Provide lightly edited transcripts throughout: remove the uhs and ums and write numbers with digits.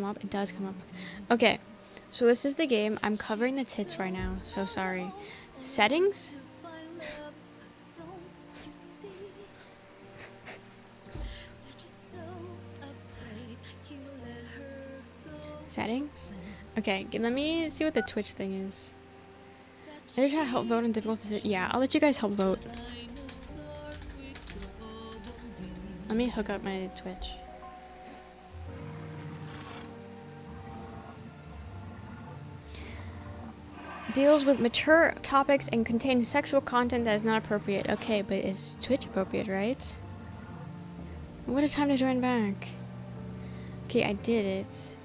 up? It does come up. Okay, so this is the game. I'm covering the tits right now, so sorry. Settings? Settings? Okay, let me see what the Twitch thing is. I just try to help vote on difficult decisions. Yeah, I'll let you guys help vote. Let me hook up my Twitch. Deals with mature topics and contains sexual content that is not appropriate. Okay, but is Twitch appropriate, right? What a time to join back. Okay, I did it.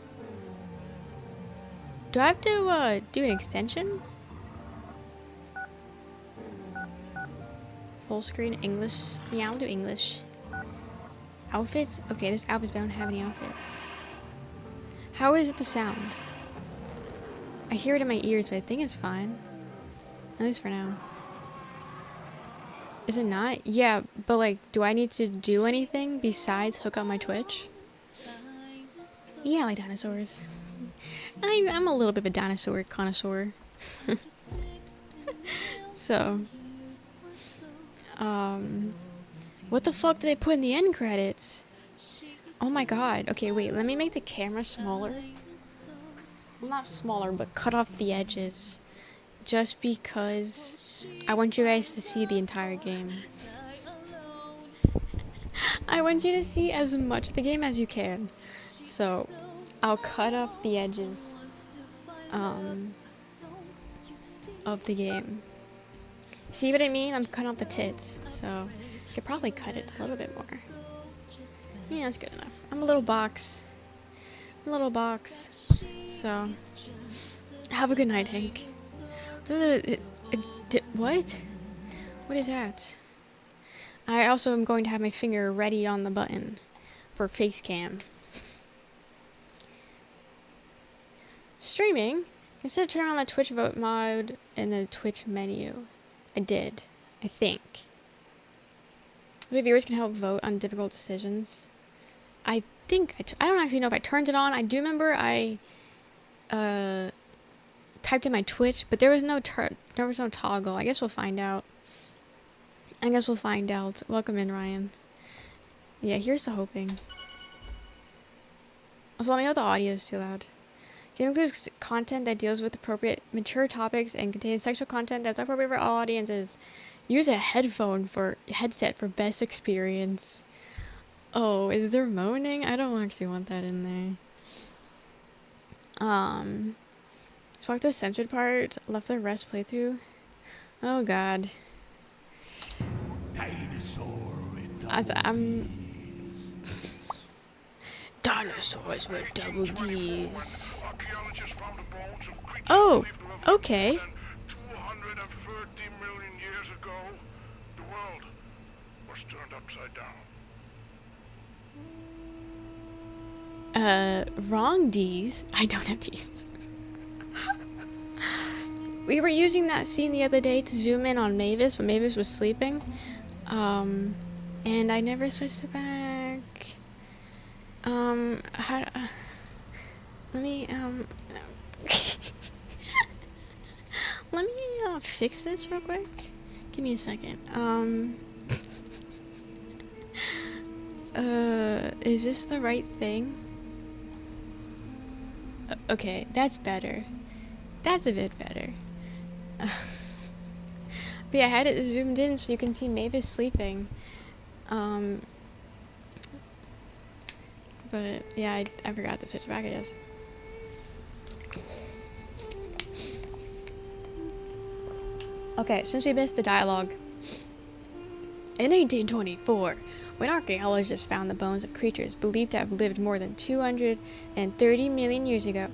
Do I have to do an extension? Full screen English? Yeah, I'll do English. Outfits? Okay, there's outfits, but I don't have any outfits. How is it the sound? I hear it in my ears, but I think it's fine. At least for now. Is it not? Yeah, but like, do I need to do anything besides hook up my Twitch? Yeah, I like dinosaurs. I'm a little bit of a dinosaur connoisseur. So, what the fuck did they put in the end credits? Oh my god. Okay, wait, let me make the camera smaller. Well, not smaller, but cut off the edges. Just because I want you guys to see the entire game. I want you to see as much of the game as you can. So, I'll cut off the edges of the game. See what I mean? I'm cutting off the tits, so I could probably cut it a little bit more. Yeah, that's good enough. I'm a little box. So, have a good night, Hank. What? What is that? I also am going to have my finger ready on the button for face cam. Streaming? Instead of turning on the Twitch vote mode in the Twitch menu. I did. I think. Maybe viewers can help vote on difficult decisions. I think I don't actually know if I turned it on. I do remember I typed in my Twitch, but there was no toggle. I guess we'll find out. Welcome in, Ryan. Yeah, here's the hoping. Also, let me know if the audio is too loud. It includes content that deals with appropriate mature topics and contains sexual content that's appropriate for all audiences. Use a headset for best experience. Oh, is there moaning? I don't actually want that in there. Spark the censored part, left the rest playthrough. Oh god. Dinosaurs with double D's. Oh, okay. 230 million years ago, the world was turned upside down. Wrong D's. I don't have D's. We were using that scene the other day to zoom in on Mavis when Mavis was sleeping. And I never switched it back. Let me, let me, fix this real quick. Give me a second. Is this the right thing? Okay, that's better. That's a bit better. But yeah, I had it zoomed in so you can see Mavis sleeping. But yeah, I forgot to switch back, I guess. Okay, since we missed the dialogue. In 1824, when archaeologists found the bones of creatures believed to have lived more than 230 million years ago,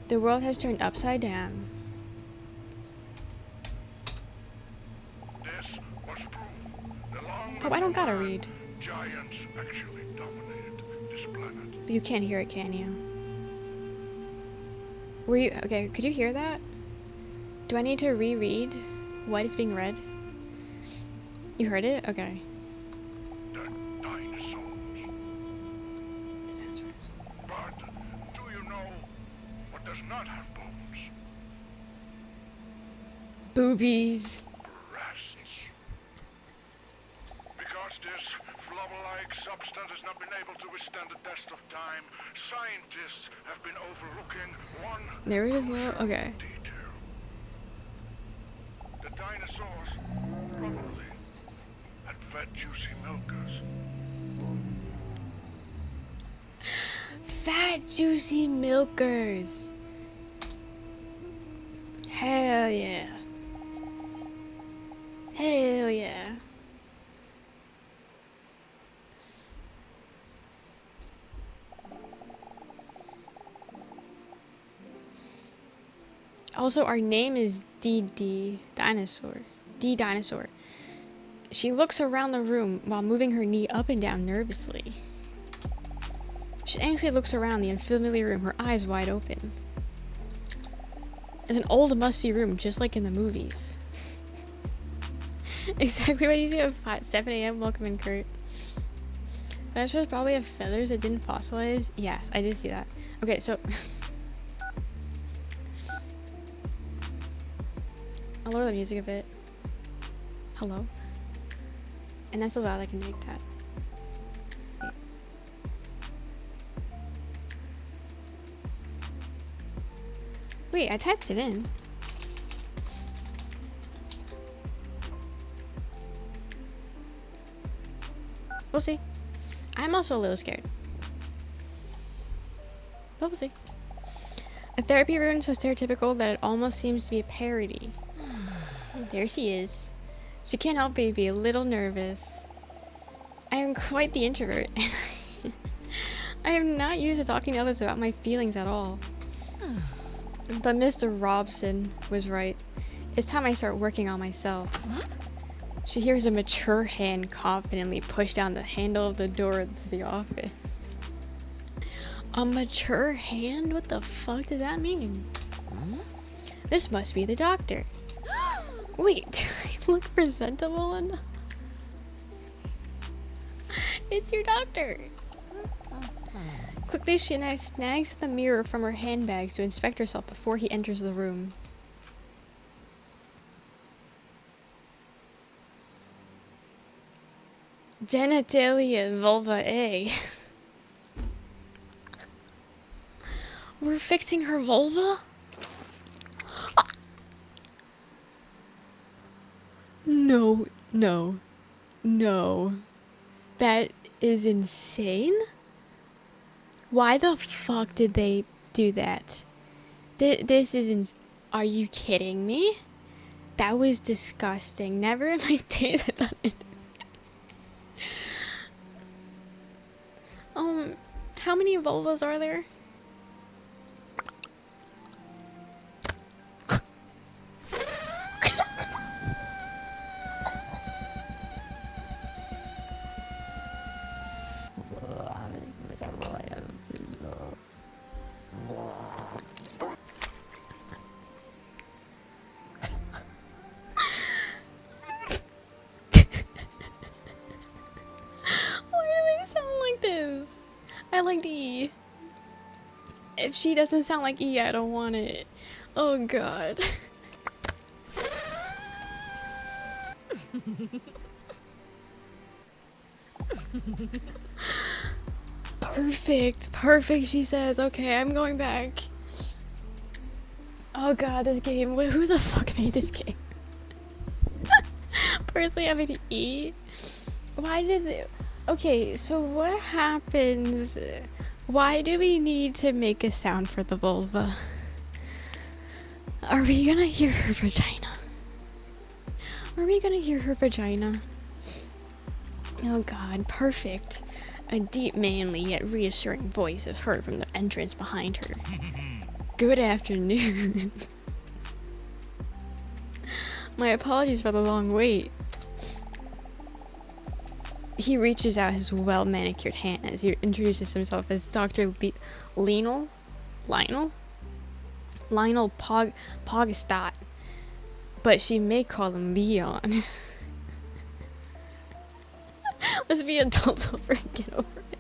the world has turned upside down. This was proof. Oh, I don't gotta read. Giants actually dominated this planet. But you can't hear it, can you? Were you okay? Could you hear that? Do I need to reread what is being read? You heard it? Okay. The dinosaurs. The dinosaurs. But do you know does not have bones. Boobies. Breasts. Because this flubber-like substance has not been able to withstand the test of time, scientists have been overlooking one There it is, low. crucial Okay. detail. The dinosaurs probably had fat, juicy milkers. Fat, juicy milkers. Hell yeah. Hell yeah. Also, our name is D Dinosaur. D Dinosaur. She looks around the room while moving her knee up and down nervously. She anxiously looks around the unfamiliar room, her eyes wide open. It's an old, musty room, just like in the movies. Exactly what you see at 7 a.m. Welcome in, Kurt. Dinosaurs probably have feathers that didn't fossilize. Yes, I did see that. Okay, so... I'll lower the music a bit. Hello? And that's so loud I can make that. Wait, I typed it in. We'll see. I'm also a little scared. But we'll see. A therapy room so stereotypical that it almost seems to be a parody. There she is. She can't help but be a little nervous. I am quite the introvert. I am not used to talking to others about my feelings at all. But Mr. Robson was right. It's time I start working on myself. She hears a mature hand confidently push down the handle of the door to the office. A mature hand? What the fuck does that mean? This must be the doctor. Wait, do I look presentable enough? It's your doctor. Quickly, she snags the mirror from her handbags to inspect herself before he enters the room. Genitalia vulva A. We're fixing her vulva? No, no, no. That is insane. Why the fuck did they do that? This isn't... Are you kidding me? That was disgusting. Never in my days I thought it... How many vulvas are there? I like E. If she doesn't sound like E, I don't want it. Oh god. Perfect. Perfect, she says. Okay, I'm going back. Oh god, this game. Who the fuck made this game? Personally, I'm an E. Why did they... Okay, so what happens? Why do we need to make a sound for the vulva? Are we gonna hear her vagina? Are we gonna hear her vagina? Oh god, perfect. A deep, manly, yet reassuring voice is heard from the entrance behind her. Good afternoon. My apologies for the long wait. He reaches out his well-manicured hand as he introduces himself as Dr. Lionel Pogstat, but she may call him Leon. Let's be adults over and get over it.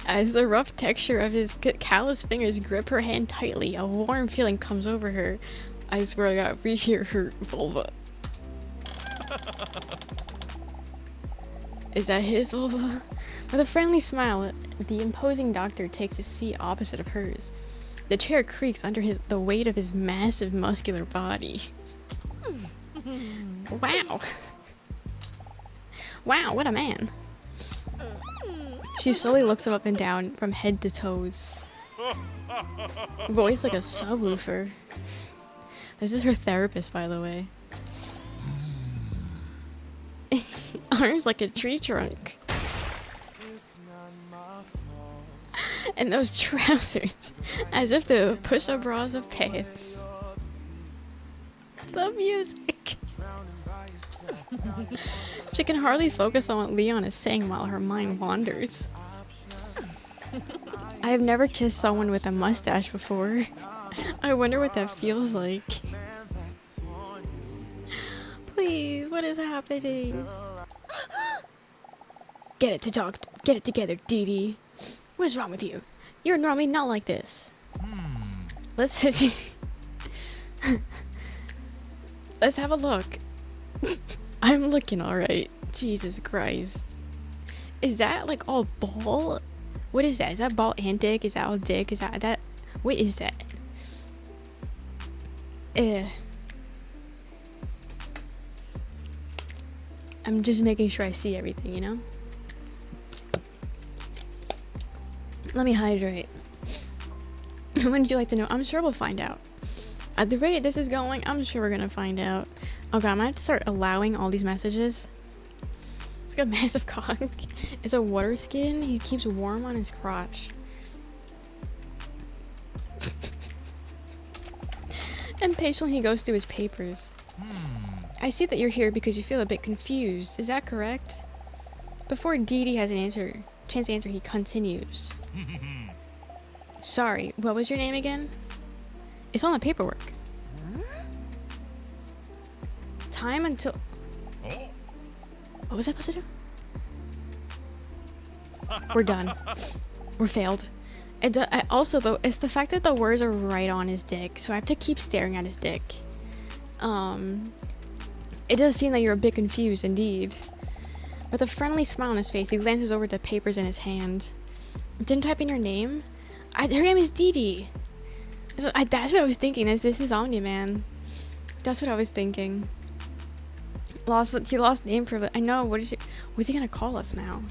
As the rough texture of his callous fingers grip her hand tightly, a warm feeling comes over her. I swear to God, we hear her vulva. Is that his vulva? With a friendly smile, the imposing doctor takes a seat opposite of hers. The chair creaks under the weight of his massive muscular body. Wow. Wow, what a man. She slowly looks him up and down from head to toes. Voice like a subwoofer. This is her therapist, by the way. Arms like a tree trunk. And those trousers, as if they were push-up bras of pants. The music. She can hardly focus on what Leon is saying while her mind wanders. I have never kissed someone with a mustache before. I wonder what that feels like. Please, what is happening? Get it together, Dee Dee. What is wrong with you? You're normally not like this. Let's let's have a look. I'm looking alright. Jesus Christ. Is that like all ball? What is that? Is that ball and dick? Is that all dick? Is that? What is that? I'm just making sure I see everything, you know? Let me hydrate. When would you like to know? I'm sure we'll find out. At the rate this is going, I'm sure we're gonna find out. Okay, I'm gonna have to start allowing all these messages. It's got a massive cock. It's a water skin. He keeps warm on his crotch. Impatiently, he goes through his papers. I see that you're here because you feel a bit confused. Is that correct? Before Dee Dee has chance to answer, he continues. Sorry, what was your name again? It's on the paperwork. Time until... What was I supposed to do? We're done. We're failed. Also, though, it's the fact that the words are right on his dick, so I have to keep staring at his dick. It does seem that you're a bit confused, indeed. With a friendly smile on his face, he glances over at the papers in his hand. Didn't type in your name? Her name is Dee Dee. So that's what I was thinking. This is Omni-Man. That's what I was thinking. He lost name privilege. I know. What's he gonna call us now?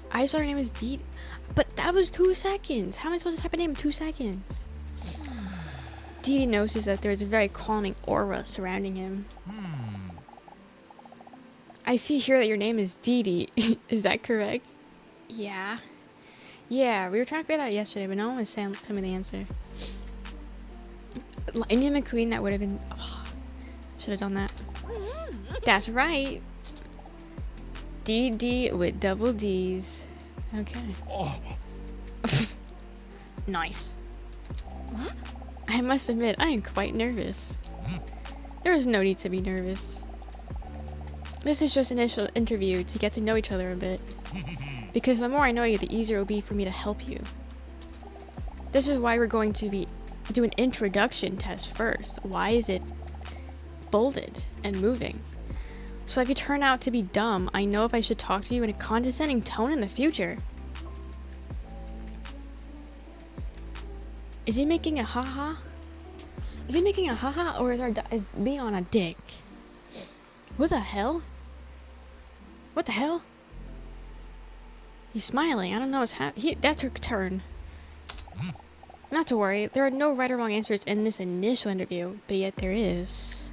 I just thought her name was Dee. But that was 2 seconds. How am I supposed to type a name in 2 seconds? Dee Dee notices that there's a very calming aura surrounding him. I see here that your name is Dee Dee. Is that correct? Yeah. Yeah, we were trying to figure that out yesterday, but no one was saying, tell me the answer. Lightning McQueen, that would have been... Oh, should have done that. That's right. Dee Dee with double D's. Okay. Oh. Nice. What? I must admit, I am quite nervous. There is no need to be nervous. This is just an initial interview to get to know each other a bit. Because the more I know you, the easier it will be for me to help you. This is why we're going to do an introduction test first. Why is it bolded and moving? So if you turn out to be dumb, I know if I should talk to you in a condescending tone in the future. Is he making a haha? Is he making a haha, or is Leon a dick? What the hell? What the hell? He's smiling. I don't know what's happening. That's her turn. Not to worry. There are no right or wrong answers in this initial interview, but yet there is.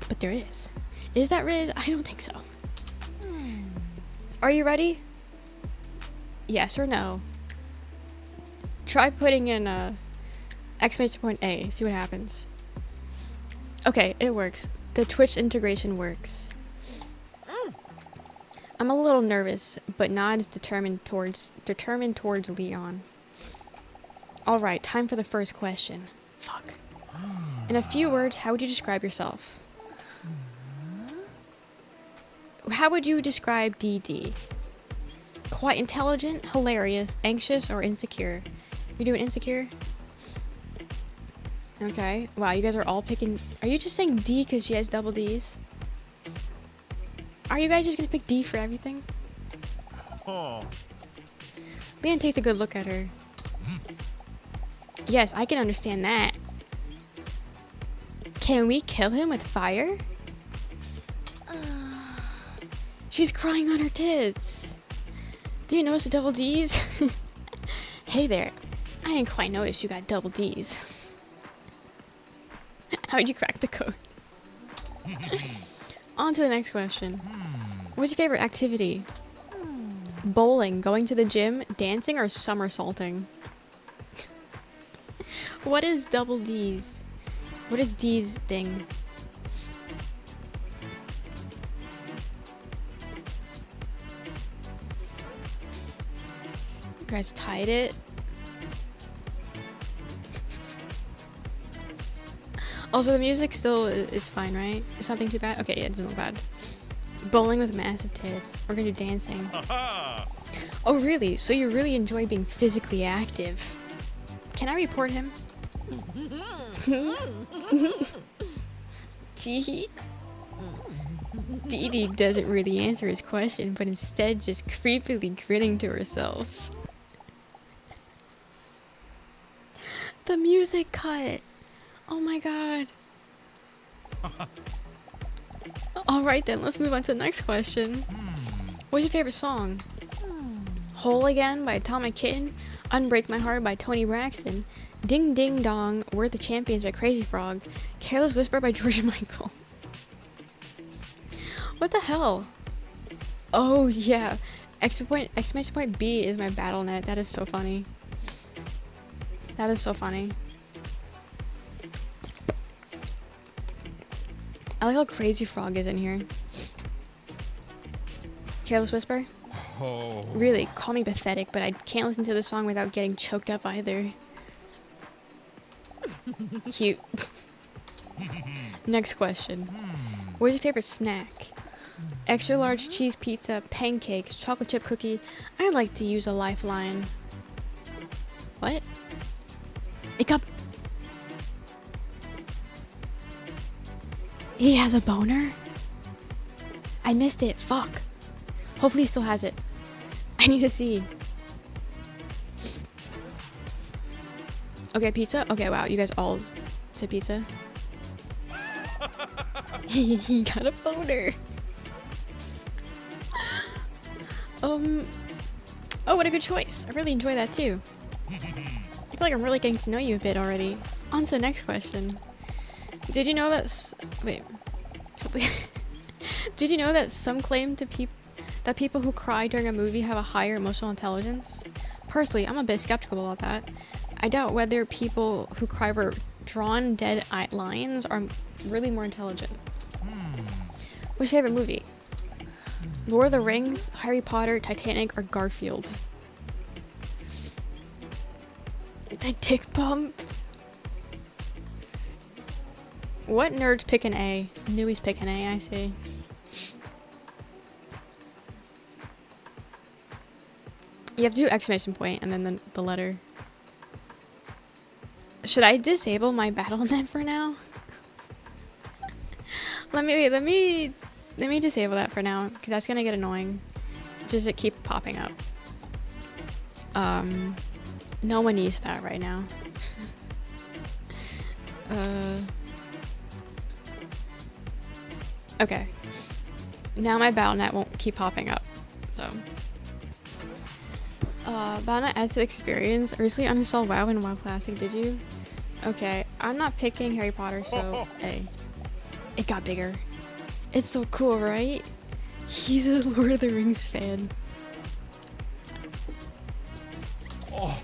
But there is. Is that Riz? I don't think so. Are you ready? Yes or no? Try putting in a exclamation point A. See what happens. Okay, it works. The Twitch integration works. I'm a little nervous, but not as determined towards Leon. Alright, time for the first question. Fuck. In a few words, how would you describe yourself? How would you describe Dee Dee? Quite intelligent, hilarious, anxious, or insecure? You're doing insecure? Okay. Wow, you guys are all picking... Are you just saying D because she has double Ds? Are you guys just gonna pick D for everything? Oh. Leon takes a good look at her. Yes, I can understand that. Can we kill him with fire? She's crying on her tits. Do you notice the double D's? Hey there. I didn't quite notice you got double D's. How'd you crack the code? On to the next question. What's your favorite activity? Bowling, going to the gym, dancing, or somersaulting? What is double D's? What is D's thing? You guys tied it. Also, the music still is fine, right? It's nothing too bad? Okay, yeah, it doesn't look bad. Bowling with massive tits. We're gonna do dancing. Oh, really? So you really enjoy being physically active? Can I report him? Tee. Dee Dee doesn't really answer his question, but instead just creepily grinning to herself. The music cut. Oh my god. Alright then, let's move on to the next question. What's your favorite song? Whole Again by Atomic Kitten, Unbreak My Heart by Tony Braxton, Ding Ding Dong, We're the Champions by Crazy Frog, Careless Whisper by George Michael. What the hell? Oh yeah, exclamation point B is my battle net. That is so funny. That is so funny. I like how Crazy Frog is in here. Careless Whisper? Oh. Really, call me pathetic, but I can't listen to the song without getting choked up either. Cute. Next question. What's your favorite snack? Extra large cheese pizza, pancakes, chocolate chip cookie. I'd like to use a lifeline. What? It got... He has a boner? I missed it. Fuck. Hopefully he still has it. I need to see. Okay, pizza? Okay, wow. You guys all said pizza? He got a boner. Oh, what a good choice. I really enjoy that too. I feel like I'm really getting to know you a bit already. On to the next question. Did you know that... Wait. Did you know that some claim to that people who cry during a movie have a higher emotional intelligence? Personally, I'm a bit skeptical about that. I doubt whether people who cry over drawn dead eye lines are really more intelligent. What's your favorite movie? Lord of the Rings, Harry Potter, Titanic, or Garfield? That dick bump. What nerds pick an A? Knew he's picking A, I see. You have to do exclamation point and then the letter. Should I disable my BattleNet for now? Let me disable that for now, because that's gonna get annoying. Just to keep popping up. No one needs that right now. Okay. Now my BattleNet won't keep popping up, so. BattleNet adds to the experience. I recently uninstalled WoW and WoW Classic, did you? Okay, I'm not picking Harry Potter, so A. It got bigger. It's so cool, right? He's a Lord of the Rings fan. Oh.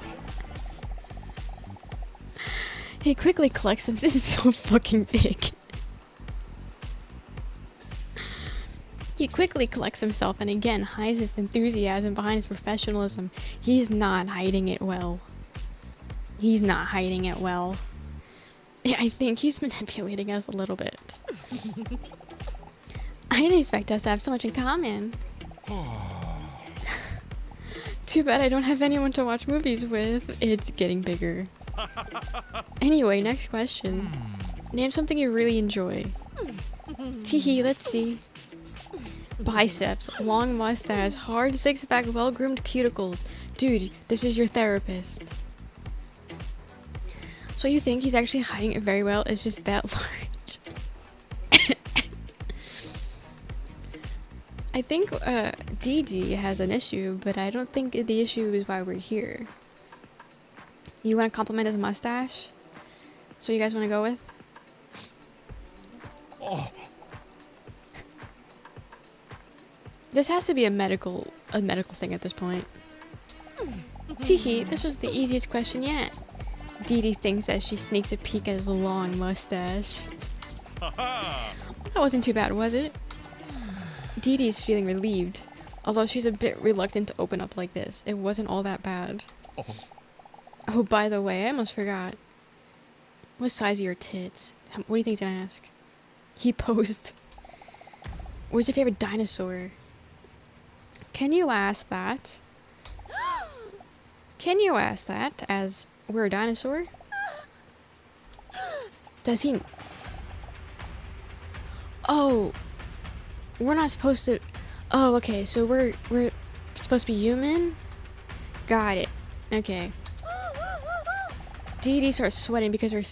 He quickly collects them. This is so fucking big. He quickly collects himself and again hides his enthusiasm behind his professionalism. He's not hiding it well. He's not hiding it well. Yeah, I think he's manipulating us a little bit. I didn't expect us to have so much in common. Too bad I don't have anyone to watch movies with. It's getting bigger. Anyway, next question. Name something you really enjoy. Teehee, let's see. Biceps, long mustache, hard six-pack, well-groomed cuticles. Dude, this is your therapist. So you think he's actually hiding it very well? It's just that large. I think DD has an issue, but I don't think the issue is why we're here. You want to compliment his mustache? So you guys want to go with? Oh. This has to be a medical thing at this point. Teehee, this was the easiest question yet. Dee Dee thinks as she sneaks a peek at his long mustache. That wasn't too bad, was it? Dee Dee's feeling relieved, although she's a bit reluctant to open up like this. It wasn't all that bad. Oh, by the way, I almost forgot. What size are your tits? What do you think he's gonna ask? He posed. What's your favorite dinosaur? Can you ask that? Can you ask that as we're a dinosaur? Does he... Oh, we're not supposed to... Oh, okay, so we're supposed to be human? Got it. Okay. Dee Dee starts sweating because her...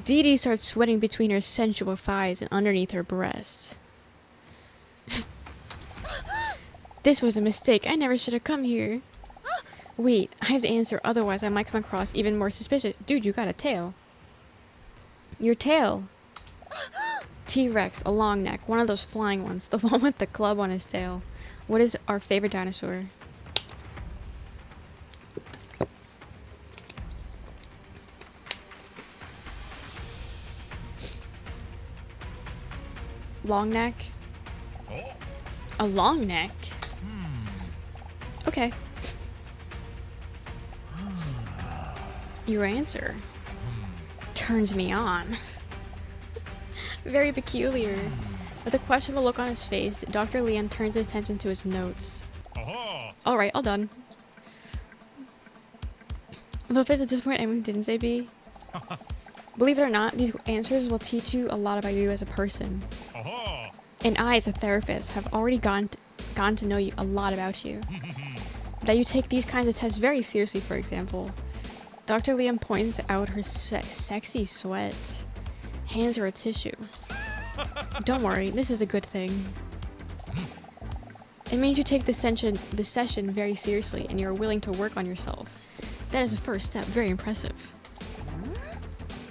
Dee Dee starts sweating between her sensual thighs and underneath her breasts. This was a mistake. I never should have come here. Wait, I have to answer, otherwise I might come across even more suspicious. Dude, you got a tail. Your tail. T-Rex, a long neck, one of those flying ones, the one with the club on his tail. What is our favorite dinosaur? Long neck? A long neck? Okay. Your answer turns me on. Very peculiar. With a questionable look on his face, Dr. Liam turns his attention to his notes. Alright, all done. Though if it's a disappointment Emily didn't say B. Believe it or not, these answers will teach you a lot about you as a person. And I, as a therapist, have already gotten to know you a lot about you. That you take these kinds of tests very seriously, for example. Dr. Liam points out her sexy sweat. Hands her a tissue. Don't worry, this is a good thing. It means you take the session very seriously and you're willing to work on yourself. That is a first step, very impressive.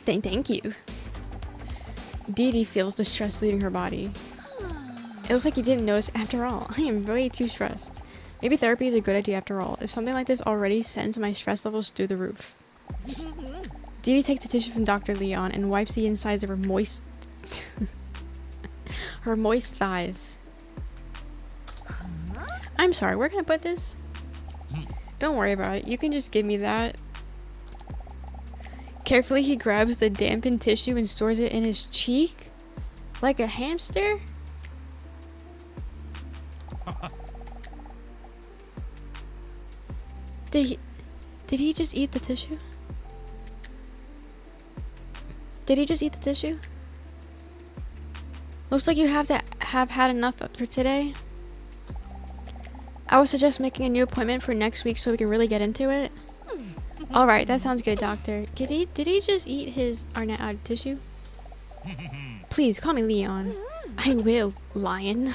Thank you. Dee Dee feels the stress leaving her body. It looks like you didn't notice after all. I am way too stressed. Maybe therapy is a good idea after all. If something like this already sends my stress levels through the roof. Dee Dee takes the tissue from Dr. Leon and wipes the insides of her moist... her moist thighs. I'm sorry, where can I put this? Don't worry about it. You can just give me that. Carefully, he grabs the dampened tissue and stores it in his cheek? Like a hamster? Did he just eat the tissue? Did he just eat the tissue? Looks like you have to have had enough for today. I would suggest making a new appointment for next week so we can really get into it. Alright, that sounds good, doctor. Did he just eat his Arnett tissue? Please, call me Leon. I will, lion.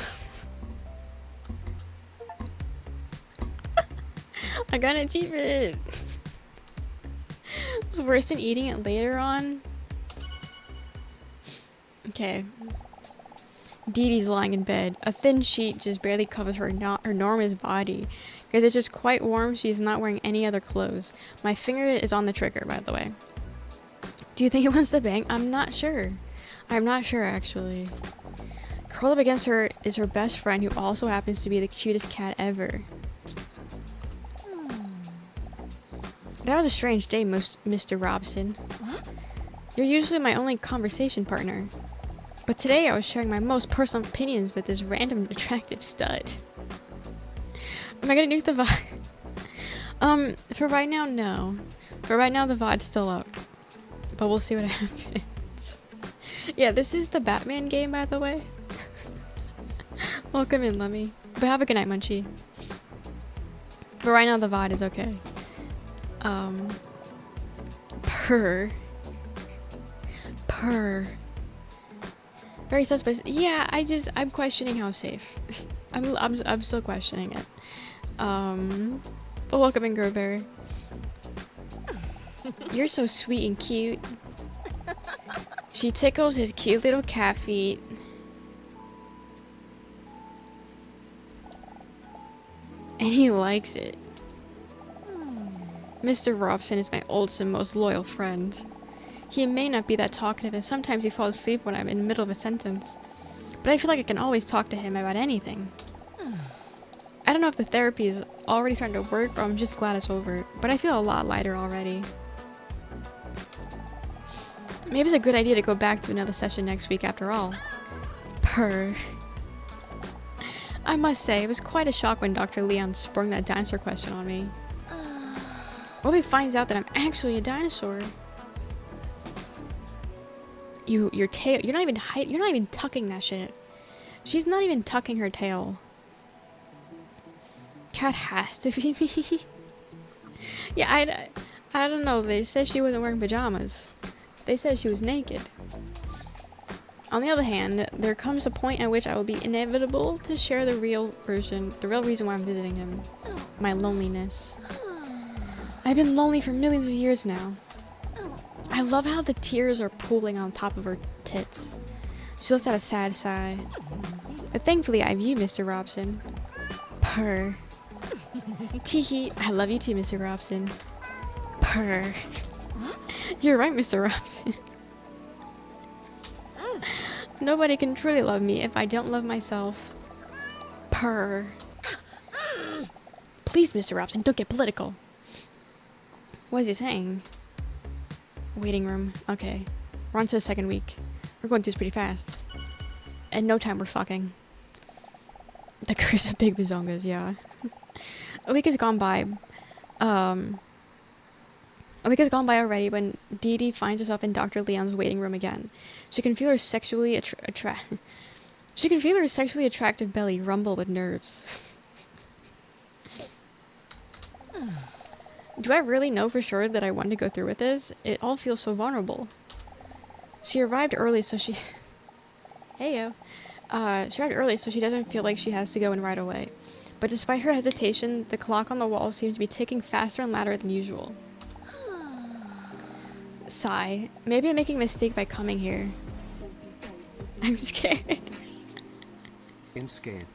I got an achievement. It's worse than eating it later on. Okay. Dee Dee's lying in bed. A thin sheet just barely covers her enormous body. Because it's just quite warm, she's not wearing any other clothes. My finger is on the trigger, by the way. Do you think it wants to bang? I'm not sure. I'm not sure, actually. Curled up against her is her best friend, who also happens to be the cutest cat ever. That was a strange day, Mr. Robson. You're usually my only conversation partner. But today I was sharing my most personal opinions with this random attractive stud. Am I gonna nuke the VOD? For right now, no. For right now, the VOD's still up. But we'll see what happens. Yeah, this is the Batman game, by the way. Welcome in, Lemmy. But have a good night, Munchie. But right now, the VOD is okay. Purr. Very suspicious. Yeah, I'm questioning how safe. I'm still questioning it. But welcome in, Gerber. You're so sweet and cute. She tickles his cute little cat feet. And he likes it. Mr. Robson is my oldest and most loyal friend. He may not be that talkative, and sometimes he falls asleep when I'm in the middle of a sentence. But I feel like I can always talk to him about anything. I don't know if the therapy is already starting to work, or I'm just glad it's over. But I feel a lot lighter already. Maybe it's a good idea to go back to another session next week after all. Purr. I must say, it was quite a shock when Dr. Leon sprung that dinosaur question on me. What if he finds out that I'm actually a dinosaur? Your tail, you're not even tucking that shit. She's not even tucking her tail. Cat has to be me. Yeah, I don't know. They said she wasn't wearing pajamas. They said she was naked. On the other hand, there comes a point at which I will be inevitable to share the real reason why I'm visiting him. My loneliness. I've been lonely for millions of years now. I love how the tears are pooling on top of her tits. She lets out a sad sigh. But thankfully I have you, Mr. Robson. Purr. Teehee. I love you too, Mr. Robson. Purr. You're right, Mr. Robson. Nobody can truly love me if I don't love myself. Purr. Please, Mr. Robson, don't get political. What is he saying? Waiting room. Okay. We're on to the second week. We're going through this pretty fast. In no time, we're fucking. The curse of big bazongas, yeah. A week has gone by. A week has gone by already when Dee Dee finds herself in Dr. Leon's waiting room again. She can feel her sexually attractive belly rumble with nerves. Do I really know for sure that I want to go through with this? It all feels so vulnerable. She arrived early so she... Heyo. She arrived early so she doesn't feel like she has to go in right away. But despite her hesitation, the clock on the wall seems to be ticking faster and louder than usual. Sigh. Maybe I'm making a mistake by coming here. I'm scared. I'm scared.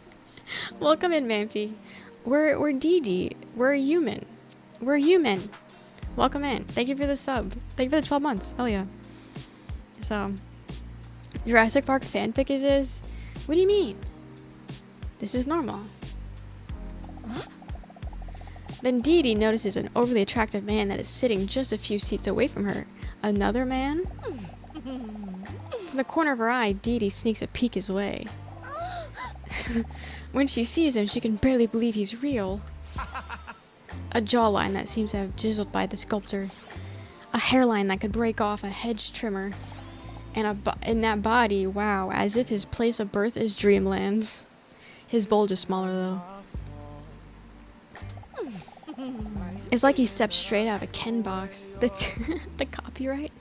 Welcome in, Manfi. We're Dee Dee. We're human. We're human. Welcome in. Thank you for the sub. Thank you for the 12 months. Hell yeah. So, Jurassic Park fanfic is this? What do you mean? This is normal. Then Dee Dee notices an overly attractive man that is sitting just a few seats away from her. Another man? From the corner of her eye, Dee Dee sneaks a peek his way. When she sees him, she can barely believe he's real. A jawline that seems to have chiseled by the sculptor. A hairline that could break off a hedge trimmer. And in that body, wow, as if his place of birth is Dreamlands. His bulge is smaller though. It's like he stepped straight out of a Ken box. The copyright.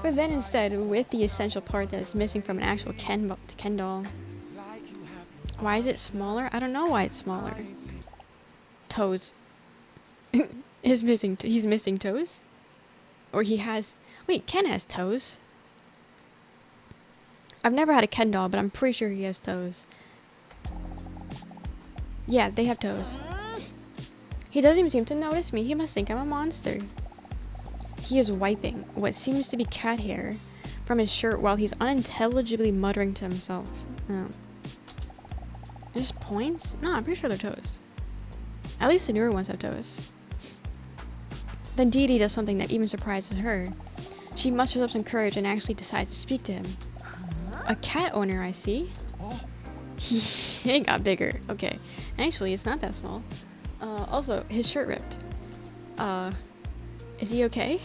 But then instead, with the essential part that is missing from an actual Ken doll. Why is it smaller? I don't know why it's smaller. Toes. He's missing toes? Or he has... Wait, Ken has toes. I've never had a Ken doll, but I'm pretty sure he has toes. Yeah, they have toes. He doesn't even seem to notice me. He must think I'm a monster. He is wiping what seems to be cat hair from his shirt while he's unintelligibly muttering to himself. Oh. Just points? No, I'm pretty sure they're toes. At least the newer ones have toes. Then Dee Dee does something that even surprises her. She musters up some courage and actually decides to speak to him. A cat owner, I see. He got bigger. Okay. Actually, it's not that small. Also, his shirt ripped. Is he okay?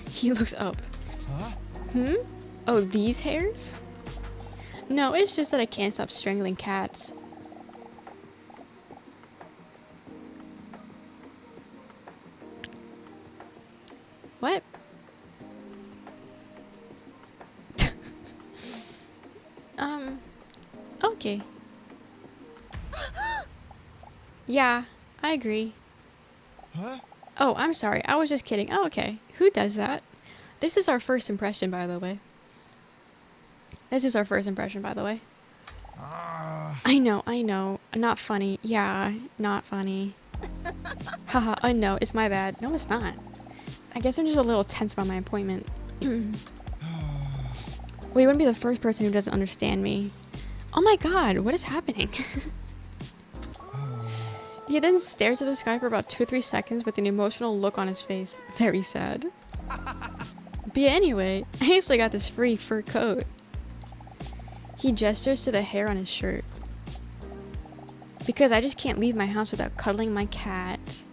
He looks up. Oh, these hairs? No, it's just that I can't stop strangling cats. What? Okay. Yeah, I agree. Oh, I'm sorry. I was just kidding. Oh, okay. Who does that? This is our first impression, by the way. I know. Not funny. Yeah, not funny. Haha, I know. It's my bad. No, it's not. I guess I'm just a little tense about my appointment. Well, you wouldn't be the first person who doesn't understand me. Oh my god, what is happening? He then stares at the sky for about 2 or 3 seconds with an emotional look on his face. Very sad. But yeah, anyway, I actually got this free fur coat. He gestures to the hair on his shirt. Because I just can't leave my house without cuddling my cat.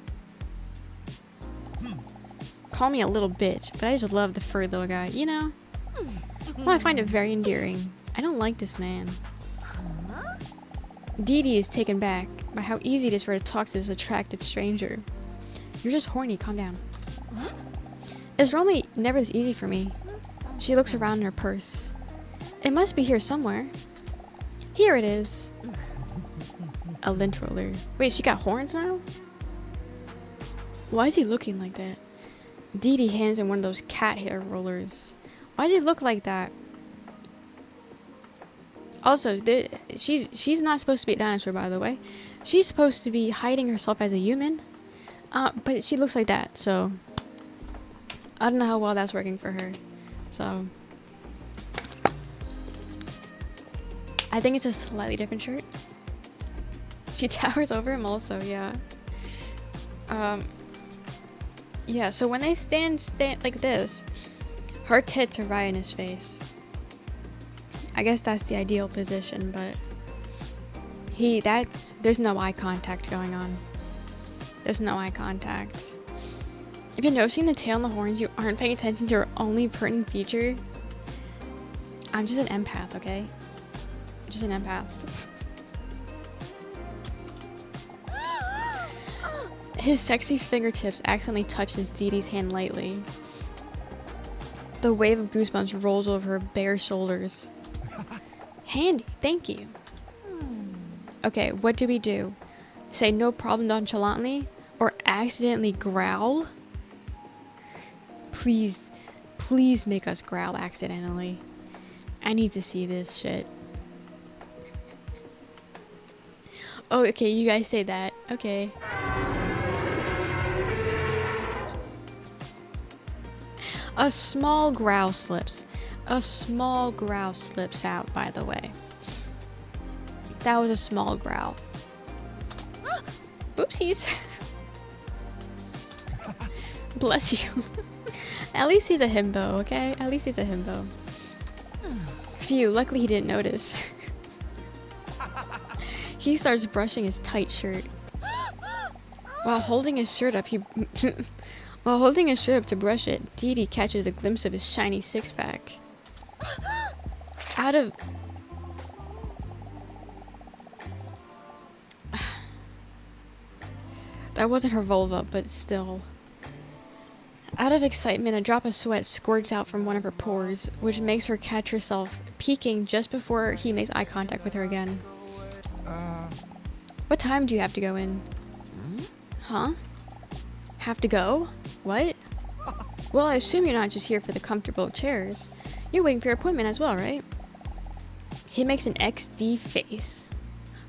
Call me a little bitch, but I just love the furry little guy, you know? Well, I find it very endearing. I don't like this man. Dee Dee is taken back by how easy it is for her to talk to this attractive stranger. You're just horny, calm down. It's normally never this easy for me. She looks around in her purse. It must be here somewhere. Here it is. A lint roller. Wait, she got horns now? Why is he looking like that? Dee Dee hands him one of those cat hair rollers. Why does he look like that? Also, she's not supposed to be a dinosaur, by the way. She's supposed to be hiding herself as a human. But she looks like that, so... I don't know how well that's working for her. So... I think it's a slightly different shirt. She towers over him also, yeah. Yeah, so when they stand like this, her tits are right in his face. I guess that's the ideal position, but there's no eye contact going on. There's no eye contact. If you're noticing the tail and the horns, you aren't paying attention to your only pertinent feature. I'm just an empath, okay? Just an empath. His sexy fingertips accidentally touches Dee Dee's hand lightly. The wave of goosebumps rolls over her bare shoulders. Handy, thank you. Okay, what do we do? Say no problem nonchalantly? Or accidentally growl? Please make us growl accidentally. I need to see this shit. Oh, okay, you guys say that. Okay. A small growl slips. A small growl slips out, by the way. That was a small growl. Oopsies. Bless you. At least he's a himbo, okay? At least he's a himbo. Phew, luckily he didn't notice. He starts brushing his tight shirt. While holding his shirt up, while holding his shirt up to brush it, Dee Dee catches a glimpse of his shiny six-pack. Out of... That wasn't her vulva, but still. Out of excitement, a drop of sweat squirts out from one of her pores, which makes her catch herself peeking just before he makes eye contact with her again. What time do you have to go in? Huh? Have to go? What? Well, I assume you're not just here for the comfortable chairs. You're waiting for your appointment as well, right? He makes an XD face.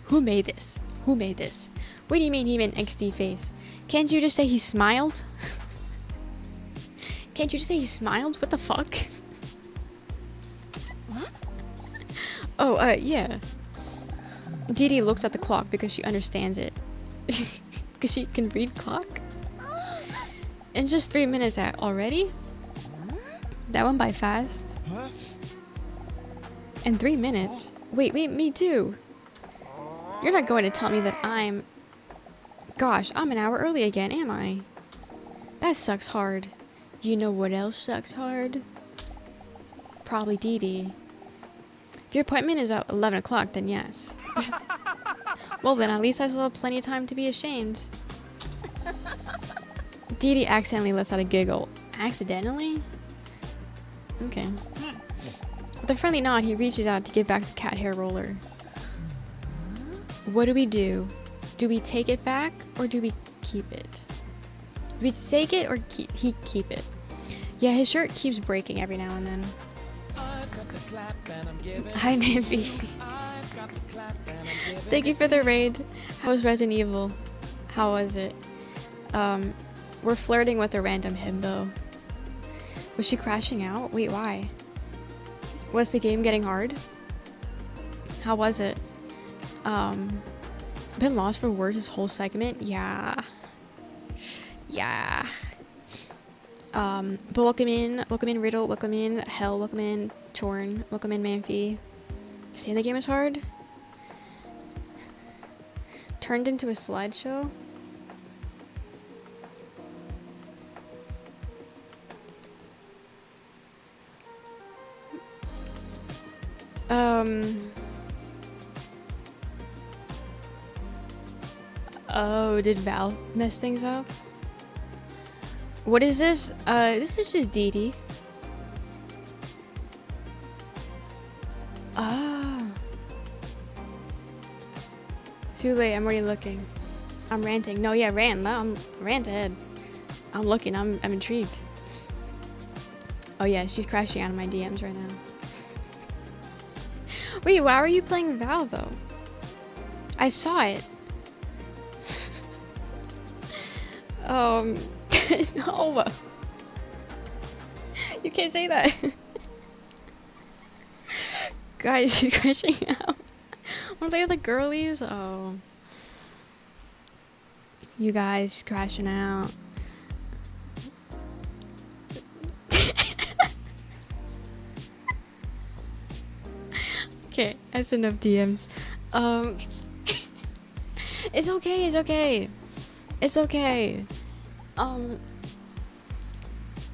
Who made this? Who made this? What do you mean he made an XD face? Can't you just say he smiled? Can't you just say he smiled? What the fuck? What? Oh, yeah. Dee Dee looks at the clock because she understands it. Because she can read clock? In just 3 minutes already? That went by fast. In 3 minutes? Wait, me too. You're not going to tell me that I'm... Gosh, I'm an hour early again, am I? That sucks hard. You know what else sucks hard? Probably Dee Dee. If your appointment is at 11 o'clock, then yes. Well then, at least I still have plenty of time to be ashamed. Dee Dee accidentally lets out a giggle. Accidentally? Okay. With a friendly nod, he reaches out to give back the cat hair roller. What do we do? Do we take it back, or do we keep it? Do we take it, or keep it? Yeah, his shirt keeps breaking every now and then. Hi, Mamby. Thank you for the raid. How was Resident Evil? How was it? We're flirting with a random himbo. Was she crashing out? Wait, why? Was the game getting hard? How was it? Been lost for words this whole segment? Yeah. But welcome in Riddle, welcome in Hell, welcome in Torn, welcome in Manphy. Saying the game is hard? Turned into a slideshow? Oh, did Val mess things up? What is this? This is just Dee Dee. Ah. Too late, I'm already looking. I'm ranting. No, yeah, rant. No, rant ahead. I'm looking, I'm intrigued. Oh yeah, she's crashing out of my DMs right now. Wait, why are you playing Val though? I saw it. No. You can't say that. Guys, she's crashing out. Wanna play with the girlies? Oh. You guys, she's crashing out. Okay, that's enough DMs. It's okay, it's okay. It's okay.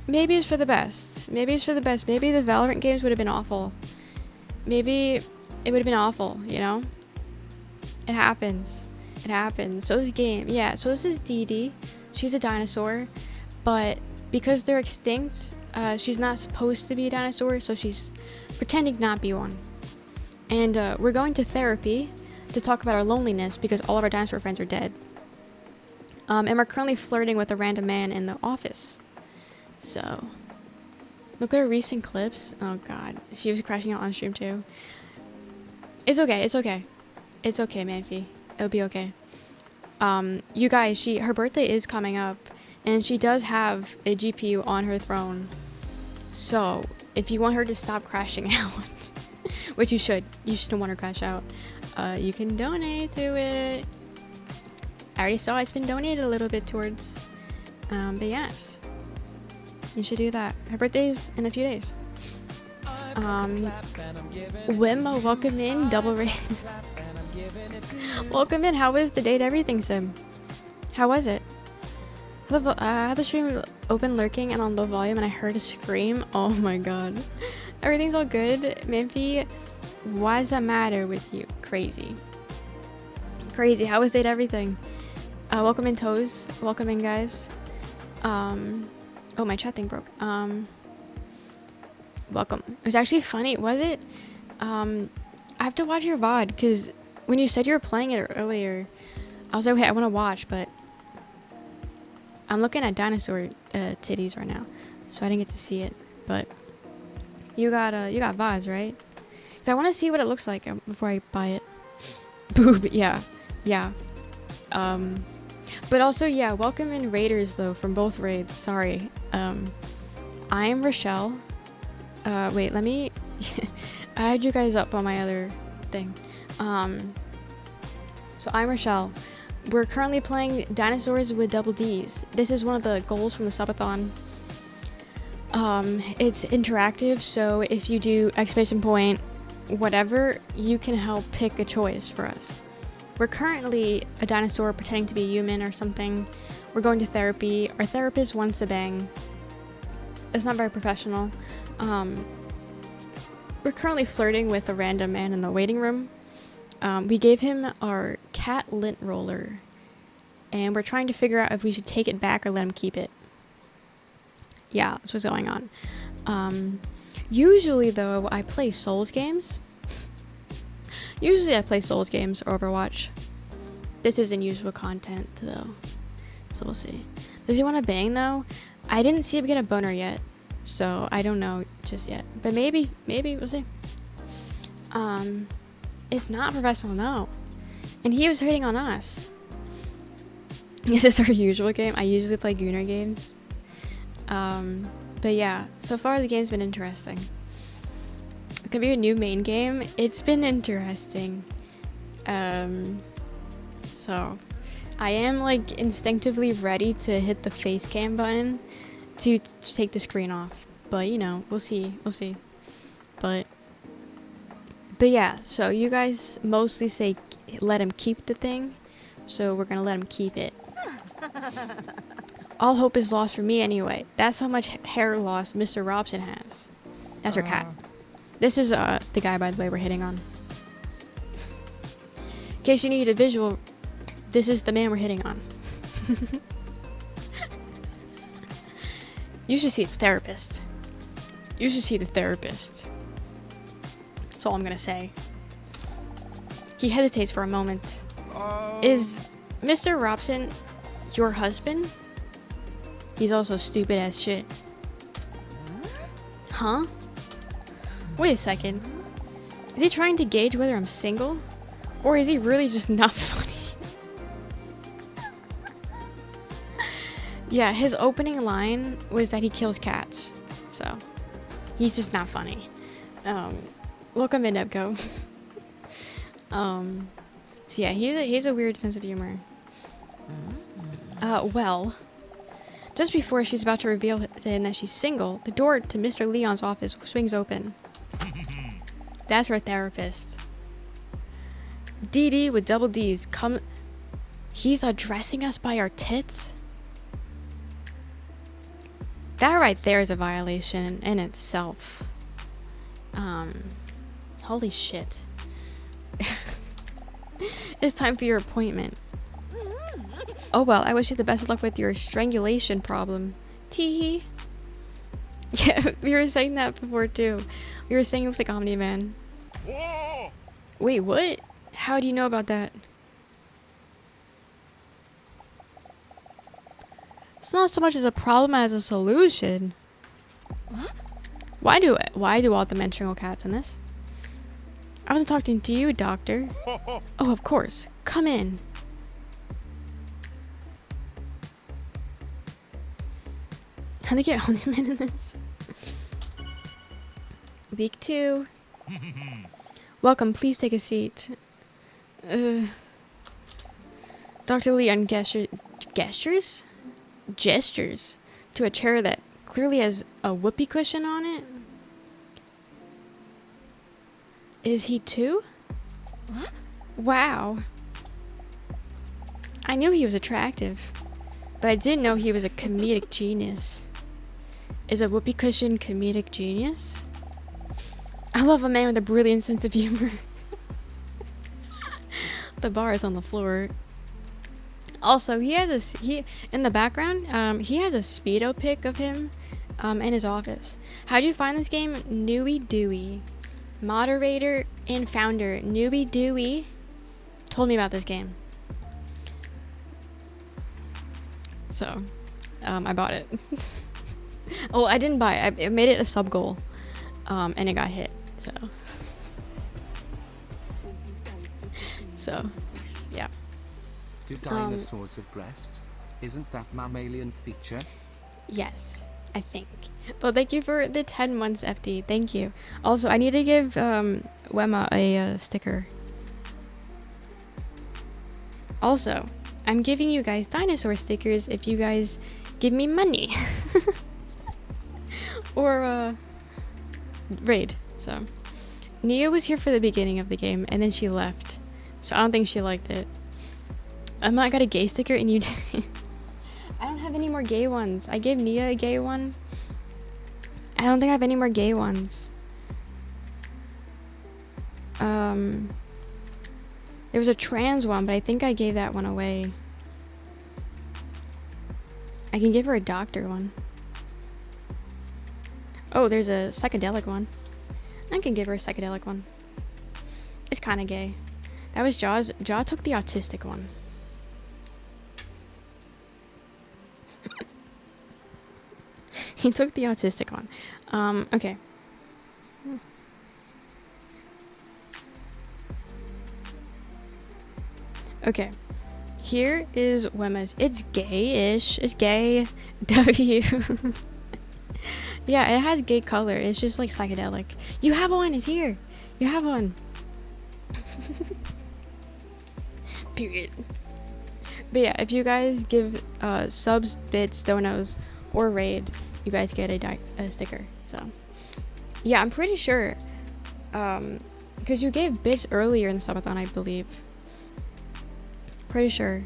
Maybe it's for the best. Maybe it's for the best. Maybe the Valorant games would have been awful. Maybe it would have been awful, you know? It happens. It happens. So this game, yeah, so this is Dee Dee. She's a dinosaur, but because they're extinct, she's not supposed to be a dinosaur, so she's pretending not to be one. And we're going to therapy to talk about our loneliness because all of our dinosaur friends are dead. And we're currently flirting with a random man in the office. So, look at her recent clips. Oh god, she was crashing out on stream too. It's okay, it's okay. It's okay, Manphy. It'll be okay. You guys, her birthday is coming up, and she does have a GPU on her throne. So, if you want her to stop crashing out, which you should want her to crash out, you can donate to it. I already saw it's been donated a little bit towards, but yes, you should do that. Her birthday's in a few days. Wimmo, welcome in, double raid. Welcome in. How was the date? Everything, Sim? How was it? I had the stream open lurking and on low volume, and I heard a scream. Oh my god. Everything's all good. Manphy, why's that matter with you? Crazy. Crazy. How was date? Everything? Welcome in, Toes. Welcome in, guys. Oh, my chat thing broke. Welcome. It was actually funny, was it? I have to watch your VOD, because when you said you were playing it earlier, I was like, okay, I want to watch, but I'm looking at dinosaur titties right now, so I didn't get to see it. But you got VODs, right? Because I want to see what it looks like before I buy it. Boob, yeah. But also, yeah, welcome in raiders, though, from both raids. Sorry. I'm Rochelle. Wait, let me... I had you guys up on my other thing. So I'm Rochelle. We're currently playing Dinosaurs with Double D's. This is one of the goals from the subathon. It's interactive, so if you do exclamation point whatever, you can help pick a choice for us. We're currently a dinosaur pretending to be a human or something. We're going to therapy. Our therapist wants to bang. It's not very professional. We're currently flirting with a random man in the waiting room. We gave him our cat lint roller, and we're trying to figure out if we should take it back or let him keep it. Yeah, that's what's going on. Usually, though, I play Souls games. Usually I play Souls games or Overwatch. This isn't usual content, though. So we'll see. Does he want to bang, though? I didn't see him get a boner yet, so I don't know just yet. But maybe, we'll see. It's not professional, no. And he was hitting on us. This is our usual game. I usually play Gooner games. But yeah, so far the game's been interesting. It could be a new main game. It's been interesting. So I am like instinctively ready to hit the face cam button to take the screen off. But you know, we'll see. But yeah, so you guys mostly say let him keep the thing. So we're gonna let him keep it. All hope is lost for me anyway. That's how much hair loss Mr. Robson has. That's her cat. This is the guy, by the way, we're hitting on. In case you need a visual, this is the man we're hitting on. You should see the therapist. That's all I'm gonna say. He hesitates for a moment. Is Mr. Robson your husband? He's also stupid as shit. Huh? Wait a second. Is he trying to gauge whether I'm single? Or is he really just not funny? Yeah, his opening line was that he kills cats. So, he's just not funny. Welcome in, Ebco. So yeah, he's a weird sense of humor. Well, just before she's about to reveal to him that she's single, the door to Mr. Leon's office swings open. That's her therapist. DD with double D's. Come. He's addressing us by our tits? That right there is a violation in itself. Holy shit. It's time for your appointment. Oh well, I wish you the best of luck with your strangulation problem. Teehee. Yeah, we were saying that before too. We were saying it looks like Omni-Man. Whoa! Wait, what? How do you know about that? It's not so much as a problem as a solution. What? Why do all the men strangle cats in this? I wasn't talking to you, doctor. Oh, of course. Come in. How they get Omni-Man in this? Week 2. Welcome, please take a seat. Dr. Leon gestures to a chair that clearly has a whoopee cushion on it. Is he too? What? Wow. I knew he was attractive, but I didn't know he was a comedic genius. Is a whoopee cushion comedic genius? I love a man with a brilliant sense of humor. The bar is on the floor. Also, he in the background, he has a speedo pic of him in his office. How do you find this game? Newbie Dewey. Moderator and founder Newbie Dewey told me about this game. So, I bought it. Oh, I didn't buy it. I made it a sub goal. And it got hit. So, yeah. Do dinosaurs have breasts? Isn't that mammalian feature? Yes, I think. Well, thank you for the 10 months, FD. Thank you. Also, I need to give Wema a sticker. Also, I'm giving you guys dinosaur stickers if you guys give me money. or raid. So Nia was here for the beginning of the game, and then she left. So I don't think she liked it. I got a gay sticker, and you did. I don't have any more gay ones. I gave Nia a gay one. I don't think I have any more gay ones. There was a trans one, but I think I gave that one away. I can give her a doctor one. Oh, there's a psychedelic one. I can give her a psychedelic one. It's kind of gay. That was Jaws. Jaw took the autistic one. He took the autistic one. Okay. Okay. Here is Wemma's. It's gay-ish. It's gay. W. Yeah, it has gay color. It's just like psychedelic. You have one. It's here. You have one. Period. But yeah, if you guys give subs, bits, donos, or raid, you guys get a sticker. So yeah, I'm pretty sure. Because you gave bits earlier in the subathon, I believe. Pretty sure.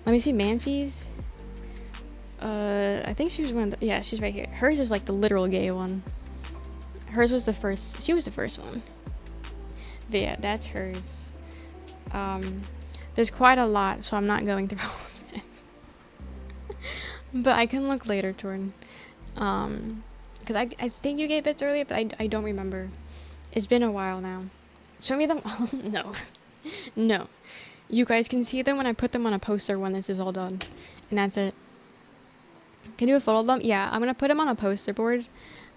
Let me see Manfi's. I think she was one of the, yeah, she's right here. Hers is like the literal gay one. Hers was the first, she was the first one. But yeah, that's hers. There's quite a lot, so I'm not going through all of it. But I can look later, Jordan. Because I think you gave bits earlier, but I don't remember. It's been a while now. Show me them all. No. No. You guys can see them when I put them on a poster when this is all done. And that's it. Can you do a photo of them? Yeah, I'm going to put them on a poster board.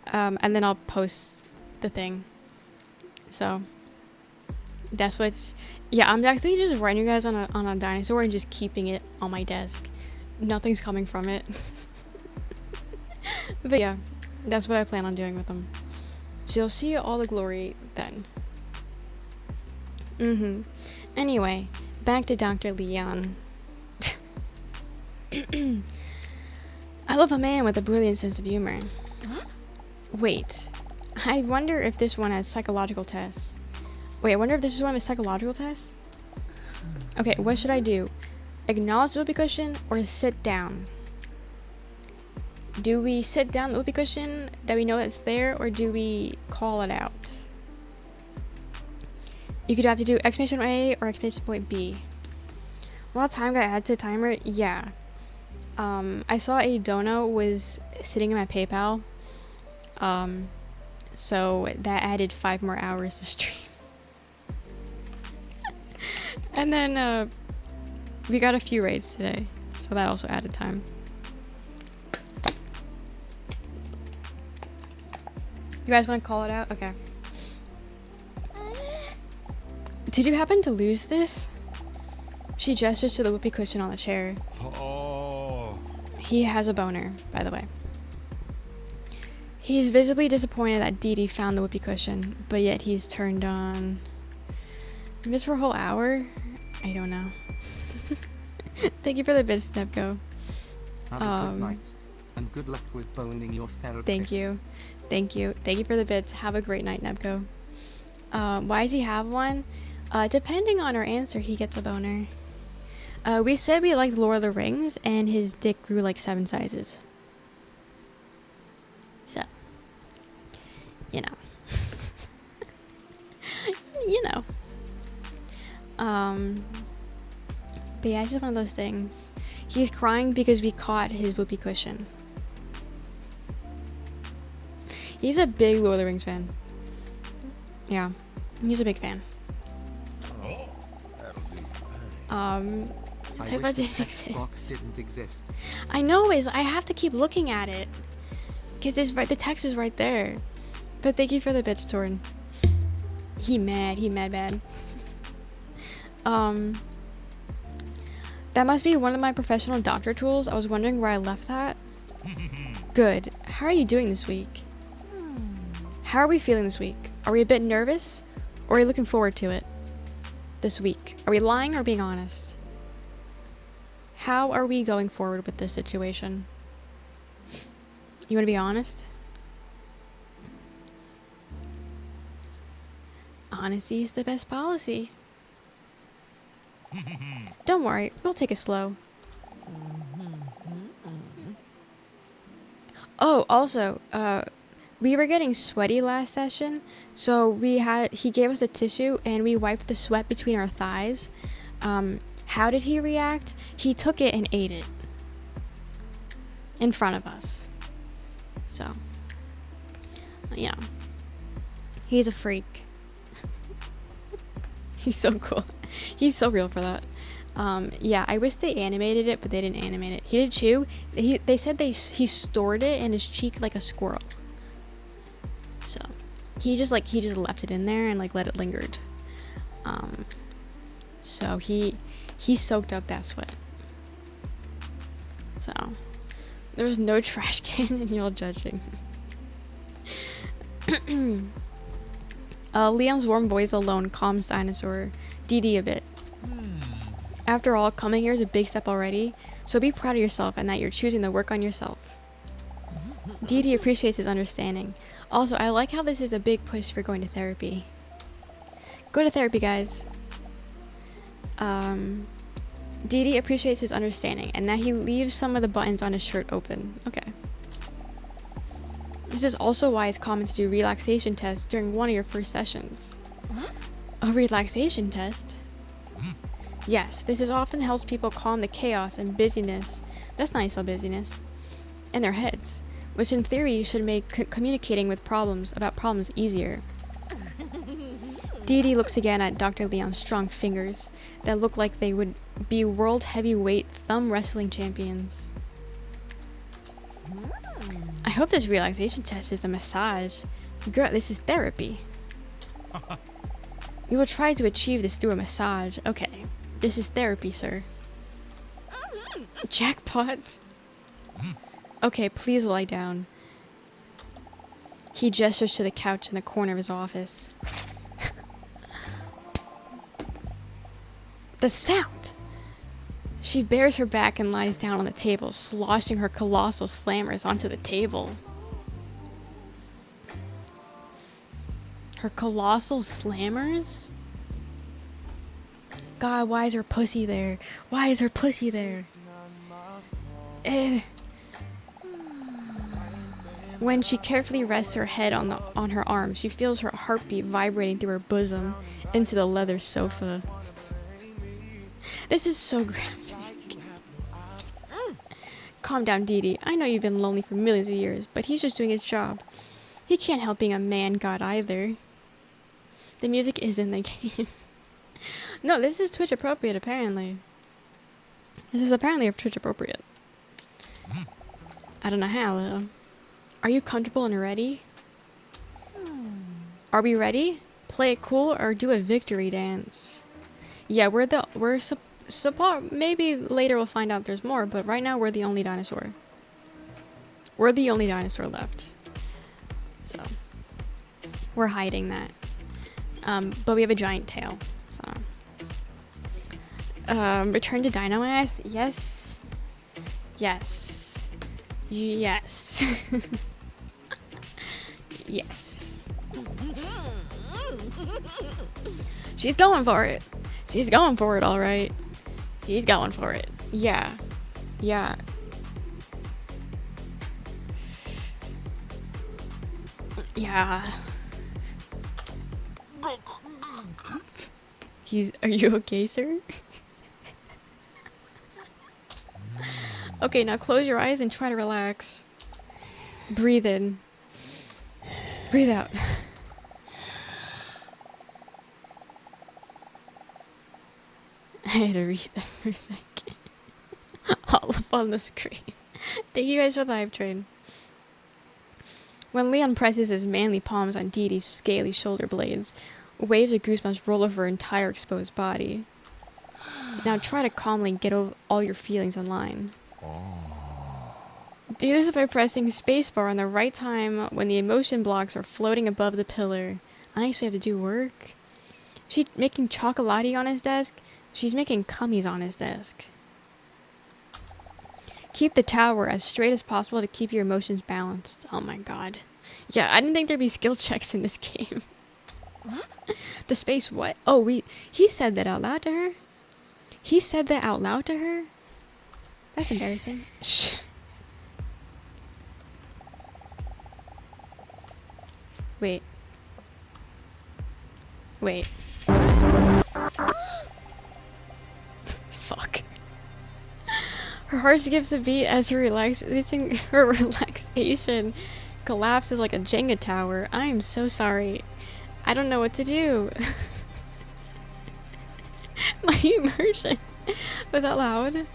And then I'll post the thing. So, that's what's... Yeah, I'm actually just writing you guys on a dinosaur and just keeping it on my desk. Nothing's coming from it. But yeah, that's what I plan on doing with them. So you'll see all the glory then. Anyway, back to Dr. Leon. I love a man with a brilliant sense of humor. Wait, I wonder if this one has psychological tests. Wait, I wonder if this is one with psychological tests? Okay, what should I do? Acknowledge the whoopee cushion or sit down? Do we sit down the whoopee cushion that we know that's there, or do we call it out? You could have to do exclamation point A or exclamation point B. What time got added to the timer? Yeah. I saw a dono was sitting in my PayPal. So that added 5 more hours to stream. And then we got a few raids today, so that also added time. You guys want to call it out? Okay. Did you happen to lose this? She gestures to the whoopee cushion on the chair. Oh. He has a boner, by the way. He's visibly disappointed that Dee Dee found the whoopee cushion, but yet he's turned on. Missed for a whole hour? I don't know. Thank you for the bit, Snepko. Have a good night. And good luck with boning your therapist. Thank you. Thank you. Thank you for the bits. Have a great night, Nebko. Why does he have one? Depending on our answer, he gets a boner. We said we liked Lord of the Rings, and his dick grew like 7 sizes. So, you know. You know. But yeah, it's just one of those things. He's crying because we caught his whoopee cushion. He's a big Lord of the Rings fan. Yeah, he's a big fan. Oh, that'll be fun. I Type wish the didn't text box exist. didn't exist. I know, I have to keep looking at it. Because it's right, the text is right there. But thank you for the bits, Torn. He mad bad. That must be one of my professional doctor tools. I was wondering where I left that. Good. How are you doing this week? How are we feeling this week? Are we a bit nervous? Or are we looking forward to it? This week. Are we lying or being honest? How are we going forward with this situation? You want to be honest? Honesty is the best policy. Don't worry, we'll take it slow. Oh, also, we were getting sweaty last session, so he gave us a tissue and we wiped the sweat between our thighs. How did he react? He took it and ate it. In front of us. So, yeah. He's a freak. He's so cool. He's so real for that. Yeah, I wish they animated it, but they didn't animate it. He did chew. They said he stored it in his cheek like a squirrel. So, he just left it in there and like let it lingered. So he soaked up that sweat. So, there's no trash can and y'all judging. Liam's warm voice alone calms Dinosaur DD a bit. After all, coming here is a big step already, so be proud of yourself and that you're choosing to work on yourself. DD appreciates his understanding. Also, I like how this is a big push for going to therapy. Go to therapy, guys. DD appreciates his understanding and that he leaves some of the buttons on his shirt open. Okay. This is also why it's common to do relaxation tests during one of your first sessions. What? A relaxation test? Yes, this often helps people calm the chaos and busyness. That's not how you spell busyness. In their heads, which in theory should make communicating about problems easier. Dee Dee looks again at Dr. Leon's strong fingers that look like they would be world heavyweight thumb wrestling champions. I hope this relaxation test is a massage. Girl, this is therapy. We will try to achieve this through a massage. Okay, this is therapy, sir. Jackpot. Okay, please lie down. He gestures to the couch in the corner of his office. The sound! She bares her back and lies down on the table, sloshing her colossal slammers onto the table. Her colossal slammers? God, why is her pussy there? Why is her pussy there? When she carefully rests her head on her arm, she feels her heartbeat vibrating through her bosom into the leather sofa. This is so graphic. Calm down, Dee Dee. I know you've been lonely for millions of years, but he's just doing his job. He can't help being a man god either. The music is in the game. No, this is Twitch appropriate, apparently. This is apparently Twitch appropriate. I don't know how, though. Are you comfortable and ready? Are we ready? Play it cool or do a victory dance? Yeah, maybe later we'll find out there's more, but right now we're the only dinosaur. We're the only dinosaur left. So, we're hiding that. But we have a giant tail, so. Return to Dino Ass? Yes. Yes. Yes. Yes. She's going for it. She's going for it, alright. She's going for it. Yeah. Yeah. Yeah. Are you okay, sir? Okay, now close your eyes and try to relax. Breathe in. Breathe out. I had to read that for a second. All up on the screen. Thank you guys for the hype train. When Leon presses his manly palms on Dee Dee's scaly shoulder blades, waves of goosebumps roll over her entire exposed body. Now try to calmly get all your feelings in line. Do this by pressing spacebar on the right time when the emotion blocks are floating above the pillar. I actually have to do work. She's making chocolate on his desk. She's making cummies on his desk. Keep the tower as straight as possible to keep your emotions balanced. Oh my god. Yeah, I didn't think there'd be skill checks in this game. The space what? Oh, he said that out loud to her? He said that out loud to her? That's embarrassing. Shh. Wait. Wait. Fuck. Her heart skips a beat as her relaxation collapses like a Jenga tower. I am so sorry. I don't know what to do. My immersion. Was that loud?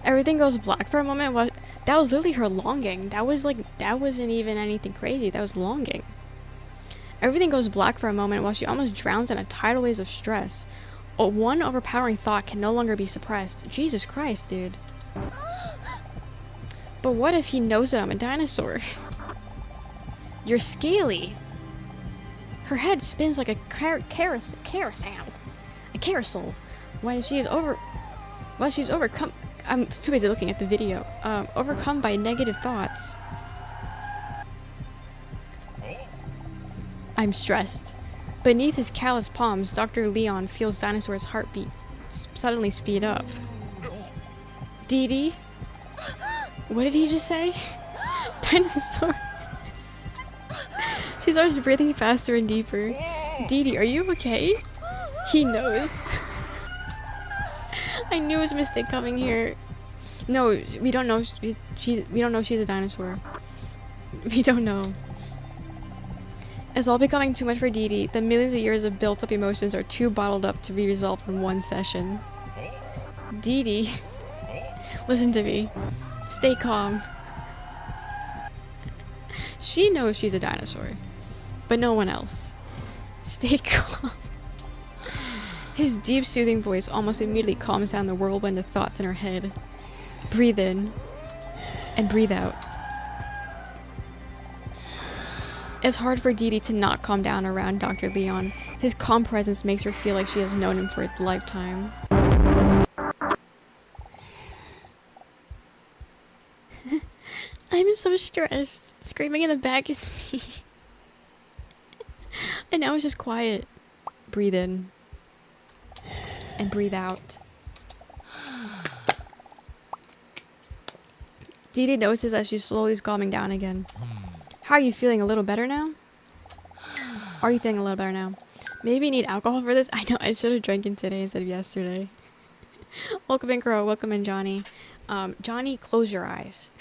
Everything goes black for a moment. What? That was literally her longing. That wasn't even anything crazy. That was longing. Everything goes black for a moment while she almost drowns in a tidal wave of stress. One overpowering thought can no longer be suppressed. Jesus Christ, dude. But what if he knows that I'm a dinosaur? You're scaly. Her head spins like a carousel. A carousel. When she's overcome... I'm too busy looking at the video. Overcome by negative thoughts. I'm stressed. Beneath his calloused palms, Dr. Leon feels Dinosaur's heartbeat suddenly speed up. Dee Dee? What did he just say? Dinosaur. She starts breathing faster and deeper. Dee Dee, are you okay? He knows. I knew it was a mistake coming here. No, we don't know. We don't know she's a dinosaur. We don't know. It's all becoming too much for Dee Dee. The millions of years of built-up emotions are too bottled up to be resolved in one session. Dee Dee, listen to me. Stay calm. She knows she's a dinosaur, but no one else. Stay calm. His deep, soothing voice almost immediately calms down the whirlwind of thoughts in her head. Breathe in and breathe out. It's hard for Dee Dee to not calm down around Dr. Leon. His calm presence makes her feel like she has known him for a lifetime. I'm so stressed. Screaming in the back is me. And now it's just quiet. Breathe in. And breathe out. Dee Dee notices that she's slowly calming down again. How are you feeling? A little better now? Are you feeling a little better now? Maybe you need alcohol for this? I know, I should have drank it today instead of yesterday. Welcome in, Crow. Welcome in, Johnny. Johnny, close your eyes.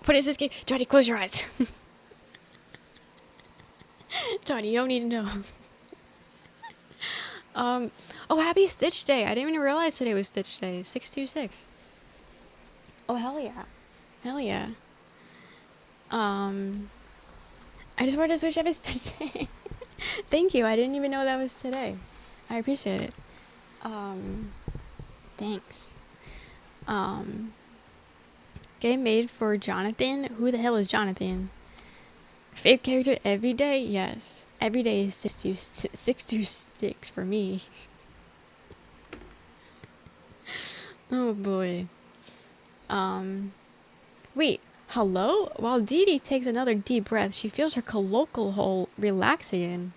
What is this game? Johnny, close your eyes. Johnny, you don't need to know. Oh, happy Stitch Day. I didn't even realize today was Stitch Day. 626. Oh, hell yeah. Hell yeah. I just wanted to switch up today. Thank you. I didn't even know that was today. I appreciate it. Thanks. Game made for Jonathan. Who the hell is Jonathan? Favorite character every day? Yes. Every day is 626 for me. Oh boy. Wait. Hello? While Dee Dee takes another deep breath, she feels her colloquial hole relax again.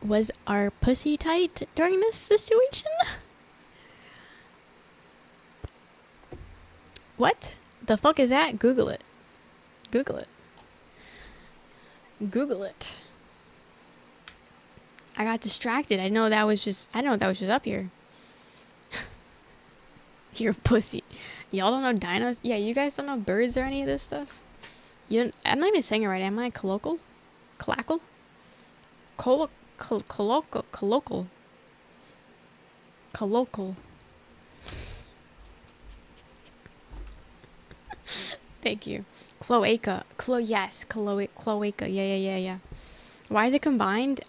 Was our pussy tight during this situation? What the fuck is that? Google it. Google it. Google it. I got distracted. I didn't know that was just up here. You're a pussy. Y'all don't know dinos? Yeah, you guys don't know birds or any of this stuff? I'm not even saying it right. Am I colloquial? Clackle? Colloquial. Thank you. Cloaca. Yes. Cloaca. Yeah. Why is it combined?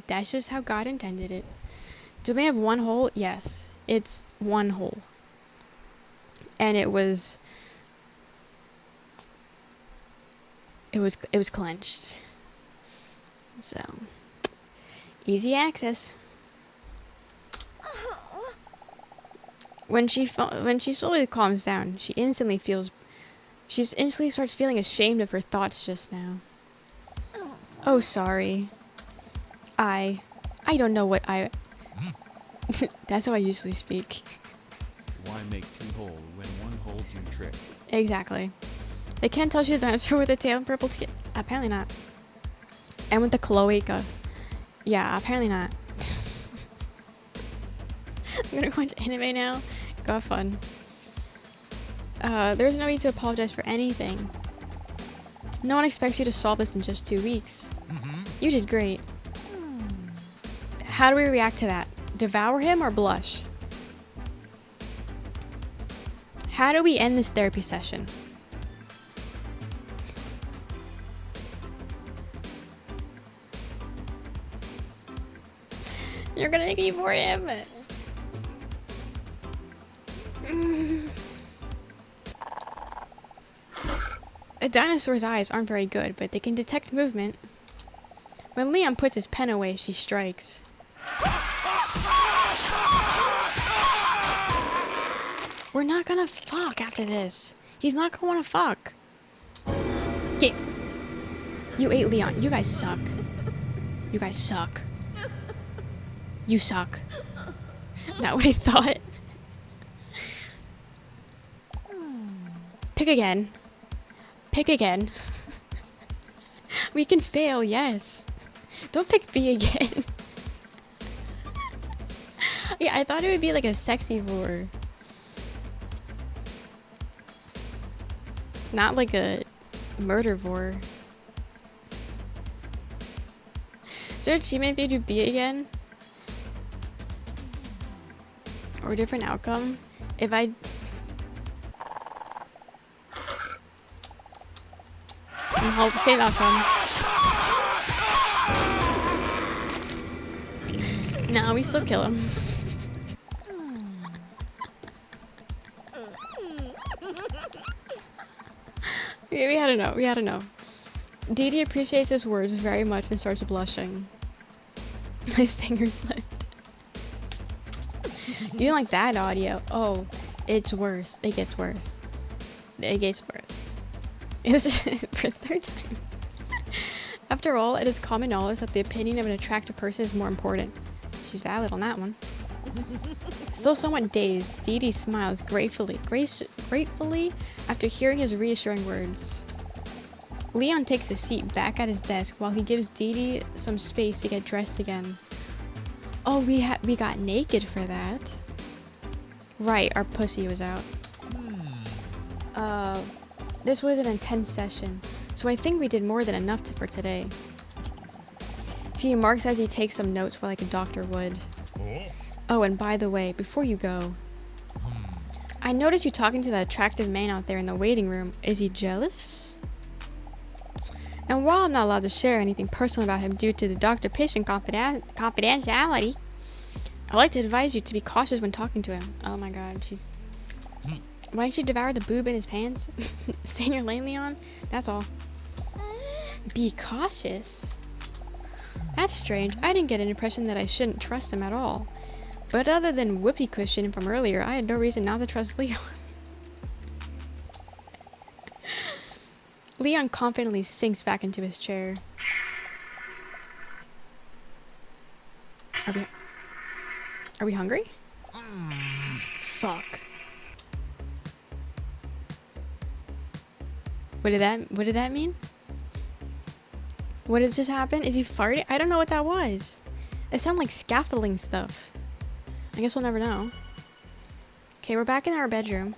That's just how God intended it. Do they have one hole? Yes. It's one hole. And it was clenched. So, easy access. When she slowly calms down, she instantly feels She instantly starts feeling ashamed of her thoughts just now. Oh, sorry. I don't know what I... That's how I usually speak. Why make two whole when one hole do trick? Exactly. They can't tell she's a dinosaur with a tail and purple skin. Apparently not. And with the cloaca. Yeah, apparently not. I'm gonna watch anime now. Go have fun. There's no need to apologize for anything. No one expects you to solve this in just 2 weeks. You did great. How do we react to that? Devour him or blush? How do we end this therapy session? You're gonna make me for him. A dinosaur's eyes aren't very good, but they can detect movement. When Leon puts his pen away, she strikes. We're not gonna fuck after this. He's not gonna wanna fuck. Get. You ate Leon. You guys suck. You guys suck. You suck. Not what I thought. Pick again. Pick again. We can fail, yes. Don't pick B again. Yeah, I thought it would be like a sexy roar. Not like a murder vor. Is there an achievement if you do B again? Or a different outcome? If I... Hope same outcome. No, we still kill him. we had to know. We had to know. Dee Dee appreciates his words very much and starts blushing. My finger slipped. You don't like that audio? Oh, it's worse. It gets worse. It gets worse. It was for the third time. After all, it is common knowledge that the opinion of an attractive person is more important. She's valid on that one. Still somewhat dazed, Dee Dee smiles gratefully after hearing his reassuring words. Leon takes a seat back at his desk while he gives Dee Dee some space to get dressed again. Oh, we got naked for that. Right, our pussy was out. This was an intense session, so I think we did more than enough for today. He remarks as he takes some notes like a doctor would. Oh, and by the way, before you go, I noticed you talking to that attractive man out there in the waiting room. Is he jealous? And while I'm not allowed to share anything personal about him due to the doctor-patient confidentiality, I'd like to advise you to be cautious when talking to him. Oh my god, she's... Why didn't you devour the boob in his pants? Stay in your lane, Leon? That's all. Be cautious? That's strange. I didn't get an impression that I shouldn't trust him at all. But other than whoopee cushion from earlier, I had no reason not to trust Leon. Leon confidently sinks back into his chair. Are we hungry? Fuck. What did that mean? What did just happen? Is he farting? I don't know what that was. It sounded like scaffolding stuff. I guess we'll never know. Okay, we're back in our bedroom.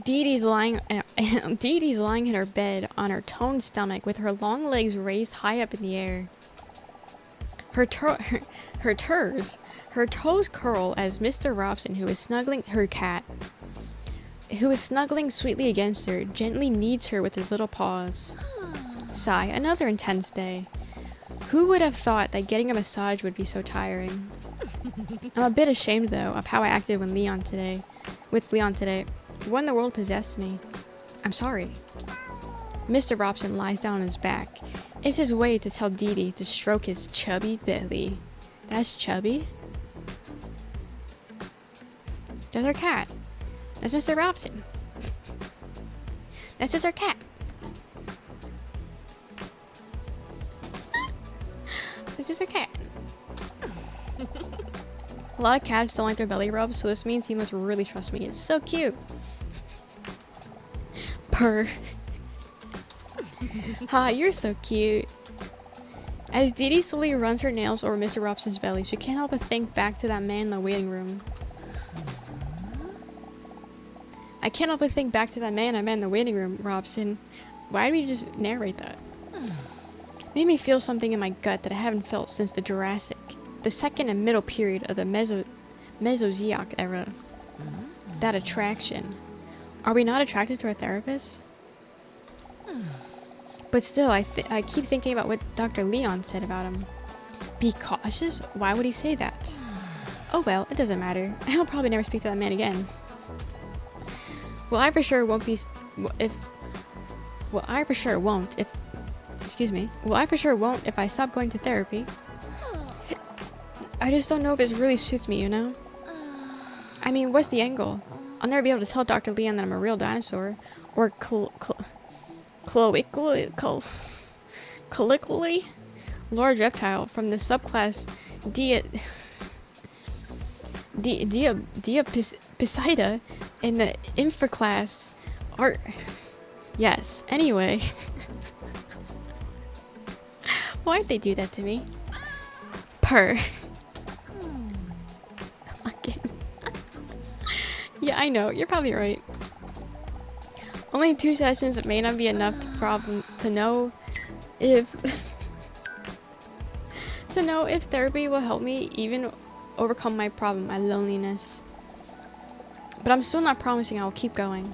Dee Dee's lying in her bed on her toned stomach with her long legs raised high up in the air. Her toes curl as Mr. Robson, who is snuggling her cat, who is snuggling sweetly against her, gently kneads her with his little paws. Sigh, another intense day. Who would have thought that getting a massage would be so tiring? I'm a bit ashamed, though, of how I acted with Leon today. What in the world possessed me? I'm sorry. Mr. Robson lies down on his back. It's his way to tell Dee Dee to stroke his chubby belly. That's chubby? That's our cat. That's Mr. Robson. That's just our cat. It's just our cat. A lot of cats don't like their belly rubs, so this means he must really trust me. It's so cute. Purr. Ha, you're so cute. As Dee Dee slowly runs her nails over Mr. Robson's belly, she can't help but think back to that man in the waiting room. I can't help but think back to that man I met in the waiting room, Robson. Why did we just narrate that? Made me feel something in my gut that I haven't felt since the Jurassic, the second and middle period of the Mesozoic era. That attraction. Are we not attracted to our therapists? But still, I keep thinking about what Dr. Leon said about him. Be cautious? Why would he say that? Oh well, it doesn't matter. I'll probably never speak to that man again. Well, I for sure won't be if I stop going to therapy. I just don't know if it really suits me, you know? I mean, what's the angle? I'll never be able to tell Dr. Leon that I'm a real dinosaur. Or colloquially large reptile from the subclass Diapicida in the infraclass art. Yes, anyway. Why'd they do that to me? Purr. Okay. Yeah, I know, you're probably right. Only 2 sessions may not be enough to know if therapy will help me even overcome my problem, my loneliness. But I'm still not promising I will keep going.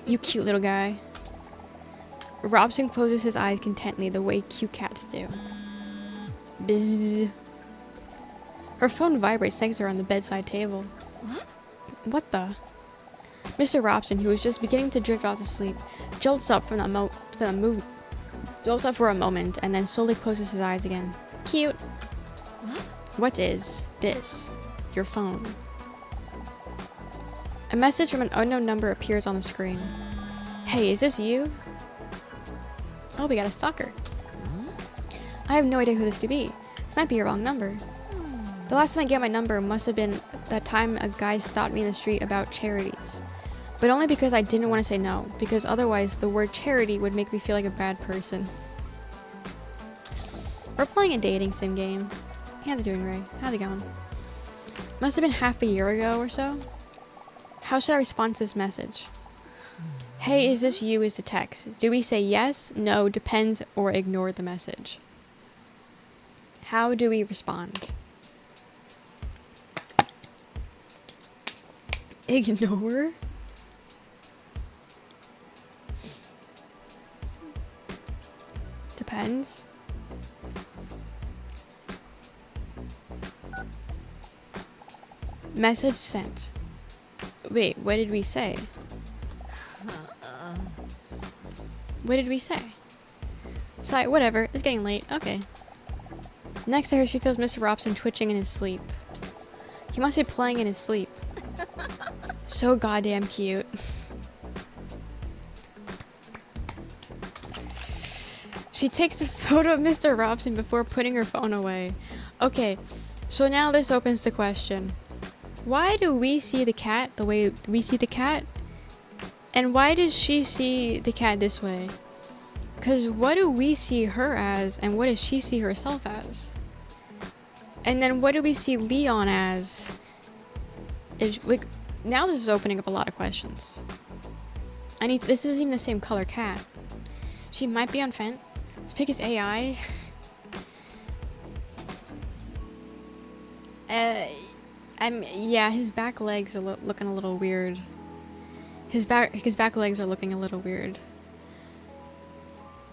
You cute little guy. Robson closes his eyes contently the way cute cats do. Bzzz. Her phone vibrates next to her on the bedside table. What the? Mr. Robson, who was just beginning to drift off to sleep, jolts up for a moment and then slowly closes his eyes again. Cute. What is this? Your phone. A message from an unknown number appears on the screen. Hey, is this you? Oh, we got a stalker. I have no idea who this could be. This might be a wrong number. The last time I got my number must have been that time a guy stopped me in the street about charities. But only because I didn't want to say no, because otherwise the word charity would make me feel like a bad person. We're playing a dating sim game. How's it doing, Ray? How's it going? Must have been half a year ago or so. How should I respond to this message? Hey, is this you is the text. Do we say yes, no, depends, or ignore the message? How do we respond? Ignore? Depends. Message sent. Wait, what did we say? What did we say? Sorry, whatever. It's getting late. Okay. Next to her, she feels Mr. Robson twitching in his sleep. He must be playing in his sleep. So goddamn cute. She takes a photo of Mr. Robson before putting her phone away. Okay, so now this opens the question. Why do we see the cat the way we see the cat? And why does she see the cat this way? Because what do we see her as, and what does she see herself as? And then what do we see Leon as? Now this is opening up a lot of questions. This isn't even the same color cat. She might be on Fent. Let's pick his AI. Yeah, his back legs are looking a little weird. His back legs are looking a little weird.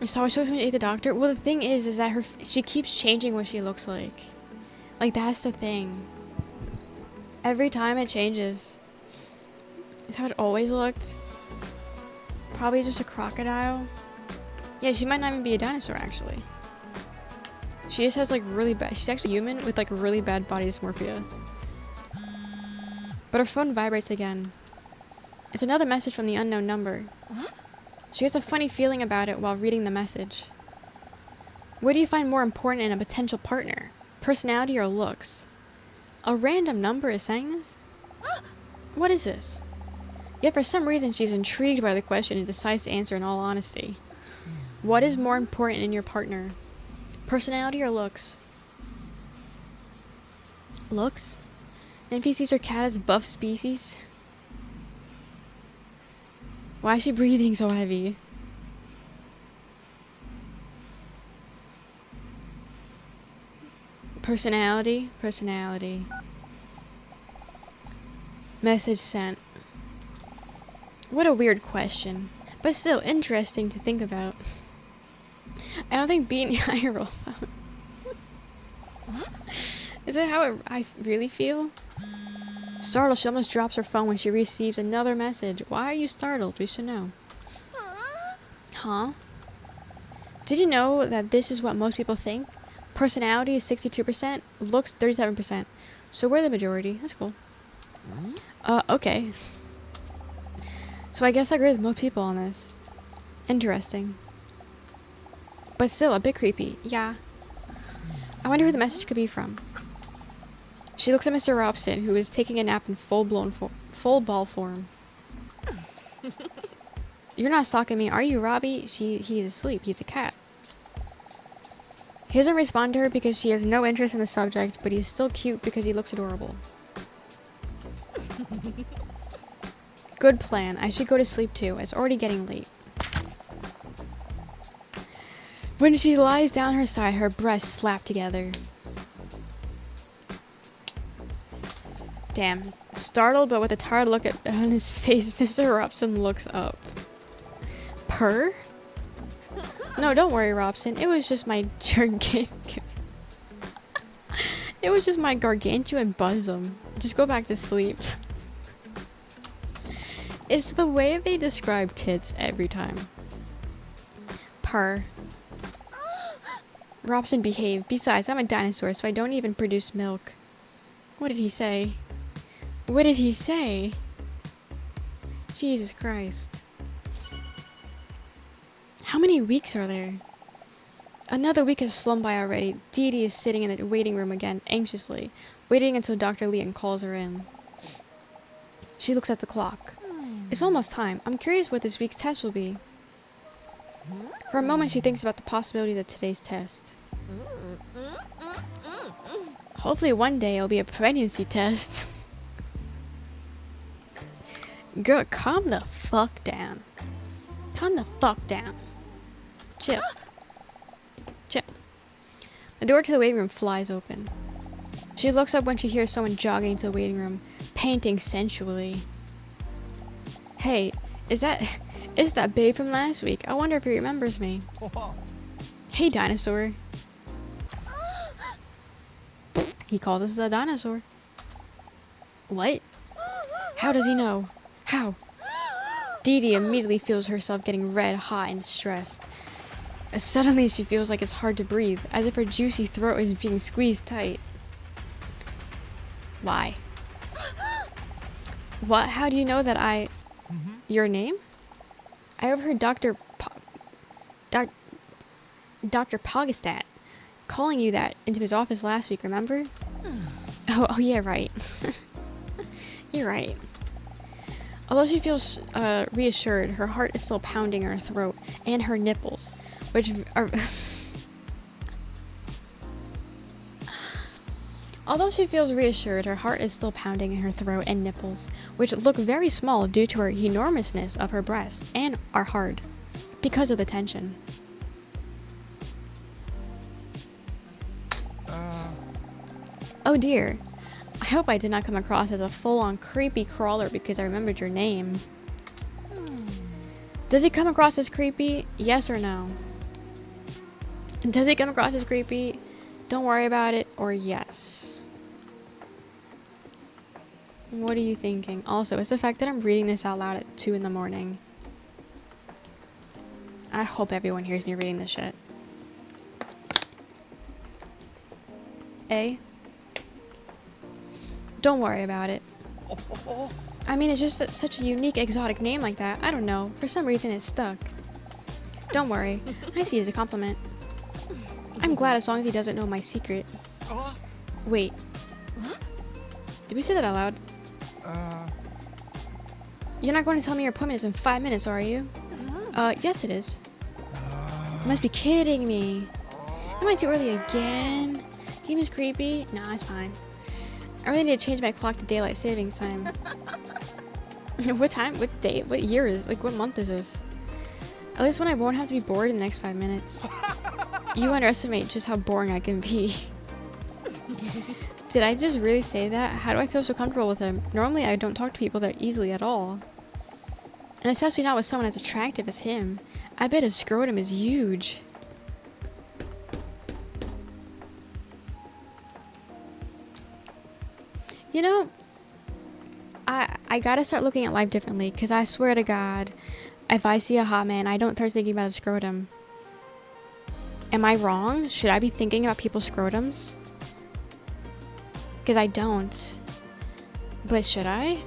So I was supposed to meet the doctor. Well, the thing is that she keeps changing what she looks like. Like, that's the thing. Every time it changes. Is how it always looked. Probably just a crocodile. Yeah, she might not even be a dinosaur, actually. She just has, like, really bad... She's actually human with, like, really bad body dysmorphia. But her phone vibrates again. It's another message from the unknown number. She has a funny feeling about it while reading the message. What do you find more important in a potential partner? Personality or looks? A random number is saying this? What is this? Yet for some reason she's intrigued by the question and decides to answer in all honesty. What is more important in your partner? Personality or looks? Looks? NPCs are cat as buff species? Why is she breathing so heavy? Personality? Personality. Message sent. What a weird question. But still interesting to think about. I don't think being I roll out. Is it how I really feel? Startled, she almost drops her phone when she receives another message. Why are you startled? We should know. Huh? Did you know that this is what most people think? Personality is 62%, looks 37%. So we're the majority. That's cool. Okay. So I guess I agree with most people on this. Interesting. But still, a bit creepy. Yeah. I wonder who the message could be from. She looks at Mr. Robson, who is taking a nap in full ball form. You're not stalking me, are you, Robbie? He's asleep. He's a cat. He doesn't respond to her because she has no interest in the subject, but he's still cute because he looks adorable. Good plan. I should go to sleep too. It's already getting late. When she lies down her side, her breasts slap together. Damn. Startled, but with a tired look on his face, Mr. Robson looks up. Purr? No, don't worry, Robson. It was just my It was just my gargantuan bosom. Just go back to sleep. It's the way they describe tits every time. Purr. Robson, behave. Besides, I'm a dinosaur, so I don't even produce milk. What did he say? What did he say? Jesus Christ. How many weeks are there? Another week has flown by already. Dee Dee is sitting in the waiting room again, anxiously, waiting until Dr. Leon calls her in. She looks at the clock. It's almost time. I'm curious what this week's test will be. For a moment, she thinks about the possibilities of today's test. Hopefully one day it'll be a pregnancy test. Girl, calm the fuck down. Calm the fuck down. Chill. Chill. The door to the waiting room flies open. She looks up when she hears someone jogging into the waiting room, panting sensually. Hey, is that babe from last week? I wonder if he remembers me. Hey, dinosaur. He called us a dinosaur. What? How does he know? How? Dee Dee immediately feels herself getting red, hot, and stressed. Suddenly she feels like it's hard to breathe, as if her juicy throat is being squeezed tight. Why? What? How do you know that I... Your name? I overheard Dr. Pogastat calling you that into his office last week, remember? Oh yeah, right. You're right. Although she feels reassured, her heart is still pounding in her throat and her nipples, which are... Although she feels reassured, her heart is still pounding in her throat and nipples, which look very small due to her enormousness of her breasts and are hard because of the tension. Oh dear. I hope I did not come across as a full-on creepy crawler because I remembered your name. Does he come across as creepy? Yes or no? Does he come across as creepy? Don't worry about it, or yes? What are you thinking? Also, it's the fact that I'm reading this out loud at 2 in the morning. I hope everyone hears me reading this shit. A? Don't worry about it. I mean, it's just such a unique, exotic name like that. I don't know. For some reason, it stuck. Don't worry. I see it as a compliment. I'm glad as long as he doesn't know my secret. Wait. Did we say that out loud? You're not going to tell me your appointment is in 5 minutes, are you? Yes it is. You must be kidding me. Am I too early again? Game is creepy? Nah, it's fine. I really need to change my clock to daylight savings time. What time? What day? What year is? Like, what month is this? At least when I won't have to be bored in the next 5 minutes. You underestimate just how boring I can be. Did I just really say that? How do I feel so comfortable with him? Normally I don't talk to people that easily at all. And especially not with someone as attractive as him. I bet his scrotum is huge. You know, I gotta start looking at life differently, because I swear to God, if I see a hot man, I don't start thinking about his scrotum. Am I wrong? Should I be thinking about people's scrotums? Because I don't. But should I?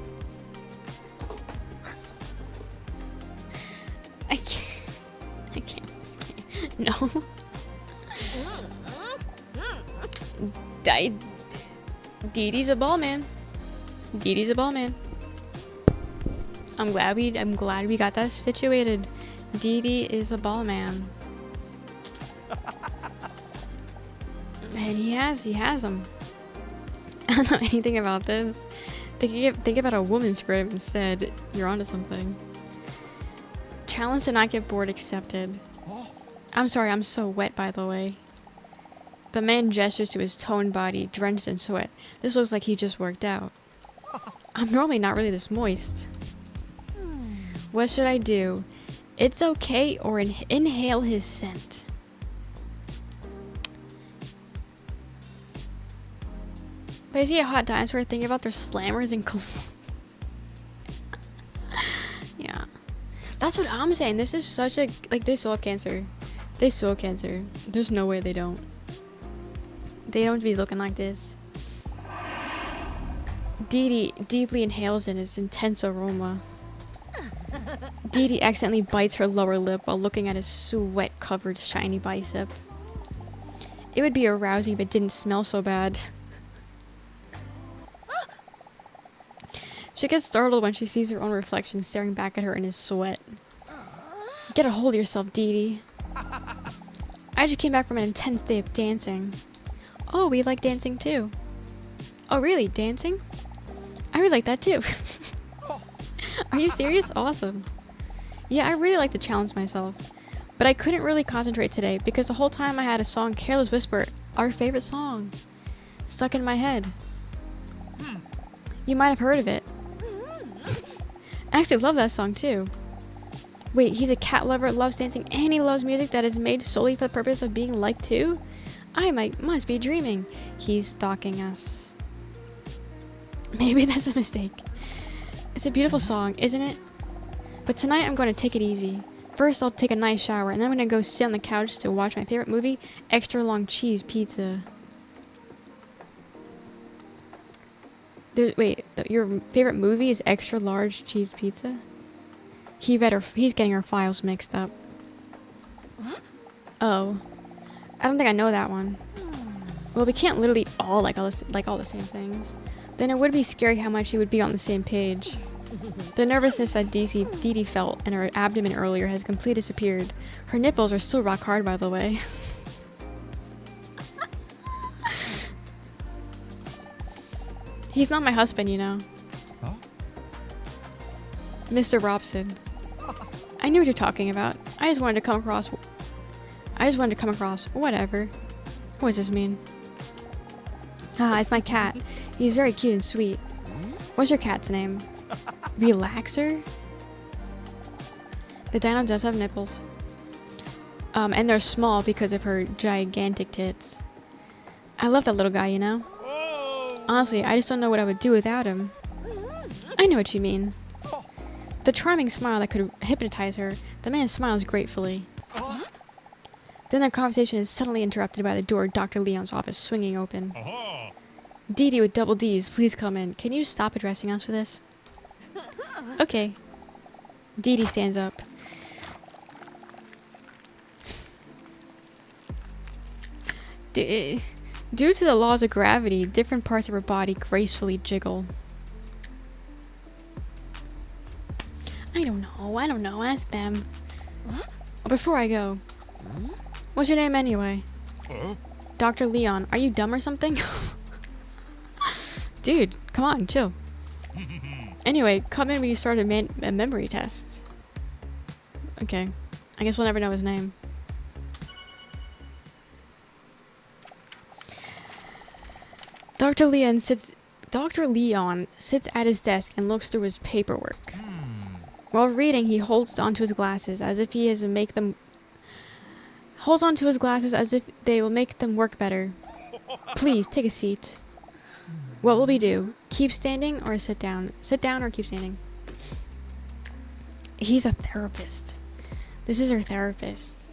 I can't. I can't. No. Dee Dee's a ball man. Dee Dee's a ball man. I'm glad we got that situated. Dee Dee is a ball man. And he has them. I don't know anything about this. Think about a woman's scrotum instead. You're onto something. Challenge to not get bored accepted. I'm sorry, I'm so wet, by the way. The man gestures to his toned body, drenched in sweat. This looks like he just worked out. I'm normally not really this moist. What should I do? It's okay, or inhale his scent. But is he a hot dinosaur thinking about their slammers and yeah. That's what I'm saying. This is such a... Like, they still have cancer. They still have cancer. There's no way they don't. They don't be looking like this. Dee Dee deeply inhales in its intense aroma. Dee Dee accidentally bites her lower lip while looking at his sweat-covered shiny bicep. It would be arousing if it didn't smell so bad. She gets startled when she sees her own reflection staring back at her in his sweat. Get a hold of yourself, Dee Dee. I just came back from an intense day of dancing. Oh, we like dancing too. Oh, really? Dancing? I really like that too. Are you serious? Awesome. Yeah, I really like to challenge myself. But I couldn't really concentrate today because the whole time I had a song, Careless Whisper, our favorite song, stuck in my head. You might have heard of it. I actually love that song too. Wait, he's a cat lover, loves dancing, and he loves music that is made solely for the purpose of being liked too? I must be dreaming. He's stalking us. Maybe that's a mistake. It's a beautiful song, isn't it? But tonight I'm going to take it easy. First I'll take a nice shower, and then I'm going to go sit on the couch to watch my favorite movie, Extra Long Cheese Pizza. Your favorite movie is Extra Large Cheese Pizza? He's getting our files mixed up. Oh. I don't think I know that one. Well, we can't literally all like all the same things. Then it would be scary how much you would be on the same page. The nervousness that Dee Dee felt in her abdomen earlier has completely disappeared. Her nipples are still rock hard, by the way. He's not my husband, you know. Huh? Mr. Robson. I knew what you're talking about. I just wanted to come across. Whatever. What does this mean? Ah, it's my cat. He's very cute and sweet. What's your cat's name? Relaxer? The dino does have nipples. And they're small because of her gigantic tits. I love that little guy, you know? Honestly, I just don't know what I would do without him. I know what you mean. The charming smile that could hypnotize her, the man smiles gratefully. Then their conversation is suddenly interrupted by the door of Dr. Leon's office swinging open. Dee Dee with double D's, please come in. Can you stop addressing us for this? Okay. Dee Dee stands up. Due to the laws of gravity, different parts of her body gracefully jiggle. I don't know. Ask them. What? Oh, before I go, what's your name anyway? Dr. Leon. Are you dumb or something? Dude, come on, chill. Anyway, come in when you start a memory test. Okay. I guess we'll never know his name. Dr. Leon sits at his desk and looks through his paperwork. While reading, he holds onto his glasses as if he is to make them as if they will make them work better. Please take a seat. What will we do? Keep standing or sit down? Sit down or keep standing? He's a therapist. This is our therapist.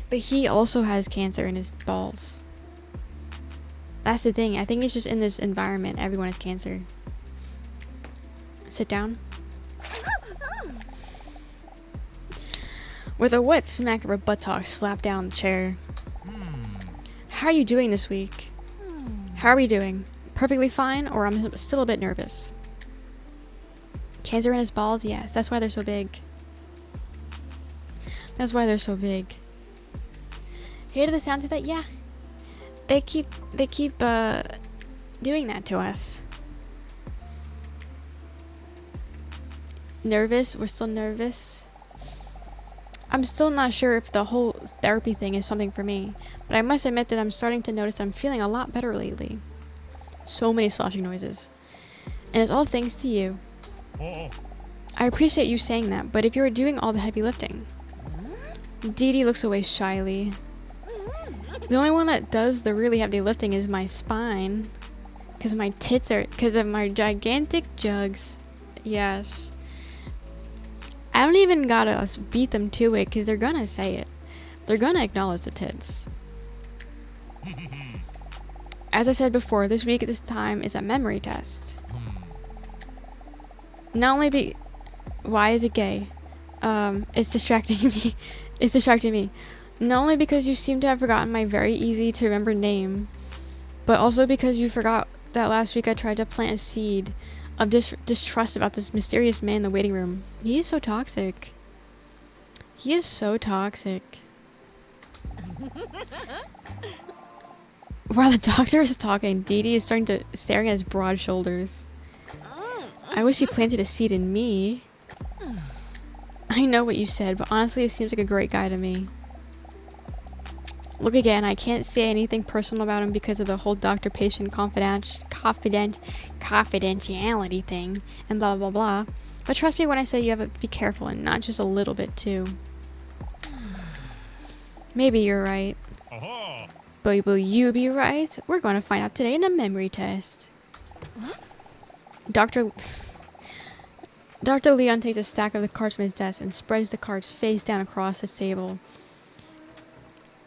But he also has cancer in his balls. That's the thing. I think it's just in this environment, everyone has cancer. Sit down. With a wet smack of her buttock slapped down the chair. How are you doing this week? How are we doing? Perfectly fine, or I'm still a bit nervous? Cancer in his balls? Yes, that's why they're so big. That's why they're so big. Hear the sounds of that? Yeah. They keep doing that to us. Nervous? We're still nervous. I'm still not sure if the whole therapy thing is something for me, but I must admit that I'm starting to notice I'm feeling a lot better lately. So many sloshing noises. And it's all thanks to you. I appreciate you saying that, but if you were doing all the heavy lifting. Dee Dee looks away shyly. The only one that does the really heavy lifting is my spine. Because my tits are... Because of my gigantic jugs. Yes. I don't even gotta beat them to it, because they're gonna say it. They're gonna acknowledge the tits. As I said before, this week at this time is a memory test. Not only be... Why is it gay? It's distracting me. It's distracting me. Not only because you seem to have forgotten my very easy to remember name, but also because you forgot that last week I tried to plant a seed of distrust about this mysterious man in the waiting room. He is so toxic. He is so toxic. While the doctor is talking, Dee Dee is staring at his broad shoulders. I wish he planted a seed in me. I know what you said, but honestly, it seems like a great guy to me. Look again, I can't say anything personal about him because of the whole doctor-patient confidentiality thing and blah blah blah. But trust me when I say you have to be careful and not just a little bit too. Maybe you're right. But will you be right? We're going to find out today in a memory test. Dr. Leon takes a stack of the cards from his desk and spreads the cards face down across his table.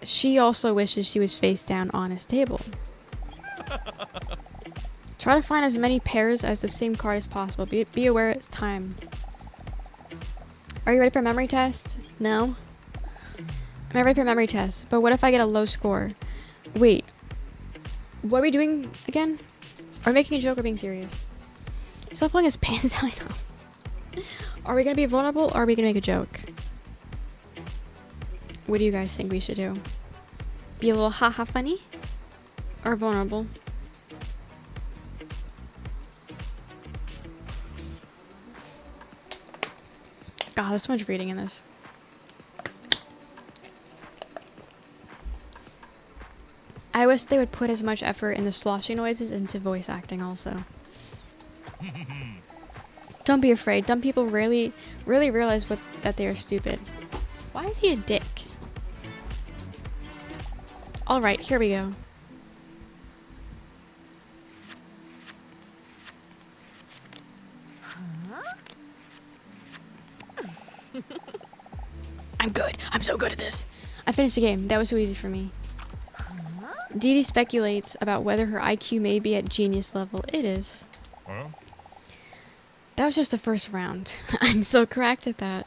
She also wishes she was face down on his table. Try to find as many pairs as the same card as possible. Be aware it's time. Are you ready for a memory test? No? I'm ready for a memory test, but what if I get a low score? Wait. What are we doing again? Are we making a joke or being serious? Stop pulling his pants down. Are we gonna be vulnerable or are we gonna make a joke? What do you guys think we should do? Be a little haha funny? Or vulnerable? God, there's so much reading in this. I wish they would put as much effort in the sloshing noises into voice acting also. Don't be afraid. Dumb people really realize that they are stupid. Why is he a dick? Alright, here we go. I'm good. I'm so good at this. I finished the game. That was so easy for me. Dee Dee speculates about whether her IQ may be at genius level. It is. That was just the first round. I'm so cracked at that.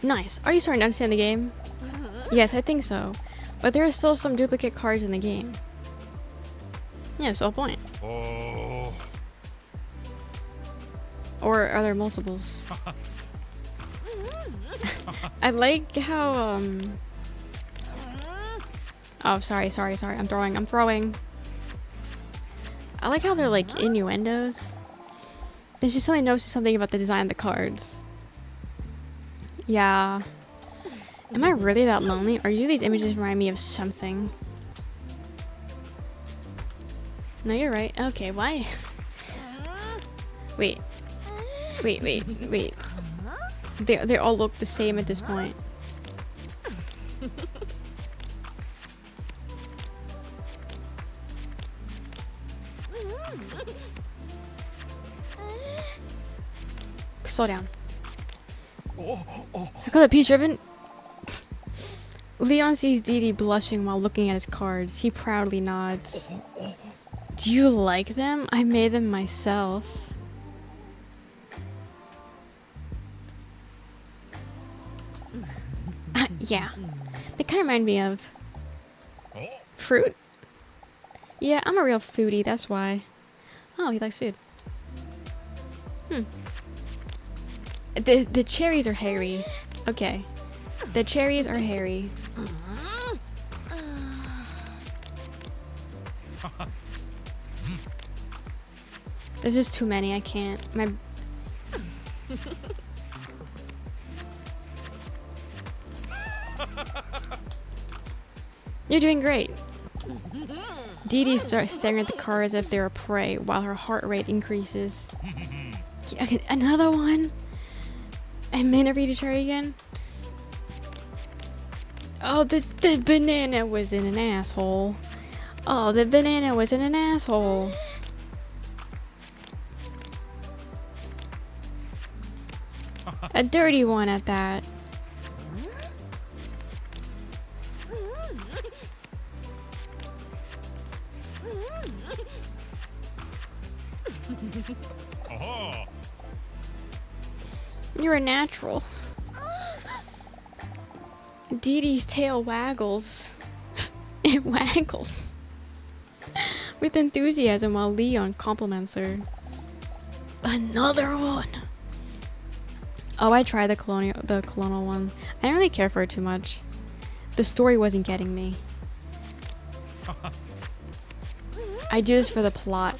Nice. Are you starting to understand the game? Yes, I think so. But there are still some duplicate cards in the game. Yeah, that's the whole point. Oh. Or are there multiples? I like how, Oh, sorry. I'm throwing. I like how they're like innuendos. There's just something noticing something about the design of the cards. Yeah. Am I really that lonely? Or do these images remind me of something? No, you're right. Okay, why? Wait. They all look the same at this point. Slow down. I call it peach ribbon. Leon sees Dee Dee blushing while looking at his cards. He proudly nods. Do you like them? I made them myself. Yeah. They kind of remind me of fruit. Yeah, I'm a real foodie, that's why. Oh, he likes food. The cherries are hairy. Okay. The cherries are hairy. There's just too many, I can't. You're doing great. Dee Dee starts staring at the car as if they're a prey while her heart rate increases. Okay, another one? I'm gonna read a cherry again? Oh, the banana was in an asshole. Oh, the banana was in an asshole. A dirty one at that. You're a natural. Dee Dee's tail waggles. It waggles. With enthusiasm while Leon compliments her. Another one. Oh, I tried the colonial one. I didn't really care for it too much. The story wasn't getting me. I do this for the plot.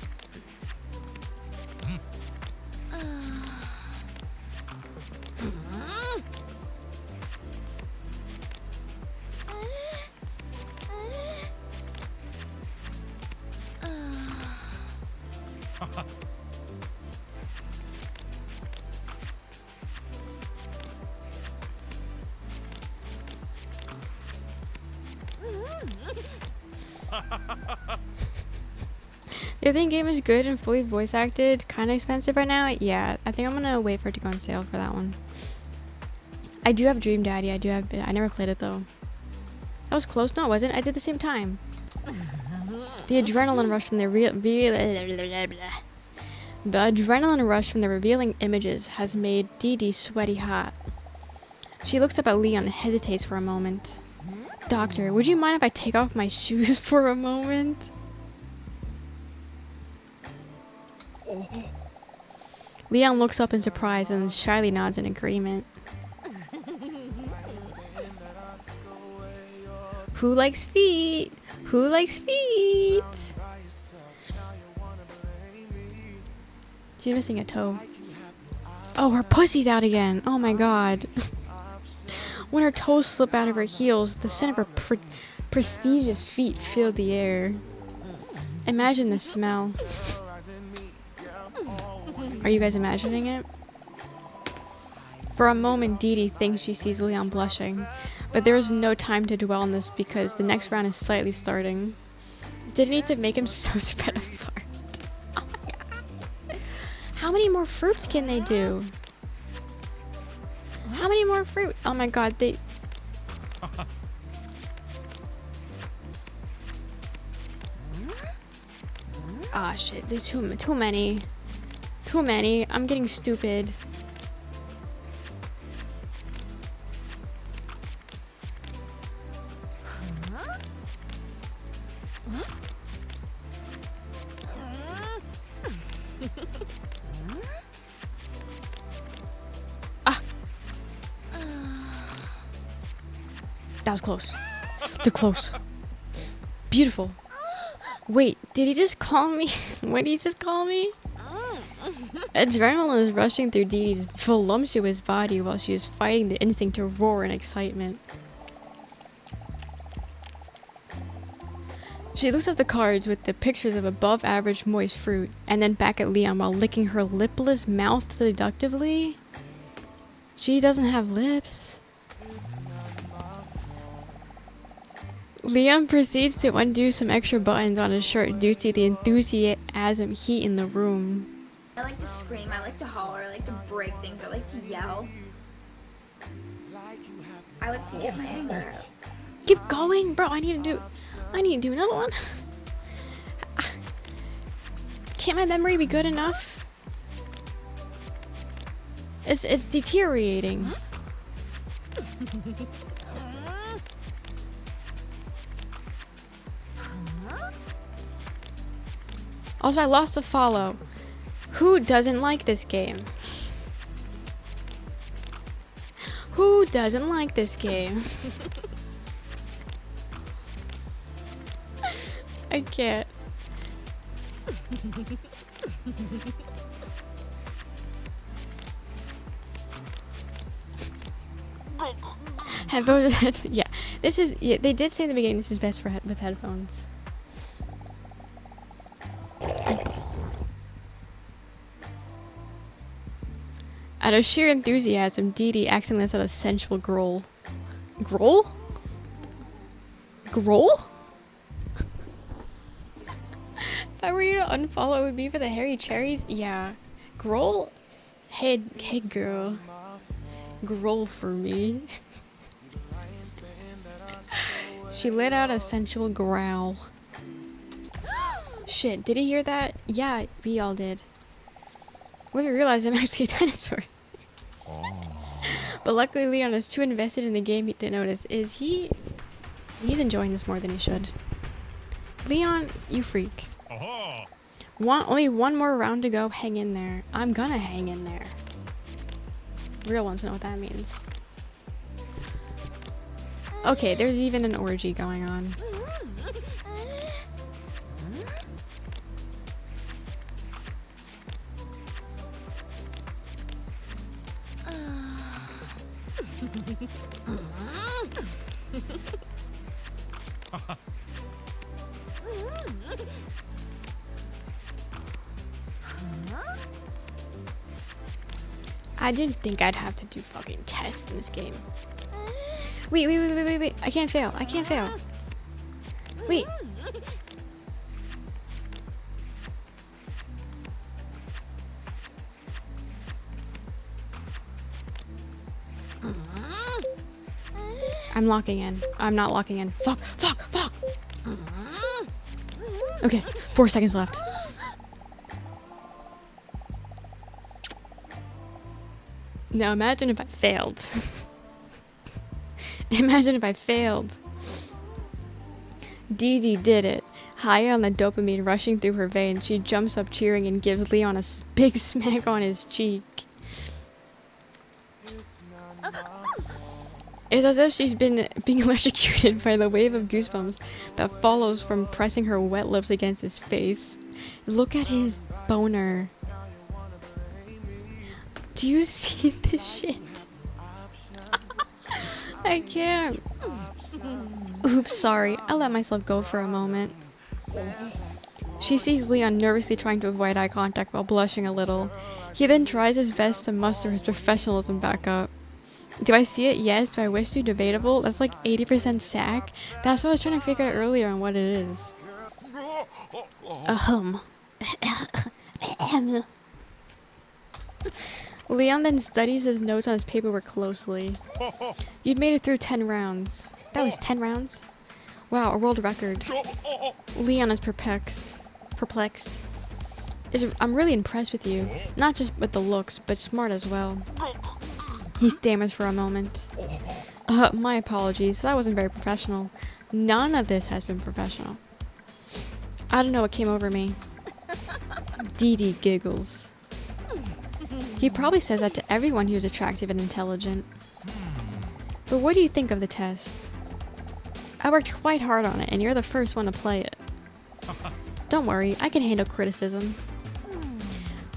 Do you think game is good and fully voice acted? Kind of expensive right now? Yeah, I think I'm gonna wait for it to go on sale for that one. I do have Dream Daddy. I never played it though. That was close. No, it wasn't. I did the same time. The adrenaline rush from the revealing images has made Dee Dee sweaty hot. She looks up at Leon and hesitates for a moment. Doctor, would you mind if I take off my shoes for a moment? Leon looks up in surprise and shyly nods in agreement. Who likes feet? Who likes feet? She's missing a toe. Oh, her pussy's out again. Oh my god. When her toes slip out of her heels, the scent of her prestigious feet filled the air. Imagine the smell. Are you guys imagining it? For a moment, Dee Dee thinks she sees Leon blushing, but there is no time to dwell on this because the next round is slightly starting. Did it need to make him so spread apart? Oh my god. How many more fruits can they do? How many more fruit? Oh my god, they... Ah, shit. There's too many. Too many. I'm getting stupid. Ah. That was close. Too close. Beautiful. Wait, did he just call me? What did he just call me? Adrenaline is rushing through Dee Dee's voluptuous body while she is fighting the instinct to roar in excitement. She looks at the cards with the pictures of above average moist fruit, and then back at Leon while licking her lipless mouth seductively. She doesn't have lips. Leon proceeds to undo some extra buttons on his shirt due to the enthusiasm heat in the room. I like to scream, I like to holler, I like to break things, I like to yell. I like to get my anger out. Keep going, bro. I need to do another one. Can't my memory be good enough? It's deteriorating. Also, I lost a follow. Who doesn't like this game? Who doesn't like this game? I can't. Headphones. Yeah, this is. Yeah, they did say in the beginning this is best for with headphones. Out of sheer enthusiasm, Dee Dee accidentally lets out a sensual growl. Growl? Growl? If I were you to unfollow, it would be for the hairy cherries? Yeah. Growl? Hey girl. Growl for me. She let out a sensual growl. Shit, did he hear that? Yeah, we all did. We realized I'm actually a dinosaur. But luckily Leon is too invested in the game to notice. He's enjoying this more than he should. Leon, you freak. Only one more round to go. Hang in there. I'm gonna hang in there. Real ones know what that means. Okay, there's even an orgy going on. I didn't think I'd have to do fucking tests in this game. Wait. I can't fail. Wait. I'm locking in. I'm not locking in. Fuck. Okay, 4 seconds left. Now imagine if I failed. Imagine if I failed. Dee Dee did it. High on the dopamine rushing through her veins, she jumps up cheering and gives Leon a big smack on his cheek. It's as if she's been being electrocuted by the wave of goosebumps that follows from pressing her wet lips against his face. Look at his boner. Do you see this shit? I can't. Oops, sorry. I let myself go for a moment. She sees Leon nervously trying to avoid eye contact while blushing a little. He then tries his best to muster his professionalism back up. Do I see it? Yes. Do I wish to? Debatable. That's like 80% sack. That's what I was trying to figure out earlier on what it is. Leon then studies his notes on his paperwork closely. You'd made it through 10 rounds. That was 10 rounds? Wow, a world record. Leon is perplexed. perplexed. I'm really impressed with you. Not just with the looks, but smart as well. He stammers for a moment. My apologies. That wasn't very professional. None of this has been professional. I don't know what came over me. Dee Dee giggles. He probably says that to everyone who's attractive and intelligent. But what do you think of the test? I worked quite hard on it, and you're the first one to play it. Don't worry, I can handle criticism.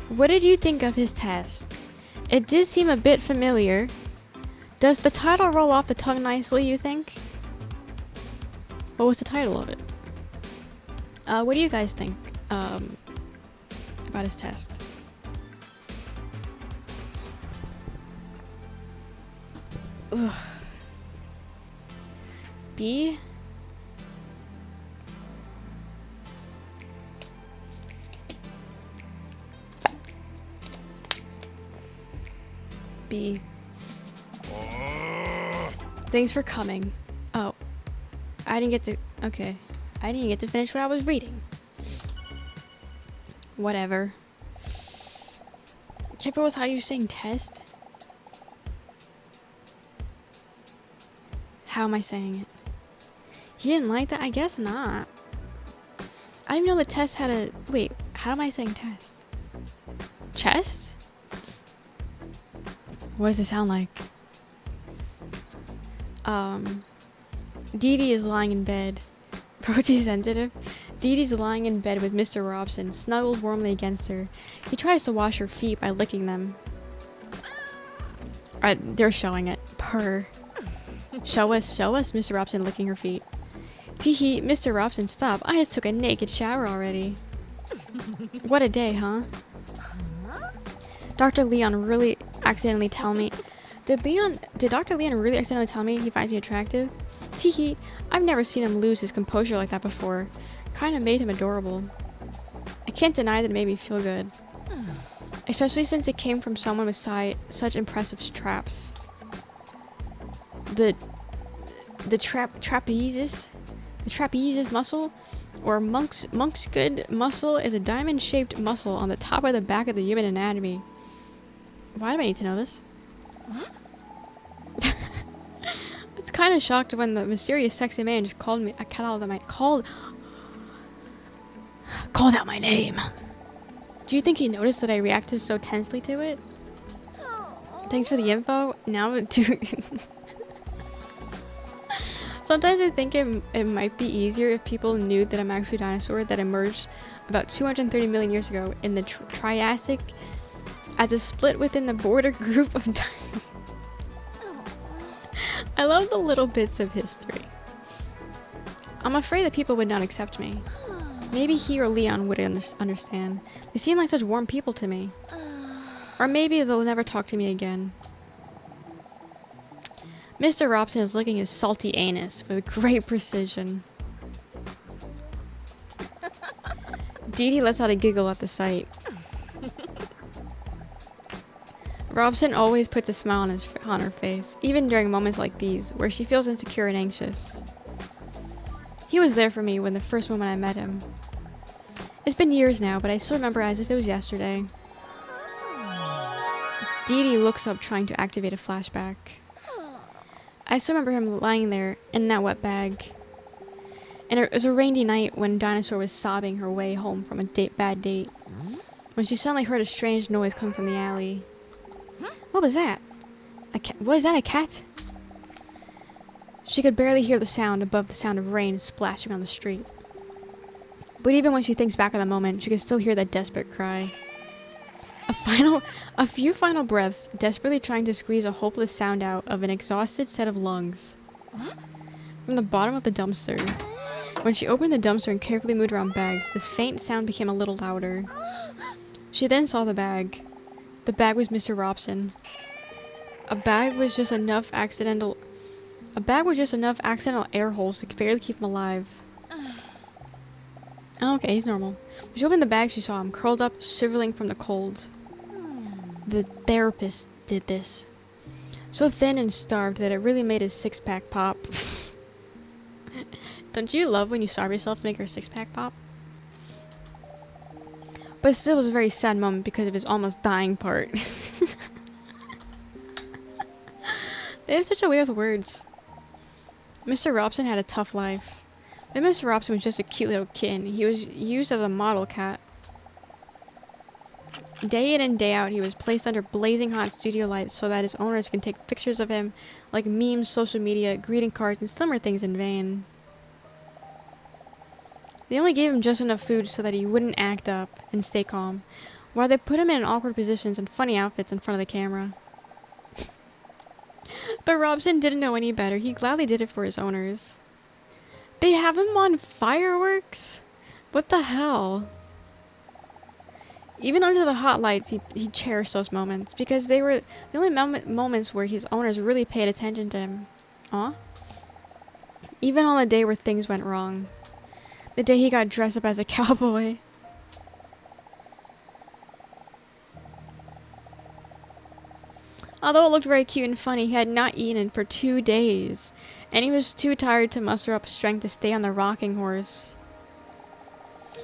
What did you think of his test? It did seem a bit familiar. Does the title roll off the tongue nicely, you think? What was the title of it? What do you guys think about his test? Ugh. B? B. Thanks for coming. Oh. I didn't get to... Okay. I didn't get to finish what I was reading. Whatever. Careful with how you're saying test. How am I saying it? He didn't like that? I guess not. I didn't know the test had a... Wait, how am I saying test? Chest? What does it sound like? Dee Dee is lying in bed. Protein sensitive. Dee Dee's lying in bed with Mr. Robson, snuggled warmly against her. He tries to wash her feet by licking them. They're showing it. Purr. Show us, Mr. Robson licking her feet. Teehee, Mr. Robson, stop. I just took a naked shower already. What a day, huh? Dr. Leon really accidentally tell me... Did Dr. Leon really accidentally tell me he finds me attractive? Teehee, I've never seen him lose his composure like that before. Kinda made him adorable. I can't deny that it made me feel good. Especially since it came from someone with such impressive traps. The trapezes muscle, or monk's good muscle, is a diamond-shaped muscle on the top of the back of the human anatomy. Why do I need to know this? What? I was kind of shocked when the mysterious sexy man just called out my name. Do you think he noticed that I reacted so tensely to it? Thanks for the info. Now sometimes I think it might be easier if people knew that I'm actually a dinosaur that emerged about 230 million years ago in the Triassic as a split within the border group of dinosaurs. I love the little bits of history. I'm afraid that people would not accept me. Maybe he or Leon would understand. They seem like such warm people to me. Or maybe they'll never talk to me again. Mr. Robson is licking his salty anus with great precision. Dee Dee lets out a giggle at the sight. Robson always puts a smile on her face, even during moments like these, where she feels insecure and anxious. He was there for me when the first moment I met him. It's been years now, but I still remember as if it was yesterday. Dee Dee looks up, trying to activate a flashback. I still remember him lying there in that wet bag. And it was a rainy night when Dinosaur was sobbing her way home from a bad date. When she suddenly heard a strange noise come from the alley. What was that? Was that a cat? She could barely hear the sound above the sound of rain splashing on the street. But even when she thinks back on the moment, she can still hear that desperate cry. A few final breaths, desperately trying to squeeze a hopeless sound out of an exhausted set of lungs. From the bottom of the dumpster. When she opened the dumpster and carefully moved around bags, the faint sound became a little louder. She then saw the bag. The bag was Mr. Robson. A bag with just enough accidental air holes to barely keep him alive. Oh, okay, he's normal. When she opened the bag, she saw him curled up, shriveling from the cold. The therapist did this. So thin and starved that it really made his six-pack pop. Don't you love when you starve yourself to make your six-pack pop? But still was a very sad moment because of his almost dying part. They have such a way with words. Mr. Robson had a tough life. But Mr. Robson was just a cute little kitten. He was used as a model cat. Day in and day out, he was placed under blazing hot studio lights so that his owners can take pictures of him, like memes, social media, greeting cards, and similar things in vain. They only gave him just enough food so that he wouldn't act up and stay calm, while they put him in awkward positions and funny outfits in front of the camera. But Robson didn't know any better. He gladly did it for his owners. They have him on fireworks? What the hell? Even under the hot lights, he cherished those moments because they were the only moments where his owners really paid attention to him. Aw. Even on the day where things went wrong. The day he got dressed up as a cowboy. Although it looked very cute and funny, he had not eaten for 2 days, and he was too tired to muster up strength to stay on the rocking horse.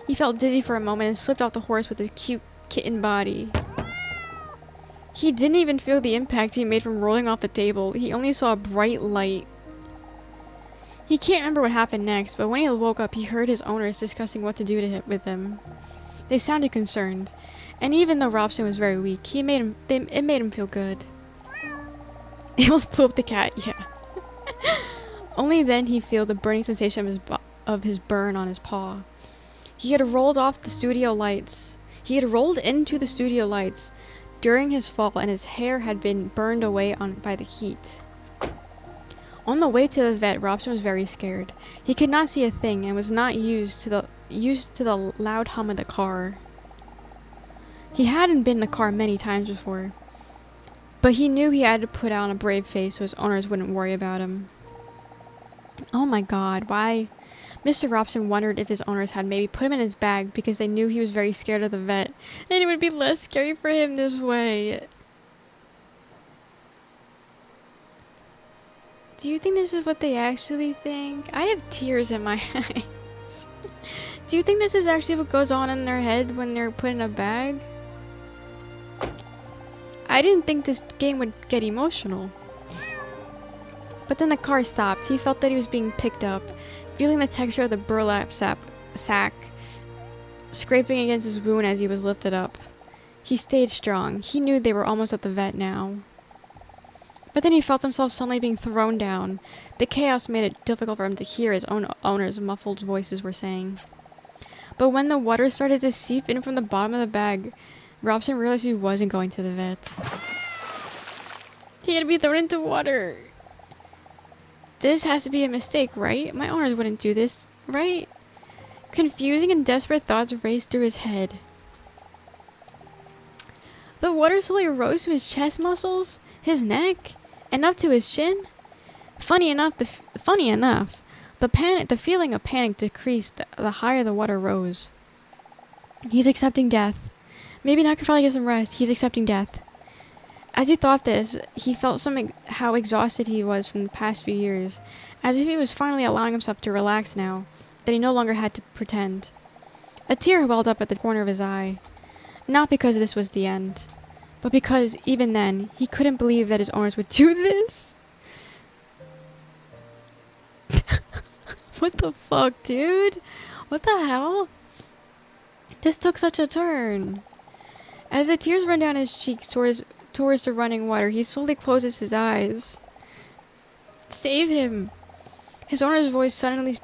He felt dizzy for a moment and slipped off the horse with his cute kitten body. He didn't even feel the impact he made from rolling off the table. He only saw a bright light. He can't remember what happened next, but when he woke up, he heard his owners discussing what to do with him. They sounded concerned, and even though Robson was very weak, it made him feel good. He almost blew up the cat, yeah. Only then he felt the burning sensation of his burn on his paw. He had rolled off the studio lights. He had rolled into the studio lights during his fall, and his hair had been burned away by the heat. On the way to the vet, Robson was very scared. He could not see a thing and was not used to the loud hum of the car. He hadn't been in the car many times before, but he knew he had to put on a brave face so his owners wouldn't worry about him. Oh my god, why? Mr. Robson wondered if his owners had maybe put him in his bag because they knew he was very scared of the vet, and it would be less scary for him this way. Do you think this is what they actually think? I have tears in my eyes. Do you think this is actually what goes on in their head when they're put in a bag? I didn't think this game would get emotional. But then the car stopped. He felt that he was being picked up, feeling the texture of the burlap sack scraping against his wound as he was lifted up. He stayed strong. He knew they were almost at the vet now. But then he felt himself suddenly being thrown down. The chaos made it difficult for him to hear his own owners' muffled voices were saying. But when the water started to seep in from the bottom of the bag, Robson realized he wasn't going to the vet. He had to be thrown into water. This has to be a mistake, right? My owners wouldn't do this, right? Confusing and desperate thoughts raced through his head. The water slowly rose to his chest muscles, his neck, and up to his chin. Funny enough, the feeling of panic decreased the higher the water rose. He's accepting death. Maybe now I could probably get some rest. He's accepting death. As he thought this, he felt how exhausted he was from the past few years, as if he was finally allowing himself to relax now, that he no longer had to pretend. A tear welled up at the corner of his eye. Not because this was the end, but because, even then, he couldn't believe that his owners would do this. What the fuck, dude? What the hell? This took such a turn. As the tears run down his cheeks towards the running water, he slowly closes his eyes. Save him! His owner's voice suddenly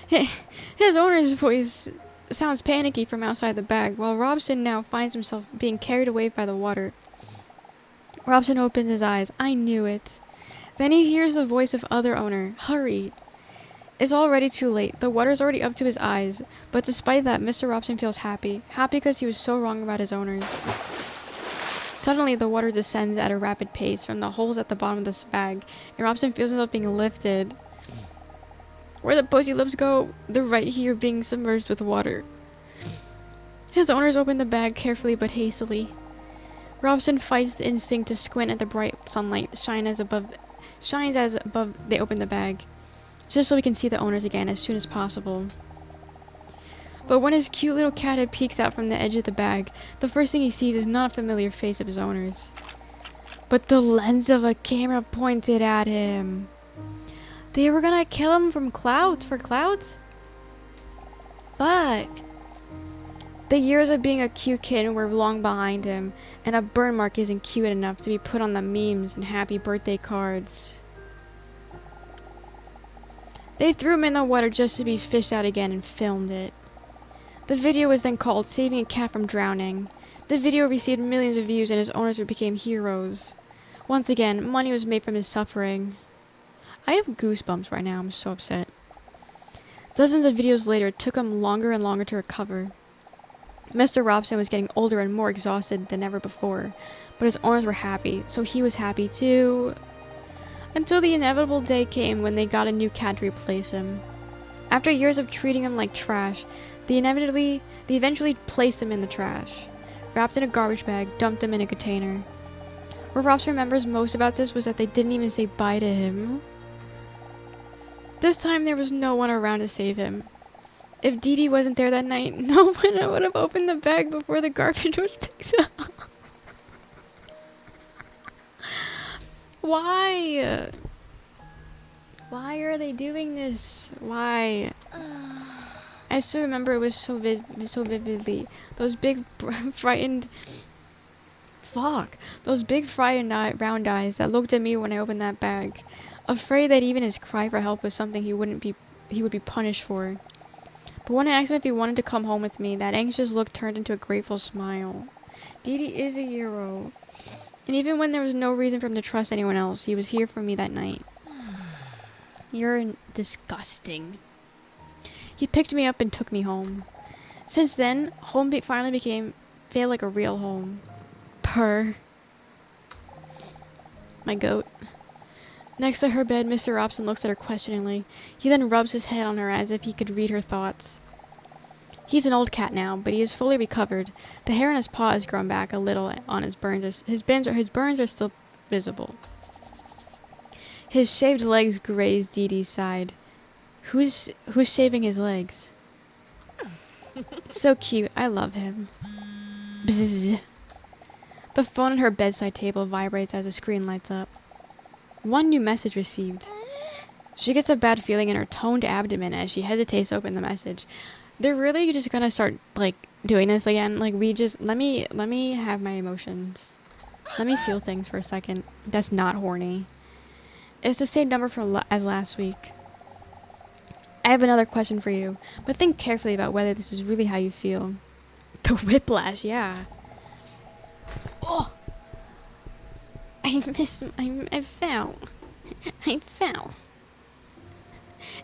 His owner's voice sounds panicky from outside the bag, while Robson now finds himself being carried away by the water. Robson opens his eyes. I knew it. Then he hears the voice of other owner. Hurry! It's already too late. The water's already up to his eyes, but despite that, Mr. Robson feels happy. Happy because he was so wrong about his owners. Suddenly, the water descends at a rapid pace from the holes at the bottom of this bag, and Robson feels himself being lifted. Where the pussy lips go, they're right here being submerged with water. His owners open the bag carefully but hastily. Robson fights the instinct to squint at the bright sunlight shines as above they open the bag, just so we can see the owners again as soon as possible. But when his cute little cat head peeks out from the edge of the bag, the first thing he sees is not a familiar face of his owner's, but the lens of a camera pointed at him. They were gonna kill him from clouds for clouds? Fuck. The years of being a cute kid were long behind him, and a burn mark isn't cute enough to be put on the memes and happy birthday cards. They threw him in the water just to be fished out again and filmed it. The video was then called Saving a Cat from Drowning. The video received millions of views and his owners became heroes. Once again, money was made from his suffering. I have goosebumps right now, I'm so upset. Dozens of videos later, it took him longer and longer to recover. Mr. Robson was getting older and more exhausted than ever before, but his owners were happy, so he was happy too. Until the inevitable day came when they got a new cat to replace him. After years of treating him like trash, they eventually placed him in the trash, wrapped in a garbage bag, dumped him in a container. What Ross remembers most about this was that they didn't even say bye to him. This time there was no one around to save him. If Dee Dee wasn't there that night, no one would have opened the bag before the garbage was picked up. Why? Why are they doing this? Why? I still remember it was so vividly. Those big frightened... Fuck. Those big frightened round eyes that looked at me when I opened that bag. Afraid that even his cry for help was something he would be punished for. But when I asked him if he wanted to come home with me, that anxious look turned into a grateful smile. Dee Dee is a hero. And even when there was no reason for him to trust anyone else, he was here for me that night. You're disgusting. He picked me up and took me home. Since then, home finally felt like a real home. Purr. My goat. Next to her bed, Mr. Robson looks at her questioningly. He then rubs his head on her as if he could read her thoughts. He's an old cat now, but he is fully recovered. The hair on his paw has grown back a little on his burns. His burns are still visible. His shaved legs graze Dee Dee's side. Who's shaving his legs? So cute. I love him. Bzzz. The phone on her bedside table vibrates as the screen lights up. One new message received. She gets a bad feeling in her toned abdomen as she hesitates to open the message. They're really just gonna start, like, doing this again. Like, let me have my emotions. Let me feel things for a second. That's not horny. It's the same number as last week. I have another question for you, but think carefully about whether this is really how you feel. The whiplash, yeah. Oh! I fell. I fell.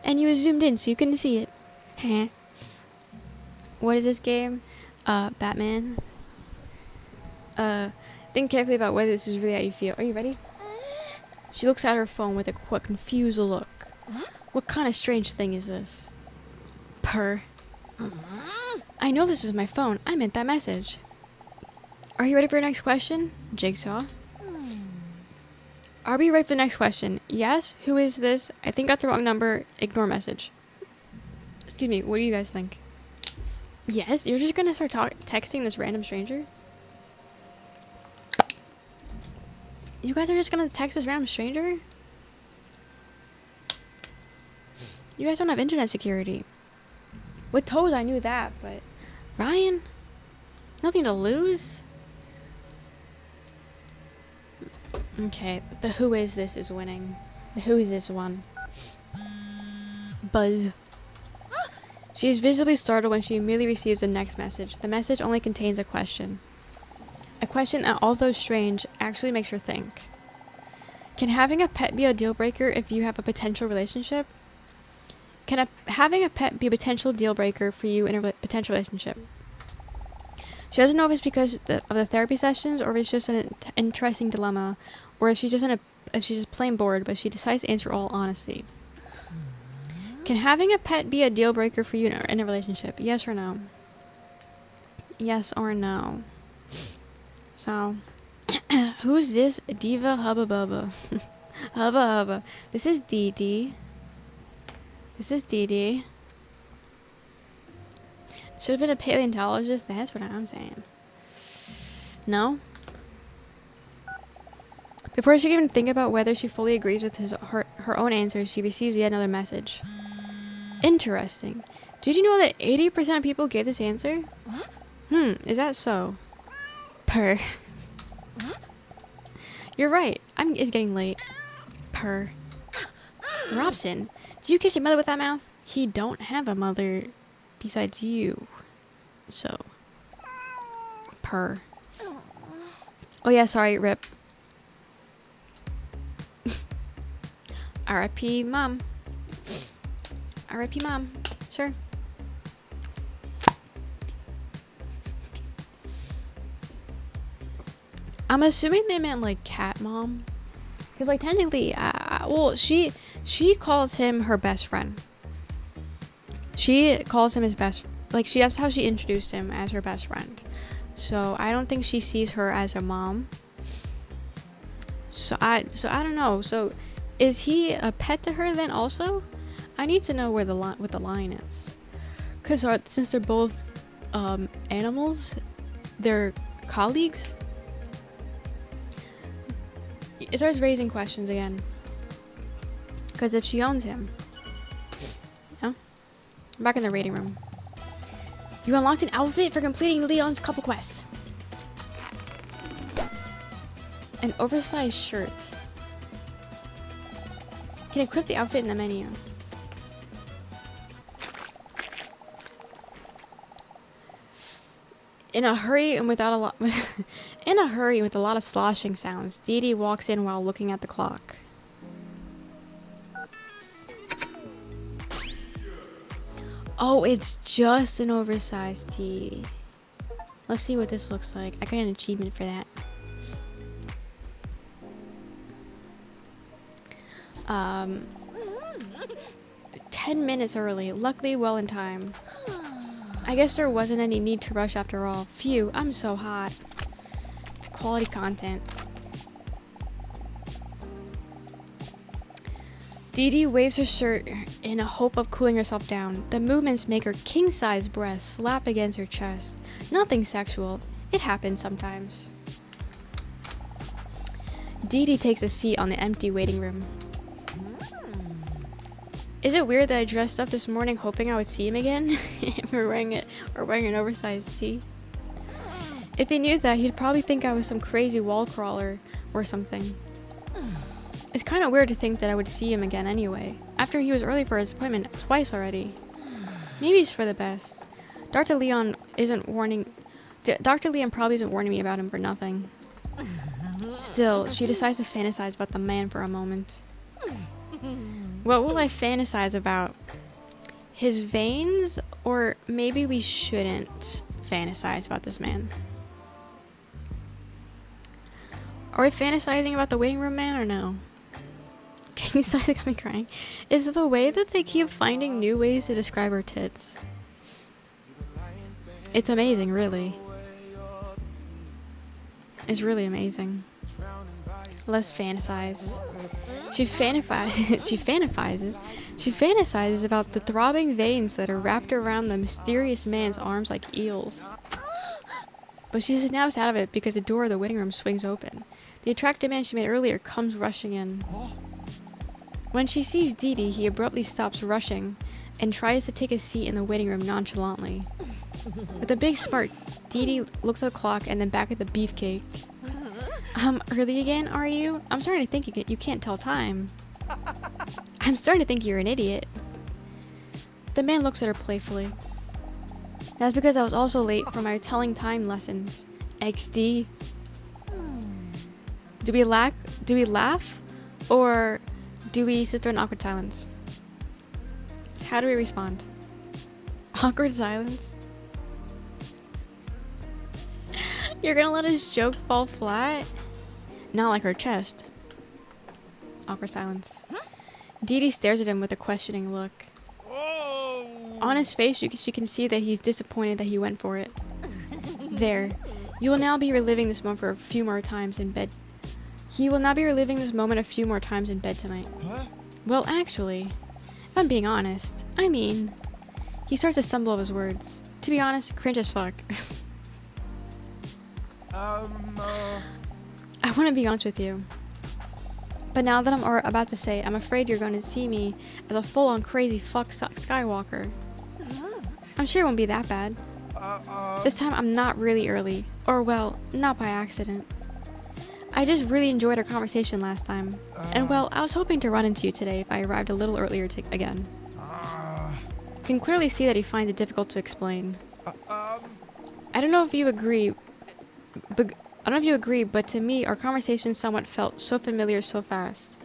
And you zoomed in so you couldn't see it. Huh? What is this game? Batman? Think carefully about whether this is really how you feel. Are you ready? She looks at her phone with a confused look. What kind of strange thing is this? Purr. I know this is my phone. I meant that message. Are you ready for your next question? Jigsaw. Are we ready for the next question? Yes? Who is this? I think I got the wrong number. Ignore message. Excuse me, what do you guys think? Yes? You're just gonna start texting this random stranger? You guys are just gonna text this random stranger? You guys don't have internet security. With Toes, I knew that, but... Ryan? Nothing to lose? Okay, the who is this is winning. The who is this one? Buzz. She is visibly startled when she immediately receives the next message. The message only contains a question. A question that, although strange, actually makes her think. Can having a pet be a deal breaker if you have a potential relationship? Can having a pet be a potential deal breaker for you in a potential relationship? She doesn't know if it's because of the therapy sessions or if it's just an interesting dilemma, or if she's just plain bored, but she decides to answer all honesty. Can having a pet be a deal breaker for you in a relationship? Yes or no? Yes or no? So, who's this diva hubba bubba? Hubba hubba. This is Dee Dee. This is Dee Dee. Should have been a paleontologist. That's what I'm saying. No? Before she can even think about whether she fully agrees with her own answers, she receives yet another message. Interesting. Did you know that 80% of people gave this answer? Is that so? Purr. You're right. It's getting late. Purr. Robson, did you kiss your mother with that mouth? He don't have a mother besides you. So. Purr. Oh yeah, sorry, Rip. R.I.P. Mom. R.I.P. Mom. Sure. I'm assuming they meant like cat mom. Because like technically, well, she calls him her best friend. She calls him his best, like that's how she introduced him, as her best friend. So I don't think she sees her as a mom. So I don't know. So is he a pet to her then also? I need to know where what the line is. Cause since they're both animals, they're colleagues. It starts raising questions again. Because if she owns him, I'm back in the rating room. You unlocked an outfit for completing Leon's couple quests. An oversized shirt. Can equip the outfit in the menu. In a hurry and without a lot in a hurry with a lot of sloshing sounds, Dee Dee walks in while looking at the clock. Oh, it's just an oversized tee. Let's see what this looks like. I got an achievement for that. 10 minutes early. Luckily, well in time. I guess there wasn't any need to rush after all. Phew, I'm so hot. It's quality content. Dee Dee waves her shirt in a hope of cooling herself down. The movements make her king-size breasts slap against her chest. Nothing sexual. It happens sometimes. Dee Dee takes a seat on the empty waiting room. Is it weird that I dressed up this morning hoping I would see him again? We're wearing an oversized tee. If he knew that, he'd probably think I was some crazy wall crawler or something. It's kind of weird to think that I would see him again anyway, after he was early for his appointment twice already. Maybe it's for the best. Dr. Leon probably isn't warning me about him for nothing. Still, she decides to fantasize about the man for a moment. What will I fantasize about? His veins? Or maybe we shouldn't fantasize about this man. Are we fantasizing about the waiting room man or no? Can you stop me crying? Is it the way that they keep finding new ways to describe her tits? It's amazing, really. It's really amazing. Let's fantasize. She fantasizes about the throbbing veins that are wrapped around the mysterious man's arms like eels. But she snaps out of it because the door of the waiting room swings open. The attractive man she met earlier comes rushing in. When she sees Dee Dee, he abruptly stops rushing and tries to take a seat in the waiting room nonchalantly. With a big smirk, Dee Dee looks at the clock and then back at the beefcake. Early again, are you? I'm starting to think you can't tell time. I'm starting to think you're an idiot. The man looks at her playfully. That's because I was also late for my telling time lessons. XD. Do we laugh? Or do we sit there in awkward silence? How do we respond? Awkward silence? You're gonna let his joke fall flat? Not like her chest. Awkward silence. Dee Dee stares at him with a questioning look. On his face, she can see that he's disappointed that he went for it. There. You will now be reliving this moment for a few more times in bed. He will now be reliving this moment a few more times in bed tonight. Well, actually, if I'm being honest, He starts to stumble over his words. To be honest, cringe as fuck. I want to be honest with you. But now that I'm about to say, I'm afraid you're going to see me as a full-on crazy fuck Skywalker. I'm sure it won't be that bad. This time I'm not really early. Or well, not by accident. I just really enjoyed our conversation last time. And well, I was hoping to run into you today if I arrived a little earlier again. You can clearly see that he finds it difficult to explain. I don't know if you agree, but to me, our conversation somewhat felt so familiar so fast.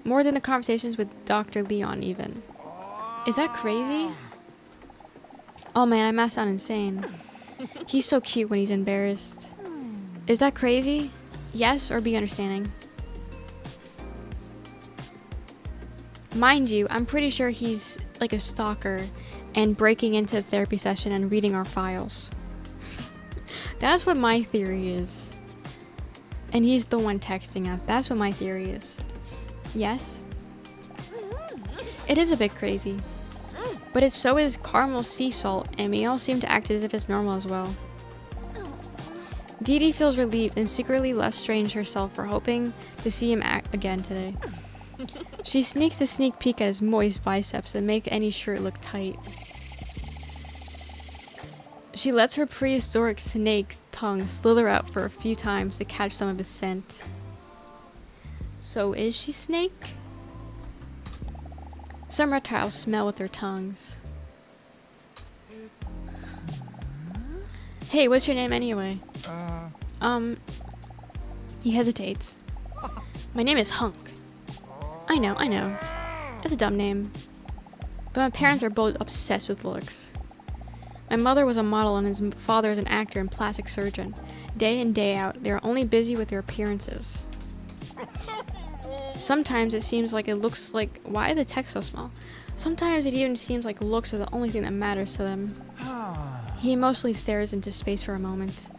More than the conversations with Dr. Leon, even. Is that crazy? Oh man, I must sound insane. He's so cute when he's embarrassed. Is that crazy? Yes, or be understanding. Mind you, I'm pretty sure he's like a stalker and breaking into a therapy session and reading our files. That's what my theory is. And he's the one texting us. That's what my theory is. Yes? It is a bit crazy. But so is caramel sea salt, and we all seem to act as if it's normal as well. Dee Dee feels relieved and secretly less strange herself for hoping to see him act again today. She sneaks a sneak peek at his moist biceps that make any shirt look tight. She lets her prehistoric snake's tongue slither out for a few times to catch some of his scent. So is she snake? Some reptiles smell with their tongues. Hey, what's your name anyway? He hesitates. My name is Hunk. I know. That's a dumb name. But my parents are both obsessed with looks. My mother was a model and his father is an actor and plastic surgeon. Day in, day out, they are only busy with their appearances. Sometimes it seems like it looks like... Why is the text so small? Sometimes it even seems like looks are the only thing that matters to them. He emotionally stares into space for a moment.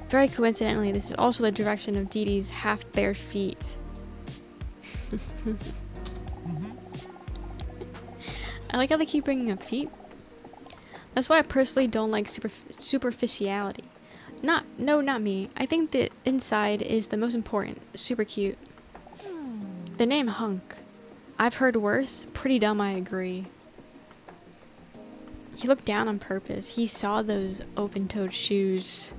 Very coincidentally, this is also the direction of Dee Dee's half-bare feet. I like how they keep bringing up feet. That's why I personally don't like superficiality. Not me. I think the inside is the most important. Super cute. The name Hunk. I've heard worse. Pretty dumb, I agree. He looked down on purpose. He saw those open-toed shoes.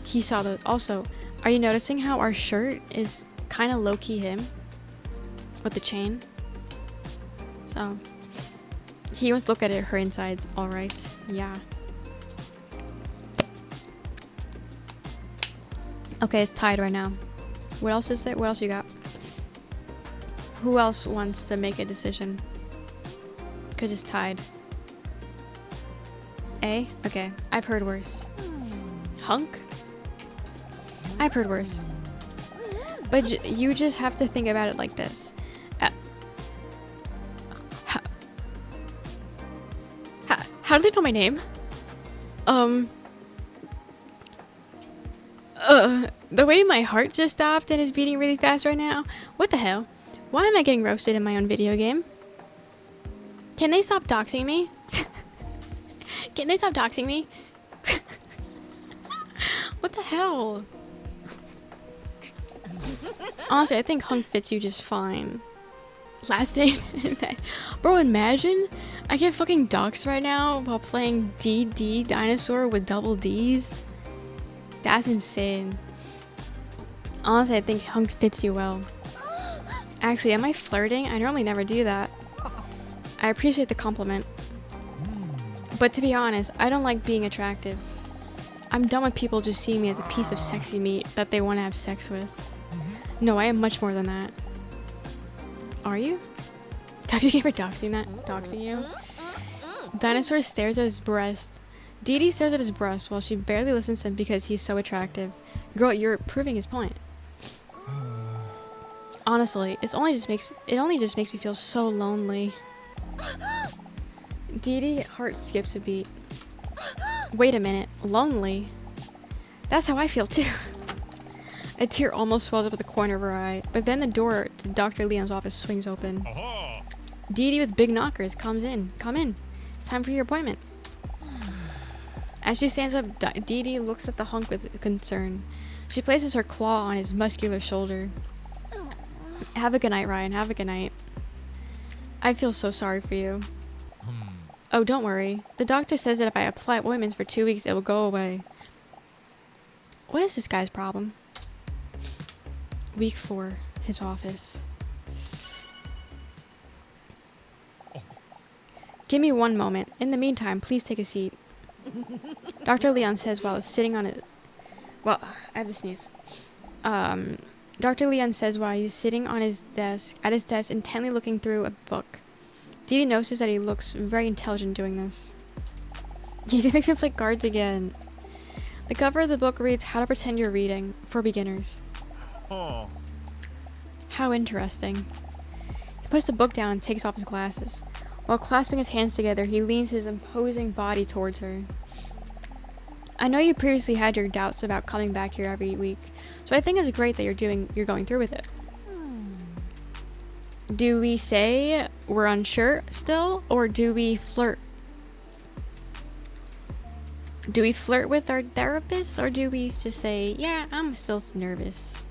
He saw those. Also, are you noticing how our shirt is kind of low-key him? With the chain? So, he wants to look at her insides. Alright, yeah. Okay, it's tied right now. What else is it? What else you got? Who else wants to make a decision? Because it's tied. A? Okay, I've heard worse. Hunk? I've heard worse. But you just have to think about it like this. How do they know my name? The way my heart just stopped and is beating really fast right now. What the hell? Why am I getting roasted in my own video game? Can they stop doxing me? Can they stop doxing me? What the hell? Honestly, I think Hunk fits you just fine. Last name? Bro, imagine I get fucking doxed right now while playing DD Dinosaur with double D's. That's insane. Honestly, I think Hunk fits you well. Actually, am I flirting? I normally never do that. I appreciate the compliment. But to be honest, I don't like being attractive. I'm done with people just seeing me as a piece of sexy meat that they want to have sex with. No, I am much more than that. Are you? W Gamer doxing you? Dinosaur stares at his breast. Dee Dee stares at his breast while she barely listens to him because he's so attractive. Girl, you're proving his point. Honestly, it only just makes me feel so lonely. Dee Dee heart skips a beat. Wait a minute, lonely? That's how I feel too. A tear almost swells up at the corner of her eye, but then the door to Dr. Leon's office swings open. Dee Dee with big knockers comes in. Come in. It's time for your appointment. As she stands up, Dee Dee looks at the hunk with concern. She places her claw on his muscular shoulder. Have a good night, Ryan. Have a good night. I feel so sorry for you. Oh, don't worry. The doctor says that if I apply ointments for 2 weeks, it will go away. What is this guy's problem? Week 4. His office. Give me one moment. In the meantime, please take a seat. Dr. Leon says while sitting on it. Well, I have to sneeze. Dr. Leon says while he's sitting on his desk, intently looking through a book. Dee Dee notices that he looks very intelligent doing this. He makes me play cards again. The cover of the book reads, How to Pretend You're Reading, for Beginners. Oh. How interesting. He puts the book down and takes off his glasses. While clasping his hands together, he leans his imposing body towards her. I know you previously had your doubts about coming back here every week, so I think it's great that you're going through with it. Do we say we're unsure still, or do we flirt? Do we flirt with our therapist, or do we just say, yeah, I'm still nervous?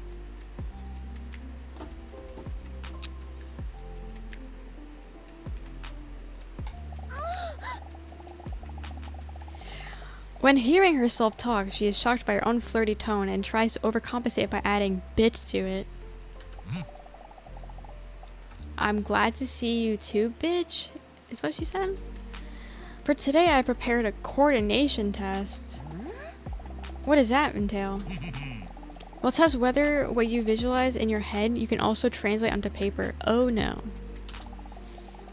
When hearing herself talk, she is shocked by her own flirty tone and tries to overcompensate by adding bitch to it. I'm glad to see you too, bitch, is what she said. For today, I prepared a coordination test. What does that entail? We'll test whether what you visualize in your head you can also translate onto paper. Oh no.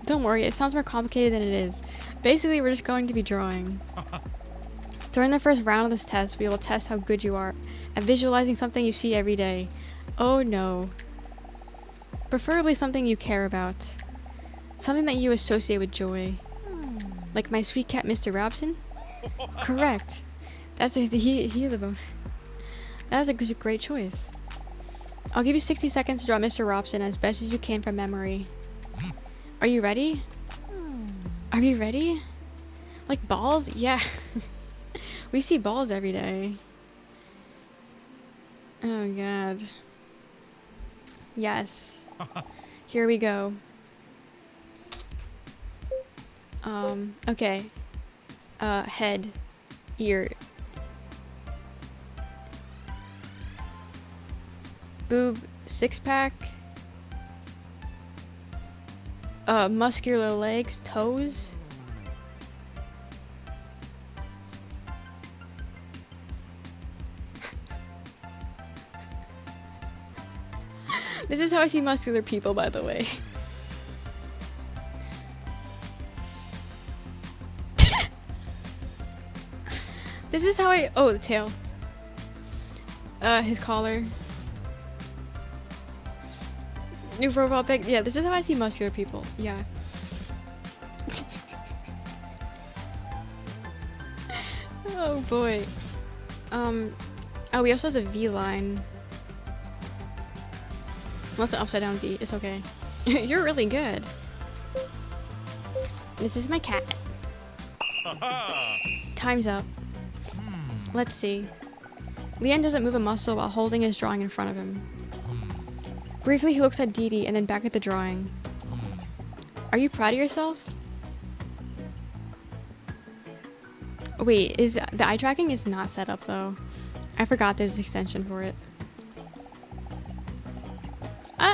Don't worry, it sounds more complicated than it is. Basically, we're just going to be drawing. During the first round of this test, we will test how good you are at visualizing something you see every day. Oh no. Preferably something you care about. Something that you associate with joy. Like my sweet cat, Mr. Robson? Correct. He is a bone. That is a great choice. I'll give you 60 seconds to draw Mr. Robson as best as you can from memory. Are you ready? Are you ready? Like balls? Yeah. We see balls every day. Oh god. Yes. Here we go. Okay. Head. Ear. Boob. Six-pack. Muscular legs. Toes. This is how I see muscular people, by the way. This is how I... Oh, the tail. His collar. New profile pic. Yeah, this is how I see muscular people. Yeah. Oh, boy. Oh, he also has a V line. Unless an upside down V. It's okay. You're really good. This is my cat. Time's up. Let's see. Leon doesn't move a muscle while holding his drawing in front of him. Briefly, he looks at Dee Dee and then back at the drawing. Are you proud of yourself? Wait, the eye tracking is not set up though. I forgot there's an extension for it.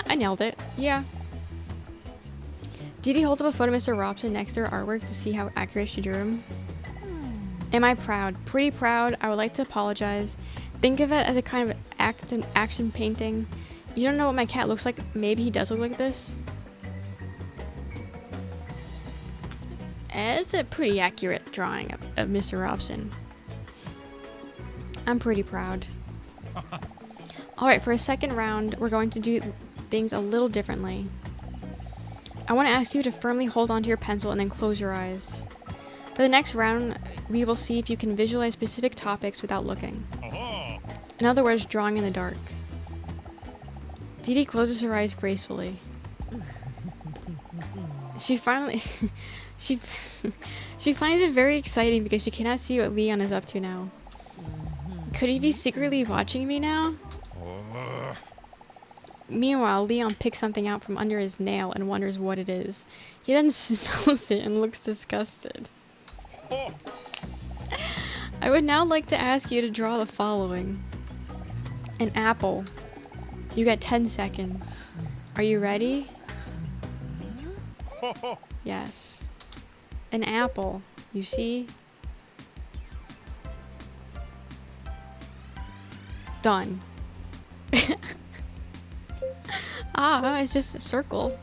I nailed it. Yeah. Dee Dee holds up a photo of Mr. Robson next to her artwork to see how accurate she drew him. Am I proud? Pretty proud. I would like to apologize. Think of it as a kind of action painting. You don't know what my cat looks like. Maybe he does look like this. It's a pretty accurate drawing of Mr. Robson. I'm pretty proud. Alright, for a second round, we're going to do things a little differently. I want to ask you to firmly hold onto your pencil and then close your eyes. For the next round, we will see if you can visualize specific topics without looking. In other words, drawing in the dark. Dee Dee closes her eyes gracefully. She finally She she finds it very exciting because she cannot see what Leon is up to now. Could he be secretly watching me now? Meanwhile, Leon picks something out from under his nail and wonders what it is. He then smells it and looks disgusted. I would now like to ask you to draw the following. An apple. You get 10 seconds. Are you ready? Yes. An apple. You see? Done. It's just a circle.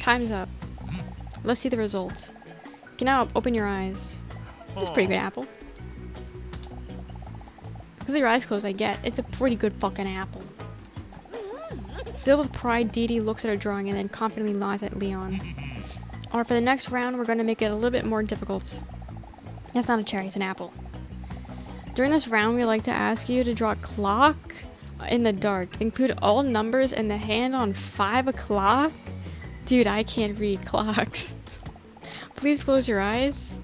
Time's up. Let's see the results. You can now open your eyes. That's a pretty good apple. With your eyes closed, I get. It's a pretty good fucking apple. Filled with pride, Dee Dee looks at her drawing and then confidently nods at Leon. Alright, for the next round, we're going to make it a little bit more difficult. That's not a cherry, it's an apple. During this round, we like to ask you to draw a clock in the dark. Include all numbers and the hand on 5 o'clock. Dude, I can't read clocks. Please close your eyes.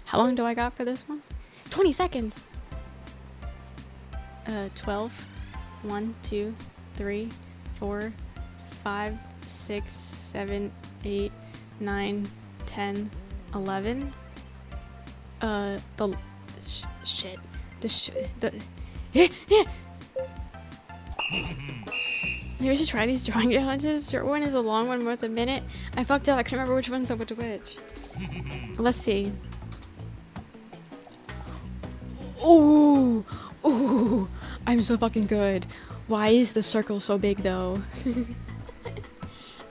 How long do I got for this one? 20 seconds. 12. 1, 2, 3, 4, 5, 6, 7, 8, 9, 10, 11. Shit. Maybe we should try these drawing challenges. Short one is a long one worth a minute. I fucked up. I couldn't remember which one's up to which. Let's see. Ooh! Ooh! I'm so fucking good. Why is the circle so big though?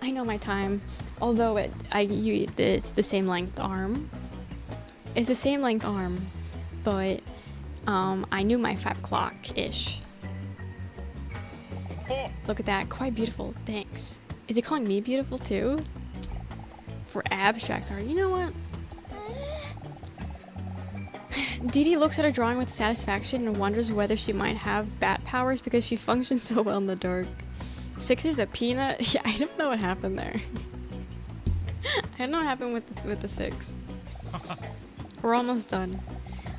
I know my time. Although it's the same length arm. It's the same length arm. But I knew my 5 o'clock-ish. Look at that. Quite beautiful. Thanks. Is he calling me beautiful too? For abstract art. You know what? Dee Dee looks at her drawing with satisfaction and wonders whether she might have bat powers because she functions so well in the dark. 6 is a peanut. Yeah, I don't know what happened there. I don't know what happened with the 6. We're almost done.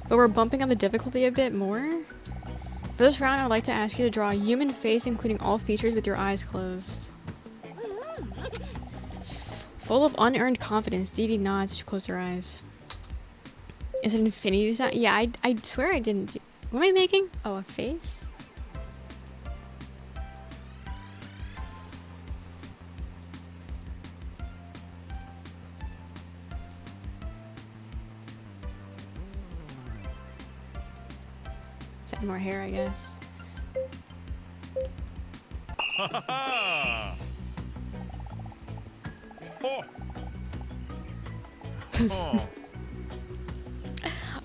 But we're bumping up the difficulty a bit more. For this round, I'd like to ask you to draw a human face including all features with your eyes closed. Full of unearned confidence, Dee Dee nods as she closes her eyes. Is it an infinity design? Yeah, I swear I didn't do... What am I making? Oh, a face? Is that more hair, I guess?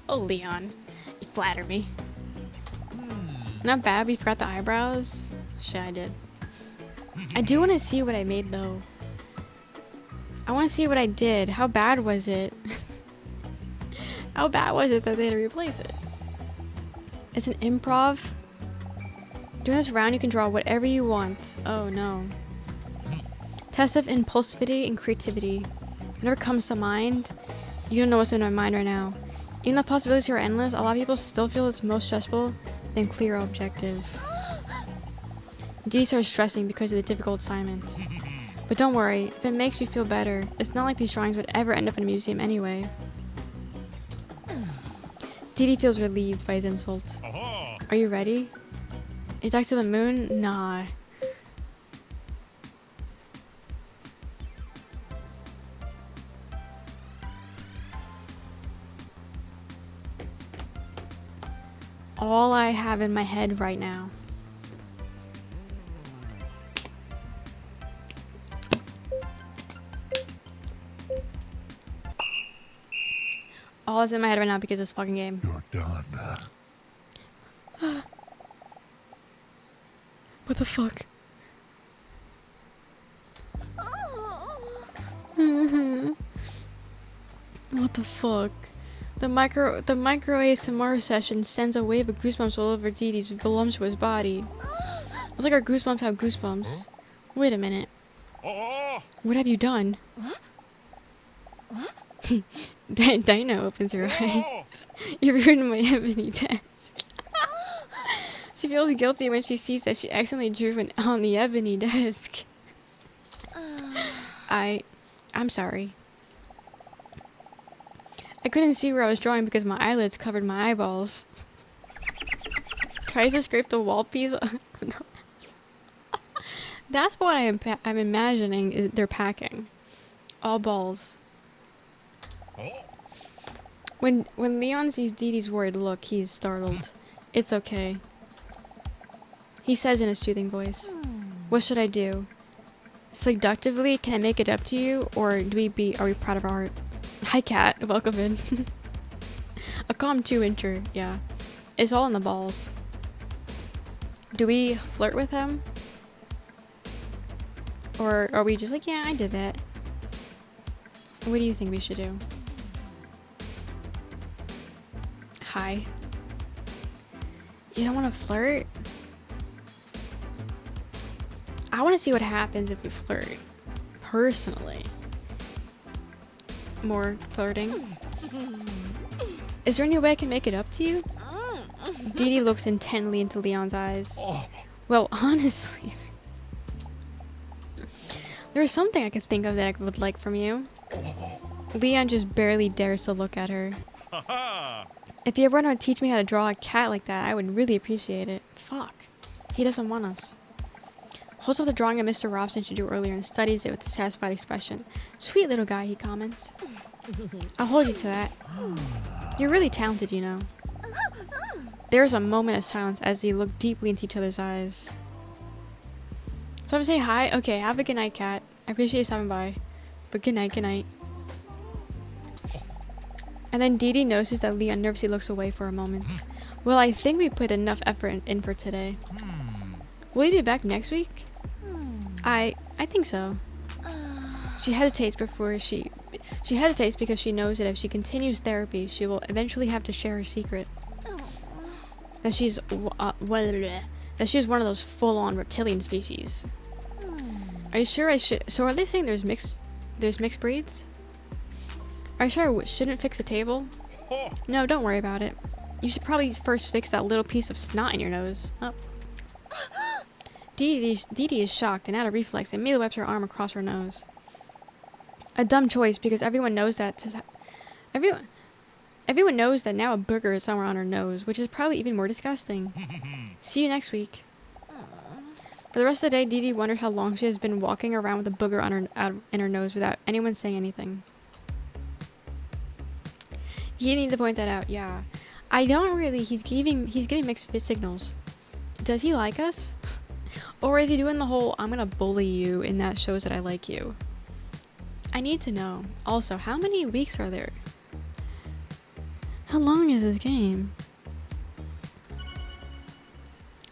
Oh, Leon. You flatter me. Not bad, we forgot the eyebrows. Shit, I did. I do want to see what I made, though. I want to see what I did. How bad was it? How bad was it that they had to replace it? It's an improv. During this round, you can draw whatever you want. Oh, no. Test of impulsivity and creativity. Whatever comes to mind. You don't know what's in my mind right now. Even though possibilities here are endless, a lot of people still feel it's most stressful than clear objective. Dee starts stressing because of the difficult assignment. But don't worry, if it makes you feel better, it's not like these drawings would ever end up in a museum anyway. Dee Dee feels relieved by his insults. Are you ready? You talk to the moon? Nah. All I have in my head right now. All that's in my head right now because of this fucking game. You're done. What the fuck? What the fuck? The micro ASMR session sends a wave of goosebumps all over Dee Dee's voluptuous body. It's like our goosebumps have goosebumps. Wait a minute. Oh! What have you done? Dino opens her eyes. You ruined my ebony desk. She feels guilty when she sees that she accidentally drew on the ebony desk. I'm sorry. I couldn't see where I was drawing because my eyelids covered my eyeballs. Tries to scrape the wall piece. That's what I'm imagining is they're packing. All balls. When Leon sees Dee Dee's worried look, he is startled. It's okay. He says in a soothing voice, "What should I do? Seductively, can I make it up to you, or are we proud of our art?" Hi, cat. Welcome in. A calm 2-incher. Yeah, it's all in the balls. Do we flirt with him, or are we just like, yeah, I did that? What do you think we should do? Hi. You don't want to flirt? I want to see what happens if we flirt. Personally. More flirting. Is there any way I can make it up to you? Dee Dee looks intently into Leon's eyes. Well, honestly, there's something I could think of that I would like from you. Leon just barely dares to look at her. If you ever want to teach me how to draw a cat like that, I would really appreciate it. Fuck. He doesn't want us. Holds up the drawing of Mr. Robson she drew earlier and studies it with a satisfied expression. Sweet little guy, he comments. I'll hold you to that. You're really talented, you know. There's a moment of silence as they look deeply into each other's eyes. So I'm gonna say hi. Okay, have a good night, cat. I appreciate you stopping by. But good night, good night. And then Dee Dee notices that Leon nervously looks away for a moment. Well, I think we put enough effort in for today. Will you be back next week? I think so. She hesitates because she knows that if she continues therapy, she will eventually have to share her secret. That she's one of those full-on reptilian species. Are you sure I should? So are they saying there's mixed breeds? Are you sure I shouldn't fix the table? No, don't worry about it. You should probably first fix that little piece of snot in your nose. Oh. Dee Dee is shocked and out of reflex and immediately wipes her arm across her nose. A dumb choice because everyone knows that everyone knows that now a booger is somewhere on her nose, which is probably even more disgusting. See you next week. For the rest of the day, Dee Dee wondered how long she has been walking around with a booger in her nose without anyone saying anything. You need to point that out, yeah. I don't really. He's giving mixed signals. Does he like us? Or is he doing the whole "I'm gonna bully you" and that shows that I like you? I need to know. Also, how many weeks are there? How long is this game?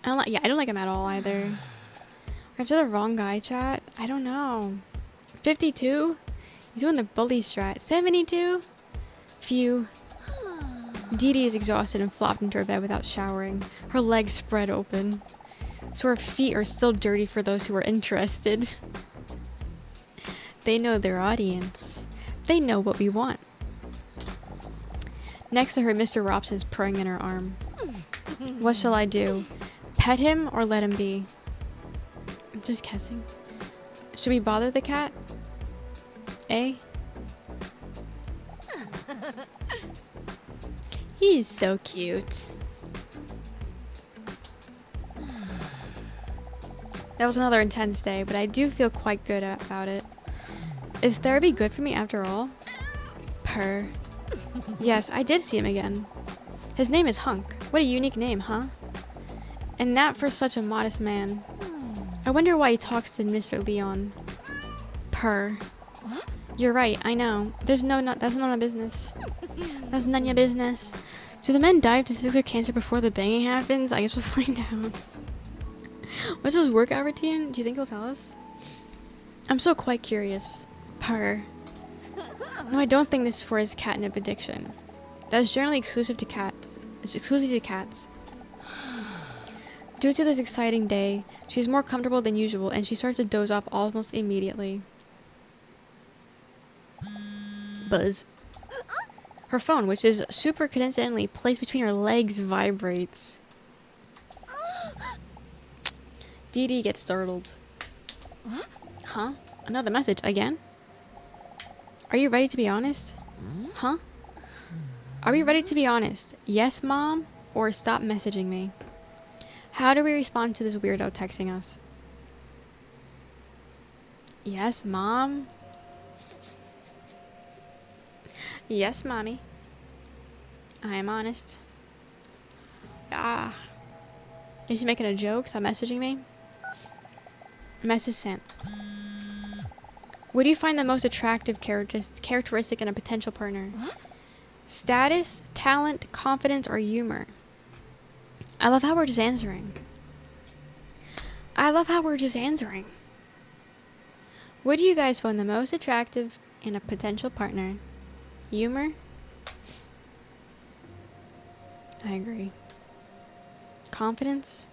I don't like him at all either. After the wrong guy chat? I don't know. 52? He's doing the bully strat. 72? Phew. Dee Dee is exhausted and flopped into her bed without showering. Her legs spread open. So her feet are still dirty for those who are interested. They know their audience. They know what we want. Next to her, Mr. Robson is purring in her arm. What shall I do? Pet him or let him be? I'm just guessing. Should we bother the cat? Eh? He is so cute. That was another intense day, but I do feel quite good about it. Is therapy good for me after all? Purr. Yes, I did see him again. His name is Hunk. What a unique name, huh? And that for such a modest man. I wonder why he talks to Mr. Leon. Purr. You're right, I know. That's none of my business. That's none of your business. Do the men die of testicular cancer before the banging happens? I guess we'll find out. What's his workout routine? Do you think he'll tell us? I'm so quite curious. Purr. No, I don't think this is for his catnip addiction. That is generally exclusive to cats. It's exclusive to cats. Due to this exciting day, She's more comfortable than usual, and she starts to doze off almost immediately. Buzz. Her phone, which is super coincidentally placed between her legs, vibrates. Dee Dee gets startled. Huh? Another message again? Are you ready to be honest? Huh? Are we ready to be honest? Yes, Mom? Or stop messaging me? How do we respond to this weirdo texting us? Yes, Mom? Yes, Mommy. I am honest. Ah. Is she making a joke? Stop messaging me? Message sent. What do you find the most attractive characteristic in a potential partner? Status, talent, confidence, or humor? I love how we're just answering. I love how we're just answering. What do you guys find the most attractive in a potential partner? Humor? I agree. Confidence?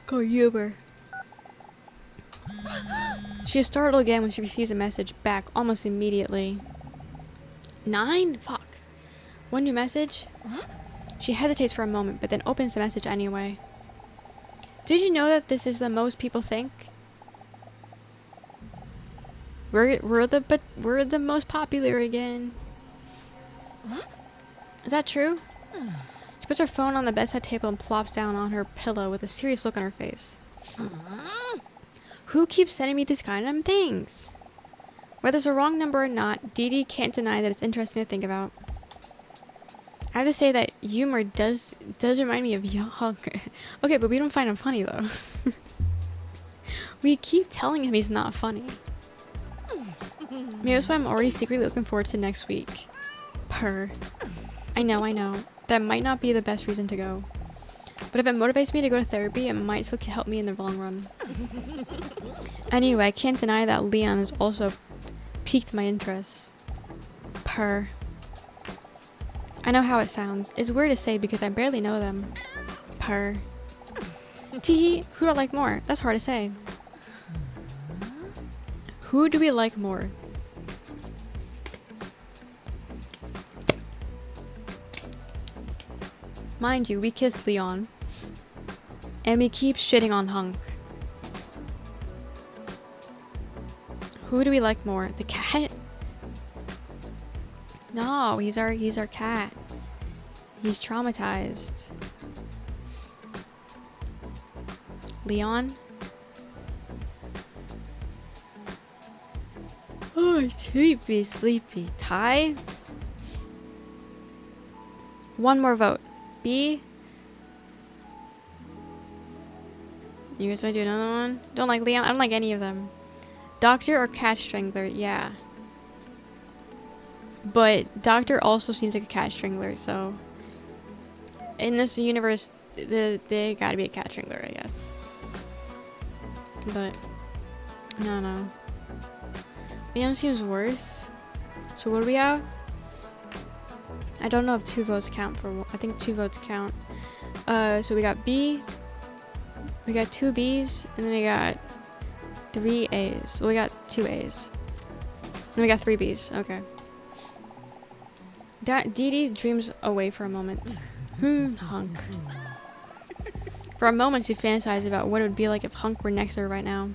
Go humor. She is startled again when she receives a message back almost immediately. 9? Fuck. One new message? She hesitates for a moment, but then opens the message anyway. Did you know that this is the most people think? We're the most popular again. Is that true? She puts her phone on the bedside table and plops down on her pillow with a serious look on her face. Who keeps sending me these kind of things? Whether it's a wrong number or not, Dee Dee can't deny that it's interesting to think about. I have to say that humor does remind me of Young. Okay, but we don't find him funny though. We keep telling him he's not funny. Maybe that's why I'm already secretly looking forward to next week. Purr. I know. That might not be the best reason to go. But if it motivates me to go to therapy, it might still help me in the long run. Anyway, I can't deny that Leon has also piqued my interest. Purr. I know how it sounds. It's weird to say because I barely know them. Purr. Teehee, who do I like more? That's hard to say. Who do we like more? Mind you, we kissed Leon. And we keep shitting on Hunk. Who do we like more? The cat? No, he's our cat. He's traumatized. Leon? Oh, sleepy. Ty? One more vote. B? You guys want to do another one? Don't like Leon? I don't like any of them. Doctor or cat strangler? Yeah. But Doctor also seems like a cat strangler, so... In this universe, they gotta be a cat strangler, I guess. But... I don't know. Leon seems worse. So what do we have? I don't know if 2 votes count for... I think 2 votes count. So we got B. We got 2 Bs. And then we got 3 As. Well, we got 2 As. Then we got 3 Bs. Okay. Dee Dee dreams away for a moment. Hunk. For a moment, she fantasized about what it would be like if Hunk were next to her right now.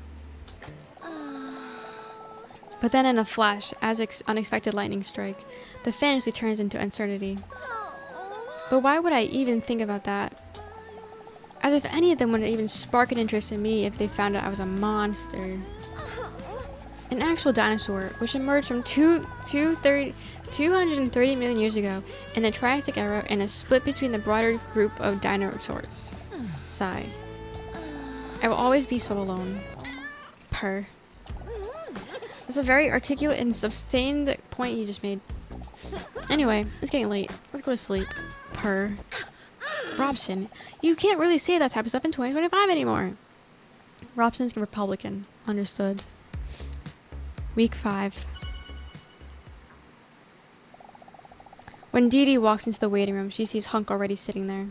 But then in a flash, as unexpected lightning strike, the fantasy turns into uncertainty. But why would I even think about that? As if any of them would even spark an interest in me if they found out I was a monster. An actual dinosaur, which emerged from 230 million years ago in the Triassic era and is split between the broader group of dinosaurs. Sigh. I will always be so alone. Purr. That's a very articulate and sustained point you just made. Anyway, it's getting late. Let's go to sleep. Purr. Robson, you can't really say that type of stuff in 2025 anymore. Robson's Republican. Understood. Week 5. When Dee Dee walks into the waiting room, she sees Hunk already sitting there.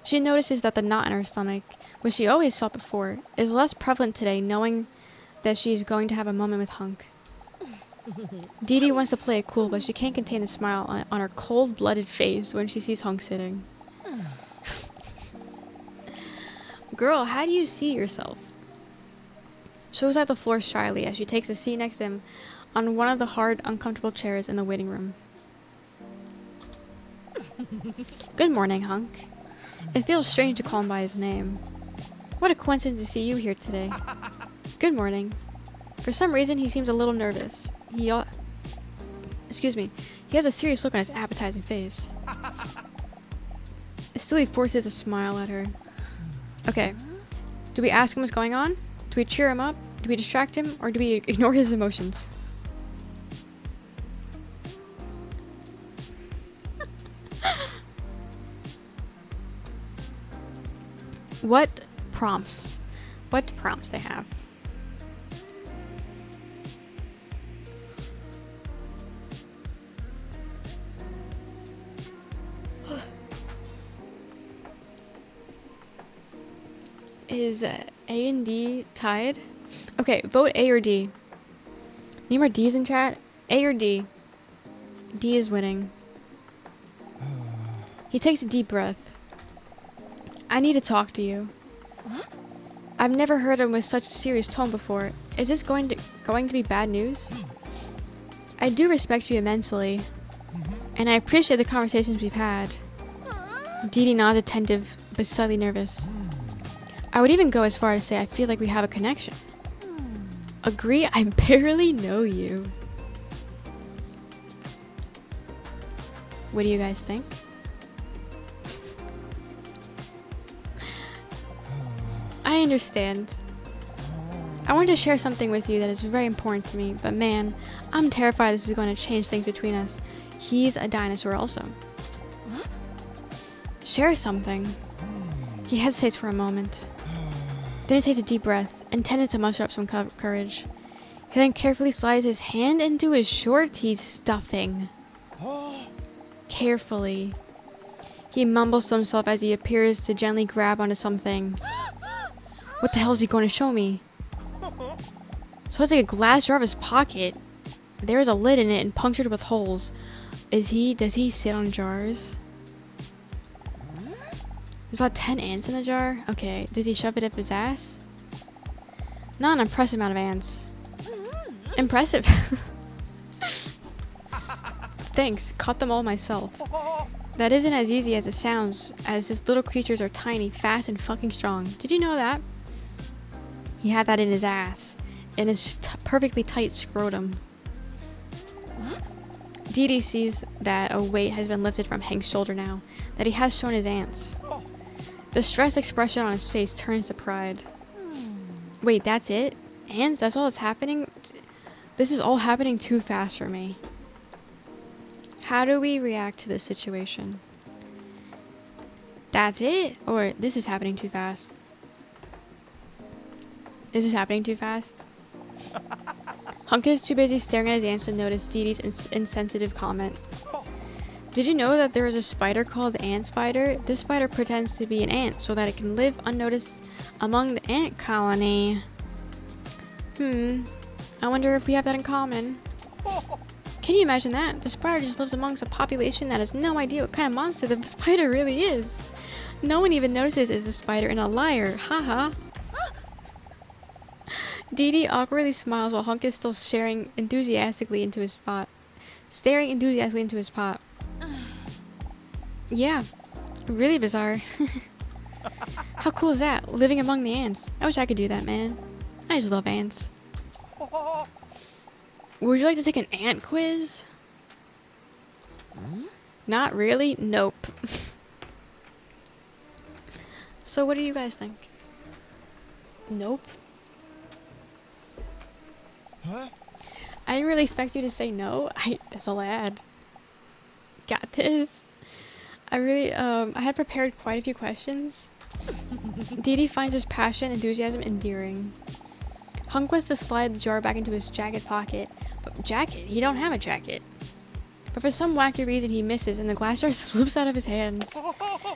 She notices that the knot in her stomach, which she always felt before, is less prevalent today, knowing that she is going to have a moment with Hunk. Dee Dee wants to play it cool, but she can't contain the smile on her cold-blooded face when she sees Hunk sitting. Girl, how do you see yourself? She looks at the floor shyly as she takes a seat next to him on one of the hard, uncomfortable chairs in the waiting room. Good morning, Hunk. It feels strange to call him by his name. What a coincidence to see you here today. Good morning. For some reason, he seems a little nervous. Excuse me. He has a serious look on his appetizing face. Still, he forces a smile at her. Okay. Do we ask him what's going on? Do we cheer him up? Do we distract him? Or do we ignore his emotions? What prompts they have? Is A and D tied? Okay, vote A or D. Need more D's in chat? A or D? D is winning. He takes a deep breath. I need to talk to you. I've never heard him with such a serious tone before. Is this going to be bad news? I do respect you immensely, and I appreciate the conversations we've had. Dee Dee nods, attentive but slightly nervous. I would even go as far as to say I feel like we have a connection. Agree? I barely know you. What do you guys think? I understand. I wanted to share something with you that is very important to me, but man, I'm terrified this is going to change things between us. He's a dinosaur also. Share something. He hesitates for a moment. Then he takes a deep breath, intended to muster up some courage. He then carefully slides his hand into his shorts he's stuffing. Carefully. He mumbles to himself as he appears to gently grab onto something. What the hell is he going to show me? So it's like a glass jar of his pocket. There is a lid in it and punctured with holes. Does he sit on jars? There's about 10 ants in the jar? Okay, does he shove it up his ass? Not an impressive amount of ants. Impressive. Thanks, caught them all myself. That isn't as easy as it sounds, as his little creatures are tiny, fast, and fucking strong. Did you know that? He had that in his ass. In his perfectly tight scrotum. Dee Dee sees that a weight has been lifted from Hank's shoulder now, that he has shown his ants. The stressed expression on his face turns to pride. Wait, that's it? Ants? That's all that's happening? This is all happening too fast for me. How do we react to this situation? That's it? Or this is happening too fast? This is happening too fast? Hunk is too busy staring at his ants to notice Dee Dee's insensitive comment. Did you know that there is a spider called the ant spider? This spider pretends to be an ant so that it can live unnoticed among the ant colony. I wonder if we have that in common. Can you imagine that? The spider just lives amongst a population that has no idea what kind of monster the spider really is. No one even notices it's a spider and a liar. Haha. Dee Dee awkwardly smiles while Hunk is still staring enthusiastically into his pot. Yeah, really bizarre. How cool is that? Living among the ants. I wish I could do that, man. I just love ants. Would you like to take an ant quiz? Not really? Nope. So what do you guys think? Nope. I didn't really expect you to say no. That's all I had. Got this. I had prepared quite a few questions. Dee Dee finds his passion and enthusiasm endearing. Hunk wants to slide the jar back into his jacket pocket. But jacket? He don't have a jacket. But for some wacky reason, he misses, and the glass jar slips out of his hands.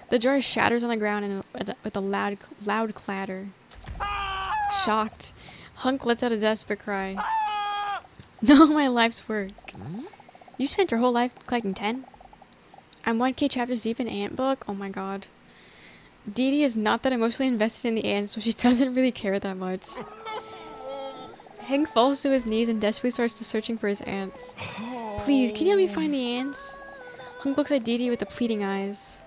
The jar shatters on the ground with a loud clatter. Shocked, Hunk lets out a desperate cry. No, my life's work. You spent your whole life collecting 10? I'm 1K chapters deep in Ant book? Oh my god. Dee Dee is not that emotionally invested in the ants, so she doesn't really care that much. Hank falls to his knees and desperately starts to searching for his ants. Please, can you help me find the ants? Hunk looks at Dee Dee with the pleading eyes.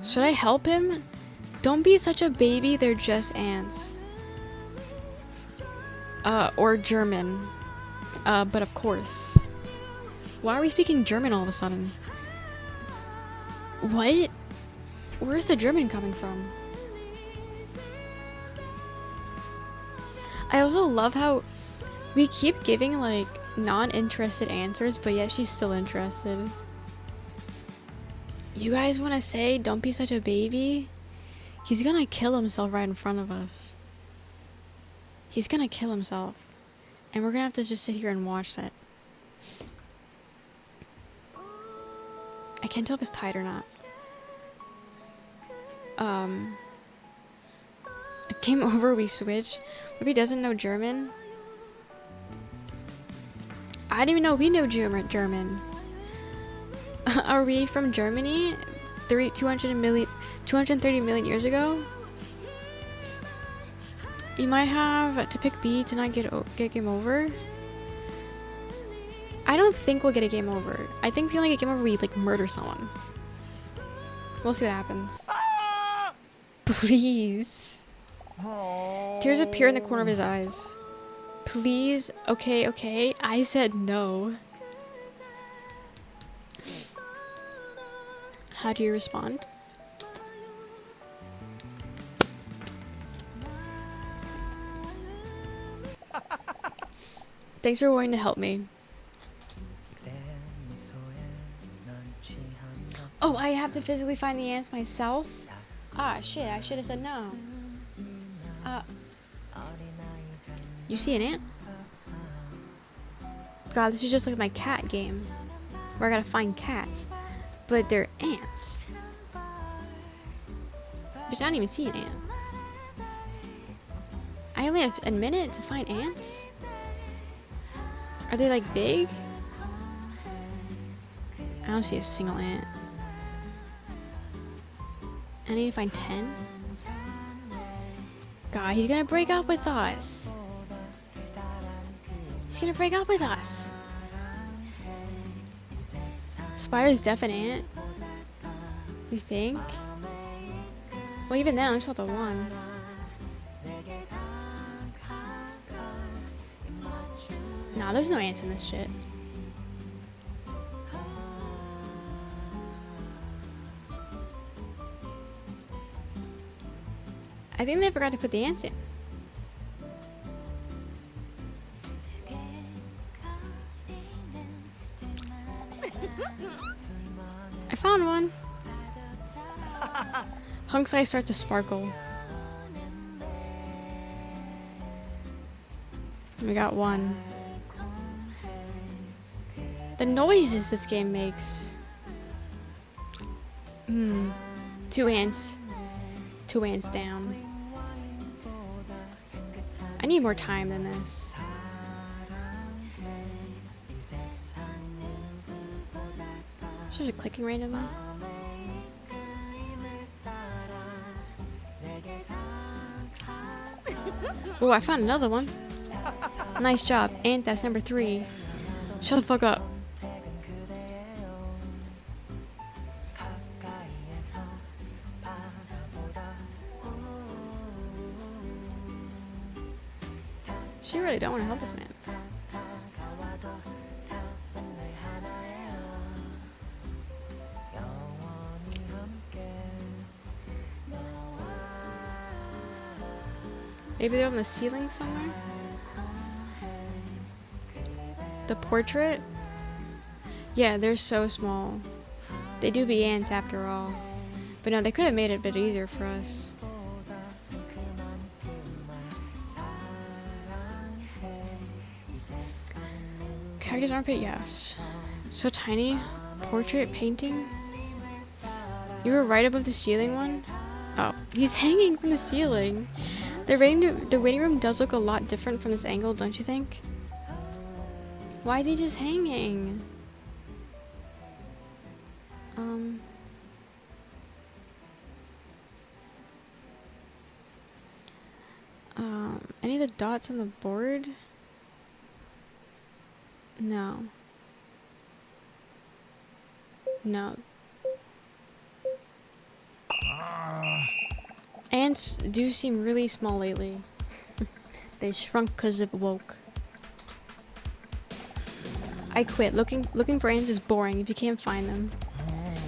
Should I help him? Don't be such a baby, they're just ants. Or German. But of course. Why are we speaking German all of a sudden? What? Where's the German coming from? I also love how we keep giving, like, non-interested answers, but yet she's still interested. You guys want to say, don't be such a baby? He's gonna kill himself right in front of us. He's gonna kill himself. And we're gonna have to just sit here and watch that. I can't tell if it's tied or not. Game over, we switch. What if he doesn't know German? I didn't even know we knew German. Are we from Germany? 230 million years ago? You might have to pick B to not get game over. I don't think we'll get a game over. I think we only get game over when we, like, murder someone. We'll see what happens. Please. Tears appear in the corner of his eyes. Please. Okay. I said no. How do you respond? Thanks for wanting to help me. Oh, I have to physically find the ants myself? Ah, shit, I should have said no. You see an ant? God, this is just like my cat game. Where I gotta find cats. But they're ants. But I don't even see an ant. I only have a minute to find ants? Are they, like, big? I don't see a single ant. I need to find 10. God, he's gonna break up with us. He's gonna break up with us. Spider's deaf an ant. You think? Well, even then, I saw the one. Nah, there's no ants in this shit. I think they forgot to put the ants in. I found one. Hunk's eye starts to sparkle. We got one. The noises this game makes. 2 ants. 2 ants down. I need more time than this. Should I clicking randomly? Oh, I found another one. Nice job. Ant, that's number 3. Shut the fuck up. She really don't want to help this man. Maybe they're on the ceiling somewhere? The portrait? Yeah, they're so small. They do be ants after all. But no, they could have made it a bit easier for us. Cactus armpit, yes. So tiny. Portrait painting. You were right above the ceiling one? Oh, he's hanging from the ceiling. The waiting room does look a lot different from this angle, don't you think? Why is he just hanging? Any of the dots on the board? No. No. Ants do seem really small lately. They shrunk because it woke. I quit. Looking for ants is boring if you can't find them.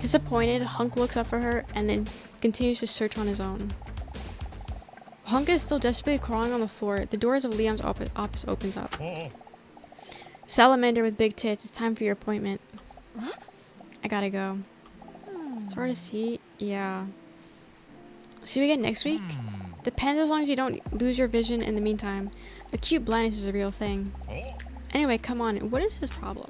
Disappointed, Hunk looks up for her and then continues to search on his own. Hunk is still desperately crawling on the floor. The doors of Leon's office opens up. Salamander with big tits, it's time for your appointment. I gotta go. It's hard to see. Yeah. See you again next week? Depends as long as you don't lose your vision in the meantime. Acute blindness is a real thing. Anyway, come on. What is his problem?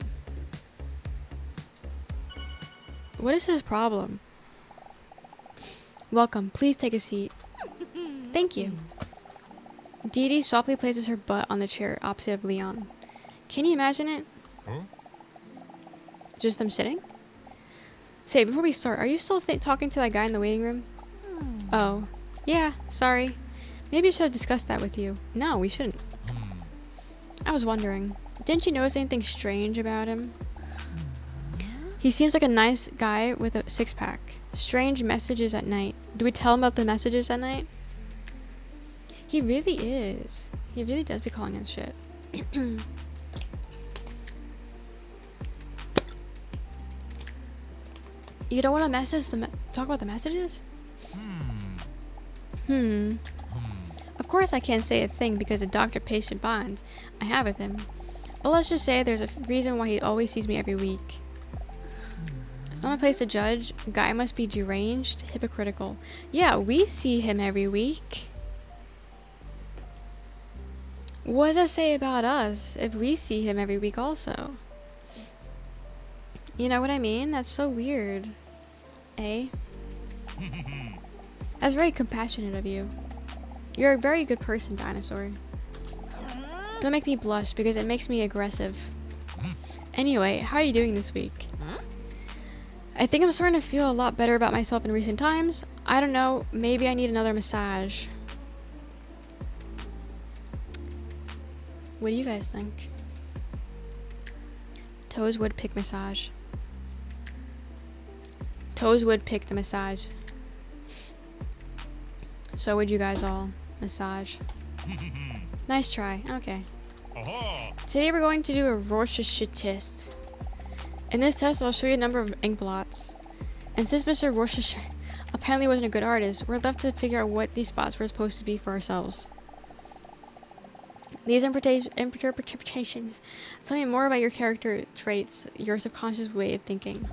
What is his problem? Welcome. Please take a seat. Thank you. Dee Dee softly places her butt on the chair opposite of Leon. Can you imagine it? Just them sitting? Say, before we start, are you still talking to that guy in the waiting room? Oh. Yeah, sorry. Maybe I should have discussed that with you. No, we shouldn't. I was wondering. Didn't you notice anything strange about him? He seems like a nice guy with a six-pack. Strange messages at night. Do we tell him about the messages at night? He really is. He really does be calling us shit. You don't want to talk about the messages? Of course I can't say a thing because of doctor-patient bonds I have with him. But let's just say there's a reason why he always sees me every week. It's not my place to judge. Guy must be deranged, hypocritical. Yeah, we see him every week. What does that say about us if we see him every week also? You know what I mean? That's so weird. Eh? That's very compassionate of you. You're a very good person, Dinosaur. Don't make me blush because it makes me aggressive. Anyway, how are you doing this week? I think I'm starting to feel a lot better about myself in recent times. I don't know, maybe I need another massage. What do you guys think? Toes would pick massage. Toes would pick the massage. So would you guys all. Massage. Nice try. Okay. Today we're going to do a Rorschach test. In this test, I'll show you a number of ink blots. And since Mr. Rorschach apparently wasn't a good artist, we're left to figure out what these spots were supposed to be for ourselves. These interpretations tell me more about your character traits, your subconscious way of thinking.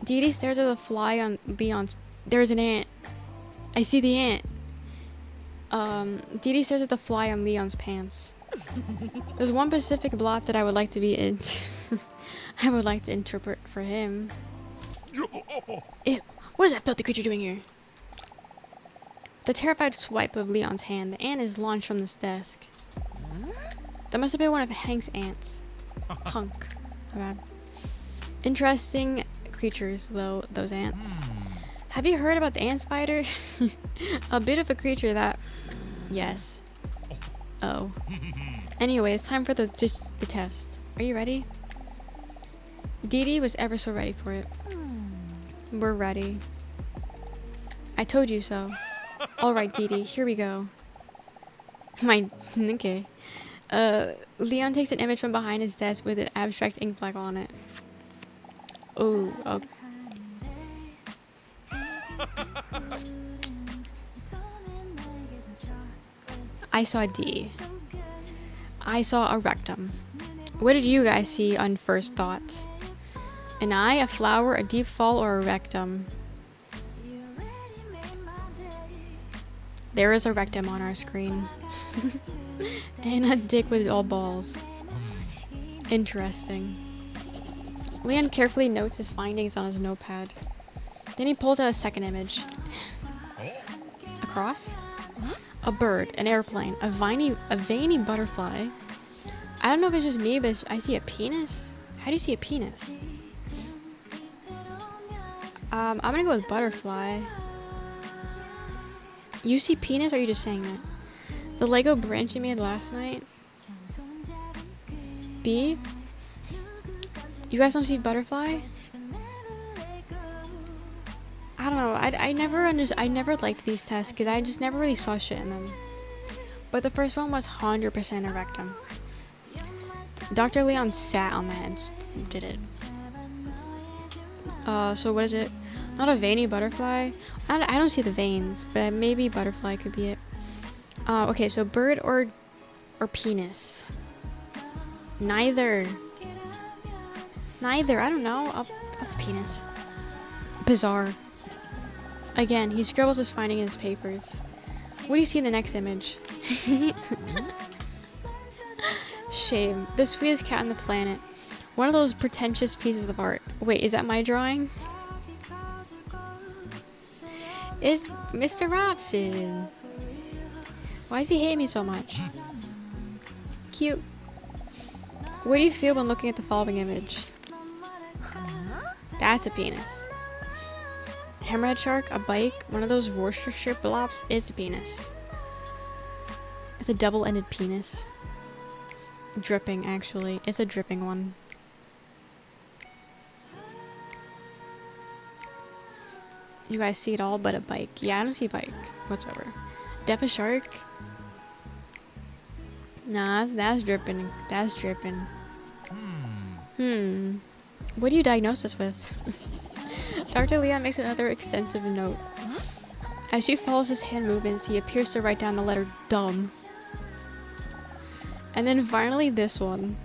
Dee Dee stares at the fly on Leon's... There's an ant. I see the ant. Dee Dee stares at the fly on Leon's pants. There's one specific blot that I would like to be I would like to interpret for him. Ew, what is that filthy creature doing here? The terrified swipe of Leon's hand, the ant is launched from this desk. That must have been one of Hank's ants. Hunk. My bad. Interesting creatures, though, those ants. Have you heard about the ant spider? A bit of a creature that... Yes. Oh. Anyway, it's time for the test. Are you ready? Dee Dee was ever so ready for it. We're ready. I told you so. Alright, Dee Dee, here we go. Okay. Leon takes an image from behind his desk with an abstract ink flag on it. Oh, okay. I saw D. I saw a rectum. What did you guys see on first thought? An eye, a flower, a deep fall, or a rectum? There is a rectum on our screen. And a dick with all balls. Interesting. Leon carefully notes his findings on his notepad. Then he pulls out a second image. A cross? A bird, an airplane, a veiny butterfly. I don't know if it's just me, but I see a penis. How do you see a penis? I'm gonna go with butterfly. You see penis, or are you just saying that? The Lego branch you made last night? B? You guys don't see butterfly? I don't know. I never liked these tests because I just never really saw shit in them. But the first one was 100% a rectum. Dr. Leon sat on that and did it. So what is it? Not a veiny butterfly. I don't see the veins, but maybe butterfly could be it. Okay, so bird or penis. Neither. I don't know. That's a penis. Bizarre. Again, he scribbles his finding in his papers. What do you see in the next image? Shame. The sweetest cat on the planet. One of those pretentious pieces of art. Wait, is that my drawing? It's Mr. Robson. Why does he hate me so much? Cute. What do you feel when looking at the following image? That's a penis. Hammerhead shark, a bike, one of those Worcestershire blobs. It's a penis. It's a double-ended penis. Dripping, actually. It's a dripping one. You guys see it all but a bike. Yeah, I don't see a bike whatsoever. Def a shark? Nah, that's dripping. That's dripping. What do you diagnose this with? Dr. Leon makes another extensive note. As she follows his hand movements, he appears to write down the letter dumb. And then finally this one.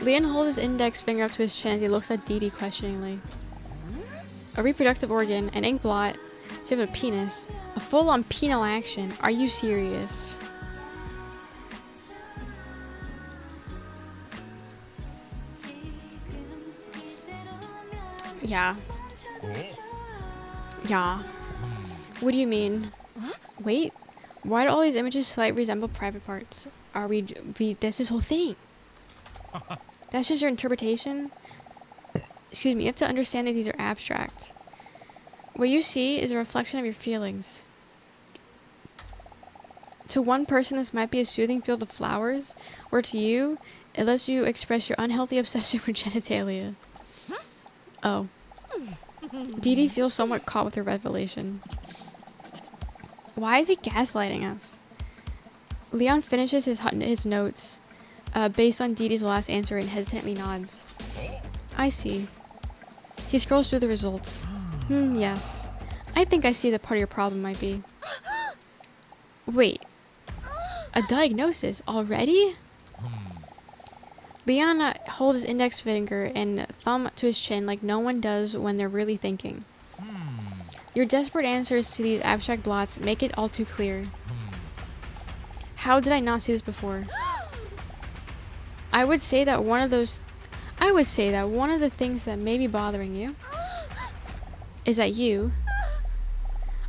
Leon holds his index finger up to his chin as he looks at Dee Dee questioningly. A reproductive organ, an ink blot, she has a penis, a full-on penal action. Are you serious? Yeah. Yeah. What do you mean? Wait. Why do all these images slightly resemble private parts? Are we that's this whole thing. That's just your interpretation? Excuse me, you have to understand that these are abstract. What you see is a reflection of your feelings. To one person, this might be a soothing field of flowers, or to you, it lets you express your unhealthy obsession with genitalia. Oh. Dee Dee feels somewhat caught with her revelation. Why is he gaslighting us? Leon finishes his notes based on Dee Dee's last answer and hesitantly nods. I see. He scrolls through the results. Yes. I think I see the part of your problem might be. Wait. A diagnosis already? Leon holds his index finger and thumb to his chin like no one does when they're really thinking. Your desperate answers to these abstract blots make it all too clear. How did I not see this before? I would say that one of the things that may be bothering you is that you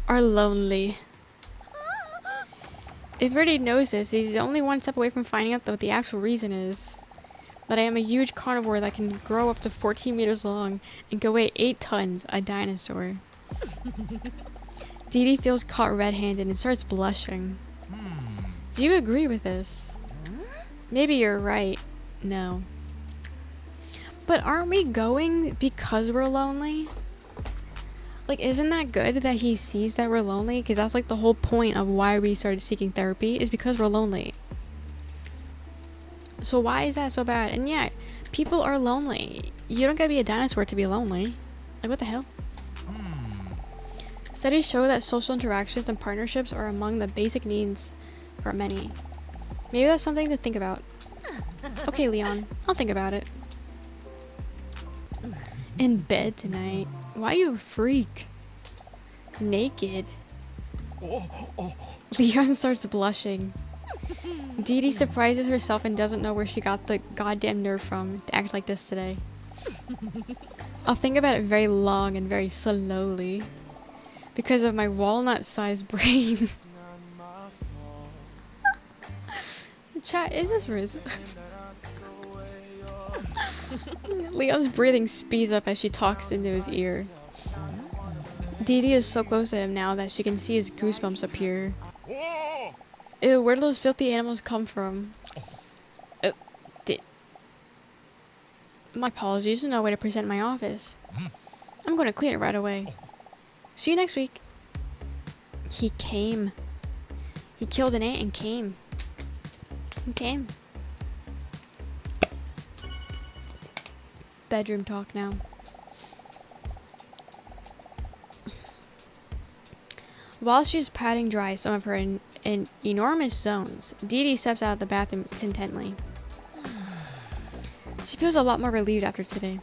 are lonely. If Verdi knows this, he's only one step away from finding out what the actual reason is. That I am a huge carnivore that can grow up to 14 meters long and can weigh 8 tons, a dinosaur. Dee Dee feels caught red-handed and starts blushing. Do you agree with this? Maybe you're right. No. But aren't we going because we're lonely? Like, isn't that good that he sees that we're lonely? Because that's like the whole point of why we started seeking therapy, is because we're lonely. So why is that so bad? And yeah, people are lonely. You don't gotta be a dinosaur to be lonely. Like, what the hell? Studies show that social interactions and partnerships are among the basic needs for many. Maybe that's something to think about. Okay, Leon, I'll think about it. In bed tonight. Why are you a freak? Naked. Leon starts blushing. Dee Dee surprises herself and doesn't know where she got the goddamn nerve from to act like this today. I'll think about it very long and very slowly because of my walnut-sized brain. Chat, is this Riz? Leon's breathing speeds up as she talks into his ear. Dee Dee is so close to him now that she can see his goosebumps appear. Ew, where do those filthy animals come from? My apologies, there's no way to present my office. I'm going to clean it right away. See you next week. He came. He killed an ant and came. He came. Bedroom talk now. While she's patting dry some of her enormous zones, Dee Dee steps out of the bathroom contently. She feels a lot more relieved after today.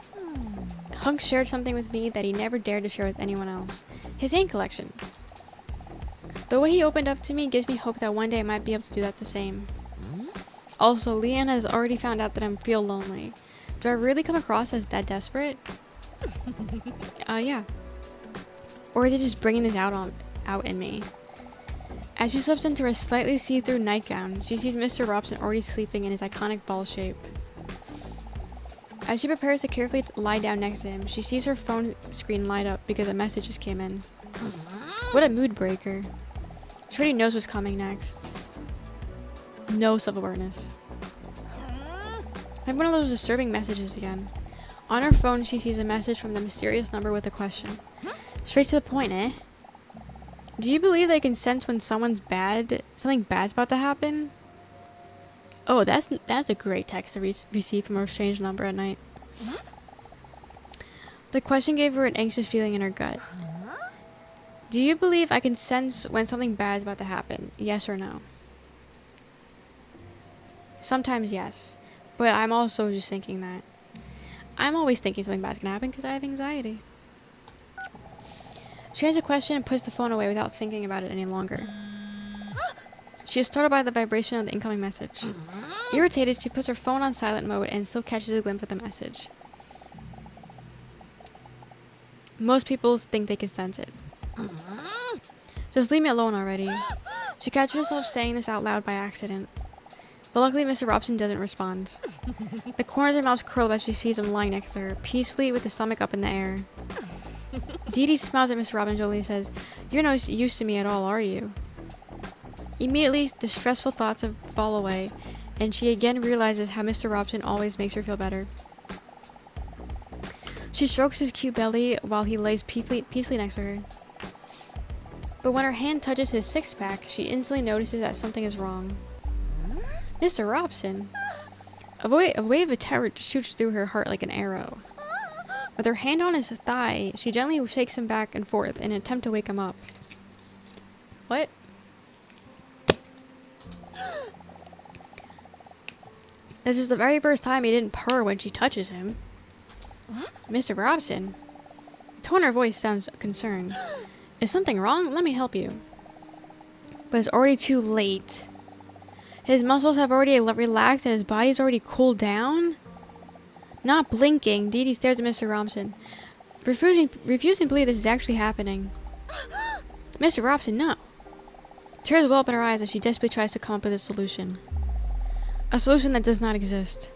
Hunk shared something with me that he never dared to share with anyone else. His ant collection. The way he opened up to me gives me hope that one day I might be able to do that the same. Also, Leanne has already found out that I feel lonely. Do I really come across as that desperate? Yeah. Or is it just bringing this out in me? As she slips into her slightly see-through nightgown, she sees Mr. Robson already sleeping in his iconic ball shape. As she prepares to carefully lie down next to him, she sees her phone screen light up because a message just came in. What a mood breaker. She already knows what's coming next. No self-awareness. I have one of those disturbing messages again. On her phone, she sees a message from the mysterious number with a question. Straight to the point, eh? Do you believe they can sense when something bad's about to happen? Oh, that's a great text to receive from a strange number at night. The question gave her an anxious feeling in her gut. Do you believe I can sense when something bad's about to happen? Yes or no? Sometimes yes, but I'm also just thinking that. I'm always thinking something bad's gonna happen because I have anxiety. She has a question and puts the phone away without thinking about it any longer. She is startled by the vibration of the incoming message. Irritated, she puts her phone on silent mode and still catches a glimpse of the message. Most people think they can sense it. Just leave me alone already. She catches herself saying this out loud by accident. But luckily, Mr. Robson doesn't respond. The corners of her mouth curl as she sees him lying next to her, peacefully with his stomach up in the air. Dee Dee smiles at Mr. Robson Jolie and says, "You're no use to me at all, are you?" Immediately, the stressful thoughts fall away, and she again realizes how Mr. Robson always makes her feel better. She strokes his cute belly while he lays peacefully next to her. But when her hand touches his six-pack, she instantly notices that something is wrong. Mr. Robson! A wave of terror shoots through her heart like an arrow. With her hand on his thigh, she gently shakes him back and forth in an attempt to wake him up. What? This is the very first time he didn't purr when she touches him. Mr. Robson? The tone in her voice sounds concerned. Is something wrong? Let me help you. But it's already too late. His muscles have already relaxed and his body's already cooled down? Not blinking, Dee Dee stares at Mr. Robson, refusing to believe this is actually happening. Mr. Robson, no. Tears well up in her eyes as she desperately tries to come up with a solution. A solution that does not exist.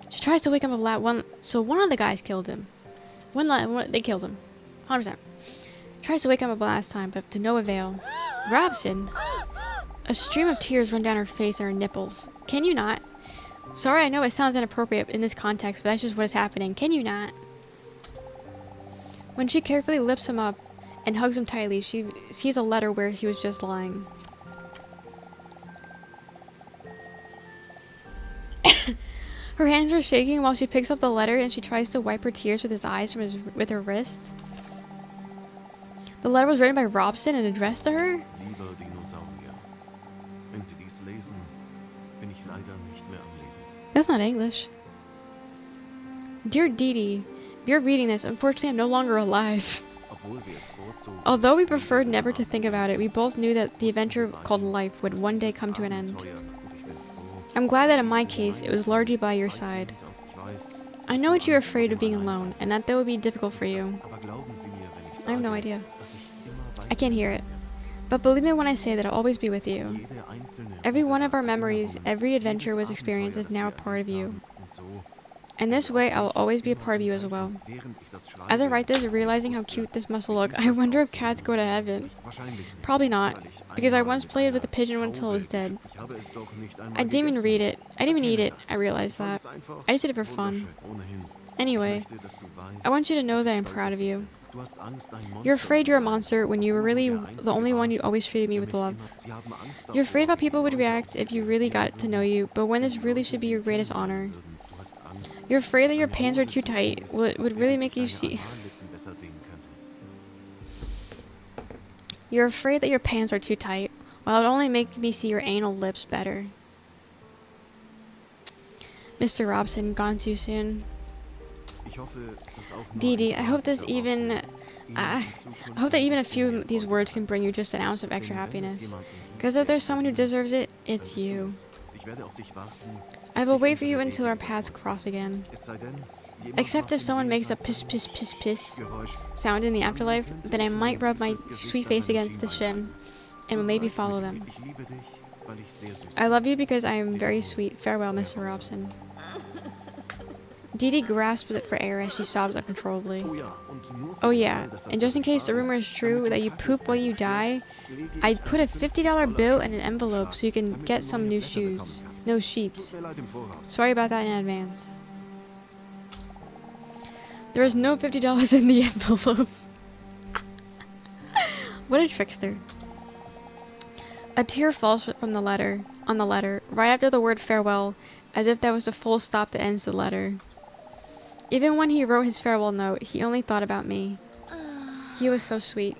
She tries to wake him up one of the guys killed him. They killed him. 100%. Tries to wake him up last time, but to no avail. Robson! A stream of tears run down her face and her nipples. Can you not? Sorry, I know it sounds inappropriate in this context, but that's just what is happening. Can you not? When she carefully lifts him up and hugs him tightly, she sees a letter where he was just lying. Her hands are shaking while she picks up the letter and she tries to wipe her tears with his eyes with her wrist. The letter was written by Robson and addressed to her? Lieber Dinosaurier, wenn Sie dies lesen, bin ich leider nicht mehr am Leben. That's not English. Dear Dee Dee, if you're reading this, unfortunately I'm no longer alive. Obwohl wir es vorzogen, Although we preferred never to think about it, we both knew that the adventure called life would one day come to an end. Abenteuer, und ich bin froh, I'm glad that in my case, it was largely by your side. ich weiß, I know that you're afraid of being alone, and that would be difficult for you. aber glauben Sie mir, wenn ich I have no sage, idea. dass ich immer I can't hear it. But believe me when I say that I'll always be with you. jede einzelne Every one unserer of our memories, Erinnerungen, every adventure was jedes experienced is Abenteuer, now a das wir part of erlebt you. haben, und so, And this way, I will always be a part of you as well. während ich das As I schreibe, write this, realizing how cute this must look, I wonder if cats go to heaven. wahrscheinlich nicht, Probably not, weil ich because I einmal once mit played einer with a pigeon until it was Taube dead. ich habe es doch nicht einmal I didn't even gegessen. read it. I didn't even eat it. Erkenne das. I realized Ich fand that. es einfach I just did it for fun. wunderschön, ohnehin. Anyway, Ich möchte, dass du weißt, I want you to know dass that ich I'm stolz proud auf of dich you. bin. Du hast Angst, ein Monster You're afraid zu you're a sein, monster when you were obwohl du really der the Einzige only one who warst, always treated me der with mich love. immer- Sie haben Angst You're afraid davor, how people wie would Leute react auf sie if you really reagieren got to würden, know you, but when wenn this die really Leute should be sie your greatest kennenlernen honor. würden. Du hast Angst, You're afraid that your dass pants deine are too Hose zu tight. eng ist, Well, it would really während make ich you deine see. Anallippen besser sehen könnte. You're afraid that your pants are too tight. Well, it would only make me see your anal lips better. Mr. Robson, gone too soon. Ich hoffe, dass auch nur Dee Dee, ein I paar hope this dieser Worte even, Ihnen I in Zukunft hope that ein even a bisschen few mehr of these Freude words can bereiten. bring you just an ounce of Denn extra wenn es happiness. jemanden gibt, Because if der there's es someone who verdient, deserves it, dann it's bist du you. es. Ich werde auf dich warten, I bis will sich wait for you unsere until Wege our wieder paths kreuzen. cross again. Es sei denn, jemand Except macht if im someone makes a Jenseits piss ein piss piss piss Geräusch. sound in the Dann afterlife, könnte then I ich schon might ein rub my süßes Gesicht sweet an face seinem against the Schienbein shin halten. and will maybe Vielleicht follow mit them. Ich liebe dich, weil ich sehr süß I bin. love you because I am very sweet. Farewell, Mr. Robson. Dee Dee grasped it for air as she sobbed uncontrollably. Oh ja, und nur für Oh den yeah, Fall, dass das and just in wirklich case the wahr rumor is ist, true damit du that you kackest, poop while wenn you du die, stirbst, lege ich I'd put a einen $50 bill in an $50 envelope so you can damit get du some neue new Blätter bekommen shoes. kannst. No Tut sheets. mir leid im Voraus. Sorry about that in advance. There was no $50 in the envelope. What a trickster. A tear falls from the letter, on the letter, right after the word farewell, as if that was the full stop that ends the letter. Even when he wrote his farewell note, he only thought about me. He was so sweet.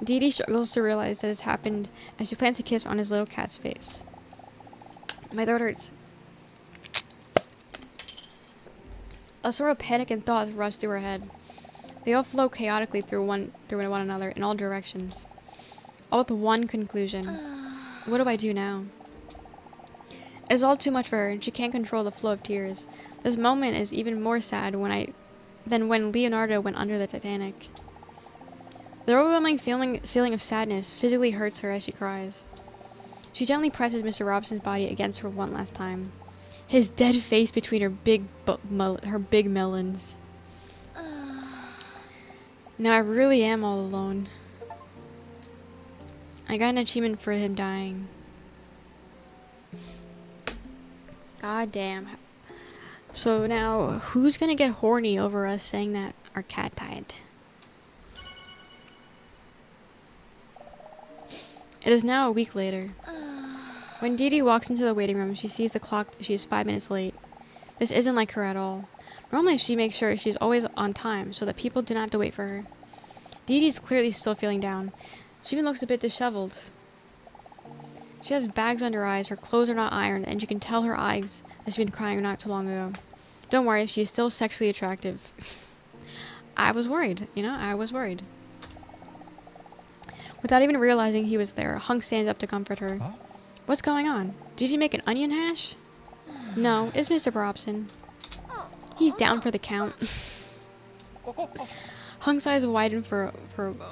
Dee Dee struggles to realize that it's happened as she plants a kiss on his little cat's face. My throat hurts. A sort of panic and thoughts rush through her head. They all flow chaotically through one another in all directions, all with one conclusion. What do I do now? It's all too much for her, and she can't control the flow of tears. This moment is even more sad than when Leonardo went under the Titanic. The overwhelming feeling of sadness physically hurts her as she cries. She gently presses Mr. Robson's body against her one last time, his dead face between her big melons. Now I really am all alone. I got an achievement for him dying. God damn. So now, who's gonna get horny over us saying that our cat died? It is now a week later. When Dee Dee walks into the waiting room, she sees the clock that she is 5 minutes late. This isn't like her at all. Normally she makes sure she's always on time so that people do not have to wait for her. Dee Dee's clearly still feeling down. She even looks a bit disheveled. She has bags under her eyes, her clothes are not ironed, and you can tell her eyes that she's been crying not too long ago. Don't worry, she is still sexually attractive. I was worried, I was worried. Without even realizing he was there, Hunk stands up to comfort her. Huh? What's going on? Did you make an onion hash? No, it's Mr. Robson. He's down for the count. Hunk's eyes widen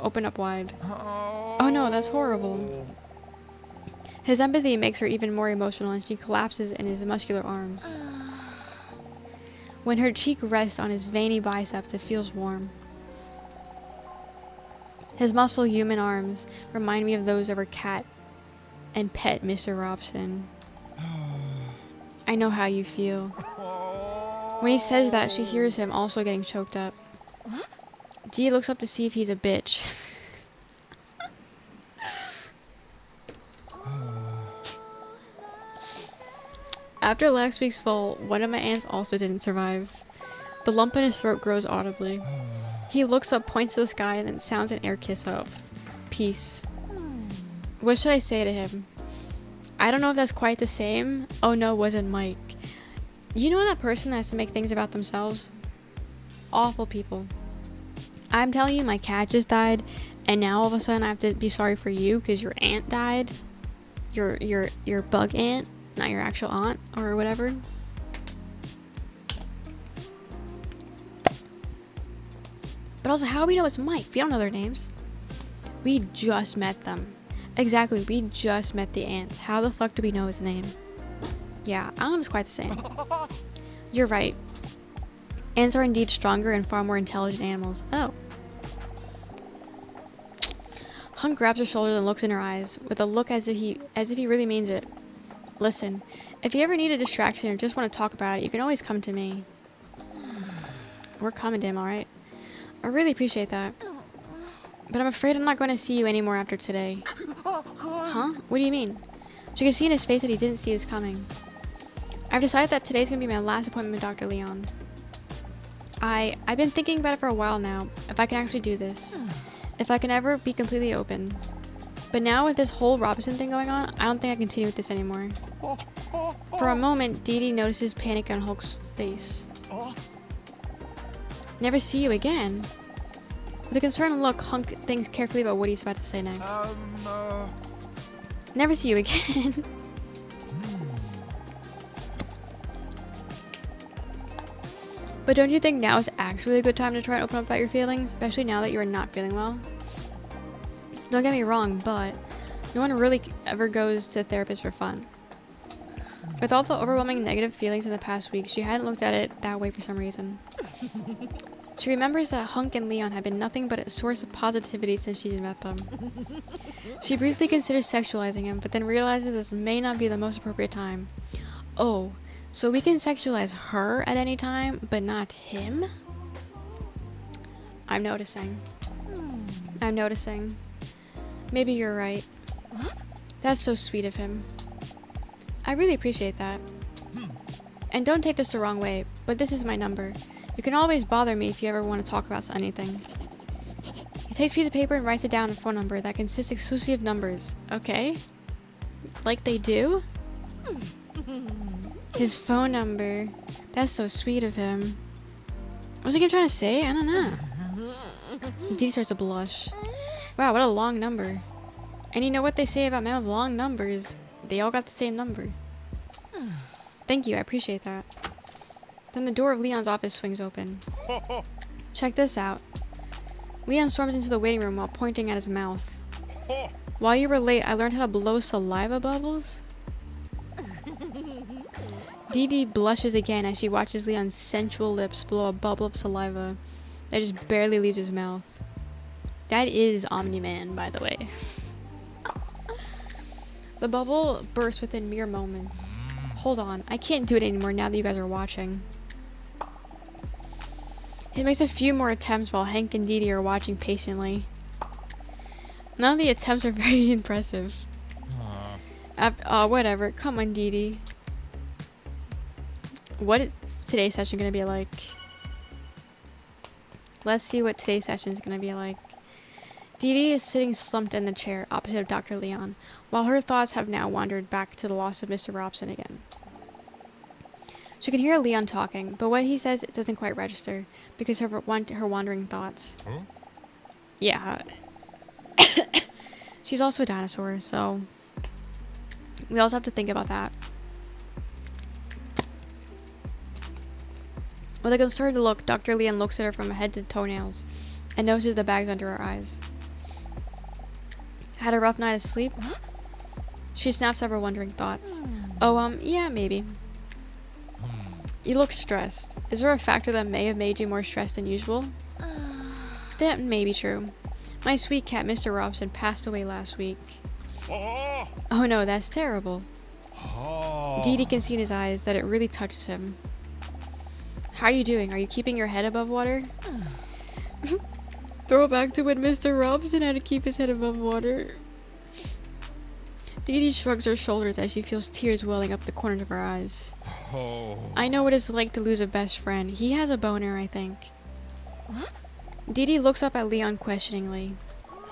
open up wide. Oh no, that's horrible. His empathy makes her even more emotional and she collapses in his muscular arms. When her cheek rests on his veiny biceps, it feels warm. His muscle human arms remind me of those of her cat and pet Mr. Robson. I know how you feel. When he says that, she hears him also getting choked up. Dee looks up to see if he's a bitch. After last week's fall, one of my aunts also didn't survive. The lump in his throat grows audibly. He looks up, points to the sky, and then sounds an air kiss up. Peace. What should I say to him? I don't know if that's quite the same. Oh no, wasn't Mike. You know that person that has to make things about themselves? Awful people. I'm telling you, my cat just died, and now all of a sudden I have to be sorry for you because your aunt died. Your bug aunt, not your actual aunt or whatever. But also, how do we know it's Mike? We don't know their names. We just met them. Exactly, we just met the ants. How the fuck do we know his name? Yeah, our name's quite the same. You're right. Ants are indeed stronger and far more intelligent animals. Oh. Hunk grabs her shoulder and looks in her eyes, with a look as if he really means it. Listen, if you ever need a distraction or just want to talk about it, you can always come to me. We're coming to him, alright? I really appreciate that. But I'm afraid I'm not going to see you anymore after today. Huh? What do you mean? She could see in his face that he didn't see us coming. I've decided that today's going to be my last appointment with Dr. Leon. I've been thinking about it for a while now, if I can actually do this. If I can ever be completely open. But now with this whole Robinson thing going on, I don't think I can continue with this anymore. For a moment, Dee Dee notices panic on Hulk's face. Never see you again? With a concerned look, Hunk thinks carefully about what he's about to say next. Never see you again. But don't you think now is actually a good time to try and open up about your feelings, especially now that you are not feeling well? Don't get me wrong, but no one really ever goes to a therapist for fun. With all the overwhelming negative feelings in the past week, she hadn't looked at it that way for some reason. She remembers that Hunk and Leon had been nothing but a source of positivity since she met them. She briefly considers sexualizing him, but then realizes this may not be the most appropriate time. Oh, so we can sexualize her at any time, but not him? I'm noticing. I'm noticing. Maybe you're right. That's so sweet of him. I really appreciate that. And don't take this the wrong way, but this is my number. You can always bother me if you ever want to talk about anything. He takes a piece of paper and writes it down a phone number that consists exclusively of numbers. Okay? Like they do? His phone number. That's so sweet of him. What was he trying to say? I don't know. Dee starts to blush. Wow, what a long number. And you know what they say about men with long numbers? They all got the same number. Thank you, I appreciate that. Then the door of Leon's office swings open. Check this out. Leon storms into the waiting room while pointing at his mouth. While you were late, I learned how to blow saliva bubbles. Dee Dee blushes again as she watches Leon's sensual lips blow a bubble of saliva that just barely leaves his mouth. That is Omni-Man, by the way. The bubble bursts within mere moments. Hold on, I can't do it anymore now that you guys are watching. It makes a few more attempts while Hank and Dee Dee are watching patiently. None of the attempts are very impressive. Whatever. Come on, Dee Dee. What is today's session gonna be like? Let's see what today's session is gonna be like. Dee Dee is sitting slumped in the chair opposite of Dr. Leon, while her thoughts have now wandered back to the loss of Mr. Robson again. She can hear Leon talking, but what he says doesn't quite register because of her wandering thoughts. Huh? Yeah. She's also a dinosaur, so we also have to think about that. With a concerned look, Dr. Leon looks at her from head to toenails and notices the bags under her eyes. Had a rough night of sleep? She snaps at her wondering thoughts. Oh, yeah, maybe. You look stressed. Is there a factor that may have made you more stressed than usual? That may be true. My sweet cat, Mr. Robson, passed away last week. Oh no, that's terrible. Dee Dee can see in his eyes that it really touches him. How are you doing? Are you keeping your head above water? Throw back to when Mr. Robson had to keep his head above water. Dee Dee shrugs her shoulders as she feels tears welling up the corners of her eyes. I know what it's like to lose a best friend. He has a boner, I think. What? Dee Dee looks up at Leon questioningly.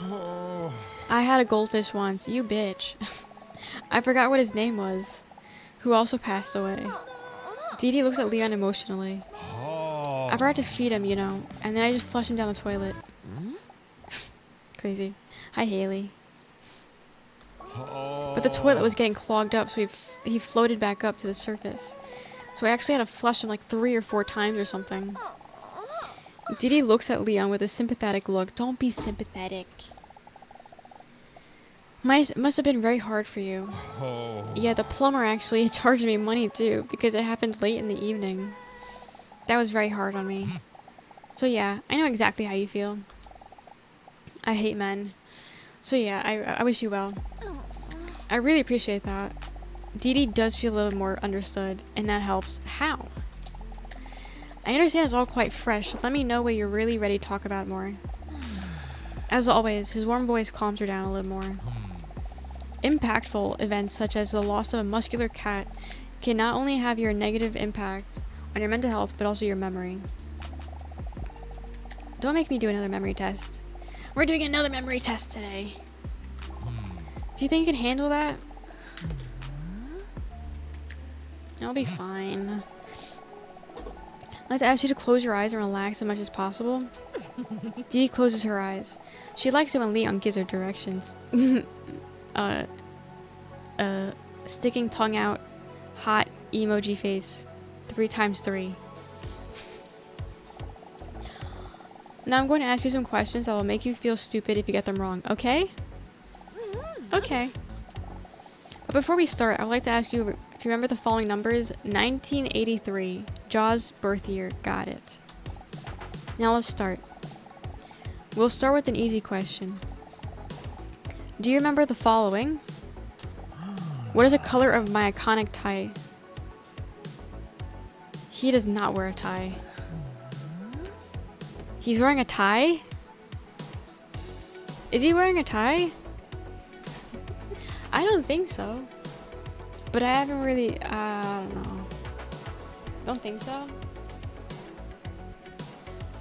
I had a goldfish once. You bitch. I forgot what his name was. Who also passed away. Dee Dee looks at Leon emotionally. I forgot to feed him, you know, and then I just flushed him down the toilet. Crazy. Hi, Haley. But the toilet was getting clogged up, so he floated back up to the surface. So I actually had to flush him like 3 or 4 times or something. Didi looks at Leon with a sympathetic look. Don't be sympathetic. Must have been very hard for you. Yeah, the plumber actually charged me money too, because it happened late in the evening. That was very hard on me. So yeah, I know exactly how you feel. I hate men. So yeah, I wish you well. I really appreciate that. Didi does feel a little more understood, and that helps. How? I understand it's all quite fresh, so let me know when you're really ready to talk about it more. As always, his warm voice calms her down a little more. Impactful events such as the loss of a muscular cat can not only have your negative impact on your mental health, but also your memory. Don't make me do another memory test. We're doing another memory test today. Do you think you can handle that? I'll be fine. Let's ask you to close your eyes and relax as much as possible. Dee closes her eyes. She likes it when Leon gives her directions. Sticking tongue out, hot emoji face, 3 times 3. Now I'm going to ask you some questions that will make you feel stupid if you get them wrong, okay? Okay. But before we start, I would like to ask you if you remember the following numbers. 1983, Jaws' birth year. Got it. Now let's start. We'll start with an easy question. Do you remember the following? What is the color of my iconic tie? He does not wear a tie. He's wearing a tie? Is he wearing a tie? I don't think so. But I haven't really, I don't know. Don't think so?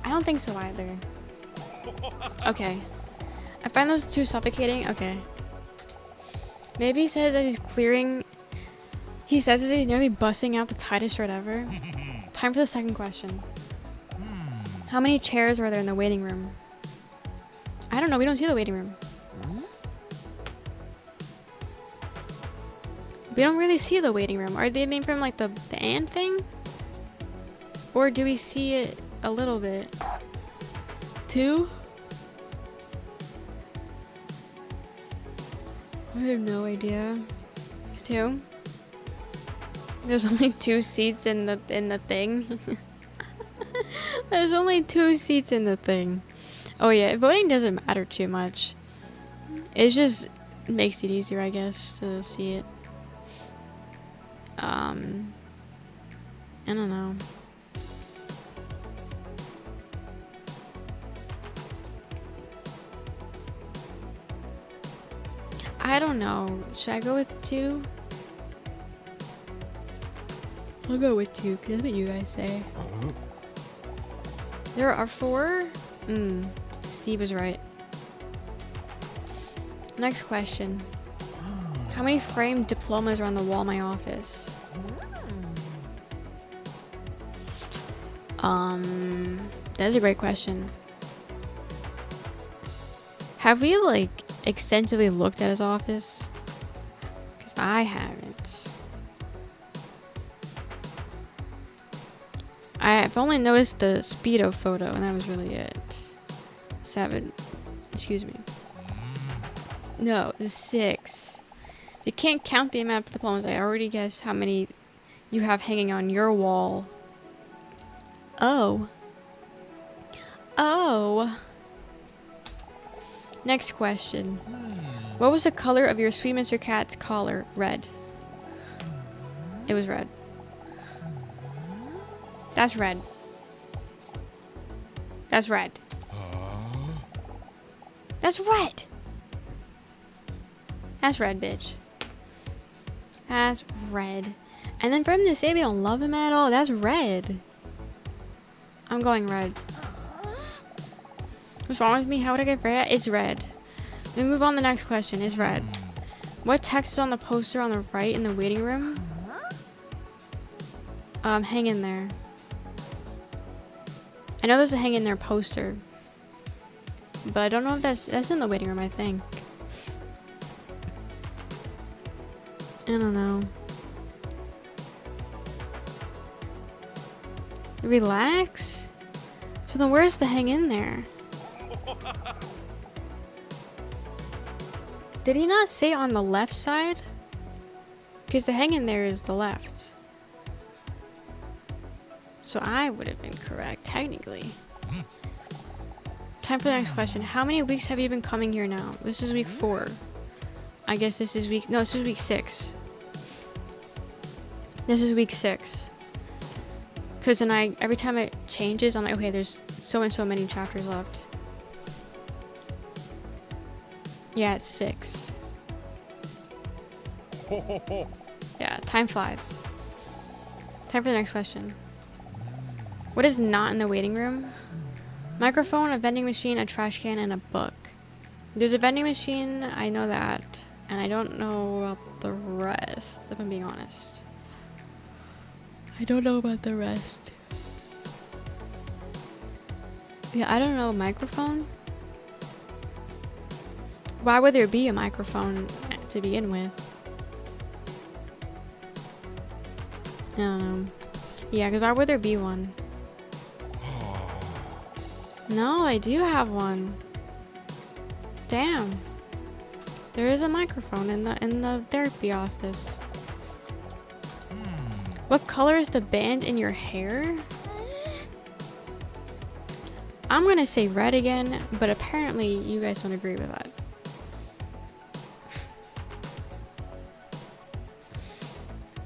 I don't think so either. Okay. I find those too suffocating. Okay. Maybe he says that he's clearing... He says that he's nearly busting out the tightest shirt ever. Time for the second question. How many chairs are there in the waiting room? I don't know. We don't see the waiting room. We don't really see the waiting room. Are they made from like the ant thing? Or do we see it a little bit? 2? I have no idea. 2? There's only 2 seats in the thing. There's only 2 seats in the thing. Oh yeah, voting doesn't matter too much. It just makes it easier, I guess, to see it. I don't know. I don't know. Should I go with 2? I'll go with 2, because that's what you guys say. There are 4? Steve is right. Next question. How many framed diplomas are on the wall in my office? That's a great question. Have we, like, extensively looked at his office? Because I haven't. I've only noticed the Speedo photo, and that was really it. 7. Excuse me. No, the 6. You can't count the amount of diplomas. I already guessed how many you have hanging on your wall. Oh. Oh. Next question. What was the color of your Sweet Mr. Cat's collar? Red. It was red. That's red. That's red. That's red. That's red, bitch. That's red. And then for him to say we don't love him at all, that's red. I'm going red. What's wrong with me? How would I get red? It's red. We move on to the next question. It's red. What text is on the poster on the right in the waiting room? Hang in there. I know there's a hang in there poster, but I don't know if that's in the waiting room, I think. I don't know. Relax? So then where's the hang in there? Did he not say on the left side? Because the hang in there is the left. So I would have been correct, technically. Time for the next question. How many weeks have you been coming here now? This is week 4. I guess this is week... No, this is week 6. This is week 6. Because then every time it changes, I'm like, okay, there's so and so many chapters left. Yeah, it's 6. Yeah, time flies. Time for the next question. What is not in the waiting room? Microphone, a vending machine, a trash can, and a book. There's a vending machine, I know that. And I don't know about the rest, if I'm being honest. I don't know about the rest. Yeah, I don't know. Microphone? Why would there be a microphone to begin with? I don't know. Yeah, because why would there be one? No, I do have one. Damn. There is a microphone in the therapy office. What color is the band in your hair? I'm gonna say red again, but apparently you guys don't agree with that.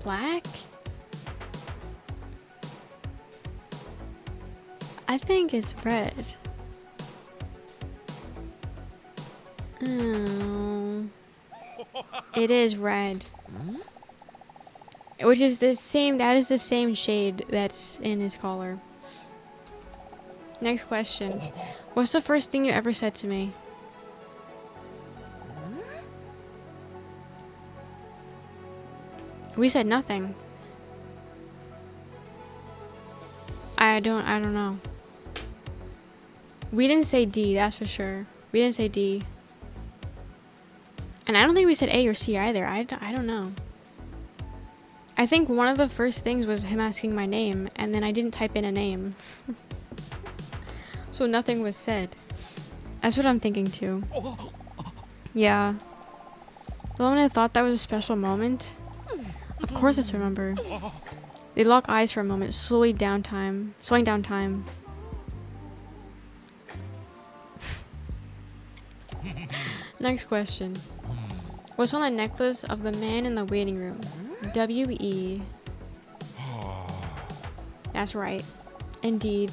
Black? I think it's red. Oh. It is red. Which is the same, that is the same shade that's in his collar. Next question. What's the first thing you ever said to me? We said nothing. I don't know. We didn't say D, that's for sure. We didn't say D. And I don't think we said A or C either. I don't know. I think one of the first things was him asking my name, and then I didn't type in a name. So nothing was said. That's what I'm thinking too. Yeah. The moment I thought that was a special moment. Of course I remember. They lock eyes for a moment, slowing down time. Next question. What's on the necklace of the man in the waiting room? W-E. That's right. Indeed.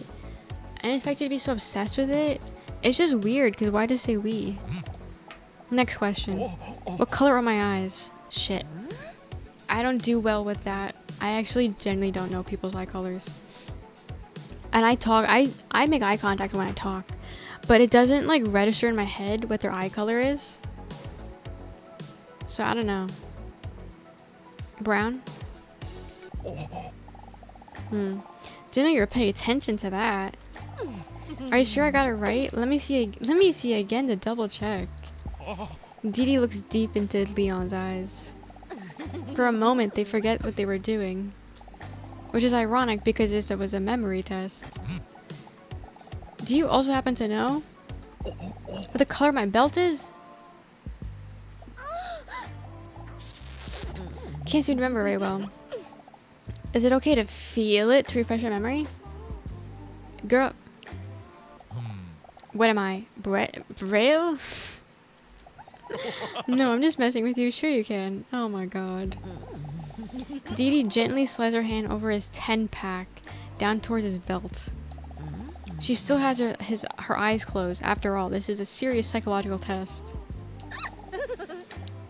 I didn't expect you to be so obsessed with it. It's just weird, because why does it say we? Next question. What color are my eyes? Shit. I don't do well with that. I actually generally don't know people's eye colors. And I make eye contact when I talk. But it doesn't like register in my head what their eye color is. So I don't know. Brown? Didn't know you were paying attention to that. Are you sure I got it right? Let me see again to double check. Dee looks deep into Leon's eyes. For a moment, they forget what they were doing. Which is ironic because it was a memory test. Do you also happen to know what the color of my belt is? Can't seem to remember very well. Is it okay to feel it to refresh my memory? Girl. What am I? Braille? No, I'm just messing with you. Sure you can. Oh my god. Dee gently slides her hand over his 10-pack down towards his belt. She still has her eyes closed. After all, this is a serious psychological test.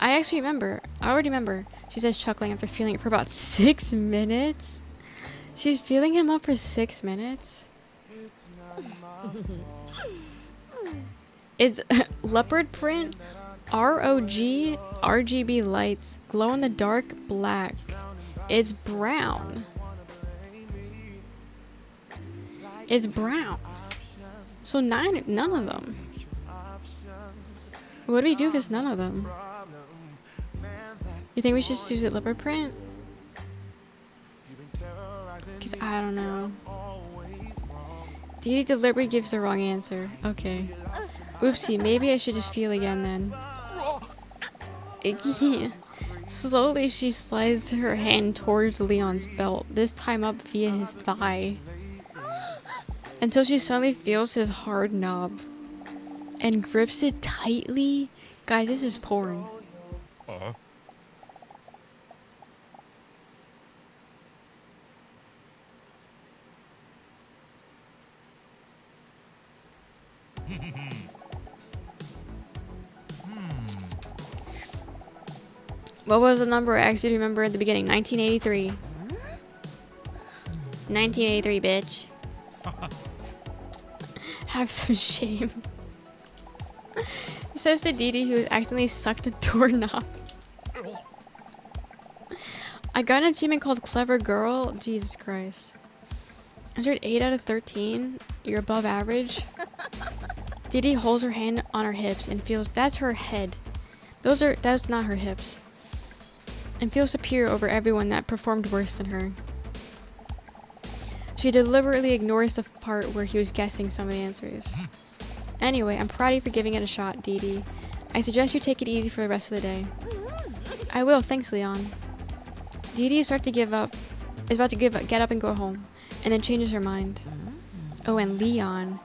I already remember, she says, chuckling after feeling it for about 6 minutes. She's feeling him up for 6 minutes. Is leopard print, ROG, RGB lights, glow in the dark, black. It's brown. It's brown. So none of them. What do we do if it's none of them? You think we should just use a liver print? Because I don't know. Dee Dee deliberately gives the wrong answer. Okay. Oopsie, maybe I should just feel again then. Icky. Slowly she slides her hand towards Leon's belt, this time up via his thigh. Until she suddenly feels his hard knob. And grips it tightly. Guys, this is porn. What was the number I actually remember at the beginning? 1983. 1983, bitch. Have some shame. It says to Dee Dee, who accidentally sucked a doorknob. I got an achievement called Clever Girl. Jesus Christ. I entered 8 out of 13. You're above average. Dee Dee holds her hand on her hips and feels that's her head. That's not her hips. And feels superior over everyone that performed worse than her. She deliberately ignores the part where he was guessing some of the answers. Anyway, I'm proud of you for giving it a shot, Dee Dee. I suggest you take it easy for the rest of the day. I will, thanks, Leon. Dee Dee is about to get up and go home, and then changes her mind. Oh, and Leon.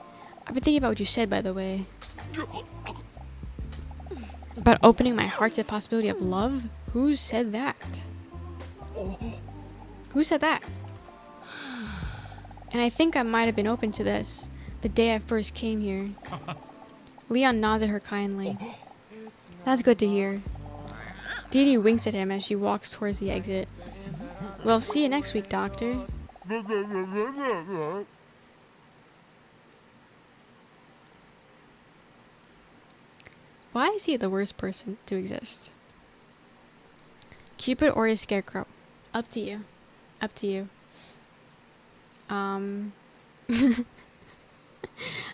I've been thinking about what you said, by the way. About opening my heart to the possibility of love? Who said that? Who said that? And I think I might have been open to this the day I first came here. Leon nods at her kindly. That's good to hear. Dee Dee winks at him as she walks towards the exit. Well, see you next week, Doctor. Why is he the worst person to exist? Cupid or a scarecrow? Up to you. Up to you. I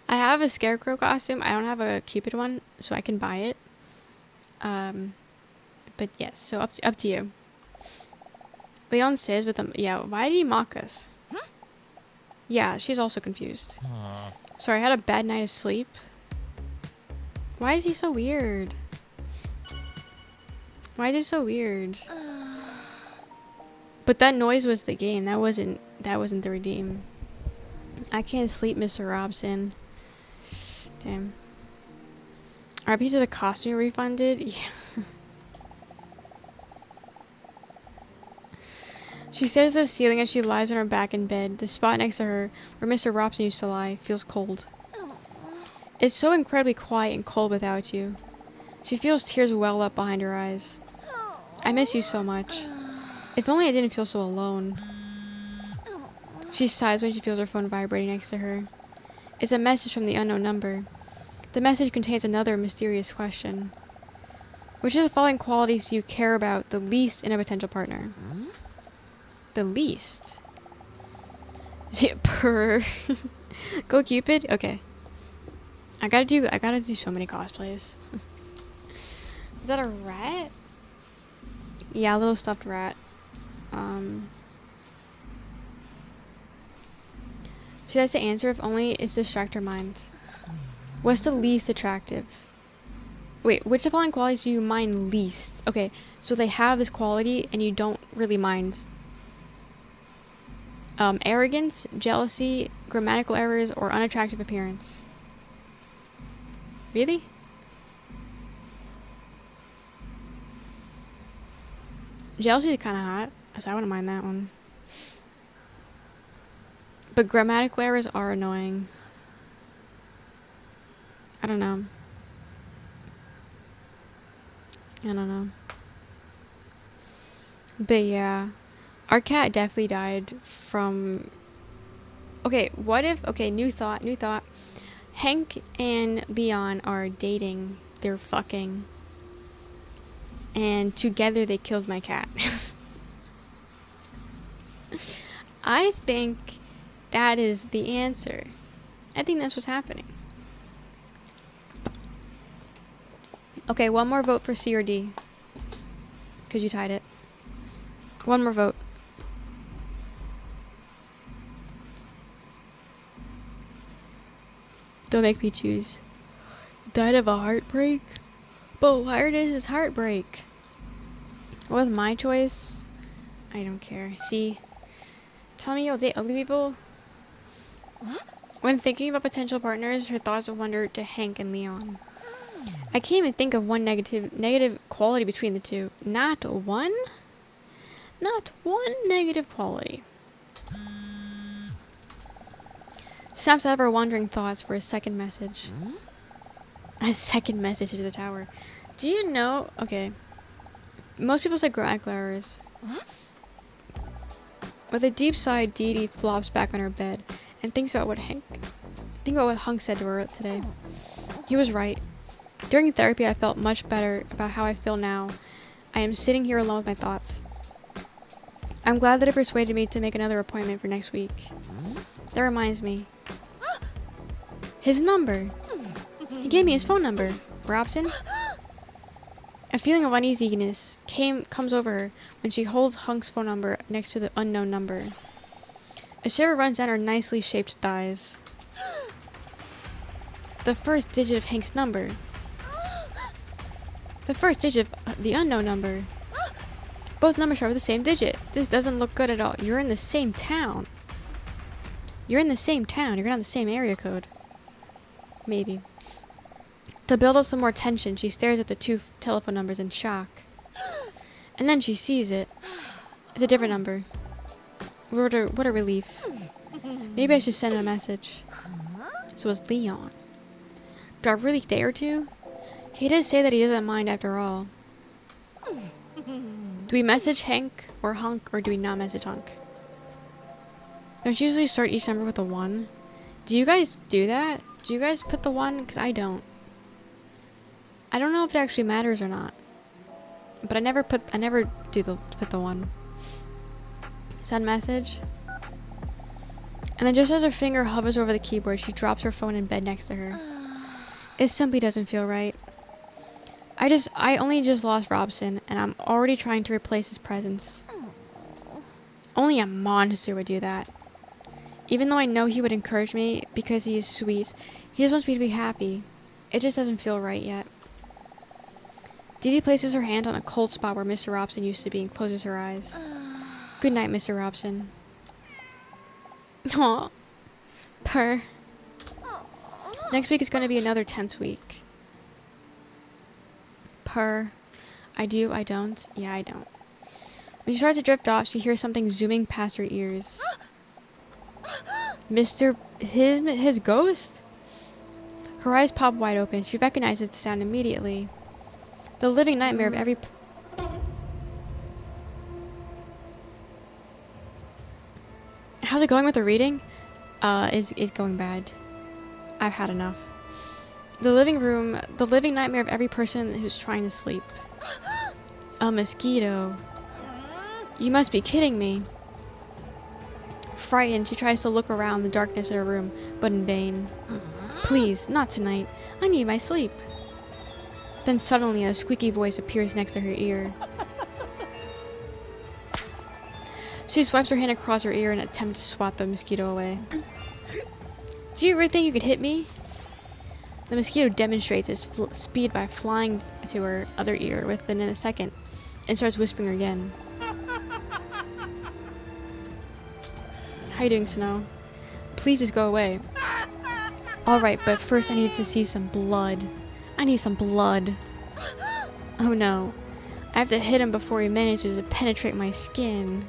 have a scarecrow costume. I don't have a Cupid one, so I can buy it. But yes, so up to you. Leon says with yeah, why did he mock us? Yeah, she's also confused. Sorry, I had a bad night of sleep. Why is he so weird? Why is he so weird? But that noise was the game. That wasn't the redeem. I can't sleep, Mr. Robson. Damn. RP to the costume refunded? Yeah. She stares at the ceiling as she lies on her back in bed. The spot next to her, where Mr. Robson used to lie, feels cold. It's so incredibly quiet and cold without you. She feels tears well up behind her eyes. I miss you so much. If only I didn't feel so alone. She sighs when she feels her phone vibrating next to her. It's a message from the unknown number. The message contains another mysterious question. Which of the following qualities do you care about the least in a potential partner? The least? Yeah, purr. Go Cupid? Okay. I gotta do so many cosplays. Is that a rat? Yeah, a little stuffed rat. She has to answer if only it's distract her mind. What's the least attractive? Wait, which of the following qualities do you mind least? Okay, so they have this quality and you don't really mind. Arrogance, jealousy, grammatical errors, or unattractive appearance. Really? Jealousy is kind of hot, so I wouldn't mind that one. But grammatical errors are annoying. I don't know. But yeah. Our cat definitely died from... Okay, what if... Okay, new thought. Hank and Leon are dating. They're fucking. And together they killed my cat. I think that is the answer. I think that's what's happening. Okay, one more vote for C or D. Because you tied it. One more vote. Don't make me choose. Died of a heartbreak? But why is his heartbreak? With my choice, I don't care. C. Tell me you'll date ugly people? When thinking about potential partners, her thoughts wander to Hank and Leon. I can't even think of one negative quality between the two. Not one? Not one negative quality. Snaps out of her wandering thoughts for a second message. A second message to the tower. Do you know... Okay. Most people say grammatical errors. With a deep sigh, Dee Dee flops back on her bed and thinks about what Hunk said to her today. He was right. During therapy, I felt much better about how I feel now. I am sitting here alone with my thoughts. I'm glad that it persuaded me to make another appointment for next week. That reminds me. His number. He gave me his phone number. Robson? A feeling of uneasiness comes over her when she holds Hunk's phone number next to the unknown number. A shiver runs down her nicely shaped thighs. The first digit of Hank's number. The first digit of the unknown number. Both numbers start with the same digit. This doesn't look good at all. You're in the same town. You're in the same town. You're gonna have the same area code. Maybe. To build up some more tension, she stares at the two telephone numbers in shock. And then she sees it. It's a different number. What a relief. Maybe I should send him a message. So it's Leon. Do I really dare to? He did say that he doesn't mind after all. Do we message Hank or Hunk, or do we not message Hunk? Don't you usually start each number with a 1? Do you guys do that? Do you guys put the 1? Because I don't. I don't know if it actually matters or not. But I never put the 1. Send message. And then just as her finger hovers over the keyboard, she drops her phone in bed next to her. It simply doesn't feel right. I only just lost Robson, and I'm already trying to replace his presence. Only a monster would do that. Even though I know he would encourage me because he is sweet, he just wants me to be happy. It just doesn't feel right yet. Dee Dee places her hand on a cold spot where Mr. Robson used to be and closes her eyes. Good night, Mr. Robson. Aww. Purr. Next week is going to be another tense week. Purr. I do, I don't. Yeah, I don't. When she starts to drift off, she hears something zooming past her ears. His ghost? Her eyes pop wide open. She recognizes the sound immediately. The living nightmare of every... How's it going with the reading? Is going bad. I've had enough. The living nightmare of every person who's trying to sleep. A mosquito. You must be kidding me. Frightened, she tries to look around the darkness of her room, but in vain. Please, not tonight. I need my sleep. Then suddenly a squeaky voice appears next to her ear. She swipes her hand across her ear in an attempt to swat the mosquito away. Do you really think you could hit me? The mosquito demonstrates its speed by flying to her other ear within a second and starts whispering again. How you doing, Snow? Please just go away. Alright, but first I need to see some blood. I need some blood. Oh no. I have to hit him before he manages to penetrate my skin.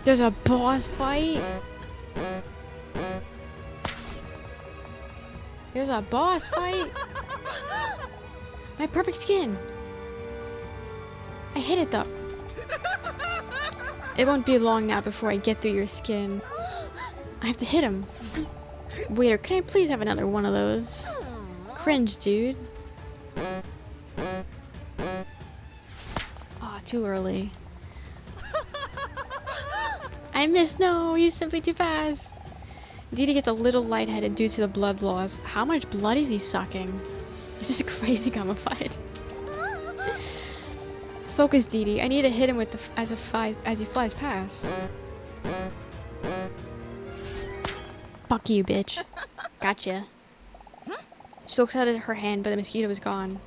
There's a boss fight? There's a boss fight? My perfect skin. I hit it though. It won't be long now before I get through your skin. I have to hit him. Waiter, can I please have another one of those? Cringe, dude. Aw, too early. I missed. No, he's simply too fast. Dee Dee gets a little lightheaded due to the blood loss. How much blood is he sucking? This is crazy gummified. Focus, Dee Dee. I need to hit him with the as he flies past. Fuck you, bitch. Gotcha. She looks at her hand, but the mosquito is gone.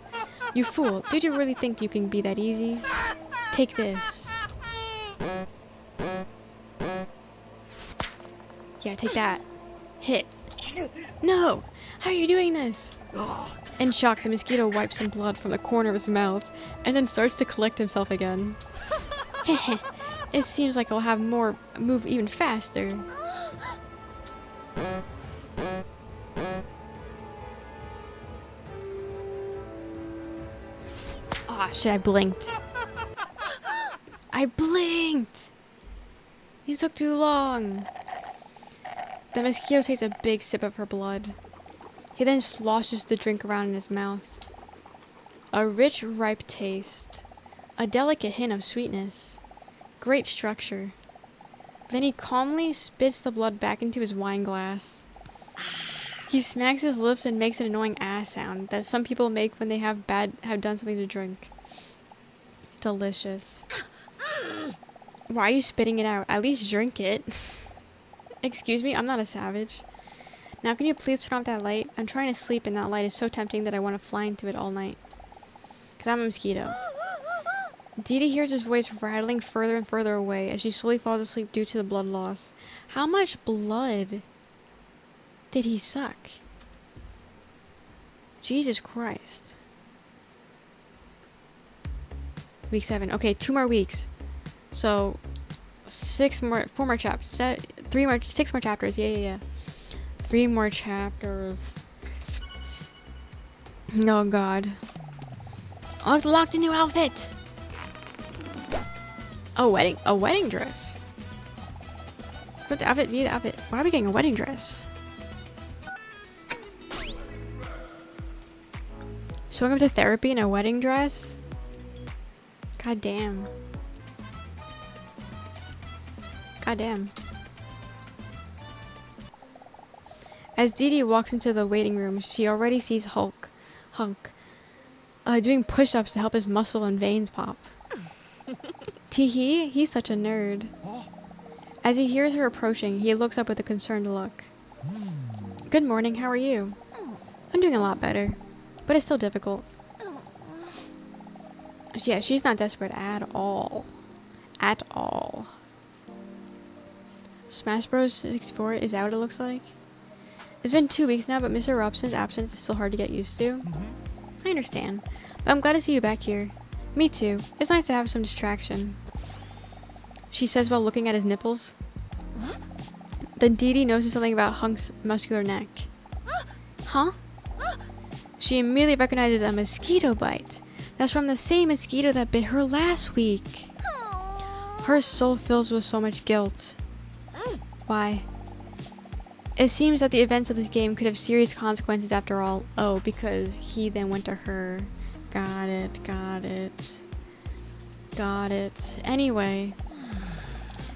You fool. Did you really think you can be that easy? Take this. Yeah, take that. Hit. No! How are you doing this? In shock, the mosquito wipes some blood from the corner of his mouth and then starts to collect himself again. It seems like I'll have more move even faster. Ah, shit, I blinked. I blinked! He took too long. The mosquito takes a big sip of her blood. He then sloshes the drink around in his mouth. A rich, ripe taste. A delicate hint of sweetness. Great structure. Then he calmly spits the blood back into his wine glass. He smacks his lips and makes an annoying ass sound that some people make when they have done something to drink. Delicious. Why are you spitting it out? At least drink it. Excuse me, I'm not a savage. Now can you please turn off that light? I'm trying to sleep and that light is so tempting that I want to fly into it all night. Because I'm a mosquito. Dee Dee hears his voice rattling further and further away as she slowly falls asleep due to the blood loss. How much blood did he suck? Jesus Christ. Week 7. Okay, 2 more weeks. So, 6 more chapters. 6 more chapters. Yeah. 3 more chapters. Oh god. Unlocked a new outfit. A wedding dress. Put the outfit, view the outfit. Why are we getting a wedding dress? Showing up to therapy in a wedding dress? God damn. God damn. As Dee Dee walks into the waiting room, she already sees Hunk doing push-ups to help his muscle and veins pop. Teehee, he's such a nerd. As he hears her approaching, he looks up with a concerned look. Good morning, how are you? I'm doing a lot better, but it's still difficult. Yeah, she's not desperate at all. At all. Smash Bros. 64 is out, it looks like. It's been 2 weeks now, but Mr. Robson's absence is still hard to get used to. I understand, but I'm glad to see you back here. Me too. It's nice to have some distraction. She says while looking at his nipples. Then Dee Dee notices something about Hunk's muscular neck. Huh? She immediately recognizes a mosquito bite. That's from the same mosquito that bit her last week. Her soul fills with so much guilt. Why? It seems that the events of this game could have serious consequences after all. Oh, because he then went to her. Got it. Anyway.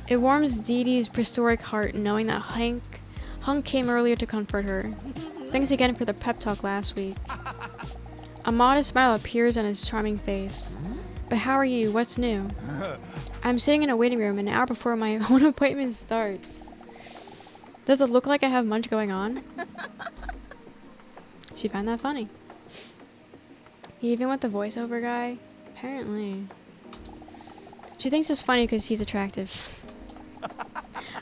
It warms Dee Dee's prehistoric heart knowing that Hunk came earlier to comfort her. Thanks again for the pep talk last week. A modest smile appears on his charming face. But how are you? What's new? I'm sitting in a waiting room an hour before my own appointment starts. Does it look like I have much going on? She found that funny. Even with the voiceover guy? Apparently. She thinks it's funny because he's attractive.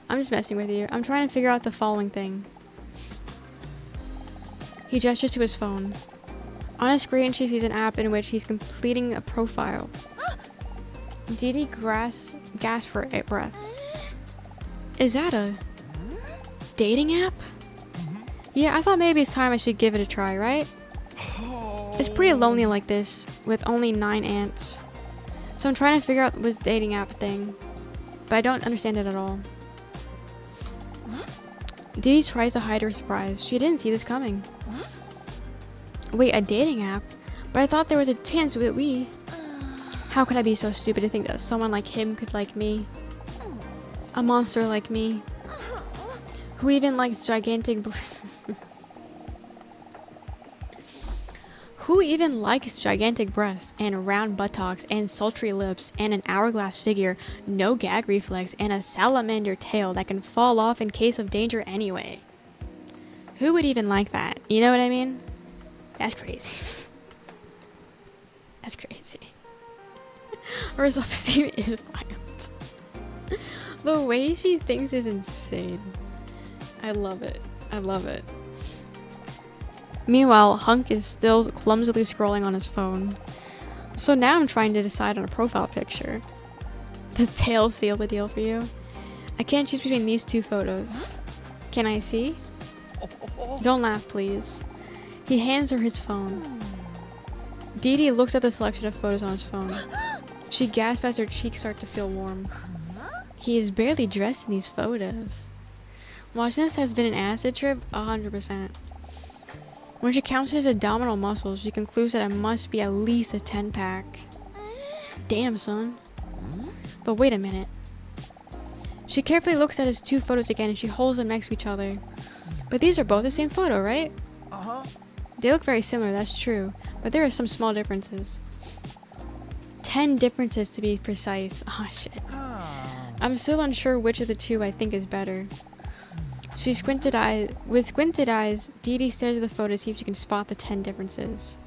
I'm just messing with you. I'm trying to figure out the following thing. He gestures to his phone. On a screen, she sees an app in which he's completing a profile. Dee Dee gasps for a breath. Is that a dating app? Yeah, I thought maybe it's time I should give it a try, right? It's pretty lonely like this, with only 9 ants. So I'm trying to figure out this dating app thing, but I don't understand it at all. Dee Dee tries to hide her surprise. She didn't see this coming. Wait, a dating app? But I thought there was a chance that we... How could I be so stupid to think that someone like him could like me? A monster like me? Who even likes gigantic... Who even likes gigantic breasts and round buttocks and sultry lips and an hourglass figure, no gag reflex, and a salamander tail that can fall off in case of danger anyway? Who would even like that? You know what I mean? That's crazy. That's crazy. Her self-esteem is wild. The way she thinks is insane. I love it. I love it. Meanwhile, Hunk is still clumsily scrolling on his phone. So now I'm trying to decide on a profile picture. Does tail seal the deal for you? I can't choose between these two photos. Can I see? Don't laugh, please. He hands her his phone. Dee Dee looks at the selection of photos on his phone. She gasps as her cheeks start to feel warm. He is barely dressed in these photos. Watching this has been an acid trip, 100%. When she counts his abdominal muscles, she concludes that it must be at least a 10-pack. Damn, son. But wait a minute. She carefully looks at his two photos again and she holds them next to each other. But these are both the same photo, right? They look very similar, that's true. But there are some small differences. 10 differences to be precise. Oh shit. I'm still unsure which of the two I think is better. With squinted eyes, Dee Dee stares at the photo to see if she can spot the 10 differences.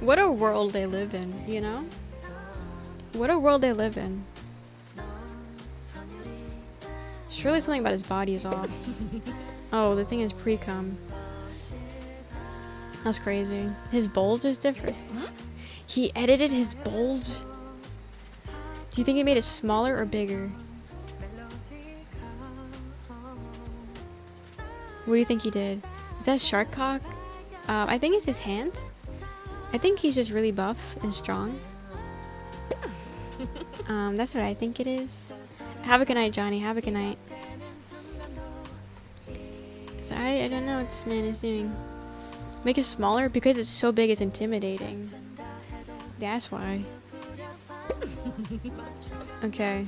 What a world they live in, you know? What a world they live in. Surely something about his body is off. Oh, the thing is pre-cum. That's crazy. His bulge is different. He edited his bulge? Do you think he made it smaller or bigger? What do you think he did? Is that shark cock? I think it's his hand. I think he's just really buff and strong. That's what I think it is. Have a good night, Johnny. Have a good night. So I don't know what this man is doing. Make it smaller? Because it's so big it's intimidating. That's why. Okay.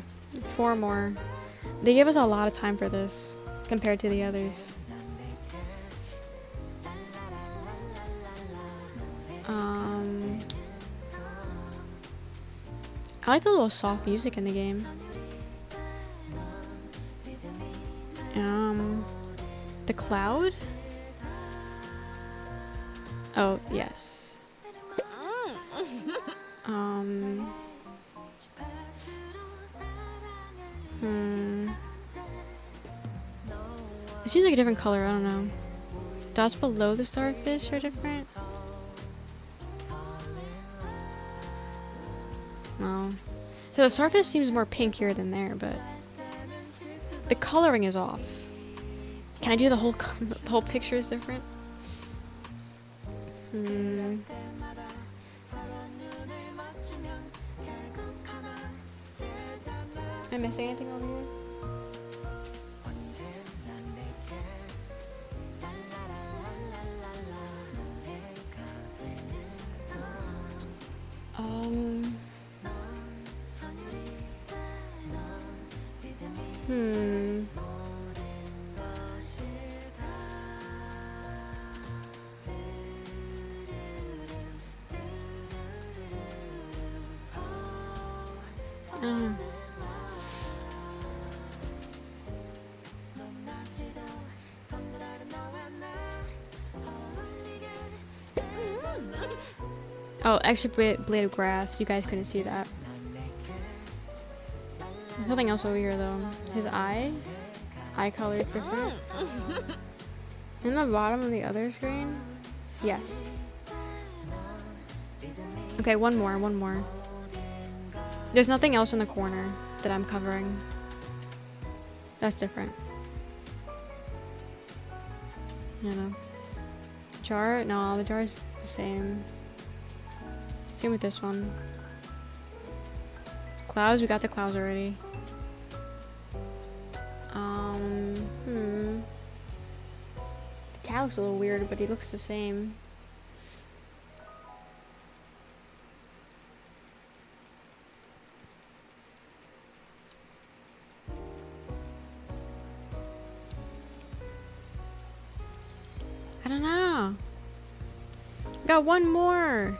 4 more. They give us a lot of time for this compared to the others. I like the little soft music in the game. The cloud? Oh, yes. It seems like a different color, I don't know. Dots below the starfish are different? No. So the starfish seems more pink here than there, but the coloring is off. Can I do the whole picture is different? Am I missing anything over here? Oh, extra blade of grass. You guys couldn't see that. There's nothing else over here though. His eye color is different. In the bottom of the other screen? Yes. Okay, one more. There's nothing else in the corner that I'm covering. That's different. You know. Jar? No, the jar is the same. Same with this one. Clouds? We got the clouds already. The cat looks a little weird, but he looks the same. don't know. Got one more.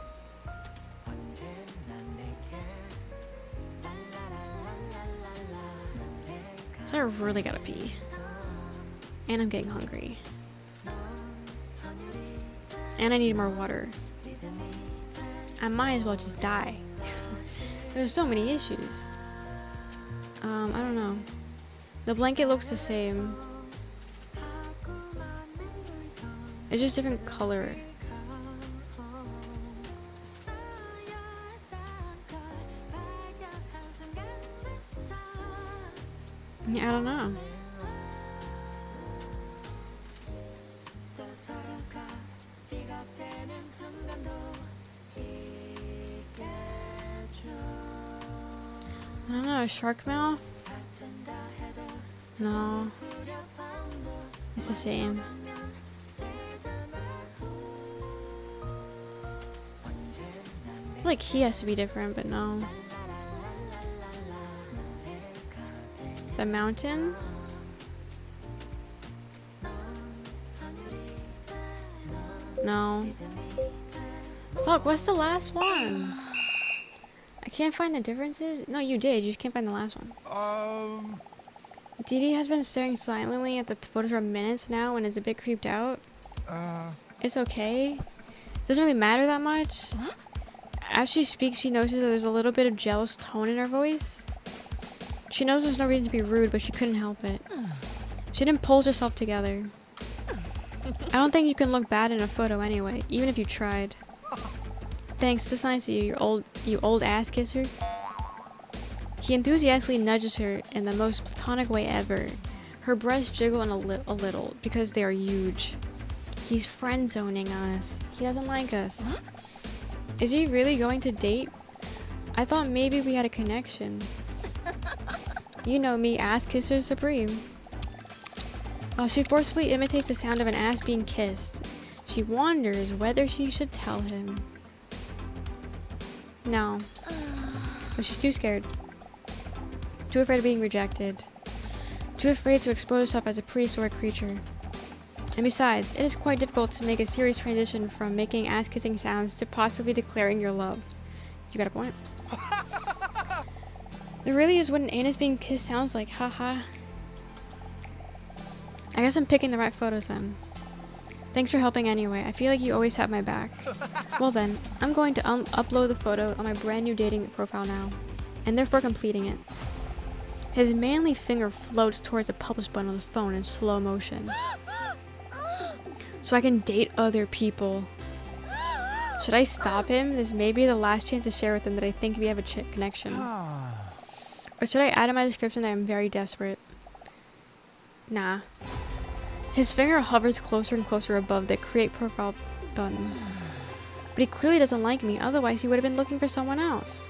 So I really gotta pee. And I'm getting hungry. And I need more water. I might as well just die. There's so many issues. I don't know. The blanket looks the same. It's just different color. Yeah, I don't know. I don't know, shark mouth? No. It's the same. Like he has to be different, but no. The mountain? No. Fuck, what's the last one? I can't find the differences. No, you did. You just can't find the last one. Dee Dee has been staring silently at the photos for minutes now and is a bit creeped out. It's okay. Doesn't really matter that much. As she speaks, she notices that there's a little bit of jealous tone in her voice. She knows there's no reason to be rude, but she couldn't help it. She didn't pull herself together. I don't think you can look bad in a photo anyway, even if you tried. Thanks, this nice of you, you old ass kisser. He enthusiastically nudges her in the most platonic way ever. Her breasts jiggle a little because they are huge. He's friend zoning us. He doesn't like us. Is he really going to date? I thought maybe we had a connection. You know me, ass kisser supreme. While she forcibly imitates the sound of an ass being kissed, she wonders whether she should tell him. No. But she's too scared. Too afraid of being rejected. Too afraid to expose herself as a prehistoric creature. And besides, it is quite difficult to make a serious transition from making ass-kissing sounds to possibly declaring your love. You got a point. It really is what an anus being kissed sounds like, haha. I guess I'm picking the right photos then. Thanks for helping anyway. I feel like you always have my back. Well then, I'm going to upload the photo on my brand new dating profile now, and therefore completing it. His manly finger floats towards the publish button on the phone in slow motion. So I can date other people. Should I stop him? This may be the last chance to share with him that I think we have a connection. Or should I add in my description that I'm very desperate? Nah. His finger hovers closer and closer above the create profile button. But he clearly doesn't like me, otherwise he would have been looking for someone else.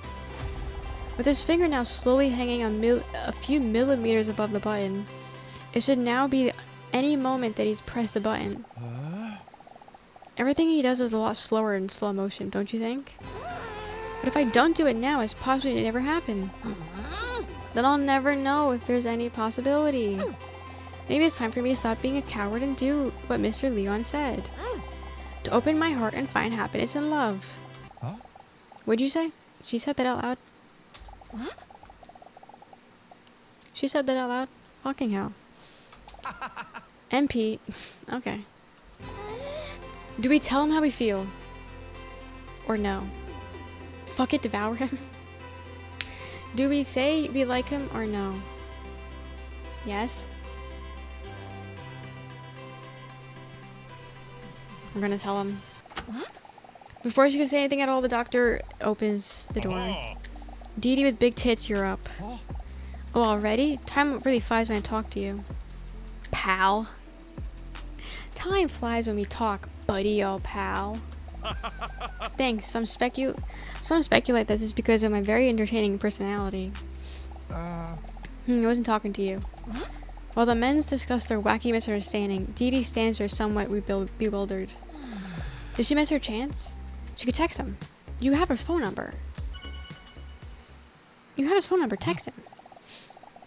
With his finger now slowly hanging a few millimeters above the button, it should now be any moment that he's pressed the button. Everything he does is a lot slower in slow motion, don't you think? But if I don't do it now, it's possible it never happened. Then I'll never know if there's any possibility. Maybe it's time for me to stop being a coward and do what Mr. Leon said. To open my heart and find happiness and love. Huh? What'd you say? She said that out loud? What? She said that out loud? Fucking hell. MP. Okay. Do we tell him how we feel? Or no? Fuck it, devour him? Do we say we like him or no? Yes? I'm gonna tell him. What? Before she can say anything at all, the doctor opens the door. Dee Dee with big tits, you're up. Oh, already? Time really flies when I talk to you. Pal. Time flies when we talk, buddy, old pal. Thanks. Some speculate that this is because of my very entertaining personality. I wasn't talking to you. What? While the men discuss their wacky misunderstanding, Dee Dee stands there somewhat bewildered. Did she miss her chance? She could text him. You have his phone number. You have his phone number. Text him.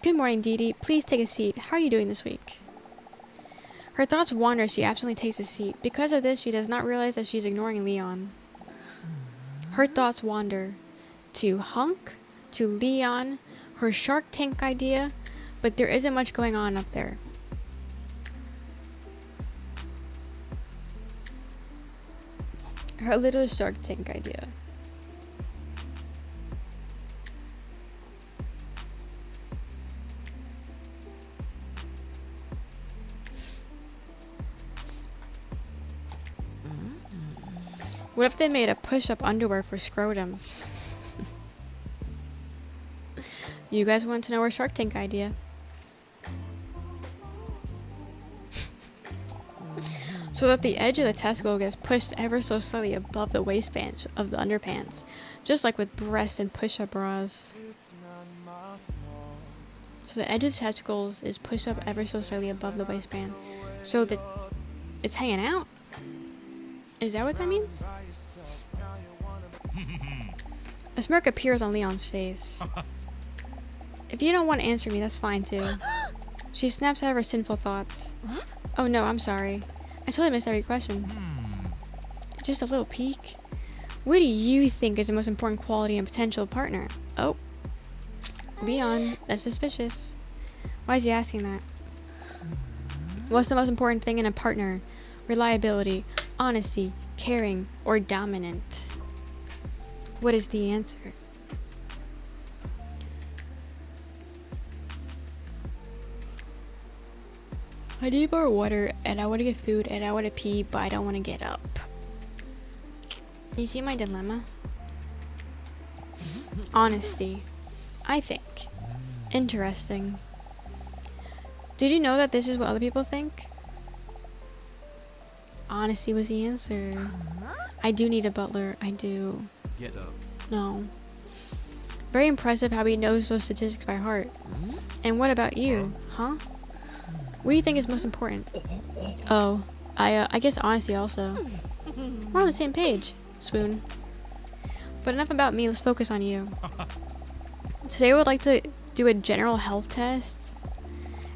Good morning, Dee Dee. Please take a seat. How are you doing this week? Her thoughts wander as she absently takes a seat. Because of this, she does not realize that she's ignoring Leon. Her thoughts wander to Hunk, to Leon, her Shark Tank idea, but there isn't much going on up there. Her little Shark Tank idea. What if they made a push-up underwear for scrotums? You guys want to know our Shark Tank idea? So that the edge of the testicle gets pushed ever so slightly above the waistband of the underpants, just like with breast and push-up bras. So the edge of the testicles is pushed up ever so slightly above the waistband, so that it's hanging out. Is that what that means? A smirk appears on Leon's face. If you don't want to answer me, that's fine too. She snaps out of her sinful thoughts. Oh no, I'm sorry. I totally missed every question. Just a little peek. What do you think is the most important quality in a potential partner? Oh. Leon, that's suspicious. Why is he asking that? What's the most important thing in a partner? Reliability, honesty, caring, or dominant? What is the answer? I need more water, and I want to get food, and I want to pee, but I don't want to get up. You see my dilemma? Honesty. I think. Interesting. Did you know that this is what other people think? Honesty was the answer. I do need a butler. I do. Get up. No. Very impressive how he knows those statistics by heart. And what about you? Huh? What do you think is most important? Oh, I guess honesty also. We're on the same page, Swoon. But enough about me, let's focus on you. Today I would like to do a general health test.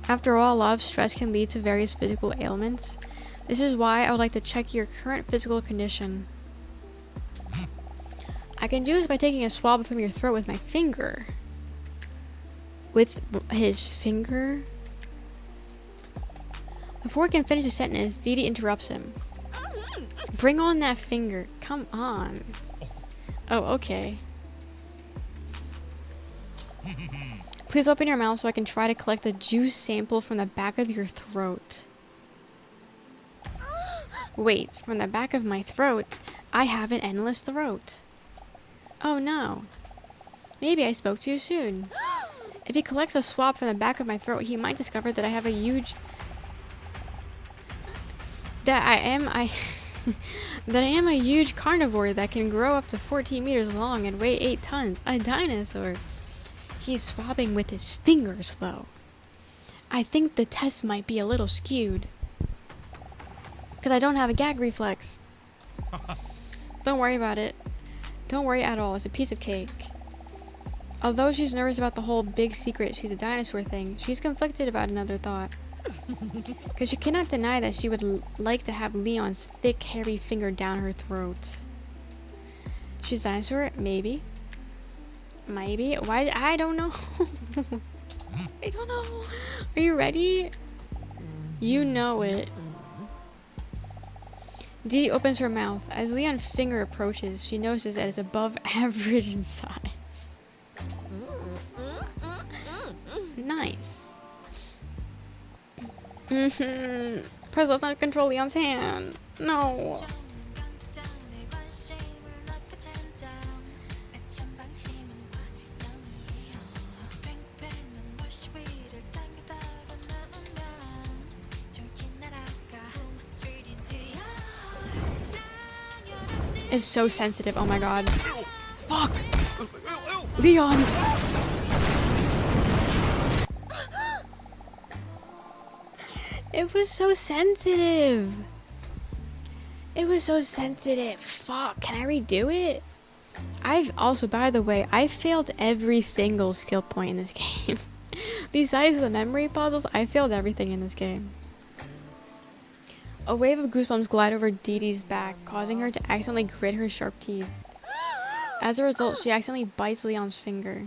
After all, a lot of stress can lead to various physical ailments. This is why I would like to check your current physical condition. I can do this by taking a swab from your throat with my finger. With his finger? Before he can finish a sentence, Dee Dee interrupts him. Bring on that finger. Come on. Oh, okay. Please open your mouth so I can try to collect a juice sample from the back of your throat. Wait, from the back of my throat? I have an endless throat. Oh no. Maybe I spoke too soon. If he collects a swab from the back of my throat, he might discover that I have a huge... that I am a huge carnivore that can grow up to 14 meters long and weigh 8 tons. A dinosaur. He's swabbing with his fingers, though. I think the test might be a little skewed. Because I don't have a gag reflex. Don't worry about it. Don't worry at all. It's a piece of cake. Although she's nervous about the whole big secret she's a dinosaur thing, she's conflicted about another thought. Because she cannot deny that she would like to have Leon's thick, hairy finger down her throat. She's a dinosaur? Maybe. Maybe. Why? I don't know. I don't know. Are you ready? You know it. Dee opens her mouth. As Leon's finger approaches, she notices that it's above average in size. Nice. Press left not to control Leon's hand. No. It's so sensitive. Oh my god. Fuck. Leon. It was so sensitive. It was so sensitive. Fuck. Can I redo it? I've also, by the way, I failed every single skill point in this game. Besides the memory puzzles, I failed everything in this game. A wave of goosebumps glide over Dee Dee's back, causing her to accidentally grit her sharp teeth. As a result, she accidentally bites Leon's finger.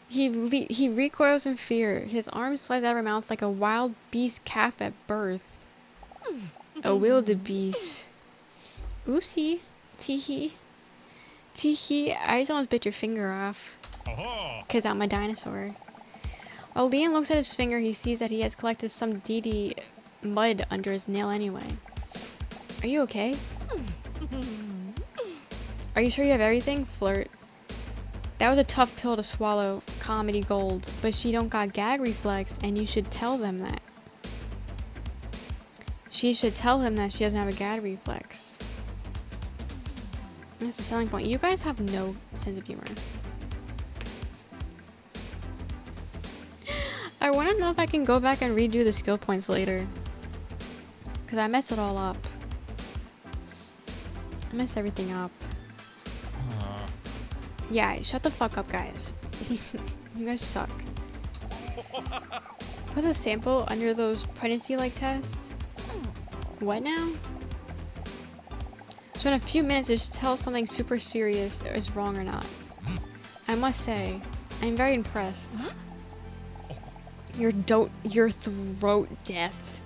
He recoils in fear. His arm slides out of her mouth like a wild beast calf at birth. A wildebeest. Oopsie. Teehee. Teehee. I just almost bit your finger off. Because I'm a dinosaur. While Leon looks at his finger, he sees that he has collected some Dee Dee mud under his nail anyway. Are you okay? Are you sure you have everything? Flirt. That was a tough pill to swallow, comedy gold, but she don't got gag reflex, and you should tell them that. She should tell him that she doesn't have a gag reflex. That's the selling point. You guys have no sense of humor. I want to know if I can go back and redo the skill points later. Because I messed it all up. I messed everything up. Yeah, shut the fuck up, guys. You guys suck. Put a sample under those pregnancy-like tests. What now? So in a few minutes, just tell us something super serious is wrong or not. I must say, I'm very impressed. Your throat depth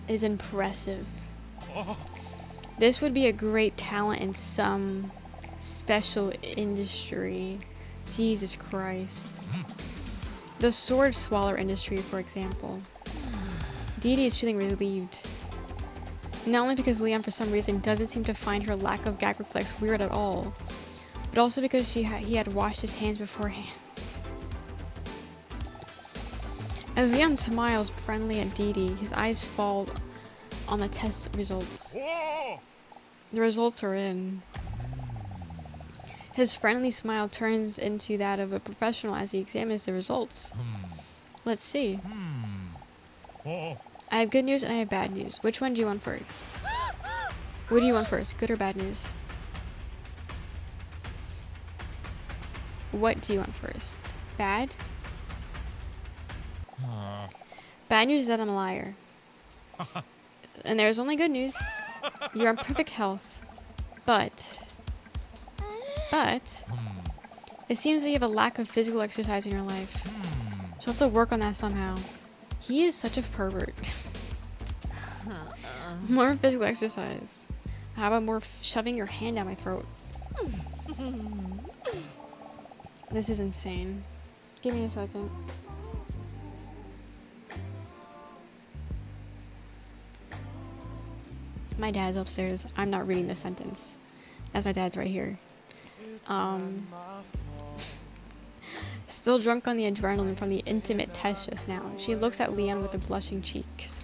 is impressive. This would be a great talent in some special industry. Jesus Christ. The sword swaller industry, for example. Dee Dee is feeling relieved. Not only because Leon, for some reason, doesn't seem to find her lack of gag reflex weird at all, but also because he had washed his hands beforehand. As Leon smiles friendly at Dee Dee, his eyes fall on the test results. The results are in. His friendly smile turns into that of a professional as he examines the results. Let's see. I have good news and I have bad news. Which one do you want first? What do you want first? Good or bad news? What do you want first? Bad? Bad news is that I'm a liar. And there's only good news. You're in perfect health. But it seems that you have a lack of physical exercise in your life. So you'll have to work on that somehow. He is such a pervert. More physical exercise. How about more shoving your hand down my throat? This is insane. Give me a second. My dad's upstairs. I'm not reading this sentence, as my dad's right here. Still drunk on the adrenaline from the intimate test just now, she looks at Leon with the blushing cheeks.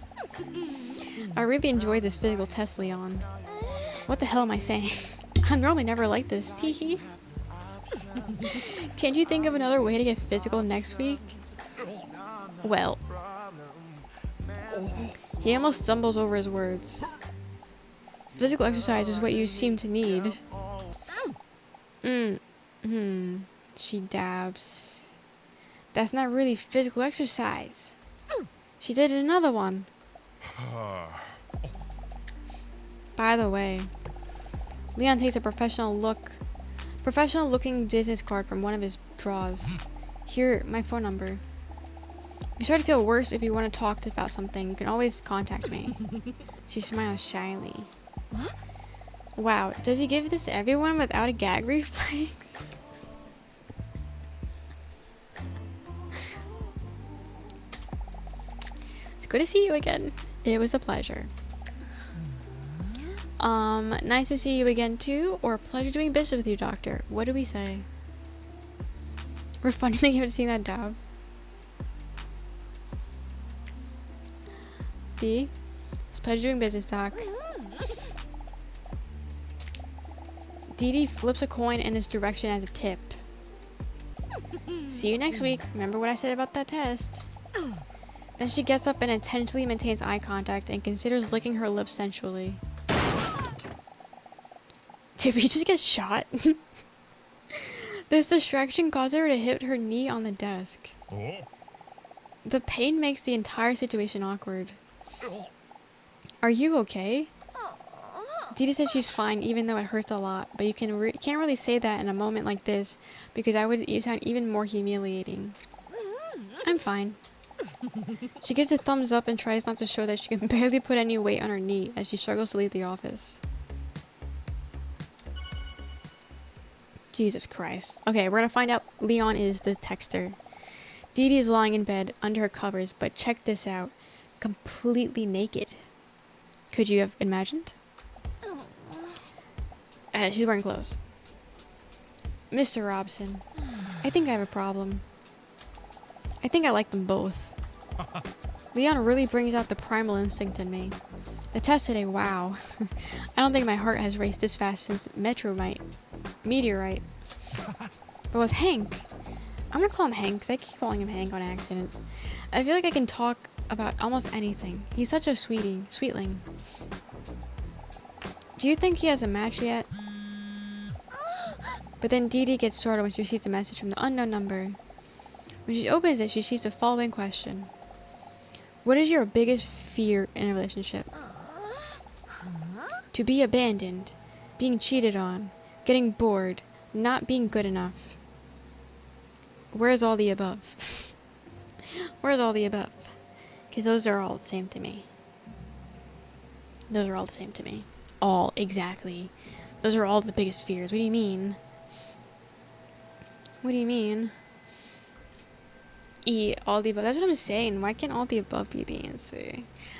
I really enjoyed this physical test, Leon. What the hell am I saying? I'm normally never like this, teehee. Can't you think of another way to get physical next week? Well. He almost stumbles over his words. Physical exercise is what you seem to need. She dabs. That's not really physical exercise. She did another one. By the way, Leon takes a professional looking business card from one of his drawers. Here, my phone number. If you start to feel worse, if you want to talk about something, you can always contact me. She smiles shyly. Wow, does he give this to everyone without a gag reflex? It's good to see you again. It was a pleasure. Nice to see you again too, or a pleasure doing business with you, doctor. What do we say? We're finally able to see that dab. D. It's a pleasure doing business, doc. Dee Dee flips a coin in his direction as a tip. See you next week. Remember what I said about that test? Then she gets up and intentionally maintains eye contact and considers licking her lips sensually. Did we just get shot? This distraction caused her to hit her knee on the desk. The pain makes the entire situation awkward. Are you okay? Dita says she's fine, even though it hurts a lot, but you can't really say that in a moment like this, because that would sound even more humiliating. I'm fine. She gives a thumbs up and tries not to show that she can barely put any weight on her knee as she struggles to leave the office. Jesus Christ. Okay, we're gonna find out Leon is the texter. Dee Dee is lying in bed under her covers, but check this out. Completely naked. Could you have imagined? She's wearing clothes. Mr. Robson, I think I have a problem. I think I like them both. Leon really brings out the primal instinct in me. The test today, wow. I don't think my heart has raced this fast since Meteorite. But with Hank, I'm gonna call him Hank because I keep calling him Hank on accident. I feel like I can talk about almost anything. He's such a sweetling. Do you think he has a match yet? But then Dee Dee gets startled when she receives a message from the unknown number. When she opens it, she sees the following question. What is your biggest fear in a relationship? To be abandoned, being cheated on, getting bored, not being good enough. Where's all the above? Where's all the above? Because those are all the same to me. Those are all the same to me. All, exactly. Those are all the biggest fears. What do you mean? What do you mean? E, all the above. That's what I'm saying. Why can't all the above be the answer?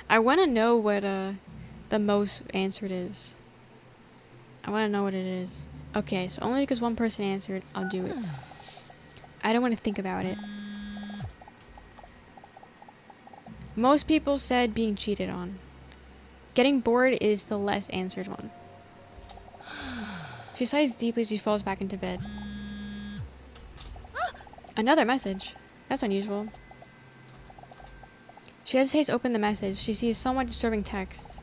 I want to know what the most answered is. I want to know what it is. Okay, so only because one person answered, I'll do it. I don't want to think about it. Most people said being cheated on. Getting bored is the less answered one. She sighs deeply as she falls back into bed. Another message. That's unusual. She hesitates to open the message. She sees somewhat disturbing text.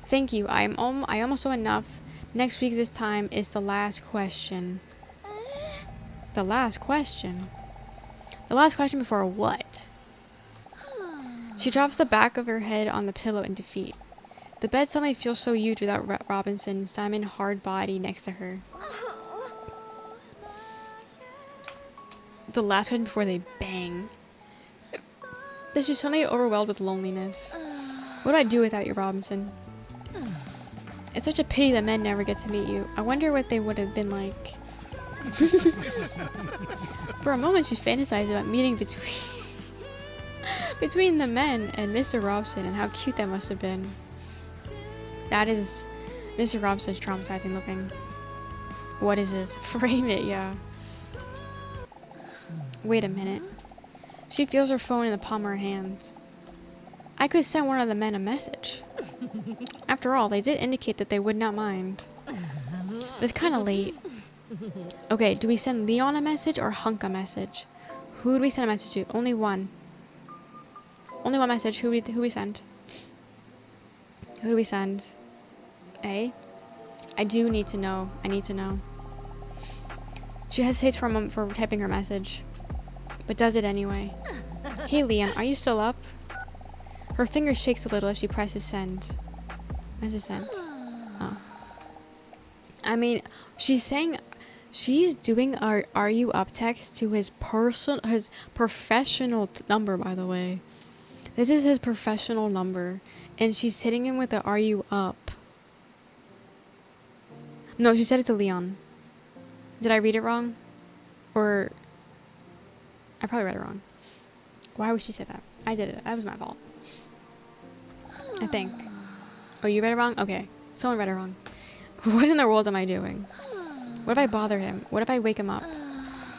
Thank you. I almost saw enough. Next week this time is the last question. The last question? The last question before what? She drops the back of her head on the pillow in defeat. The bed suddenly feels so huge without Robinson's diamond hard body next to her. The last one before they bang. Then she's suddenly overwhelmed with loneliness. What do I do without you, Robinson? It's such a pity that men never get to meet you. I wonder what they would have been like. For a moment, she's fantasized about meeting between the men and Mr. Robson and how cute that must have been. That is Mr. Robson's traumatizing looking. What is this? Frame it, yeah. Wait a minute. She feels her phone in the palm of her hand. I could send one of the men a message. After all, they did indicate that they would not mind. But it's kind of late. Okay, do we send Leon a message or Hunk a message? Who do we send a message to? Only one. Only one message. Who we send? Who do we send? A? I do need to know. I need to know. She hesitates for a moment for typing her message, but does it anyway. Hey Leon, are you still up? Her finger shakes a little as she presses send. Message sent. Oh. I mean, she's saying she's doing our "Are you up?" text to his professional number, by the way. This is his professional number, and she's hitting him with the "Are you up?" No, she said it to Leon. Did I read it wrong? Or I probably read it wrong. Why would she say that? I did it. That was my fault. I think. Oh, you read it wrong? Okay. Someone read it wrong. What in the world am I doing? What if I bother him? What if I wake him up?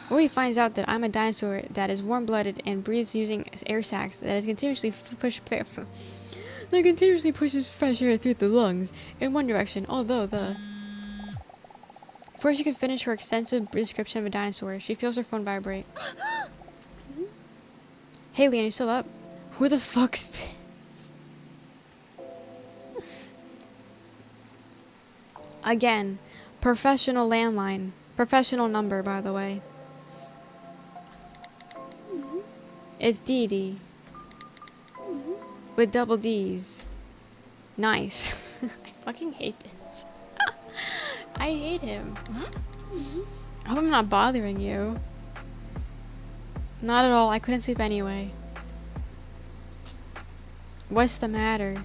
What if he finds out that I'm a dinosaur that is warm-blooded and breathes using air sacs that continuously pushes fresh air through the lungs in one direction, although the... Before she can finish her extensive description of a dinosaur, she feels her phone vibrate. Hey, Leon, you still up? Who the fuck's this? Again, professional landline. Professional number, by the way. It's Dee Dee. With double D's. Nice. I fucking hate this. I hate him. I hope I'm not bothering you. Not at all. I couldn't sleep anyway. What's the matter?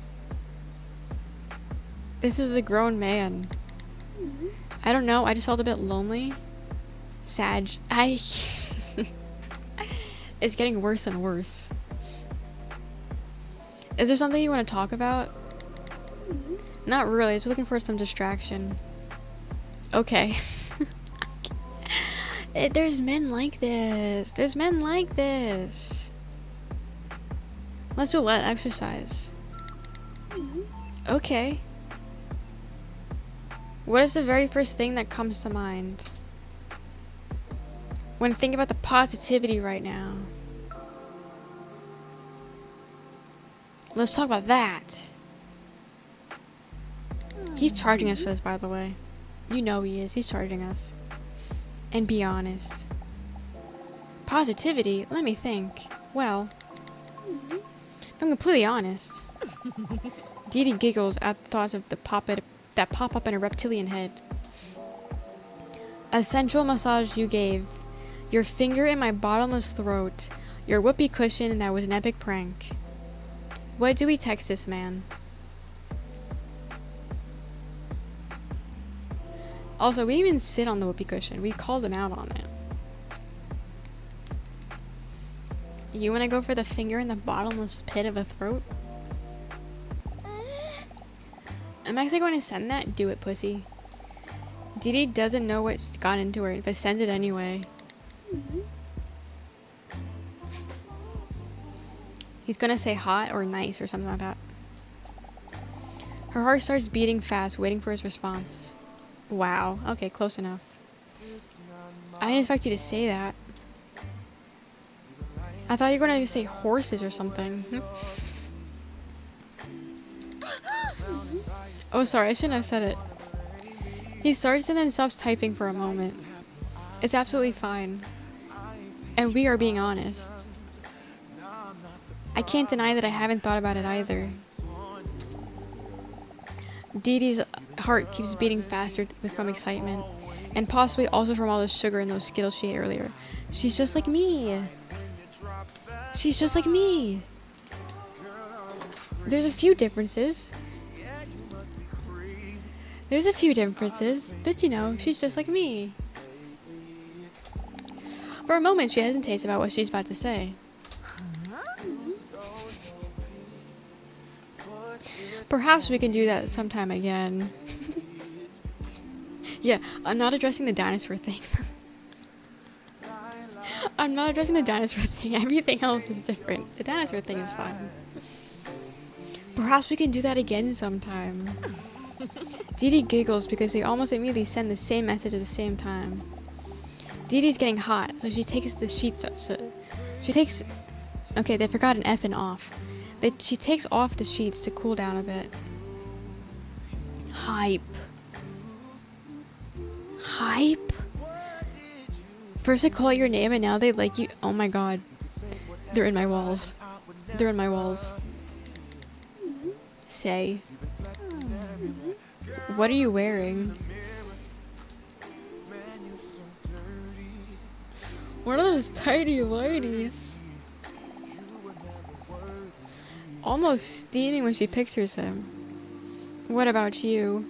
This is a grown man. I don't know. I just felt a bit lonely. Sad. It's getting worse and worse. Is there something you want to talk about? Not really. Just looking for some distraction. Okay. There's men like this. There's men like this. Let's do a lat exercise. Okay. What is the very first thing that comes to mind when thinking about the positivity right now? Let's talk about that. He's charging us for this, by the way. You know he is. He's charging us. And be honest. Positivity? Let me think. Well, if I'm completely honest, Dee Dee giggles at the thoughts of that pop up in a reptilian head. A sensual massage you gave, your finger in my bottomless throat, your whoopee cushion that was an epic prank. What do we text this man? Also, we didn't even sit on the whoopee cushion. We called him out on it. You want to go for the finger in the bottomless pit of a throat? I'm actually going to send that. Do it, pussy. Dee Dee doesn't know what got into her, but sends it anyway. He's gonna say hot or nice or something like that. Her heart starts beating fast, waiting for his response. Wow. Okay, close enough. I didn't expect you to say that. I thought you were gonna say horses or something. Oh, sorry, I shouldn't have said it. He starts and then stops typing for a moment. It's absolutely fine. And we are being honest. I can't deny that I haven't thought about it either. Dee Dee's heart keeps beating faster from excitement. And possibly also from all the sugar in those Skittles she ate earlier. She's just like me. She's just like me. There's a few differences. There's a few differences, but you know, she's just like me. For a moment, she hesitates about what she's about to say. Perhaps we can do that sometime again. Yeah, I'm not addressing the dinosaur thing. I'm not addressing the dinosaur thing. Everything else is different. The dinosaur thing is fine. Perhaps we can do that again sometime. Dee Dee giggles because they almost immediately send the same message at the same time. Dee Dee's getting hot, so she takes the sheets. Okay, they forgot an F and off. She takes off the sheets to cool down a bit. Hype. Hype? First I call out your name and now they like you. Oh my god. They're in my walls. They're in my walls. Say. What are you wearing? One of those tidy whities. Almost steaming when she pictures him. What about you?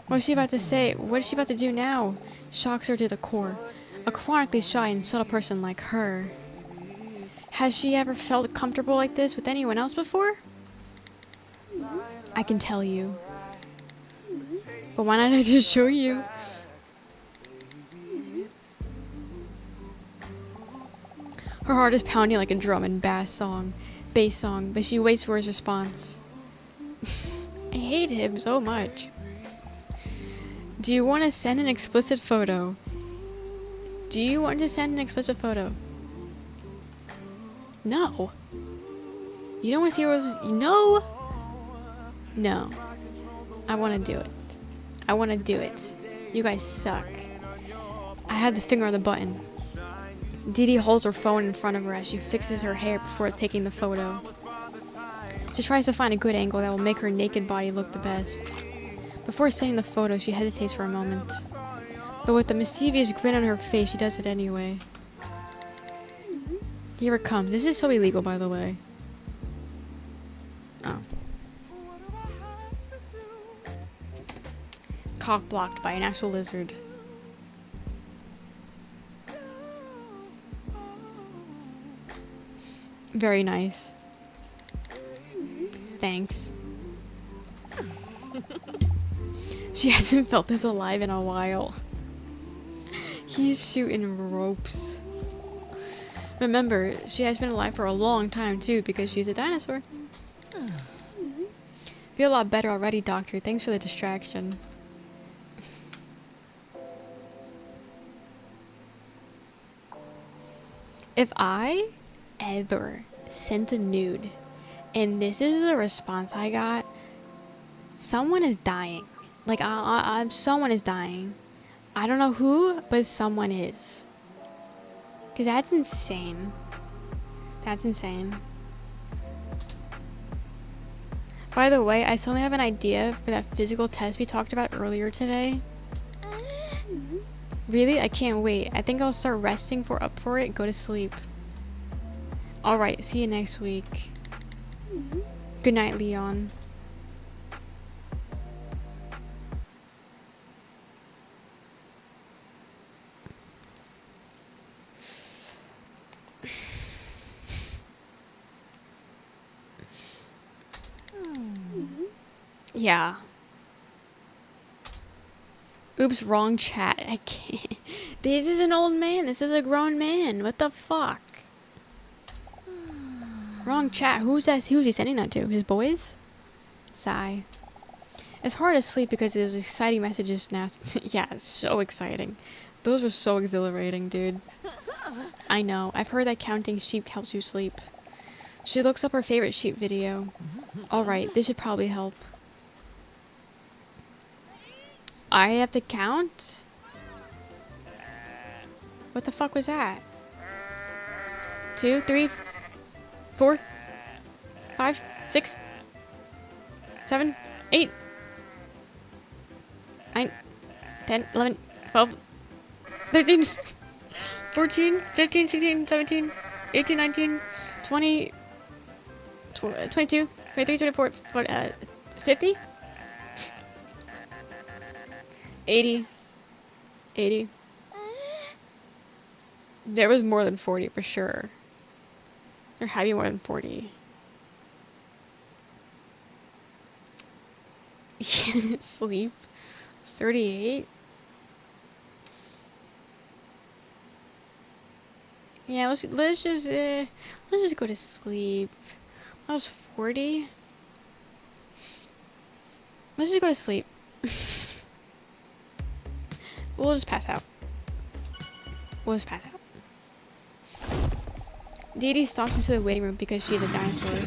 What's she about to say? What is she about to do now? Shocks her to the core. A chronically shy and subtle person like her. Has she ever felt comfortable like this with anyone else before? I can tell you. But why not I just show you? Her heart is pounding like a drum in bass song, but she waits for his response. I hate him so much. Do you want to send an explicit photo? Do you want to send an explicit photo? No. You don't want to see what was... No. No. I want to do it. I want to do it. You guys suck. had the finger on the button. Dee Dee holds her phone in front of her as she fixes her hair before taking the photo. She tries to find a good angle that will make her naked body look the best. Before sending the photo, she hesitates for a moment. But with a mischievous grin on her face, she does it anyway. Here it comes. This is so illegal, by the way. Oh. Cock blocked by an actual lizard. Very nice. Thanks. She hasn't felt this alive in a while. He's shooting ropes. Remember, she has been alive for a long time too because she's a dinosaur. Feel a lot better already, Doctor. Thanks for the distraction. If I ever sent a nude and this is the response I got, someone is dying. Like, someone is dying. I don't know who, but someone is. Because that's insane. That's insane. By the way, I suddenly have an idea for that physical test we talked about earlier today. Really? I can't wait. I think I'll start resting up for it, go to sleep. Alright, see you next week. Good night, Leon. Yeah. Oops, wrong chat. I can't. This is an old man. This is a grown man. What the fuck? Wrong chat. Who's that? Who's he sending that to? His boys? Sigh. It's hard to sleep because there's exciting messages now. Yeah, it's so exciting. Those were so exhilarating, dude. I know. I've heard that counting sheep helps you sleep. She looks up her favorite sheep video. Alright, this should probably help. I have to count? What the fuck was that? 2, 3, 4, 5, 6, 7, 8, 9, 10, 11, 12, 13, 14, 15, 16, 17, 18, 19, 20, 22, 23, 24, 50? 80. 80. There was more than 40 for sure. There had to be more than 40. Sleep. 38. Yeah, let's just go to sleep. That was 40. Let's just go to sleep. We'll just pass out. We'll just pass out. Dee Dee stalks into the waiting room because she's a dinosaur.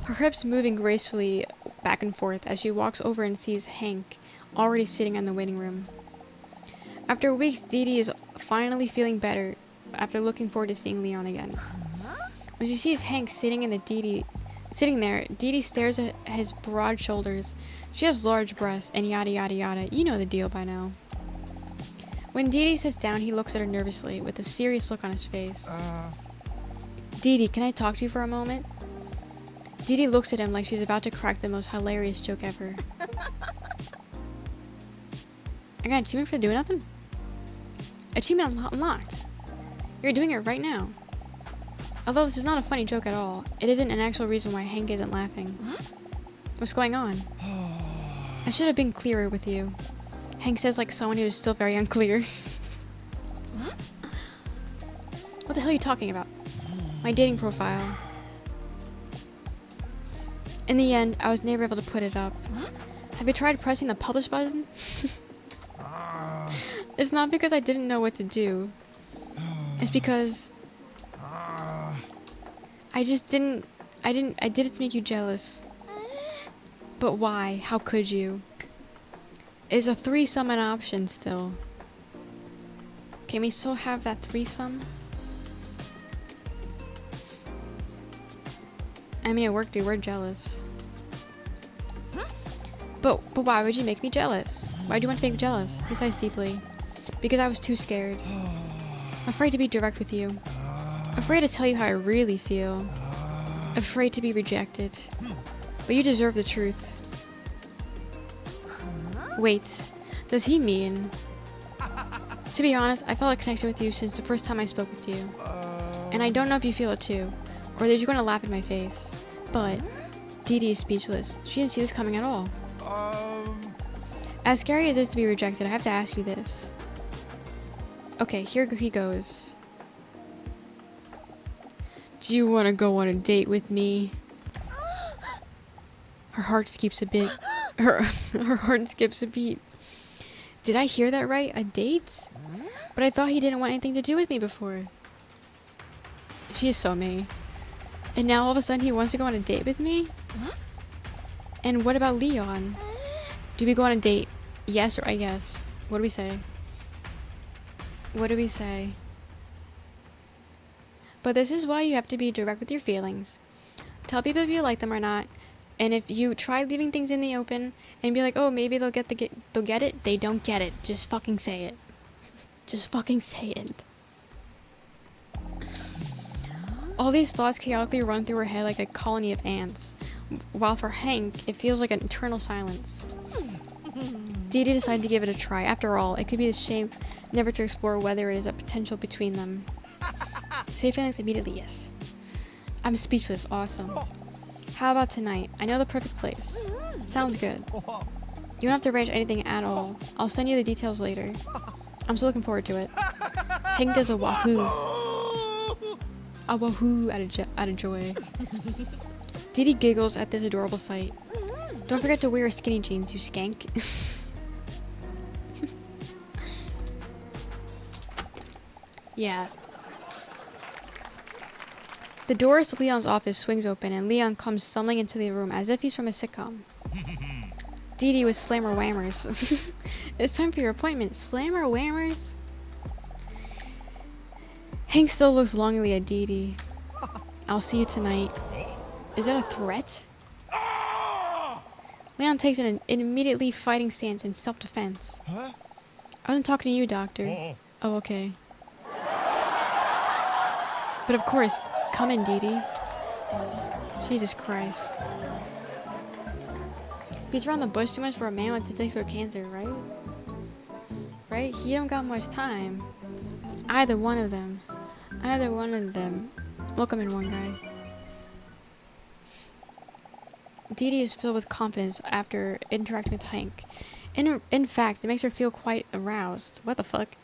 Her hips moving gracefully back and forth as she walks over and sees Hank already sitting in the waiting room. After weeks, Dee Dee is finally feeling better after looking forward to seeing Leon again. When she sees Hank sitting there, Dee Dee stares at his broad shoulders. She has large breasts and yada yada yada. You know the deal by now. When Dee Dee sits down, he looks at her nervously with a serious look on his face. Dee Dee, can I talk to you for a moment? Dee Dee looks at him like she's about to crack the most hilarious joke ever. I got an achievement for doing nothing? Achievement unlocked. You're doing it right now. Although this is not a funny joke at all, it isn't an actual reason why Hank isn't laughing. What's going on? I should have been clearer with you. Hank says like someone who is still very unclear. What the hell are you talking about? My dating profile. In the end, I was never able to put it up. Have you tried pressing the publish button? It's not because I didn't know what to do. It's because I did it to make you jealous. But why? How could you? Is a threesome an option still? Can we still have that threesome? I mean, at work, dude, we're jealous. But why would you make me jealous? Why'd you want to make me jealous? He sighs deeply. Because I was too scared. Afraid to be direct with you. Afraid to tell you how I really feel. Afraid to be rejected. But you deserve the truth. Wait, does he mean... To be honest, I felt a connection with you since the first time I spoke with you. And I don't know if you feel it too, or that you're gonna laugh in my face. But Dee Dee is speechless. She didn't see this coming at all. As scary as it is to be rejected, I have to ask you this. Okay, here he goes. Do you want to go on a date with me? Her heart skips a bit. Her heart skips a beat. Did I hear that right? A date? But I thought he didn't want anything to do with me before. She is so me. And now all of a sudden he wants to go on a date with me? And what about Leon? Do we go on a date? Yes or I guess? What do we say? What do we say? But this is why you have to be direct with your feelings. Tell people if you like them or not. And if you try leaving things in the open and be like, oh, maybe they'll get it, they don't get it. Just fucking say it. Just fucking say it. All these thoughts chaotically run through her head like a colony of ants. While for Hank, it feels like an eternal silence. Dee Dee decided to give it a try. After all, it could be a shame never to explore whether it is a potential between them. Say feelings immediately, yes. I'm speechless, awesome. How about tonight? I know the perfect place. Sounds good. You don't have to arrange anything at all. I'll send you the details later. I'm so looking forward to it. Hank does a wahoo. A wahoo out of joy. Dee Dee giggles at this adorable sight. Don't forget to wear your skinny jeans, you skank. Yeah. The doors to Leon's office swings open and Leon comes stumbling into the room as if he's from a sitcom. Dee Dee with slammer whammers. It's time for your appointment. Slammer whammers? Hank still looks longingly at Dee Dee. I'll see you tonight. Is that a threat? Leon takes an immediately fighting stance in self-defense. I wasn't talking to you, Doctor. Oh, okay. But of course, come in, Dee Dee. Jesus Christ. He's around the bush too much for a man with testicular cancer, right? Right? He don't got much time. Either one of them. Either one of them. Welcome in, one guy. Dee Dee is filled with confidence after interacting with Hank. In fact, it makes her feel quite aroused. What the fuck?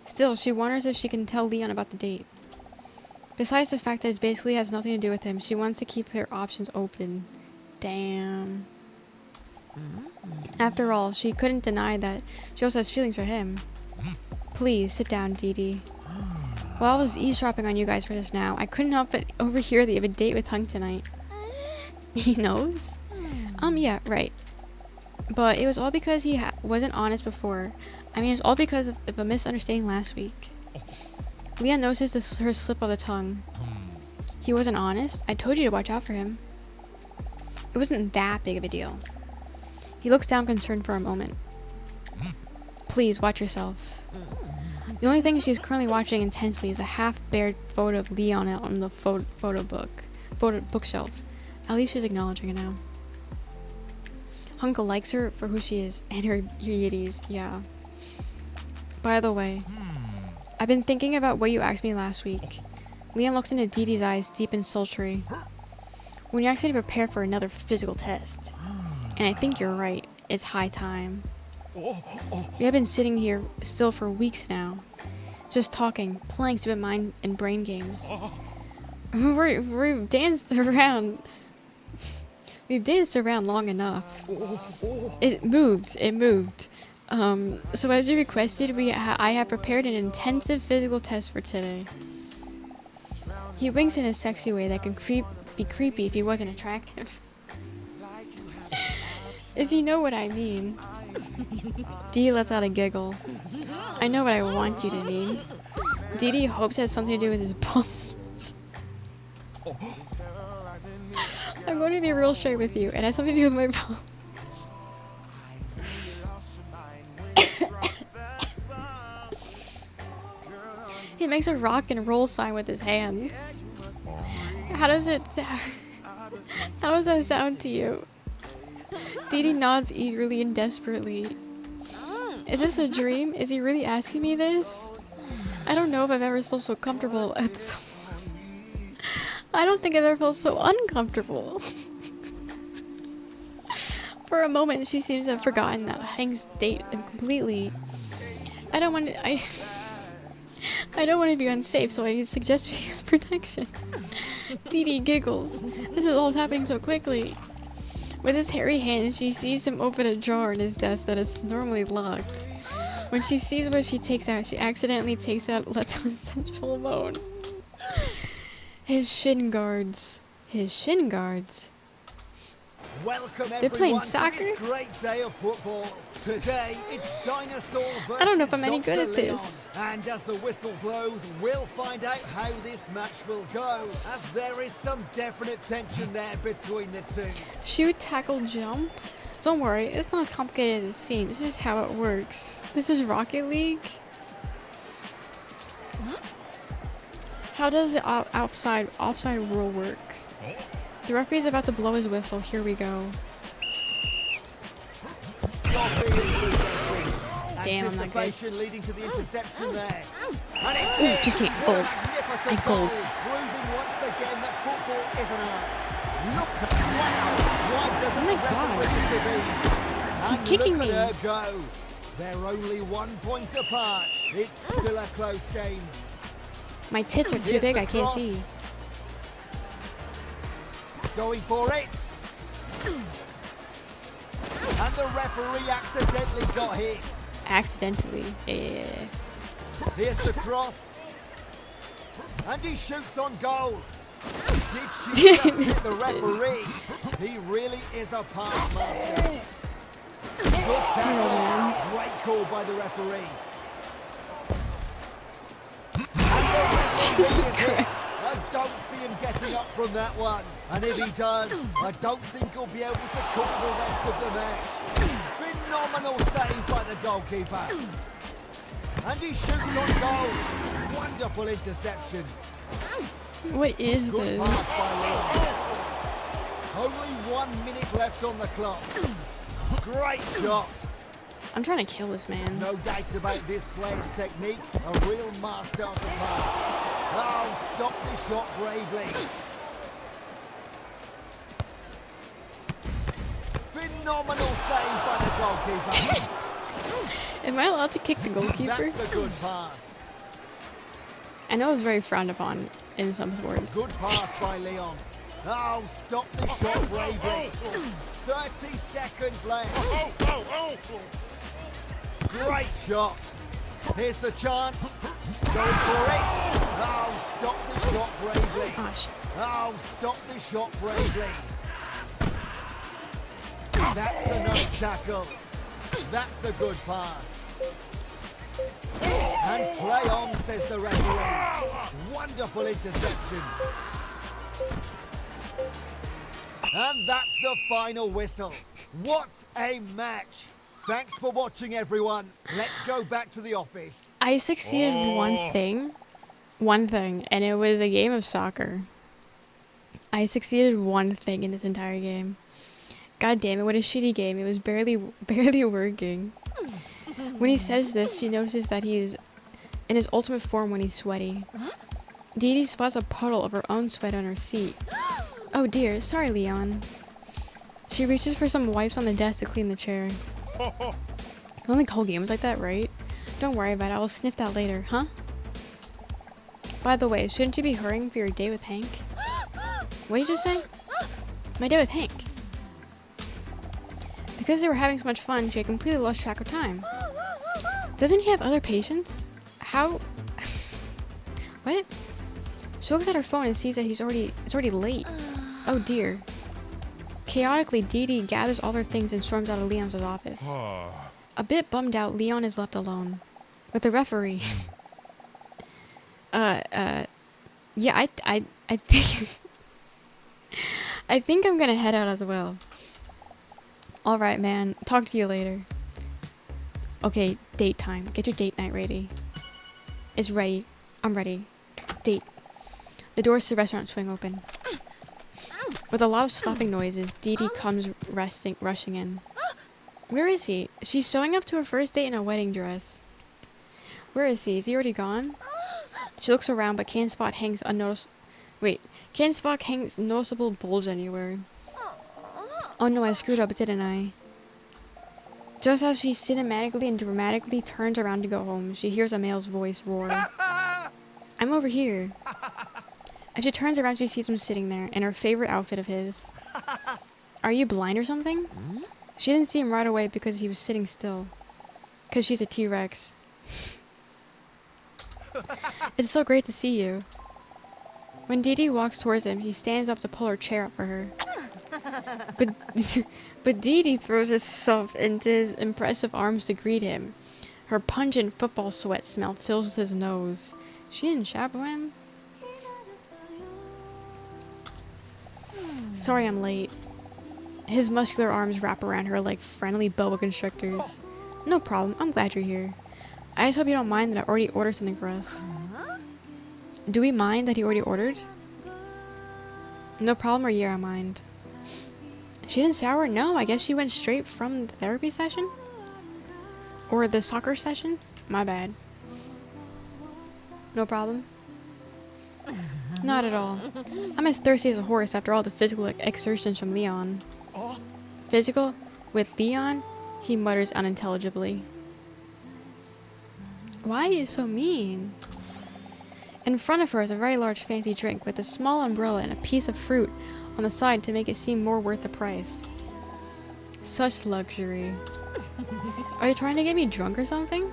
Still, she wonders if she can tell Leon about the date. Besides the fact that it basically has nothing to do with him, she wants to keep her options open. Damn. After all, she couldn't deny that she also has feelings for him. Please, sit down, Dee Dee. While I was eavesdropping on you guys for just now, I couldn't help but overhear that you have a date with Hank tonight. He knows? Yeah, right. But it was all because he wasn't honest before. I mean, it's all because of a misunderstanding last week. Leon noticed her slip of the tongue. He wasn't honest? I told you to watch out for him. It wasn't that big of a deal. He looks down concerned for a moment. Please, watch yourself. The only thing she's currently watching intensely is a half-bared photo of Leon on the photo bookshelf. At least she's acknowledging it now. Hunka likes her for who she is, and her yiddies, yeah. By the way, I've been thinking about what you asked me last week. Leon looks into Dee Dee's eyes, deep and sultry. When you asked me to prepare for another physical test. And I think you're right. It's high time. We have been sitting here still for weeks now. Just talking, playing stupid mind and brain games. We've danced around. We've danced around long enough. It moved. So as you requested, I have prepared an intensive physical test for today. He winks in a sexy way that can be creepy if he wasn't attractive. If you know what I mean. Dee lets out a giggle. I know what I want you to mean. Dee hopes it has something to do with his bones. I'm going to be real straight with you. It has something to do with my bones. He makes a rock and roll sign with his hands. How does it sound? How does that sound to you? Dee nods eagerly and desperately. Is this a dream? Is he really asking me this? I don't know if I've ever felt so comfortable at I don't think I've ever felt so uncomfortable. For a moment, she seems to have forgotten that Hank's date completely. I don't want to be unsafe, so I suggest we use protection. Dee giggles. This is all happening so quickly. With his hairy hand, she sees him open a drawer in his desk that is normally locked. When she sees what she takes out, she accidentally lets out a sensual moan. His shin guards. His shin guards. Welcome They're playing everyone soccer? to this great day of football. Today it's Dinosaur versus I don't know if I'm any good Dr. at this. Leon. And as the whistle blows, we'll find out how this match will go, as there is some definite tension there between the two. Shoot, tackle, jump. Don't worry, it's not as complicated as it seems. This is how it works. This is Rocket League. How does the offside rule work? The referee is about to blow his whistle. Here we go. Damn, I'm not good. Anticipation leading to the interception there. And Ooh, it's just kidding. Gold. magnificent I gold. goal, proving once again that football is an art. Look at wow! Why doesn't Oh my the referee intervene? And kicking look me. at her go. They're only 1 point apart. It's still a close game. My tits are too Here's big, the I can't cross. see. Going for it. And the referee accidentally got hit. Accidentally. Yeah. Here's the cross. And he shoots on goal. Did she just hit the referee? He really is a pass master. Good tackle. Great call by the referee. And the referee is hit. I don't see him getting up from that one. And if he does, I don't think he'll be able to call the rest of the match. Phenomenal save by the goalkeeper. And he shoots on goal. Wonderful interception. What is Good this? pass by Leon. Only 1 minute left on the clock. Great shot. I'm trying to kill this man. No doubt about this player's technique. A real master of the pass. Oh, stop this shot bravely. Phenomenal save by the goalkeeper. Am I allowed to kick the goalkeeper? That's a good pass. I know it's very frowned upon in some sports. Good pass by Leon. Oh, stop this shot bravely. 30 seconds left. Great shot. Here's the chance. Going for it. Oh, stop the shot bravely. Oh, shit. Oh, stop the shot bravely. That's a nice tackle. That's a good pass. And play on, says the referee. Wonderful interception. And that's the final whistle. What a match. Thanks for watching, everyone. Let's go back to the office. I succeeded in one thing, and it was a game of soccer. I succeeded one thing in this entire game. God damn it, what a shitty game. It was barely working. When he says this, she notices that he's in his ultimate form when he's sweaty. Dee Dee spots a puddle of her own sweat on her seat. Oh dear, sorry Leon. She reaches for some wipes on the desk to clean the chair. Only whole game was like that, right? Don't worry about it, I will sniff that later, huh? By the way, shouldn't you be hurrying for your date with Hank? What did you just say? My date with Hank. Because they were having so much fun, she had completely lost track of time. Doesn't he have other patients? How? What? She looks at her phone and sees that it's already late. Oh dear. Chaotically, Dee Dee gathers all her things and storms out of Leon's office. A bit bummed out, Leon is left alone with the referee. Yeah, I think I think I'm gonna head out as well. All right, man. Talk to you later. Okay, date time. Get your date night ready. It's ready. I'm ready. Date. The doors to the restaurant swing open. With a lot of slapping noises, Dee Dee comes rushing in. Where is he? She's showing up to her first date in a wedding dress. Where is he? Is he already gone? She looks around, but can't spot hangs noticeable bulge anywhere. Oh no, I screwed up, didn't I? Just as she cinematically and dramatically turns around to go home, she hears a male's voice roar. I'm over here. As she turns around, she sees him sitting there in her favorite outfit of his. Are you blind or something? She didn't see him right away because he was sitting still. Because she's a T-Rex. It's so great to see you. When Dee Dee walks towards him, he stands up to pull her chair up for her. But Dee Dee throws herself into his impressive arms to greet him. Her pungent football sweat smell fills his nose. She didn't chaperone him? Sorry I'm late. His muscular arms wrap around her like friendly boa constrictors. No problem, I'm glad you're here. I just hope you don't mind that I already ordered something for us. Do we mind that he already ordered? No problem, or yeah, I mind. She didn't shower? No, I guess she went straight from the therapy session? Or the soccer session? My bad. No problem? Not at all. I'm as thirsty as a horse after all the physical exertions from Leon. Physical? With Leon? He mutters unintelligibly. Why are you so mean? In front of her is a very large fancy drink with a small umbrella and a piece of fruit on the side to make it seem more worth the price. Such luxury. Are you trying to get me drunk or something?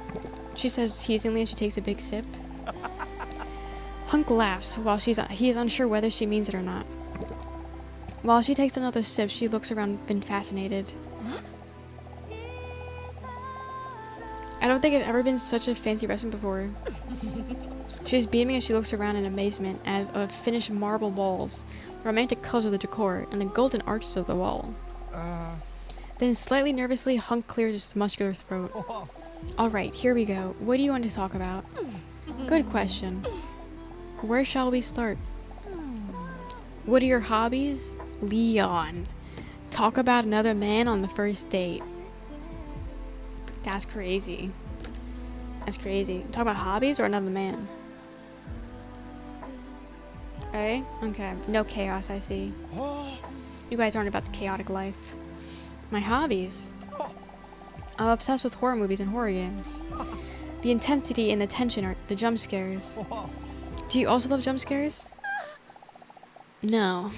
She says teasingly as she takes a big sip. Hunk laughs while he is unsure whether she means it or not. While she takes another sip, she looks around and fascinated. I don't think I've ever been to such a fancy restaurant before. She's beaming as she looks around in amazement at finished marble walls, the romantic colors of the decor, and the golden arches of the wall. Then slightly nervously, Hunk clears his muscular throat. Alright, here we go. What do you want to talk about? Good question. Where shall we start? What are your hobbies? Leon. Talk about another man on the first date. That's crazy. That's crazy. Talk about hobbies or another man? Okay, okay. No chaos, I see. You guys aren't about the chaotic life. My hobbies? I'm obsessed with horror movies and horror games. The intensity and the tension are the jump scares. Do you also love jump scares? No.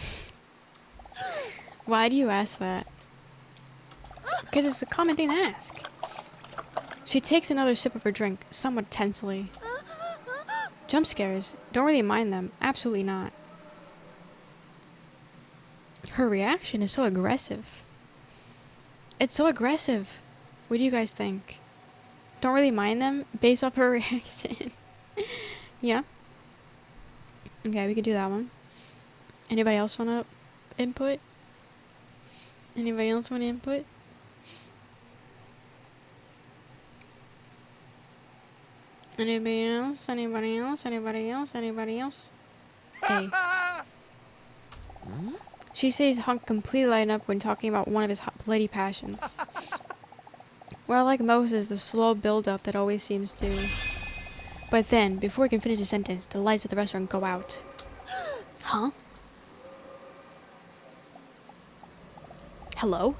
Why do you ask that? Because it's a common thing to ask. She takes another sip of her drink, somewhat tensely. Jump scares? Don't really mind them. Absolutely not. Her reaction is so aggressive. It's so aggressive. What do you guys think? Don't really mind them based off her reaction. Yeah. Okay, we could do that one. Anybody else want to input? Anybody else want to input? Anybody else? Anybody else? Anybody else? Anybody else? Hey. She sees Hunk completely light up when talking about one of his bloody passions. Well, like Moses, the slow build-up that always seems to. But then, before he can finish his sentence, the lights of the restaurant go out. Huh? Hello?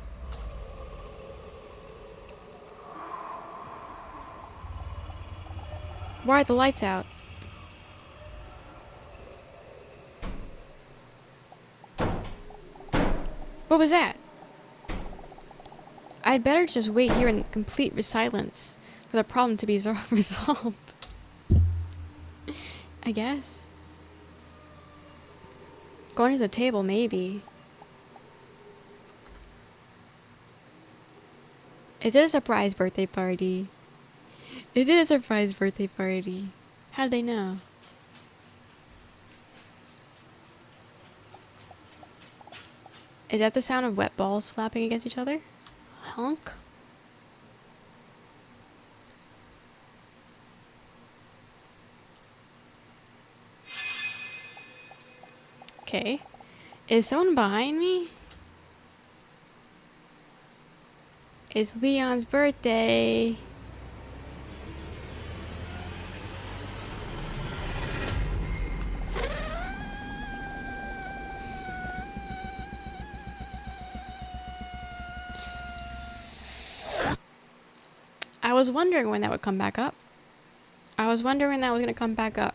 Why are the lights out? What was that? I'd better just wait here in complete silence for the problem to be resolved. I guess. Going to the table, maybe. Is it a surprise birthday party? Is it a surprise birthday party? How'd they know? Is that the sound of wet balls slapping against each other? Honk. Okay. Is someone behind me? It's Leon's birthday. I was wondering when that would come back up. I was wondering when that was going to come back up.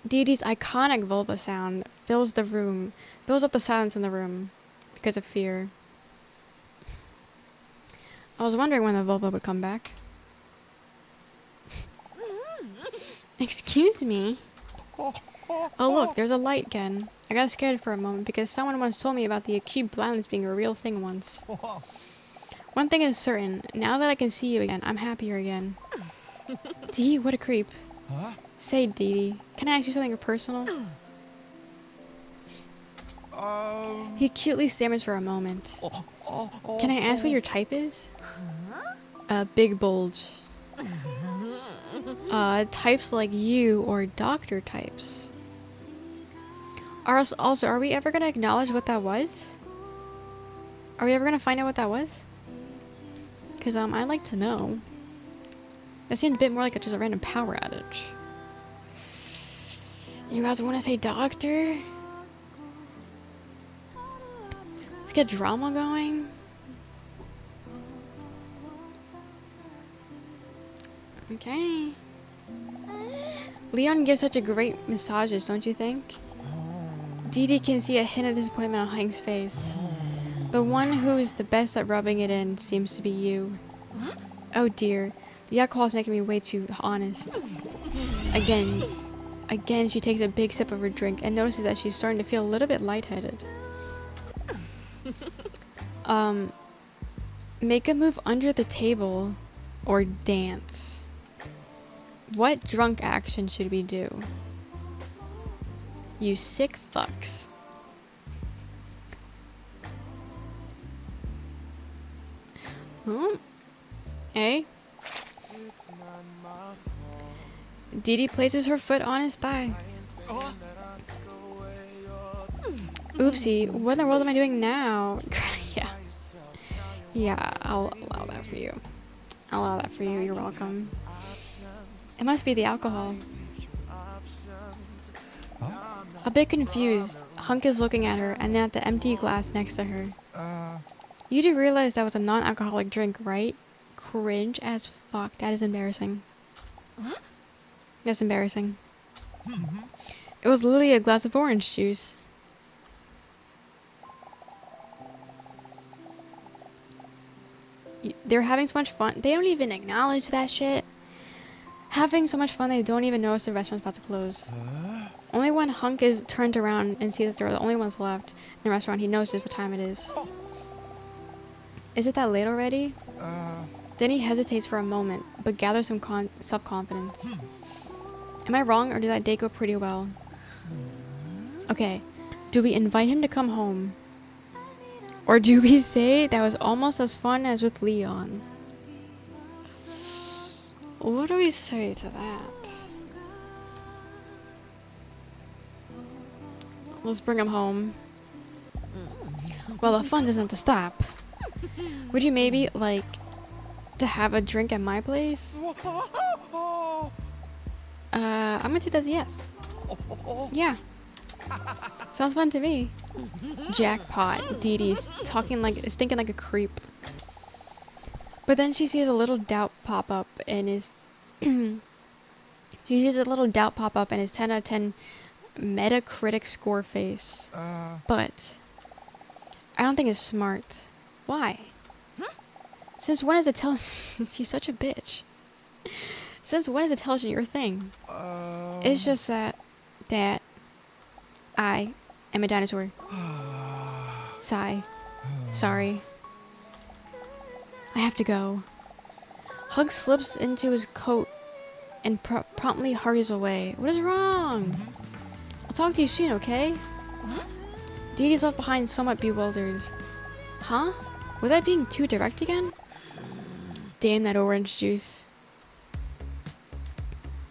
Dee Dee's iconic vulva sound fills the room, fills up the silence in the room because of fear. I was wondering when the vulva would come back. Excuse me? Oh look, there's a light again. I got scared for a moment because someone once told me about the acute blindness being a real thing once. One thing is certain, now that I can see you again, I'm happier again. Dee, what a creep. Huh? Say, Dee Dee, can I ask you something personal? He cutely stammers for a moment. Can I ask what your type is? Big bulge. Types like you or doctor types. Also, are we ever gonna acknowledge what that was? Are we ever gonna find out what that was? Cause I'd like to know. That seemed a bit more like just a random power outage. You guys want to say doctor? Let's get drama going. Okay. Leon gives such a great massages, don't you think? Dee Dee can see a hint of disappointment on Hank's face. The one who is the best at rubbing it in seems to be you. Oh dear. The alcohol is making me way too honest. Again, she takes a big sip of her drink and notices that she's starting to feel a little bit lightheaded. Make a move under the table or dance. What drunk action should we do? You sick fucks. Eh? Dee Dee places her foot on his thigh. Oopsie, what in the world am I doing now? Yeah, I'll allow that for you. I'll allow that for you, you're welcome. It must be the alcohol. A bit confused, Hunk is looking at her and then at the empty glass next to her. You do realize that was a non-alcoholic drink, right? Cringe as fuck. That is embarrassing. That's embarrassing. It was literally a glass of orange juice. They're having so much fun. They don't even acknowledge that shit. Having so much fun they don't even notice the restaurant's about to close. Only when Hunk is turned around and sees that they're the only ones left in the restaurant, he notices what time it is. Is it that late already? Then he hesitates for a moment, but gathers some self-confidence. Am I wrong, or did that date go pretty well? Okay, do we invite him to come home? Or do we say that was almost as fun as with Leon? What do we say to that? Let's bring him home. Well, the fun doesn't have to stop. Would you maybe like to have a drink at my place? I'm gonna take that as a yes. Yeah. Sounds fun to me. Jackpot. Dee Dee's thinking like a creep. But then she sees a little doubt pop up in his 10 out of 10 Metacritic score face. But I don't think it's smart. Why? Since when is intelligence? She's such a bitch. Since when is intelligence your thing? It's just that I am a dinosaur. Sigh. Sorry. I have to go. Hug slips into his coat and promptly hurries away. What is wrong? I'll talk to you soon, okay? What? Dee Dee's left behind, somewhat bewildered. Huh? Was I being too direct again? Damn that orange juice.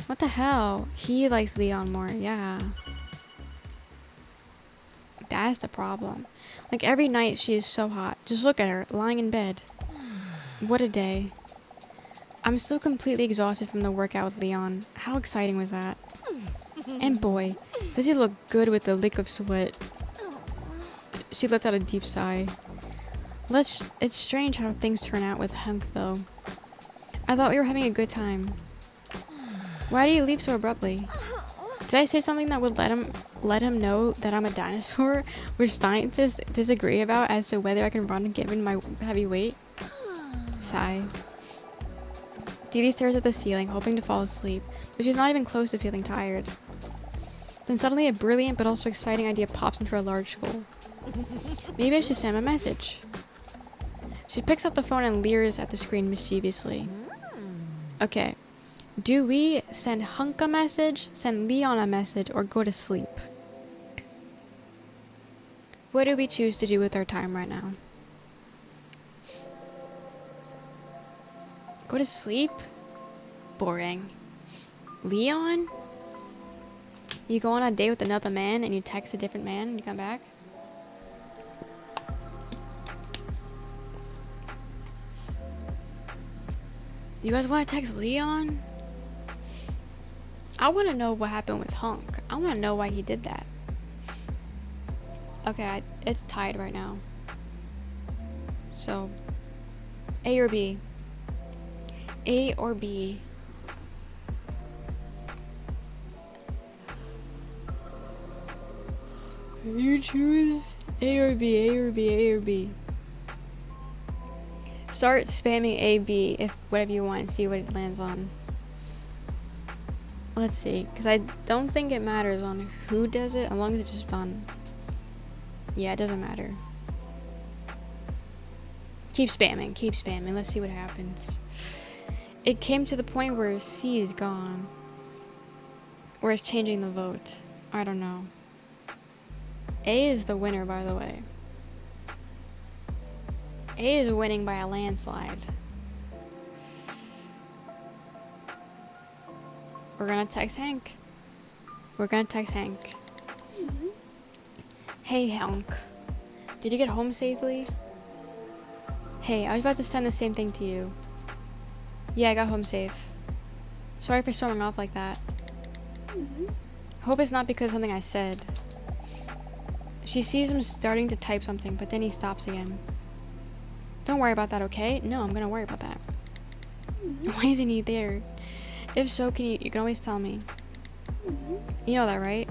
What the hell? He likes Leon more, yeah. That's the problem. Like every night she is so hot. Just look at her, lying in bed. What a day. I'm still completely exhausted from the workout with Leon. How exciting was that? And boy, does he look good with the lick of sweat. She lets out a deep sigh. It's strange how things turn out with Hunk though. I thought we were having a good time. Why did he leave so abruptly? Did I say something that would let him know that I'm a dinosaur, which scientists disagree about as to whether I can run given my heavy weight? Sigh. Dee Dee stares at the ceiling, hoping to fall asleep, but she's not even close to feeling tired. Then suddenly a brilliant but also exciting idea pops into her large skull. Maybe I should send him a message. She picks up the phone and leers at the screen mischievously. Okay. Do we send Hunk a message, send Leon a message, or go to sleep? What do we choose to do with our time right now? Go to sleep? Boring. Leon? You go on a date with another man and you text a different man and you come back? You guys want to text Leon? I want to know what happened with Hunk. I want to know why he did that. Okay, it's tied right now. So, A or B? A or B? You choose A or B, A or B, A or B. Start spamming A, B, if whatever you want, and see what it lands on. Let's see, because I don't think it matters on who does it, as long as it's just done. Yeah, it doesn't matter. Keep spamming, let's see what happens. It came to the point where C is gone. Or it's changing the vote. I don't know. A is the winner, by the way. A is winning by a landslide. We're gonna text Hank. Hey, Hank. Did you get home safely? Hey, I was about to send the same thing to you. Yeah, I got home safe. Sorry for storming off like that. Hope it's not because of something I said. She sees him starting to type something, but then he stops again. Don't worry about that, okay? No, I'm gonna worry about that. Why isn't he there? If so, you can always tell me. You know that, right?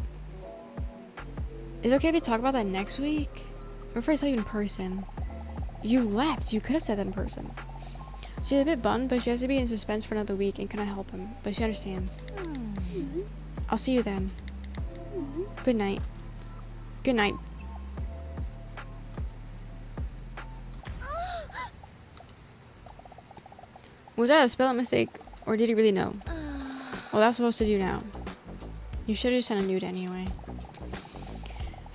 Is it okay if we talk about that next week? Or if I tell you in person? You left. You could have said that in person. She's a bit bummed, but she has to be in suspense for another week and cannot help him. But she understands. I'll see you then. Good night. Good night. Was that a spelling mistake, or did he really know? Well, that's supposed to do now. You should have just sent a nude anyway.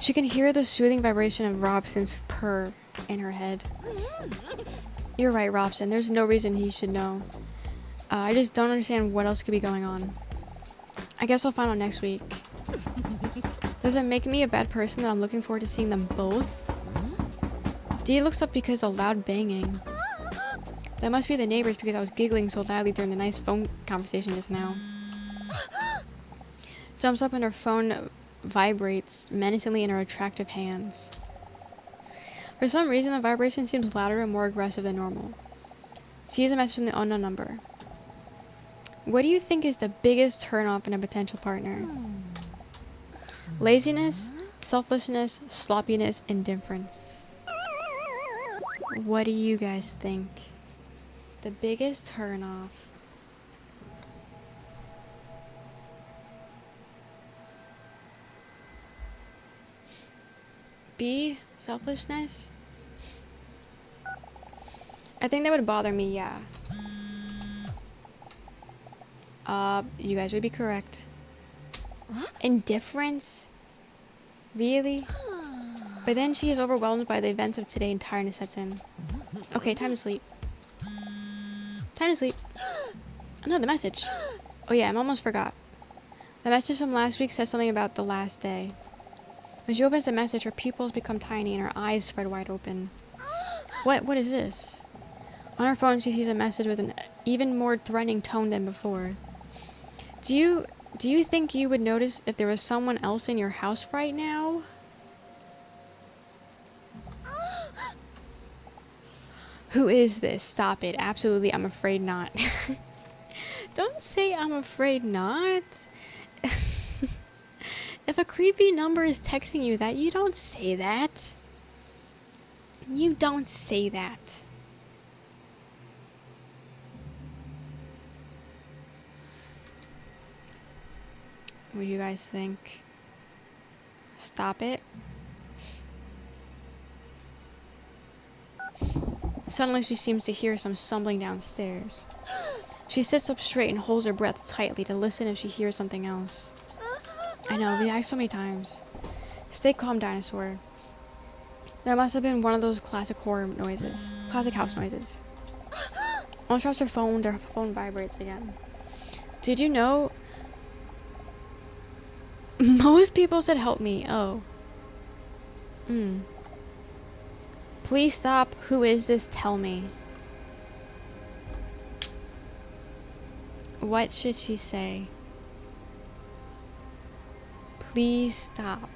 She can hear the soothing vibration of Robson's purr in her head. You're right, Robson. There's no reason he should know. I just don't understand what else could be going on. I guess I'll find out next week. Does it make me a bad person that I'm looking forward to seeing them both? Dee looks up because of loud banging. That must be the neighbors because I was giggling so loudly during the nice phone conversation just now. Jumps up and her phone vibrates menacingly in her attractive hands. For some reason, the vibration seems louder and more aggressive than normal. Sees a message from the unknown number. What do you think is the biggest turnoff in a potential partner? Laziness, selfishness, sloppiness, indifference. What do you guys think? The biggest turnoff. B, selfishness. I think that would bother me, yeah. You guys would be correct. Indifference? Really? But then she is overwhelmed by the events of today and tiredness sets in. Okay, time to sleep. Time to sleep. Another message. Oh yeah, I almost forgot. The message from last week says something about the last day. When she opens the message, her pupils become tiny and her eyes spread wide open. What is this? On her phone, she sees a message with an even more threatening tone than before. Do you think you would notice if there was someone else in your house right now? Who is this? Stop it. Absolutely, I'm afraid not. Don't say I'm afraid not. If a creepy number is texting you that, you don't say that. You don't say that. What do you guys think? Stop it. Suddenly she seems to hear some stumbling downstairs. She sits up straight and holds her breath tightly to listen if she hears something else. I know, we asked so many times. Stay calm, Dinosaur. There must have been one of those classic horror noises. Classic house noises. Almost drops her phone vibrates again. Did you know? Most people said help me. Oh. Please stop. Who is this? Tell me. What should she say? Please stop.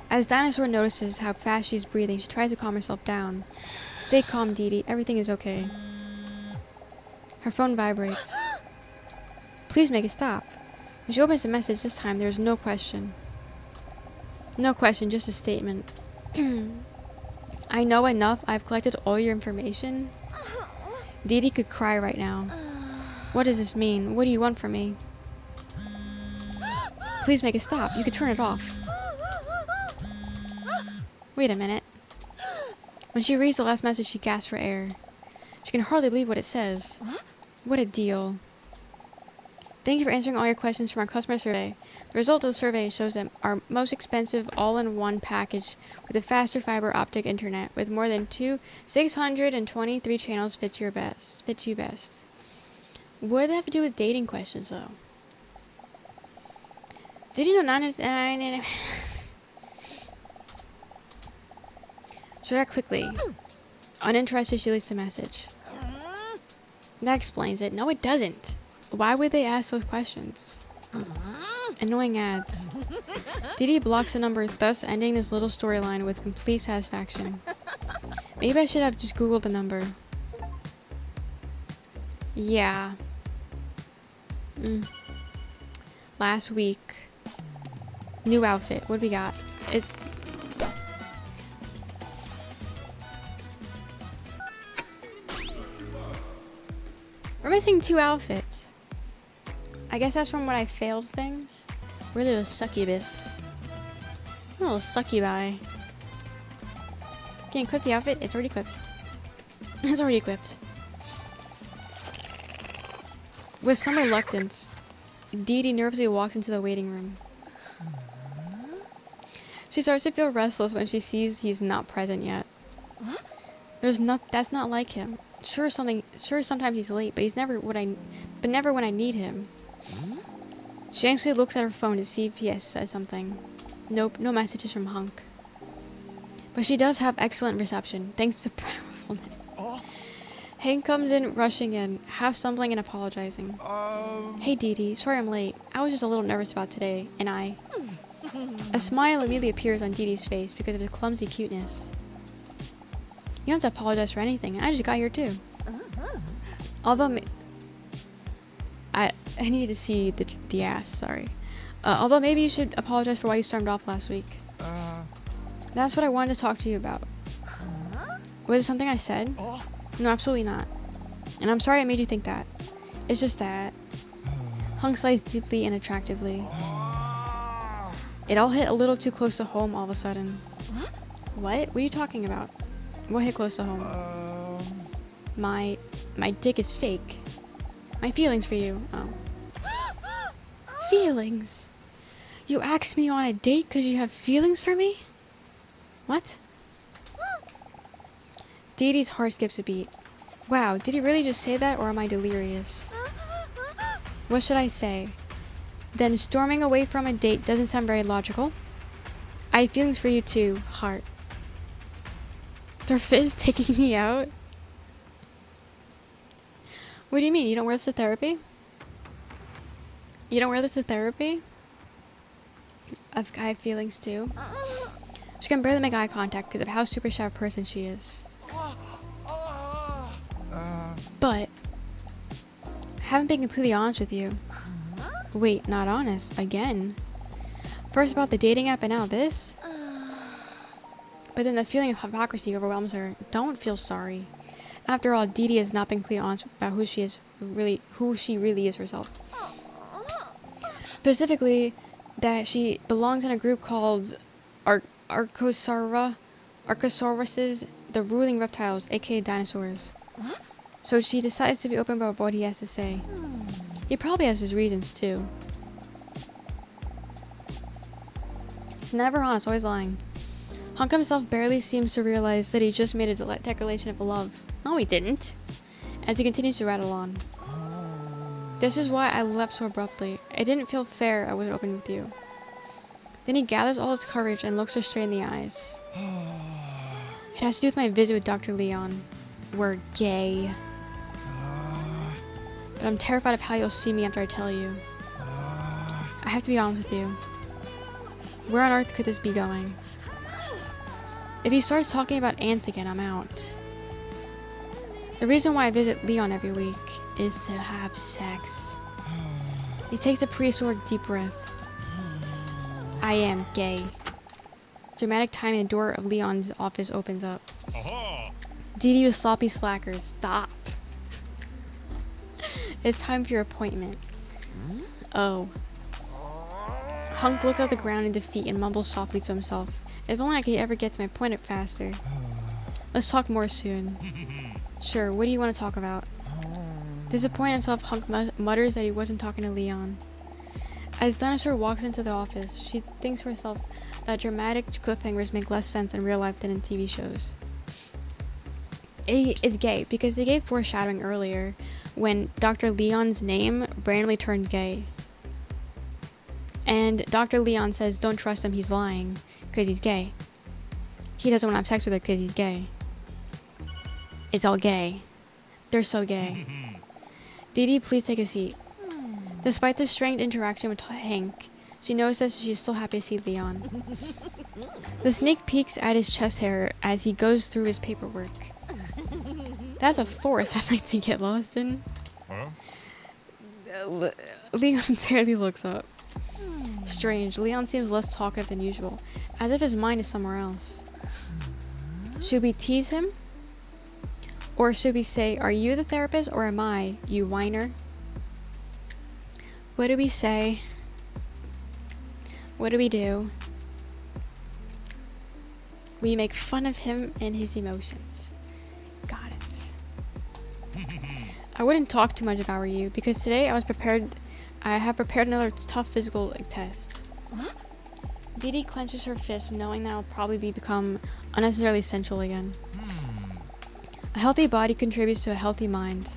As Dinosaur notices how fast she's breathing, she tries to calm herself down. Stay calm, Dee Dee. Everything is okay. Her phone vibrates. Please make it stop. When she opens the message this time, there is no question. No question, just a statement. I know enough. I've collected all your information. Dee Dee could cry right now. What does this mean? What do you want from me? Please make it stop. You could turn it off. Wait a minute. When she reads the last message, she gasps for air. She can hardly believe what it says. What a deal. Thank you for answering all your questions from our customer survey. The result of the survey shows that our most expensive all-in-one package with a faster fiber optic internet with more than 623 channels fits you best. What does that have to do with dating questions, though? Did you know 9 Shut up quickly. Uninterested, she deletes the message. That explains it. No, it doesn't. Why would they ask those questions? Annoying ads. Dee Dee blocks the number, thus ending this little storyline with complete satisfaction. Maybe I should have just Googled the number. Yeah. Last week. New outfit. What do we got? We're missing 2 outfits. I guess that's from when I failed things. Really a succubus. A little succubi. Can you equip the outfit? It's already equipped. It's already equipped. With some reluctance, Dee Dee nervously walks into the waiting room. She starts to feel restless when she sees he's not present yet. That's not like him. Sure, sometimes he's late, but never when I need him. She anxiously looks at her phone to see if he has said something. Nope, no messages from Hunk. But she does have excellent reception, thanks to powerful net. Hank comes in, rushing in, half stumbling and apologizing. Hey Dee Dee, sorry I'm late. I was just a little nervous about today, and a smile immediately appears on Dee Dee's face because of his clumsy cuteness. You don't have to apologize for anything. I just got here too. Although I need to see the ass, sorry. Although maybe you should apologize for why you stormed off last week. That's what I wanted to talk to you about. Was it something I said? No, absolutely not. And I'm sorry I made you think that. It's just that Hunk sighs deeply and attractively. It all hit a little too close to home all of a sudden. What? What are you talking about? What hit close to home? My dick is fake. My feelings for you. Oh. Feelings? You asked me on a date because you have feelings for me? What? Dee Dee's heart skips a beat. Wow, did he really just say that, or am I delirious? What should I say? Then storming away from a date doesn't sound very logical. I have feelings for you too, heart. Their fizz taking me out? What do you mean? You don't wear this to therapy? You don't wear this to therapy? I have feelings too. She can barely make eye contact because of how super shy a person she is. But, I haven't been completely honest with you. Wait, not honest? Again? First about the dating app and now this? But then the feeling of hypocrisy overwhelms her. Don't feel sorry. After all, Dee Dee has not been completely honest about who she really is herself. Specifically, that she belongs in a group called Archosauruses, the ruling reptiles, aka dinosaurs. So she decides to be open about what he has to say. He probably has his reasons too. He's never honest, always lying. Hunk himself barely seems to realize that he just made a declaration of love. No, he didn't. As he continues to rattle on. This is why I left so abruptly. It didn't feel fair I wasn't open with you. Then he gathers all his courage and looks her straight in the eyes. It has to do with my visit with Dr. Leon. We're gay. But I'm terrified of how you'll see me after I tell you. I have to be honest with you. Where on earth could this be going? If he starts talking about ants again, I'm out. The reason why I visit Leon every week is to have sex. He takes a prehistoric deep breath. I am gay. Dramatic time, the door of Leon's office opens up. Dee Dee with sloppy slackers. Stop. It's time for your appointment. Oh. Hunk looks at the ground in defeat and mumbles softly to himself. If only I could ever get to my point faster. Let's talk more soon. Sure, what do you want to talk about? Disappointed himself, Hunk mutters that he wasn't talking to Leon. As Dinosaur walks into the office, she thinks to herself that dramatic cliffhangers make less sense in real life than in TV shows. He is gay because they gave foreshadowing earlier when Dr. Leon's name randomly turned gay. And Dr. Leon says don't trust him, he's lying, because he's gay. He doesn't want to have sex with her because he's gay. It's all gay. They're so gay. Dee Dee, please take a seat. Despite the strained interaction with Hank, she knows that she's still happy to see Leon. The snake peeks at his chest hair as he goes through his paperwork. That's a forest I'd like to get lost in. Leon barely looks up. Strange. Leon seems less talkative than usual, as if his mind is somewhere else. Should we tease him? Or should we say, are you the therapist or am I, you whiner? What do we say? What do we do? We make fun of him and his emotions. Got it. I wouldn't talk too much if I were you, because today I have prepared another tough physical test. Dee Dee clenches her fist, knowing that I'll probably become unnecessarily sensual again. A healthy body contributes to a healthy mind.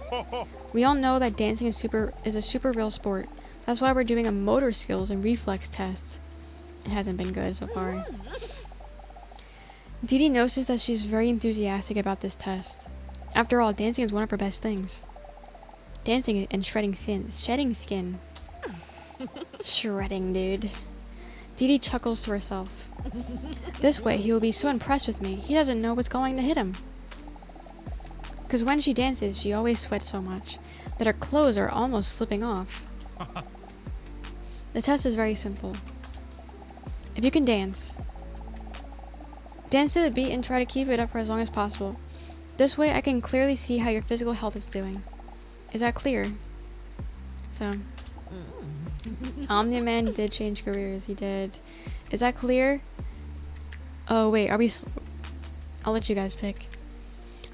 We all know that dancing is a super real sport. That's why we're doing a motor skills and reflex test. It hasn't been good so far. Dee Dee notices that she's very enthusiastic about this test. After all, dancing is one of her best things. Dancing and shedding skin. Shredding, dude. Dee Dee chuckles to herself. This way, he will be so impressed with me, he doesn't know what's going to hit him. Because when she dances, she always sweats so much that her clothes are almost slipping off. The test is very simple. If you can dance to the beat and try to keep it up for as long as possible. This way I can clearly see how your physical health is doing. Is that clear? So, Omni-Man did change careers, he did. Is that clear? Oh wait, are we... I'll let you guys pick.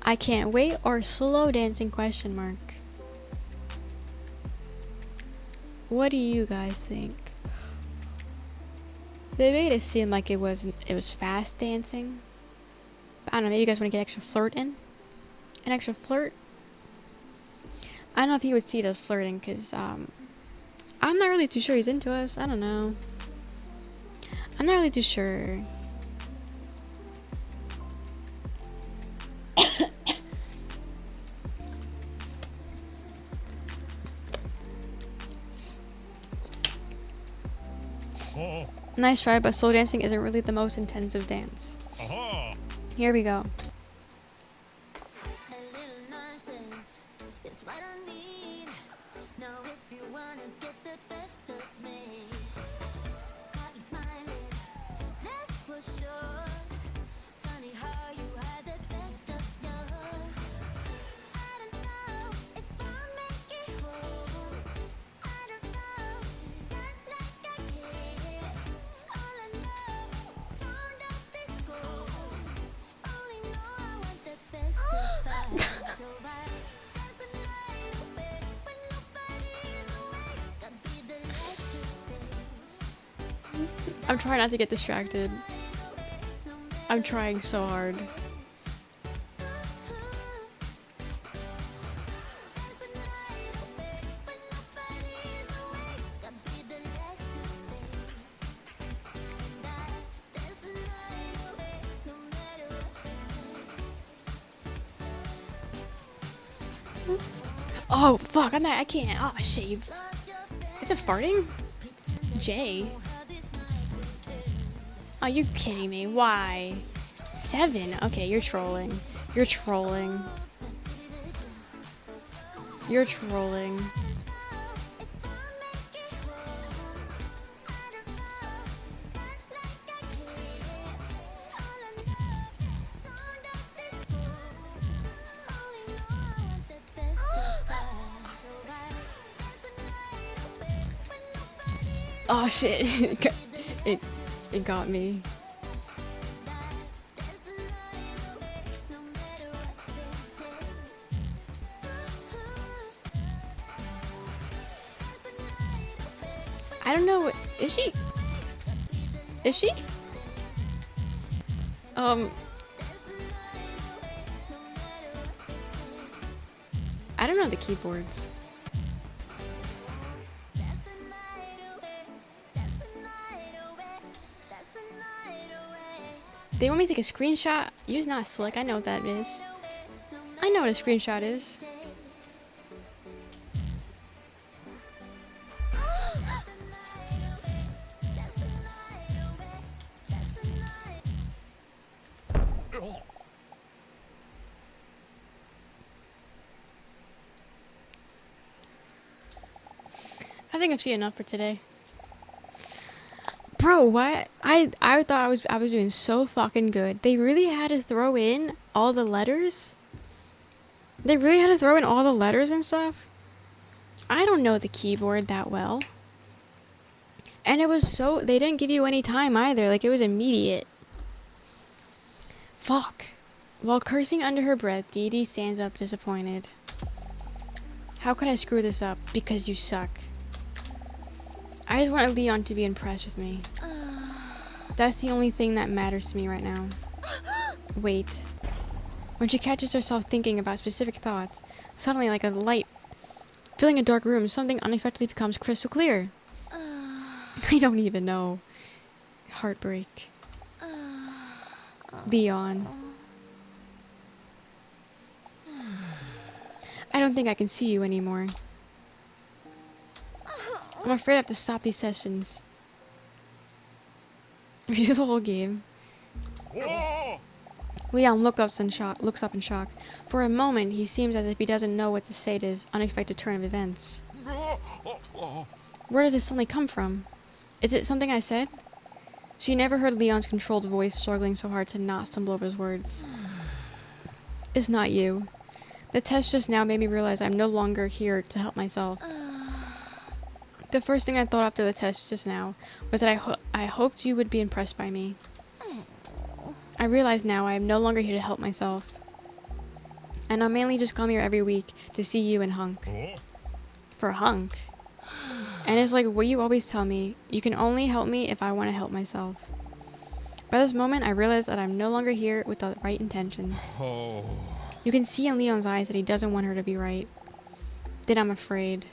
I can't wait or slow dancing question mark. What do you guys think? They made it seem like it was fast dancing. But I don't know, maybe you guys want to get extra flirt in? An extra flirt? I don't know if he would see it as flirting, because I'm not really too sure he's into us. I don't know. I'm not really too sure. Nice try, but slow dancing isn't really the most intensive dance. Here we go. A little nonsense is what I need. Now if you wanna get the best of me, got you smiling, that's for sure. Funny how you had the best of love. I don't know if I'll make it home. I don't know, not like I care. All I know, sound of disco. Only know I want the best of us. So I dance the night away when nobody's awake. I'll be the last to stay. I'm trying not to get distracted. I'm trying so hard. Dance the night away when nobody's awake. I'll be the last to stay. And I dance the night away no matter what they say. Oh fuck! I can't. Oh shave. Is it farting? Jay. Are you kidding me? Why? 7? Okay, you're trolling. You're trolling. You're trolling. Oh shit! It got me. I don't know. Is she? Is she? I don't know the keyboards. They want me to take a screenshot? Use not slick. I know what that is. I know what a screenshot is. I think I've seen enough for today. Bro, what? I thought I was doing so fucking good. They really had to throw in all the letters? They really had to throw in all the letters and stuff? I don't know the keyboard that well. And it was so... They didn't give you any time either. Like, it was immediate. Fuck. While cursing under her breath, Dee Dee stands up disappointed. How could I screw this up? Because you suck. I just want Leon to be impressed with me. That's the only thing that matters to me right now. Wait. When she catches herself thinking about specific thoughts, suddenly like a light filling a dark room, something unexpectedly becomes crystal clear. I don't even know. Heartbreak. Leon. I don't think I can see you anymore. I'm afraid I have to stop these sessions. Redo the whole game. Leon looks up in shock. For a moment, he seems as if he doesn't know what to say to this unexpected turn of events. Where does this suddenly come from? Is it something I said? She never heard Leon's controlled voice struggling so hard to not stumble over his words. It's not you. The test just now made me realize I'm no longer here to help myself. The first thing I thought after the test just now was that I hoped you would be impressed by me. I realize now I am no longer here to help myself. And I mainly just come here every week to see you and Hunk. For Hunk. And it's like what you always tell me, you can only help me if I want to help myself. By this moment, I realize that I'm no longer here with the right intentions. You can see in Leon's eyes that he doesn't want her to be right. Then I'm afraid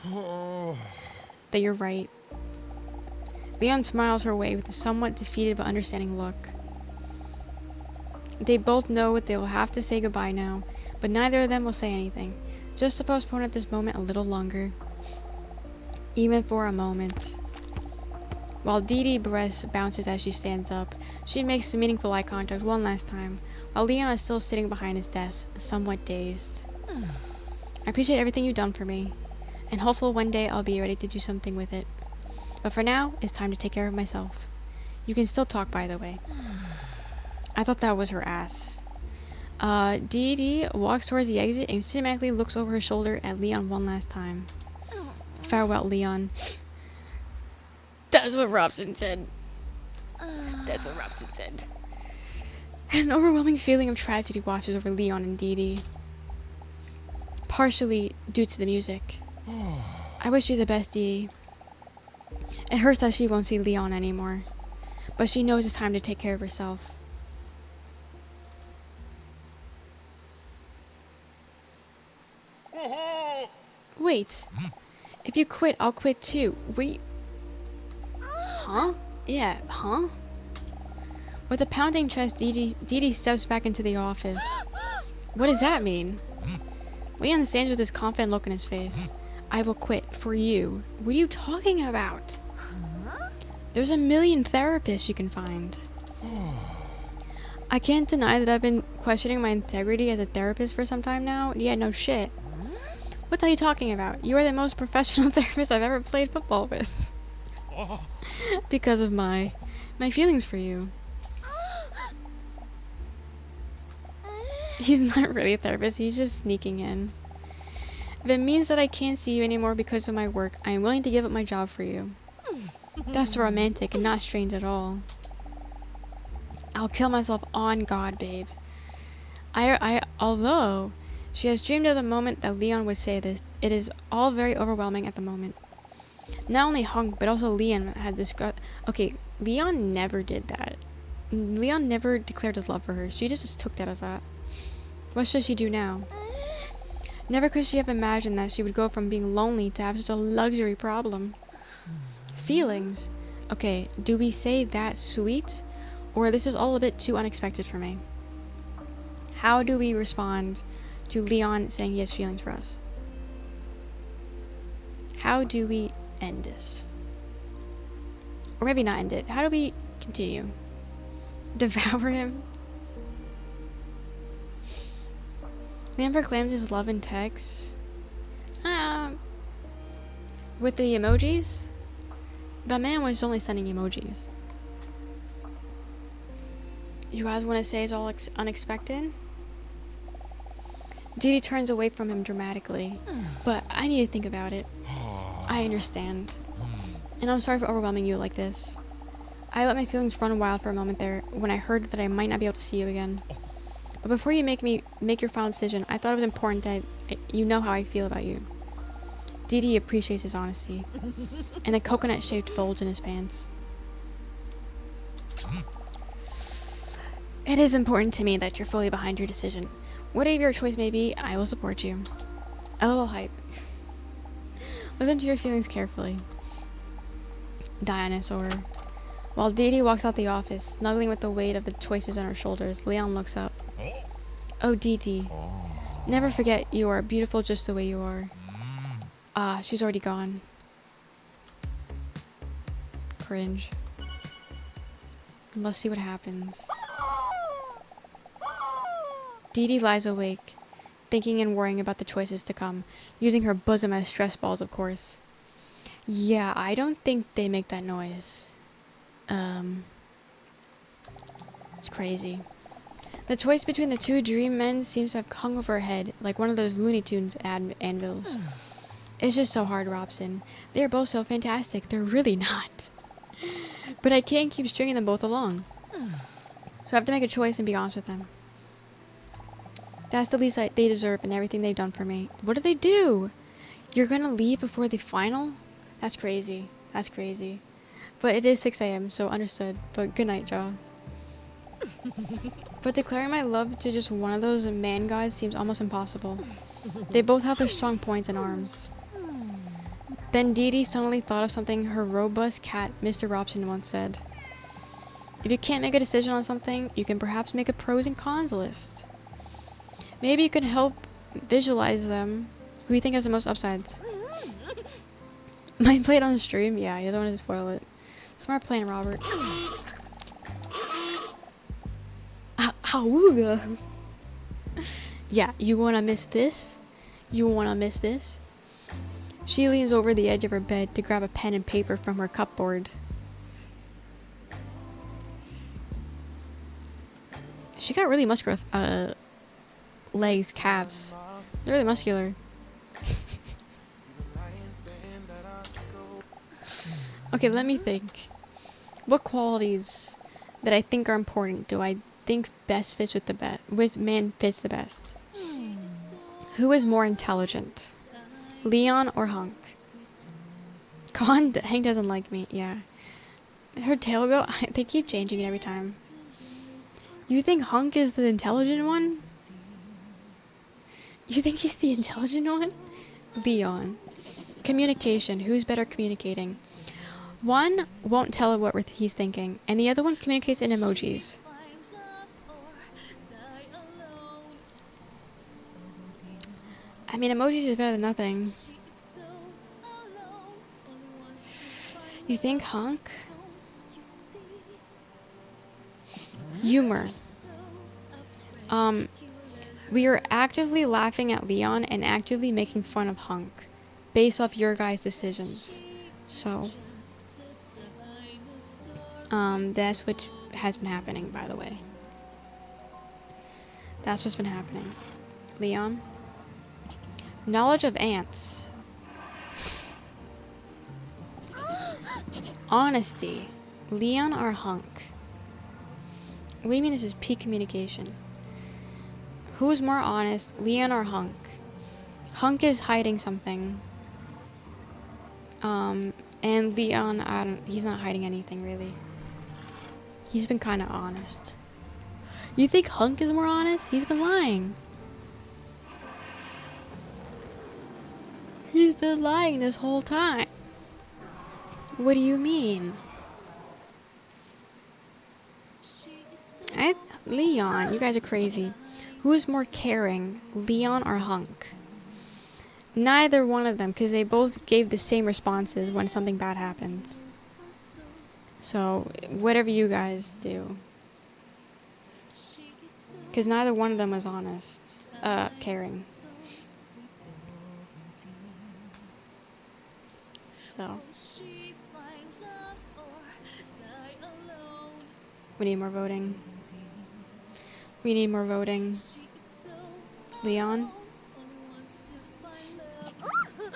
that you're right. Leon smiles her way with a somewhat defeated but understanding look. They both know what they will have to say goodbye now, but neither of them will say anything, just to postpone at this moment a little longer. Even for a moment. While Dee Dee's breast bounces as she stands up, she makes meaningful eye contact one last time, while Leon is still sitting behind his desk, somewhat dazed. I appreciate everything you've done for me, and hopefully one day I'll be ready to do something with it. But for now, it's time to take care of myself. You can still talk, by the way. I thought that was her ass. Dee Dee walks towards the exit and cinematically looks over her shoulder at Leon one last time. Farewell, Leon. That's what Robson said. That's what Robson said. An overwhelming feeling of tragedy washes over Leon and Dee Dee. Partially due to the music. I wish you the best, Dee Dee. It hurts that she won't see Leon anymore, but she knows it's time to take care of herself. Wait. If you quit, I'll quit too. Huh? Yeah, huh? With a pounding chest, Dee Dee steps back into the office. What does that mean? Leon stands with his confident look in his face. I will quit for you. What are you talking about? There's a million therapists you can find. I can't deny that I've been questioning my integrity as a therapist for some time now. Yeah, no shit. What are you talking about? You are the most professional therapist I've ever played football with. Because of my feelings for you. He's not really a therapist, he's just sneaking in. If it means that I can't see you anymore because of my work, I am willing to give up my job for you. That's romantic and not strange at all. I'll kill myself on God, babe. Although she has dreamed of the moment that Leon would say this, it is all very overwhelming at the moment. Not only Hunk, but also Leon had discussed. Okay, Leon never did that. Leon never declared his love for her. She just took that as that. What should she do now? Never could she have imagined that she would go from being lonely to have such a luxury problem. Feelings. Okay, do we say that's sweet? Or this is all a bit too unexpected for me? How do we respond to Leon saying he has feelings for us? How do we end this? Or maybe not end it. How do we continue? Devour him? Leon proclaims his love in text. With the emojis? That man was only sending emojis. You guys want to say it's all unexpected? Dee Dee turns away from him dramatically. But I need to think about it. I understand. And I'm sorry for overwhelming you like this. I let my feelings run wild for a moment there when I heard that I might not be able to see you again. But before you make your final decision, I thought it was important that you know how I feel about you. Dee Dee appreciates his honesty. And the coconut-shaped bulge in his pants. It is important to me that you're fully behind your decision. Whatever your choice may be, I will support you. A little hype. Listen to your feelings carefully. Dinosaur. While Dee Dee walks out the office, snuggling with the weight of the choices on her shoulders, Leon looks up. Oh, Dee Dee. Never forget you are beautiful just the way you are. Ah, she's already gone. Cringe. Let's see what happens. Dee Dee lies awake, thinking and worrying about the choices to come, using her bosom as stress balls, of course. Yeah, I don't think they make that noise. It's crazy. The choice between the two dream men seems to have hung over her head, like one of those Looney Tunes anvils. It's just so hard, Robson. They're both so fantastic. They're really not. But I can't keep stringing them both along. So I have to make a choice and be honest with them. That's the least they deserve and everything they've done for me. What do they do? You're gonna leave before the final? That's crazy. That's crazy. But it is 6 a.m., so understood. But good night, Jaw. But declaring my love to just one of those man gods seems almost impossible. They both have their strong points and arms. Then Dee Dee suddenly thought of something her robust cat, Mr. Robson, once said. If you can't make a decision on something, you can perhaps make a pros and cons list. Maybe you can help visualize them. Who do you think has the most upsides? Might play it on the stream? Yeah, he doesn't want to spoil it. Smart plan, Robert. Awooga. Yeah, you wanna miss this? You wanna miss this? She leans over the edge of her bed to grab a pen and paper from her cupboard. She got really muscular legs, calves. They're really muscular. Okay, let me think. What qualities that I think are important do I think best fits with the best? Which man fits the best? Who is more intelligent? Leon or Hunk? Hank doesn't like me, yeah. Her tail go, they keep changing it every time. You think Hunk is the intelligent one? You think he's the intelligent one? Leon. Communication. Who's better communicating? One won't tell her what he's thinking, and the other one communicates in emojis. I mean, emojis is better than nothing. You think Hunk? Humor. We are actively laughing at Leon and actively making fun of Hunk based off your guys' decisions. So, that's what has been happening, by the way. That's what's been happening. Leon? Knowledge of ants. Honesty. Leon or Hunk? What do you mean this is peak communication? Who's more honest, Leon or Hunk? Hunk is hiding something. And Leon, he's not hiding anything really. He's been kind of honest. You think Hunk is more honest? He's been lying. He's been lying this whole time. What do you mean? Leon, you guys are crazy. Who's more caring, Leon or Hunk? Neither one of them, because they both gave the same responses when something bad happens. So, whatever you guys do. Because neither one of them was honest. Caring. So. We need more voting. We need more voting. Leon?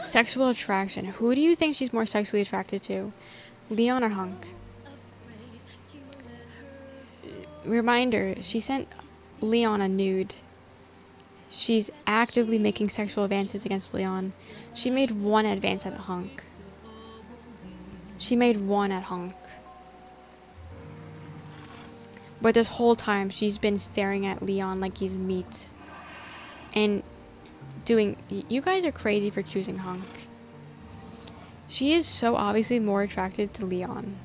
Sexual attraction. Who do you think she's more sexually attracted to? Leon or Hunk? Reminder, she sent Leon a nude. She's actively making sexual advances against Leon. She made one advance at Hunk. She made one at Hunk. But this whole time, she's been staring at Leon like he's meat. And doing... You guys are crazy for choosing Hunk. She is so obviously more attracted to Leon.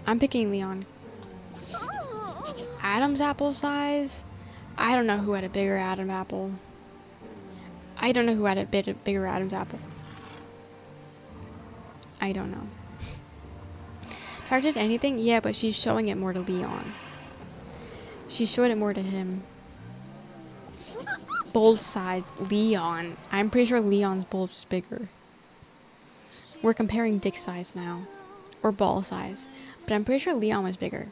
I'm picking Leon. Adam's apple size? I don't know who had a bigger Adam apple. I don't know who had a bigger Adam's apple. I don't know. Attracted to anything? Yeah, but she's showing it more to Leon. She showed it more to him. Bulge size. Leon. I'm pretty sure Leon's bulge is bigger. We're comparing dick size now. Or ball size. But I'm pretty sure Leon was bigger.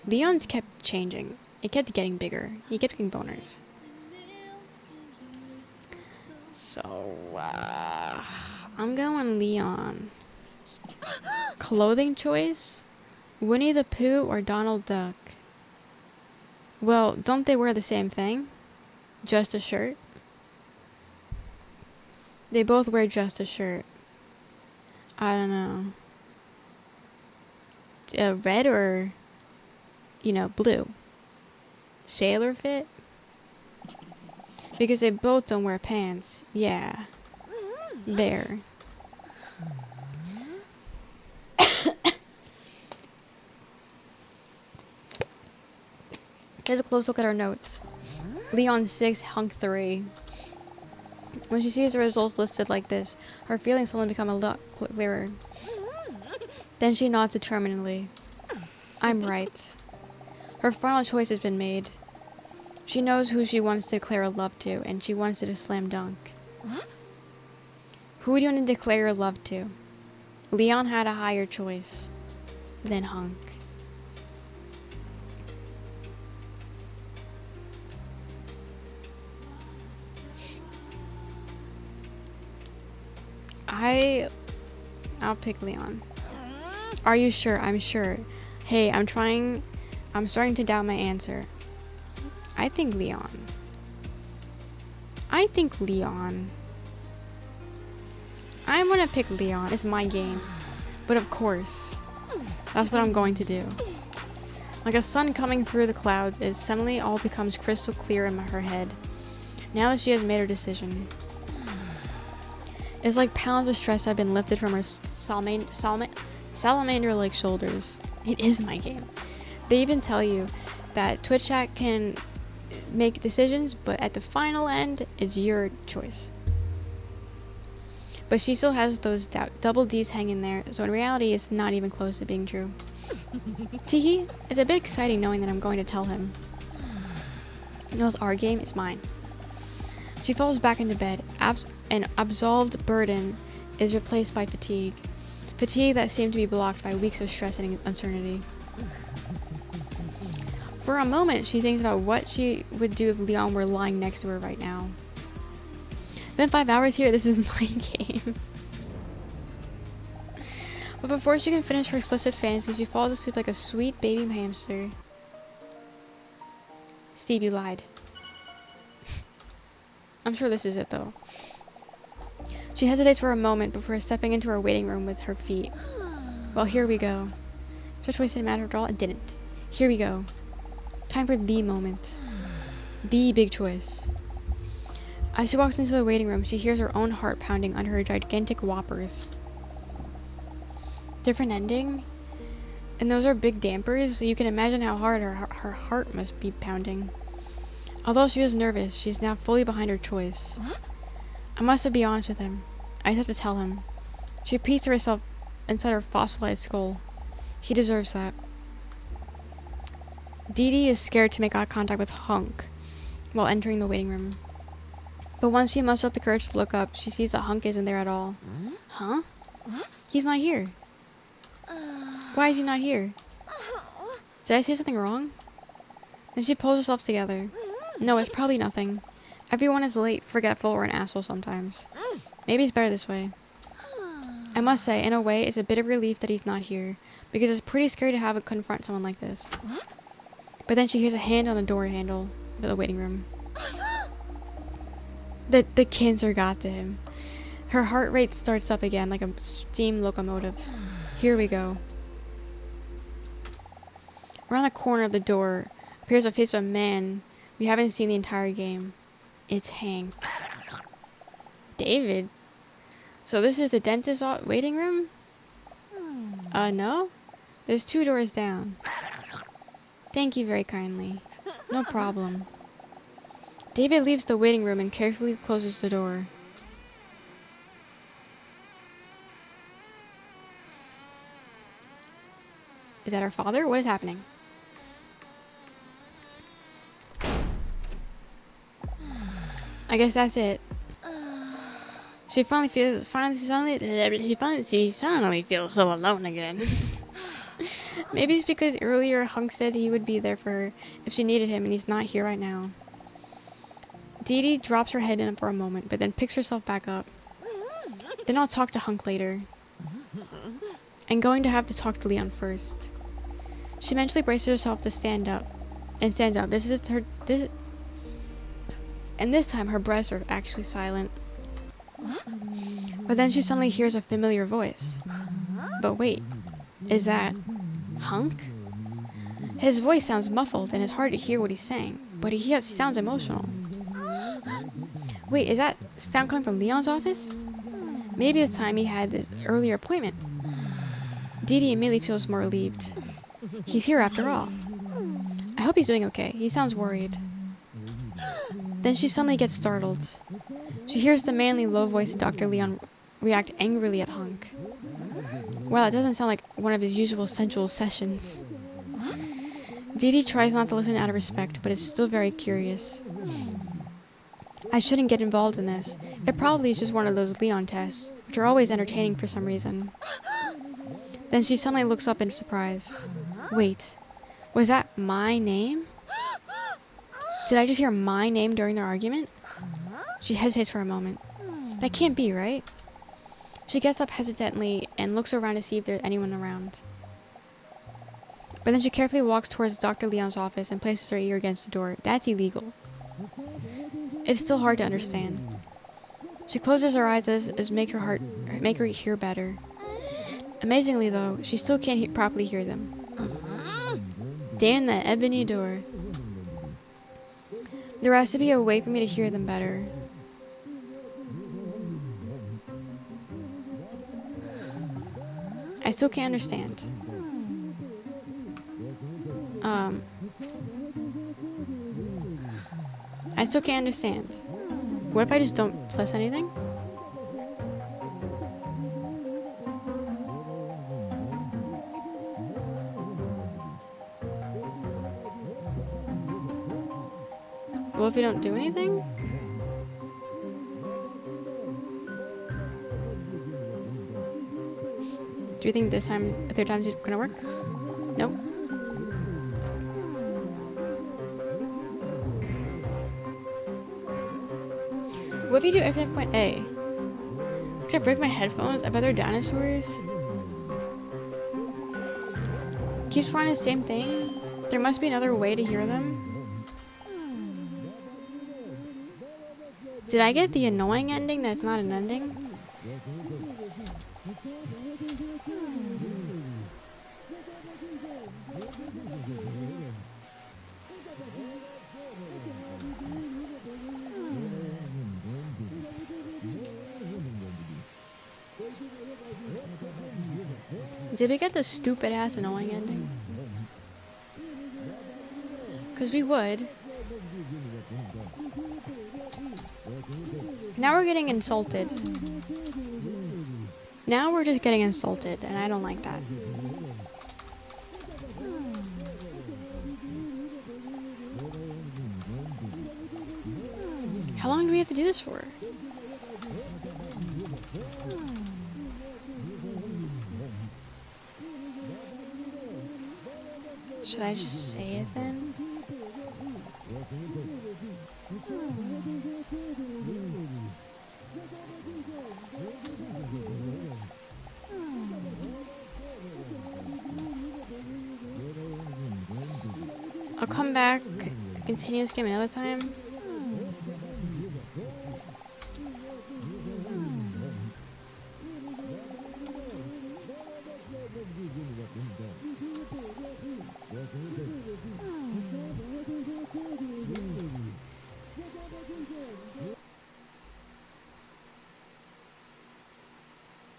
Leon's kept changing. It kept getting bigger. He kept getting boners. So, I'm going Leon. Clothing choice? Winnie the Pooh or Donald Duck? Well, don't they wear the same thing? Just a shirt? They both wear just a shirt. I don't know. Red or, blue? Sailor fit? Because they both don't wear pants. Yeah. There. Here's a close look at our notes. Leon 6, Hunk 3. When she sees the results listed like this, her feelings suddenly become a lot clearer. Then she nods determinedly. I'm right. Her final choice has been made. She knows who she wants to declare her love to, and she wants it a slam dunk. Who do you want to declare your love to? Leon had a higher choice than Hunk. I'll pick Leon. Are you sure? I'm sure. Hey, I'm starting to doubt my answer. I think Leon. I'm gonna pick Leon. It's my game. But of course, that's what I'm going to do. Like a sun coming through the clouds, it suddenly all becomes crystal clear in her head. Now that she has made her decision. It's like pounds of stress have been lifted from her salamander-like shoulders. It is my game. They even tell you that Twitch chat can make decisions, but at the final end, it's your choice. But she still has those double D's hanging there, so in reality, it's not even close to being true. Teehee, it's a bit exciting knowing that I'm going to tell him. You know, it's our game, it's mine. She falls back into bed. An absolved burden is replaced by fatigue. Fatigue that seemed to be blocked by weeks of stress and uncertainty. For a moment, she thinks about what she would do if Leon were lying next to her right now. Been 5 hours here, this is my game. But before she can finish her explicit fantasy, she falls asleep like a sweet baby hamster. Steve, you lied. I'm sure this is it, though. She hesitates for a moment before stepping into her waiting room with her feet. Well, here we go. Such choice didn't matter at all. It didn't. Here we go. Time for the moment. The big choice. As she walks into the waiting room, she hears her own heart pounding under her gigantic whoppers. Different ending? And those are big dampers, so you can imagine how hard her heart must be pounding. Although she was nervous, she's now fully behind her choice. I must be honest with him. I just have to tell him. She repeats to herself inside her fossilized skull. He deserves that. Dee Dee is scared to make eye contact with Hunk while entering the waiting room. But once she musters up the courage to look up, she sees that Hunk isn't there at all. Huh? He's not here. Why is he not here? Did I say something wrong? Then she pulls herself together. No, it's probably nothing. Everyone is late, forgetful, or an asshole sometimes. Maybe it's better this way. I must say, in a way, it's a bit of relief that he's not here, because it's pretty scary to have to confront someone like this. But then she hears a hand on the door handle of the waiting room. The cancer got to him. Her heart rate starts up again like a steam locomotive. Here we go. Around the corner of the door appears the face of a man we haven't seen the entire game. It's Hank. David? So this is the dentist waiting room? No? There's 2 doors down. Thank you very kindly. No problem. David leaves the waiting room and carefully closes the door. Is that her father? What is happening? I guess that's it. She suddenly feels so alone again. Maybe it's because earlier Hunk said he would be there for her if she needed him, and he's not here right now. Dee Dee drops her head in for a moment, but then picks herself back up. Then I'll talk to Hunk later. I'm going to have to talk to Leon first. She mentally braces herself to stand up. And stands up. And this time her breaths are actually silent. But then she suddenly hears a familiar voice. But wait, is that Hunk? His voice sounds muffled and it's hard to hear what he's saying, but he sounds emotional. Wait, is that sound coming from Leon's office? Maybe the time he had this earlier appointment. Dee Dee immediately feels more relieved. He's here after all. I hope he's doing okay. He sounds worried. Then she suddenly gets startled. She hears the manly, low voice of Dr. Leon react angrily at Hunk. Well, it doesn't sound like one of his usual sensual sessions. Dee Dee tries not to listen out of respect, but is still very curious. I shouldn't get involved in this. It probably is just one of those Leon tests, which are always entertaining for some reason. Then she suddenly looks up in surprise. Wait, was that my name? Did I just hear my name during their argument? She hesitates for a moment. That can't be, right? She gets up hesitantly and looks around to see if there's anyone around. But then she carefully walks towards Dr. Leon's office and places her ear against the door. That's illegal. It's still hard to understand. She closes her eyes as make her hear better. Amazingly though, she still can't properly hear them. Damn that ebony door. There has to be a way for me to hear them better. I still can't understand. I still can't understand. What if I just don't press anything? What if we don't do anything? Do you think this time, third time's gonna work? Nope. What if you do everything point A? Could I break my headphones? I bet they're dinosaurs. Keeps trying the same thing. There must be another way to hear them. Did I get the annoying ending that's not an ending? Did we get the stupid ass annoying ending? Because we would. Now we're getting insulted. Now we're just getting insulted, and I don't like that. How long do we have to do this for? Should I just say it then? I'll come back, continue this game another time.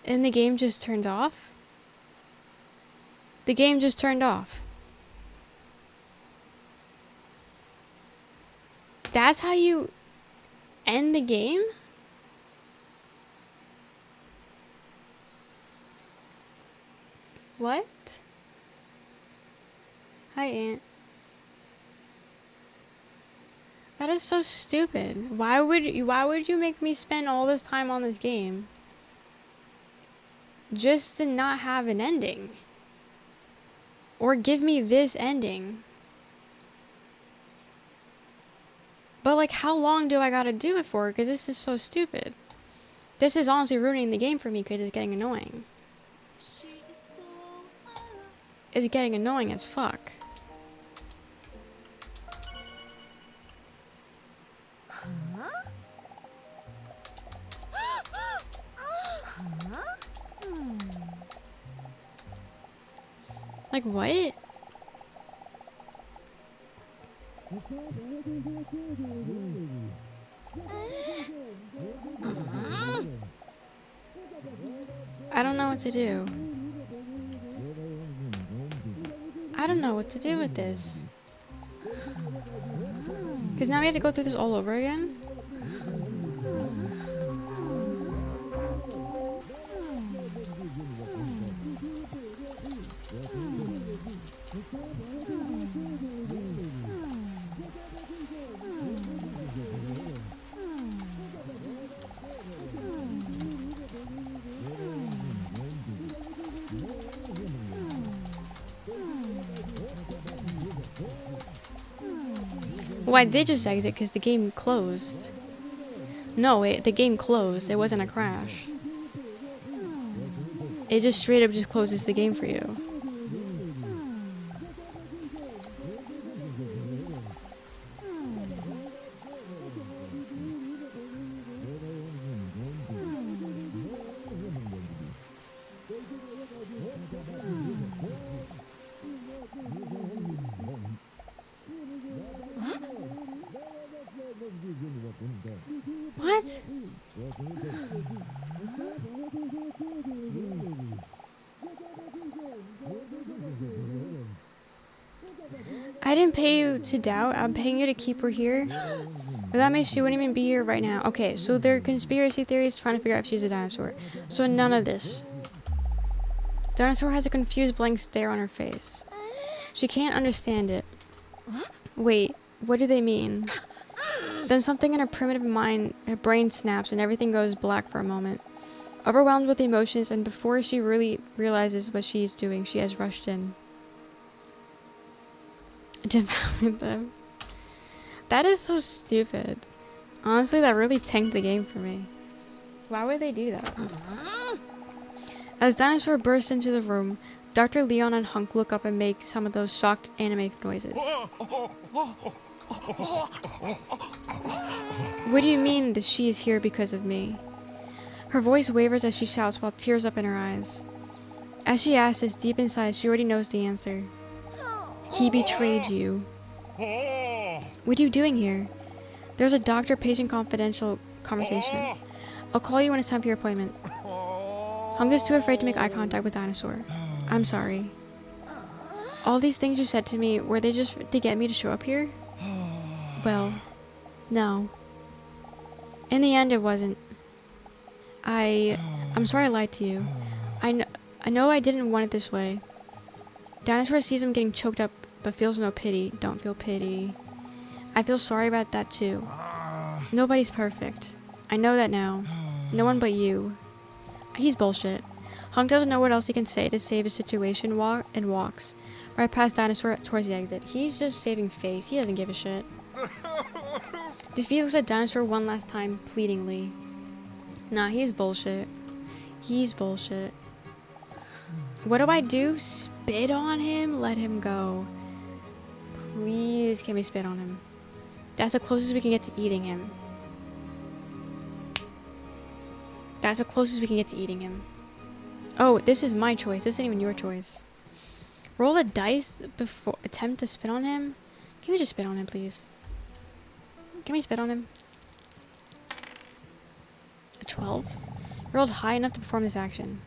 And the game just turned off? The game just turned off. That's how you end the game? What? Hi, Aunt. That is so stupid. Why would you make me spend all this time on this game just to not have an ending? Or give me this ending? But like, how long do I gotta do it for? Because this is so stupid. This is honestly ruining the game for me because it's getting annoying. is getting annoying as fuck. Like what? I don't know what to do. I don't know what to do with this. Because now we have to go through this all over again? Well, I did just exit because the game closed. No, the game closed. It wasn't a crash. It just straight up just closes the game for you. What? I didn't pay you to doubt. I'm paying you to keep her here. But that means she wouldn't even be here right now. Okay, so there are conspiracy theories trying to figure out if she's a dinosaur. So none of this. Dinosaur has a confused blank stare on her face. She can't understand it. Wait, what do they mean? Then something in her primitive mind, her brain snaps and everything goes black for a moment. Overwhelmed with emotions, and before she really realizes what she's doing, she has rushed in. Devoured them. That is so stupid. Honestly, that really tanked the game for me. Why would they do that? As Dinosaur bursts into the room, Dr. Leon and Hunk look up and make some of those shocked anime noises. What do you mean that she is here because of me? Her voice wavers as she shouts while tears up in her eyes. As she asks this deep inside, she already knows the answer. He betrayed you. What are you doing here? There's a doctor-patient confidential conversation. I'll call you when it's time for your appointment. Hunk is too afraid to make eye contact with Dinosaur. I'm sorry. All these things you said to me, were they just to get me to show up here? Well, no. In the end, it wasn't. I'm sorry I lied to you. I know I didn't want it this way. Dinosaur sees him getting choked up, but feels no pity. Don't feel pity. I feel sorry about that too. Nobody's perfect. I know that now. No one but you. He's bullshit. Hunk doesn't know what else he can say to save his situation and walks right past Dinosaur towards the exit. He's just saving face. He doesn't give a shit. Defeat looks at Dinosaur one last time, pleadingly. Nah, he's bullshit. He's bullshit. What do I do? Spit on him? Let him go. Please, can we spit on him? That's the closest we can get to eating him. That's the closest we can get to eating him. Oh, this is my choice. This isn't even your choice. Roll a dice before attempt to spit on him. Can we just spit on him, please? Can we spit on him? A 12. Rolled high enough to perform this action.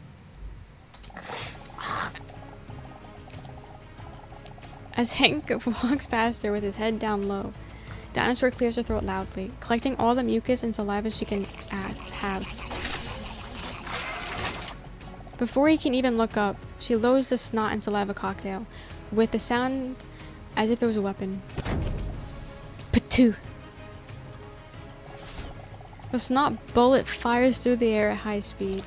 As Hank walks past her with his head down low, Dinosaur clears her throat loudly, collecting all the mucus and saliva she can have. Before he can even look up, she loads the snot and saliva cocktail, with the sound as if it was a weapon. Patoo! The snot bullet fires through the air at high speed,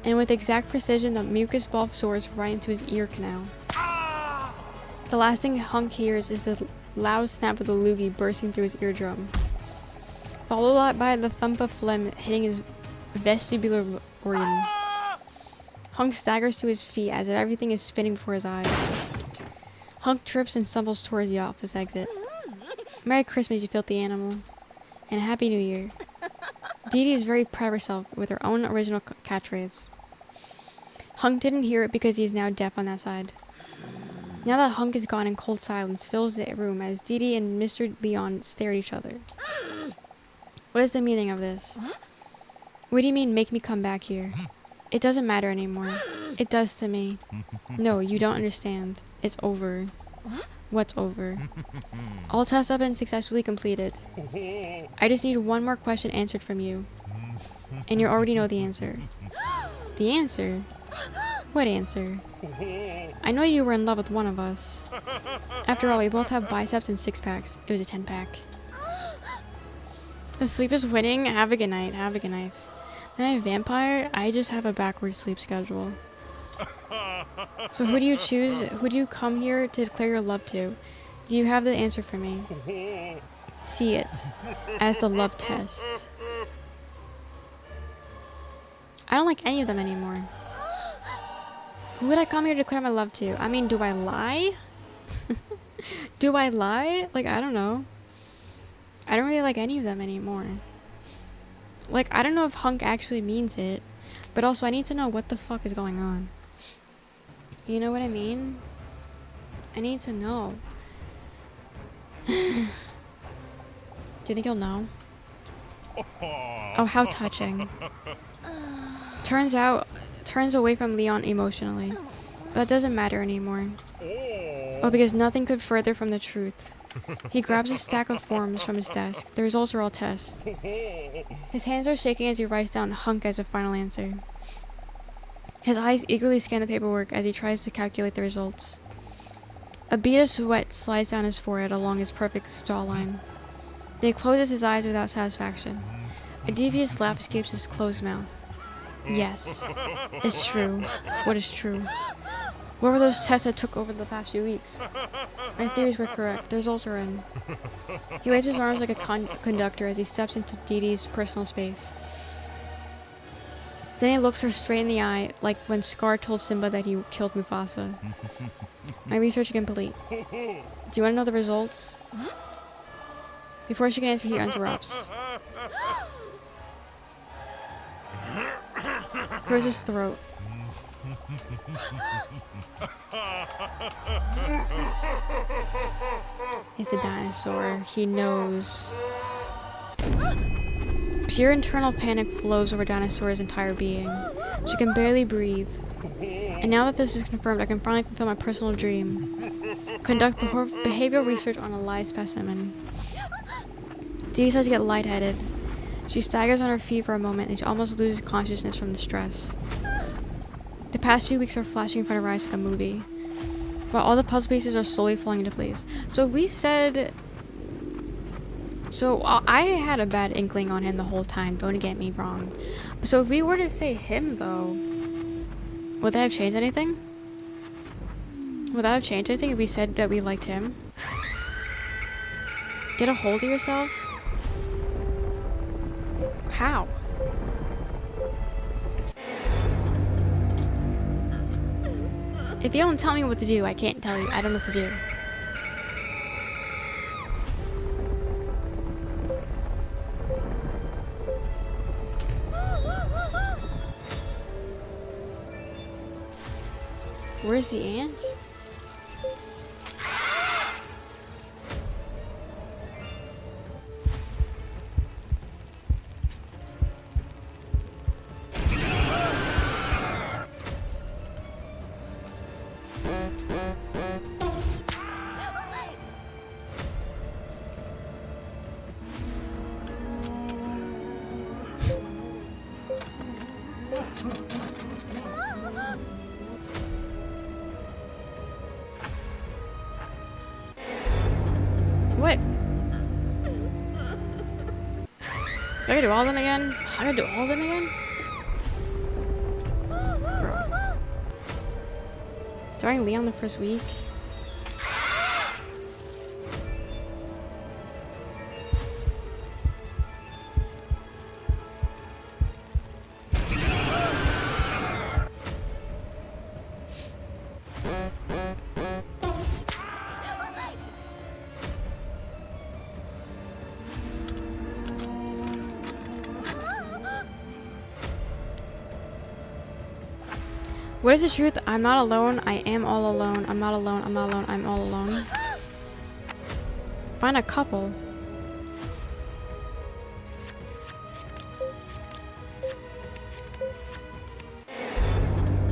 and with exact precision the mucus ball soars right into his ear canal. The last thing Hunk hears is the loud snap of the loogie bursting through his eardrum, followed by the thump of phlegm hitting his vestibular organ. Hunk staggers to his feet as if everything is spinning before his eyes. Hunk trips and stumbles towards the office exit. Merry Christmas, you filthy animal. And a Happy New Year. Dee Dee is very proud of herself with her own original catchphrase. Hunk didn't hear it because he is now deaf on that side. Now that Hunk is gone and cold silence fills the room as Dee Dee and Mr. Leon stare at each other. What is the meaning of this? What do you mean, make me come back here? It doesn't matter anymore. It does to me. No, you don't understand. It's over. What's over? All tests have been successfully completed. I just need one more question answered from you. And you already know the answer. The answer? What answer? I know you were in love with one of us. After all, we both have biceps and six-packs. It was a 10-pack. The sleep is winning. Have a good night. Have a good night. I'm a vampire. I just have a backwards sleep schedule. So who do you choose? Who do you come here to declare your love to? Do you have the answer for me? See it as the love test. I don't like any of them anymore. Who would I come here to declare my love to? I mean, do I lie? Do I lie? Like, I don't know. I don't really like any of them anymore. Like, I don't know if Hunk actually means it, but also I need to know what the fuck is going on. You know what I mean? I need to know. Do you think he'll know? Oh, how touching. Turns away from Leon emotionally. But that doesn't matter anymore. Oh, because nothing could further from the truth. He grabs a stack of forms from his desk. The results are all tests. His hands are shaking as he writes down Hunk as a final answer. His eyes eagerly scan the paperwork as he tries to calculate the results. A bead of sweat slides down his forehead along his perfect jawline. Then he closes his eyes without satisfaction. A devious laugh escapes his closed mouth. Yes, it's true. What is true? What were those tests I took over the past few weeks? My theories were correct. The results are in. He waves his arms like a conductor as he steps into Dee Dee's personal space. Then he looks her straight in the eye, like when Scar told Simba that he killed Mufasa. My research complete. Do you want to know the results? Before she can answer, he interrupts. Clears his throat. It's a dinosaur. He knows. Pure internal panic flows over Dinosaur's entire being. She can barely breathe. And now that this is confirmed, I can finally fulfill my personal dream. Conduct behavioral research on a live specimen. Dee Dee starts to get lightheaded. She staggers on her feet for a moment and she almost loses consciousness from the stress. The past few weeks are flashing in front of her eyes like a movie, while all the puzzle pieces are slowly falling into place. So we said... So I had a bad inkling on him the whole time, don't get me wrong. So if we were to say him though, would that have changed anything? Would that have changed anything if we said that we liked him? Get a hold of yourself? How? If you don't tell me what to do, I can't tell you. I don't know what to do. Where's the ant? What? I gotta do all of them again? I gotta do all of them again? Bro. Starting Leon the first week? What is the truth? I'm not alone. I am all alone. I'm not alone. I'm not alone. I'm all alone. Find a couple.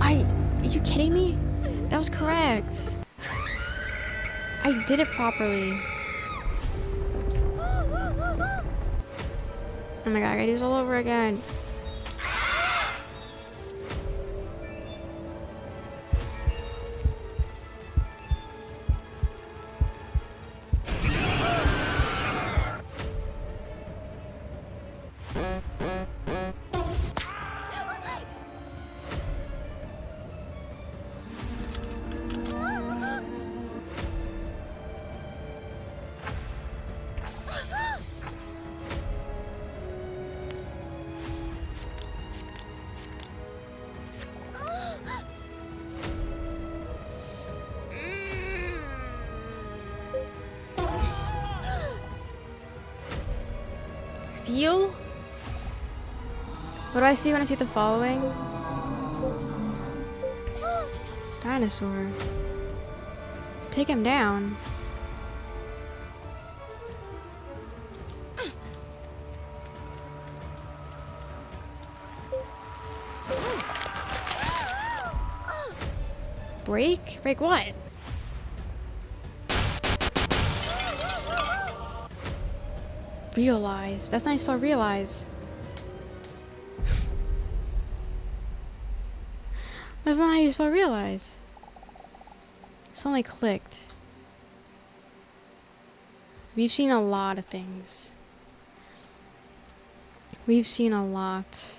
Are you kidding me? That was correct. I did it properly. Oh my god, I gotta do this all over again. Feel? What do I see when I see the following? Dinosaur. Take him down. Break? Break what? Realize. That's not how you spell realize. That's not how you spell realize. It suddenly clicked. We've seen a lot of things. We've seen a lot.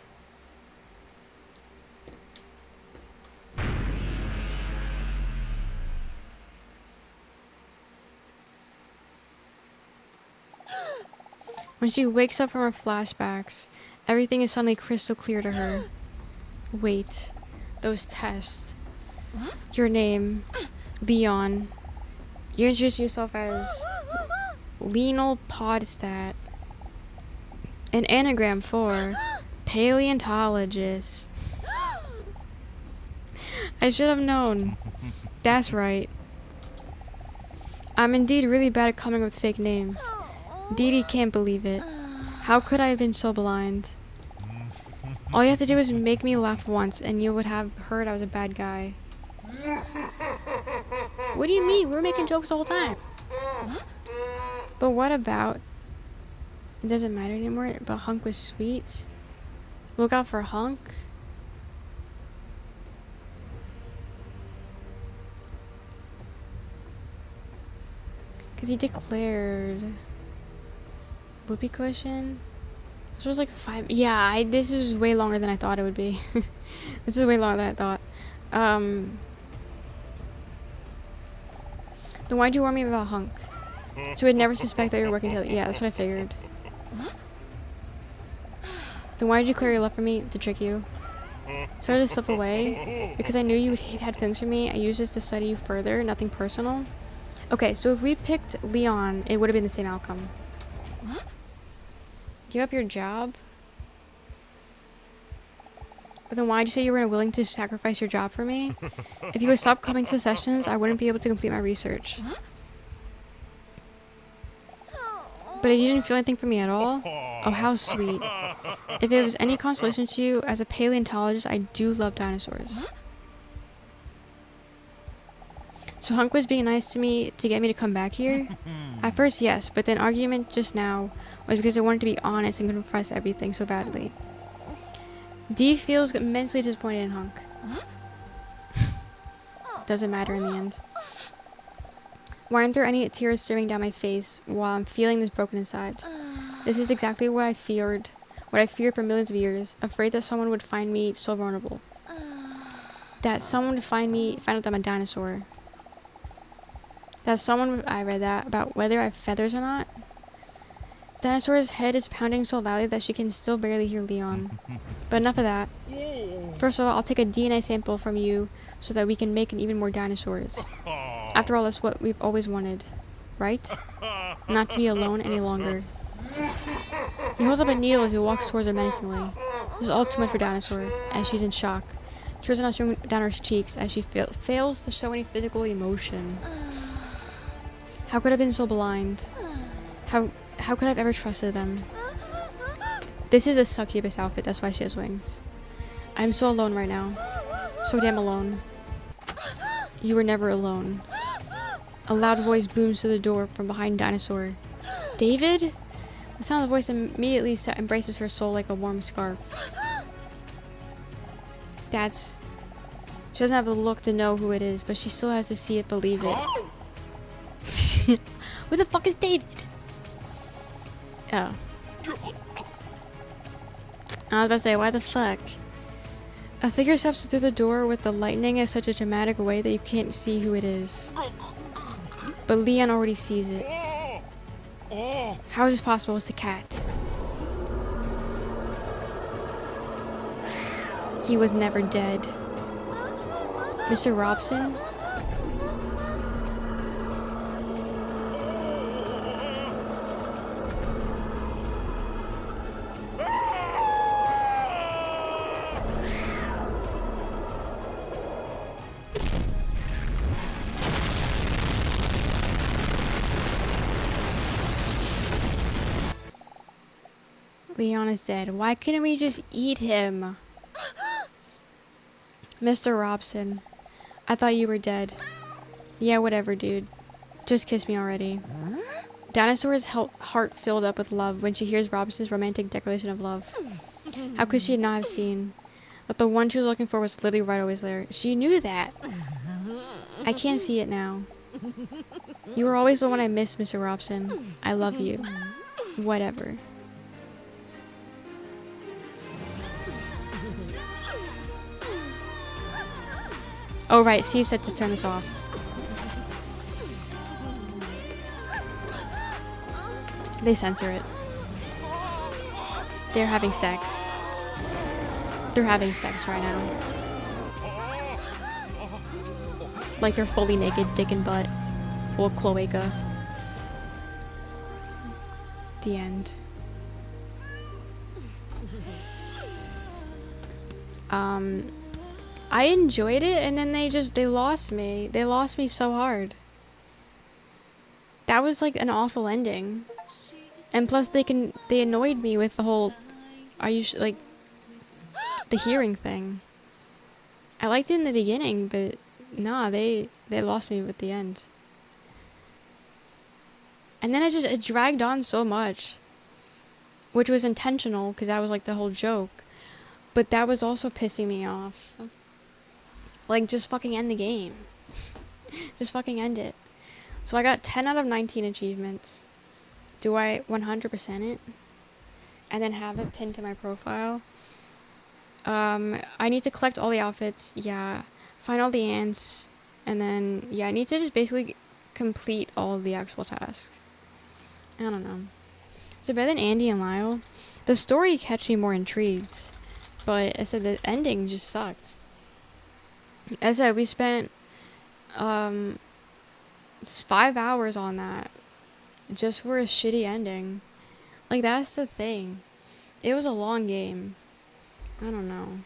When she wakes up from her flashbacks, everything is suddenly crystal clear to her. Wait, those tests. Your name, Leon. You introduce yourself as Lenal Podstat. An anagram for paleontologist. I should have known. That's right. I'm indeed really bad at coming up with fake names. Dee Dee can't believe it. How could I have been so blind? All you have to do is make me laugh once and you would have heard I was a bad guy. What do you mean? We're making jokes the whole time. But what about... It doesn't matter anymore, but Hunk was sweet. Look out for Hunk. Because he declared... Whoopee cushion? This was like 5... Yeah, this is way longer than I thought it would be. This is way longer than I thought. Then why'd you warn me about Hunk? So we'd never suspect that you were working together. Yeah, that's what I figured. Then why did you clear your love for me? To trick you. So I just slip away. Because I knew you had feelings for me. I used this to study you further. Nothing personal. Okay, so if we picked Leon, it would have been the same outcome. Give up your job? But then why'd you say you were willing to sacrifice your job for me? If you would stop coming to the sessions, I wouldn't be able to complete my research. But you didn't feel anything for me at all? Oh, how sweet. If it was any consolation to you, as a paleontologist, I do love dinosaurs. So Hunk was being nice to me to get me to come back here? At first, yes, but then argument just now was because I wanted to be honest and confess everything so badly. Dee feels immensely disappointed in Hunk. Doesn't matter in the end. Why aren't there any tears streaming down my face while I'm feeling this broken inside? This is exactly what I feared for millions of years, afraid that someone would find me so vulnerable. That someone would find out that I'm a dinosaur. That someone would, I read that, about whether I have feathers or not. Dinosaur's head is pounding so loudly that she can still barely hear Leon. But enough of that. First of all, I'll take a DNA sample from you so that we can make even more dinosaurs. After all, that's what we've always wanted. Right? Not to be alone any longer. He holds up a needle as he walks towards her menacingly. This is all too much for Dinosaur, and she's in shock. Tears are now streaming down her cheeks as she fails to show any physical emotion. How could I have been so blind? How could I have ever trusted them? This is a succubus outfit, that's why she has wings. I'm so alone right now. So damn alone. You were never alone. A loud voice booms through the door from behind Dinosaur. David? The sound of the voice immediately embraces her soul like a warm scarf. She doesn't have the look to know who it is, but she still has to see it, believe it. Who the fuck is David? Oh. I was about to say, why the fuck? A figure steps through the door with the lightning in such a dramatic way that you can't see who it is. But Leon already sees it. How is this possible? It's a cat. He was never dead. Mr. Robson? Leon is dead. Why couldn't we just eat him? Mr. Robson, I thought you were dead. Yeah, whatever, dude. Just kiss me already. Dinosaur's heart filled up with love when she hears Robson's romantic declaration of love. How could she not have seen that the one she was looking for was literally right always there? She knew that. I can't see it now. You were always the one I missed, Mr. Robson. I love you. Whatever. Oh right, Steve said to turn this off. They censor it. They're having sex. They're having sex right now. Like they're fully naked, dick and butt. Well, cloaca. The end. I enjoyed it, and then they lost me. They lost me so hard. That was like an awful ending. And plus they annoyed me with the whole, are you like, the hearing thing. I liked it in the beginning, but nah, they lost me with the end. And then it dragged on so much. Which was intentional, because that was like the whole joke. But that was also pissing me off. Like, just fucking end the game. Just fucking end it. So I got 10 out of 19 achievements. Do I 100% it? And then have it pinned to my profile? I need to collect all the outfits. Yeah. Find all the ants. And then, yeah, I need to just basically complete all of the actual tasks. I don't know. Is it better than Andy and Lyle? The story kept me more intrigued. But I said the ending just sucked. As I said, we spent 5 hours on that just for a shitty ending. Like, that's the thing. It was a long game. I don't know.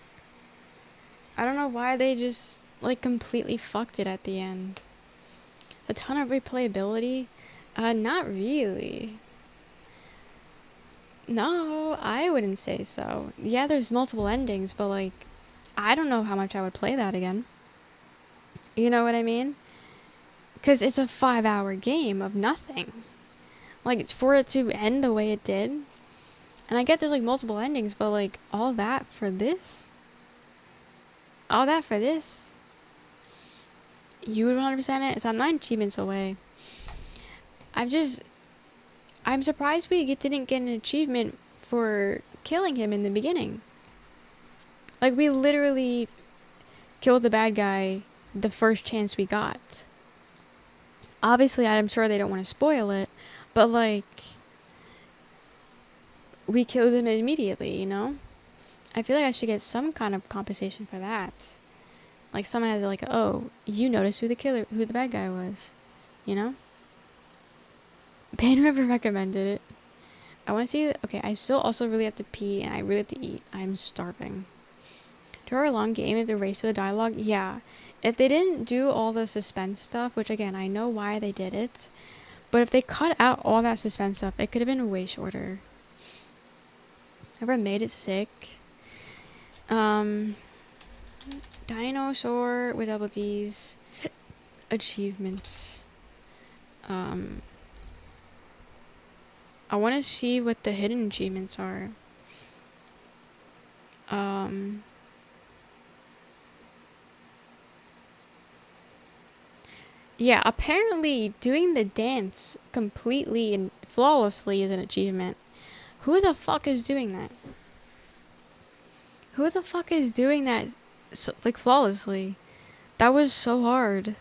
I don't know why they just like completely fucked it at the end. A ton of replayability? Not really. No, I wouldn't say so. Yeah, there's multiple endings, but like, I don't know how much I would play that again. You know what I mean? Because it's a 5-hour game of nothing. Like, it's for it to end the way it did. And I get there's like multiple endings, but like, all that for this? All that for this? You would 100% it? So I'm 9 achievements away. I'm surprised we didn't get an achievement for killing him in the beginning. Like, we literally killed the bad guy the first chance we got. Obviously, I'm sure they don't want to spoil it, but like, we killed him immediately, you know? I feel like I should get some kind of compensation for that. Like, someone has like, oh, you noticed who the bad guy was, you know? Pain River recommended it. I want to see it. Okay, I still also really have to pee and I really have to eat. I'm starving. Do 2-hour long game and the race to the dialogue, yeah. If they didn't do all the suspense stuff, which again, I know why they did it, but if they cut out all that suspense stuff, it could have been way shorter. Ever made it sick? Dinosaur with double D's. Achievements. I want to see what the hidden achievements are. Yeah, apparently doing the dance completely and flawlessly is an achievement. Who the fuck is doing that? Who the fuck is doing that so, like flawlessly? That was so hard.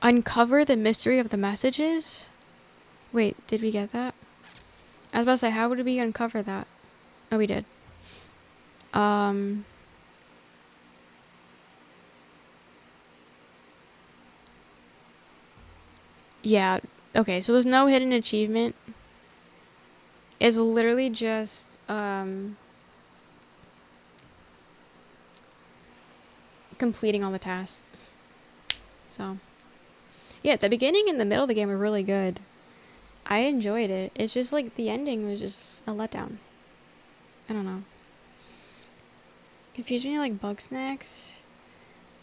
Uncover the mystery of the messages? Wait, did we get that? I was about to say, how would we uncover that? Oh, we did. Yeah, okay, so there's no hidden achievement. It's literally just, completing all the tasks. So, yeah, the beginning and the middle of the game were really good. I enjoyed it. It's just like the ending was just a letdown. I don't know. Confused me like bug snacks.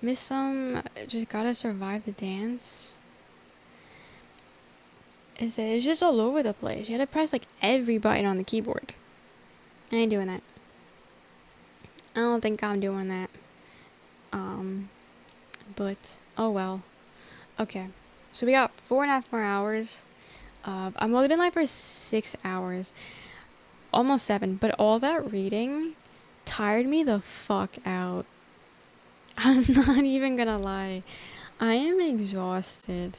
Miss some. Just gotta survive the dance. It's just all over the place. You had to press like every button on the keyboard. I ain't doing that. I don't think I'm doing that. But oh well. Okay. So we got 4.5 more hours. I've only been live for 6 hours. Almost 7. But all that reading tired me the fuck out. I'm not even gonna lie. I am exhausted.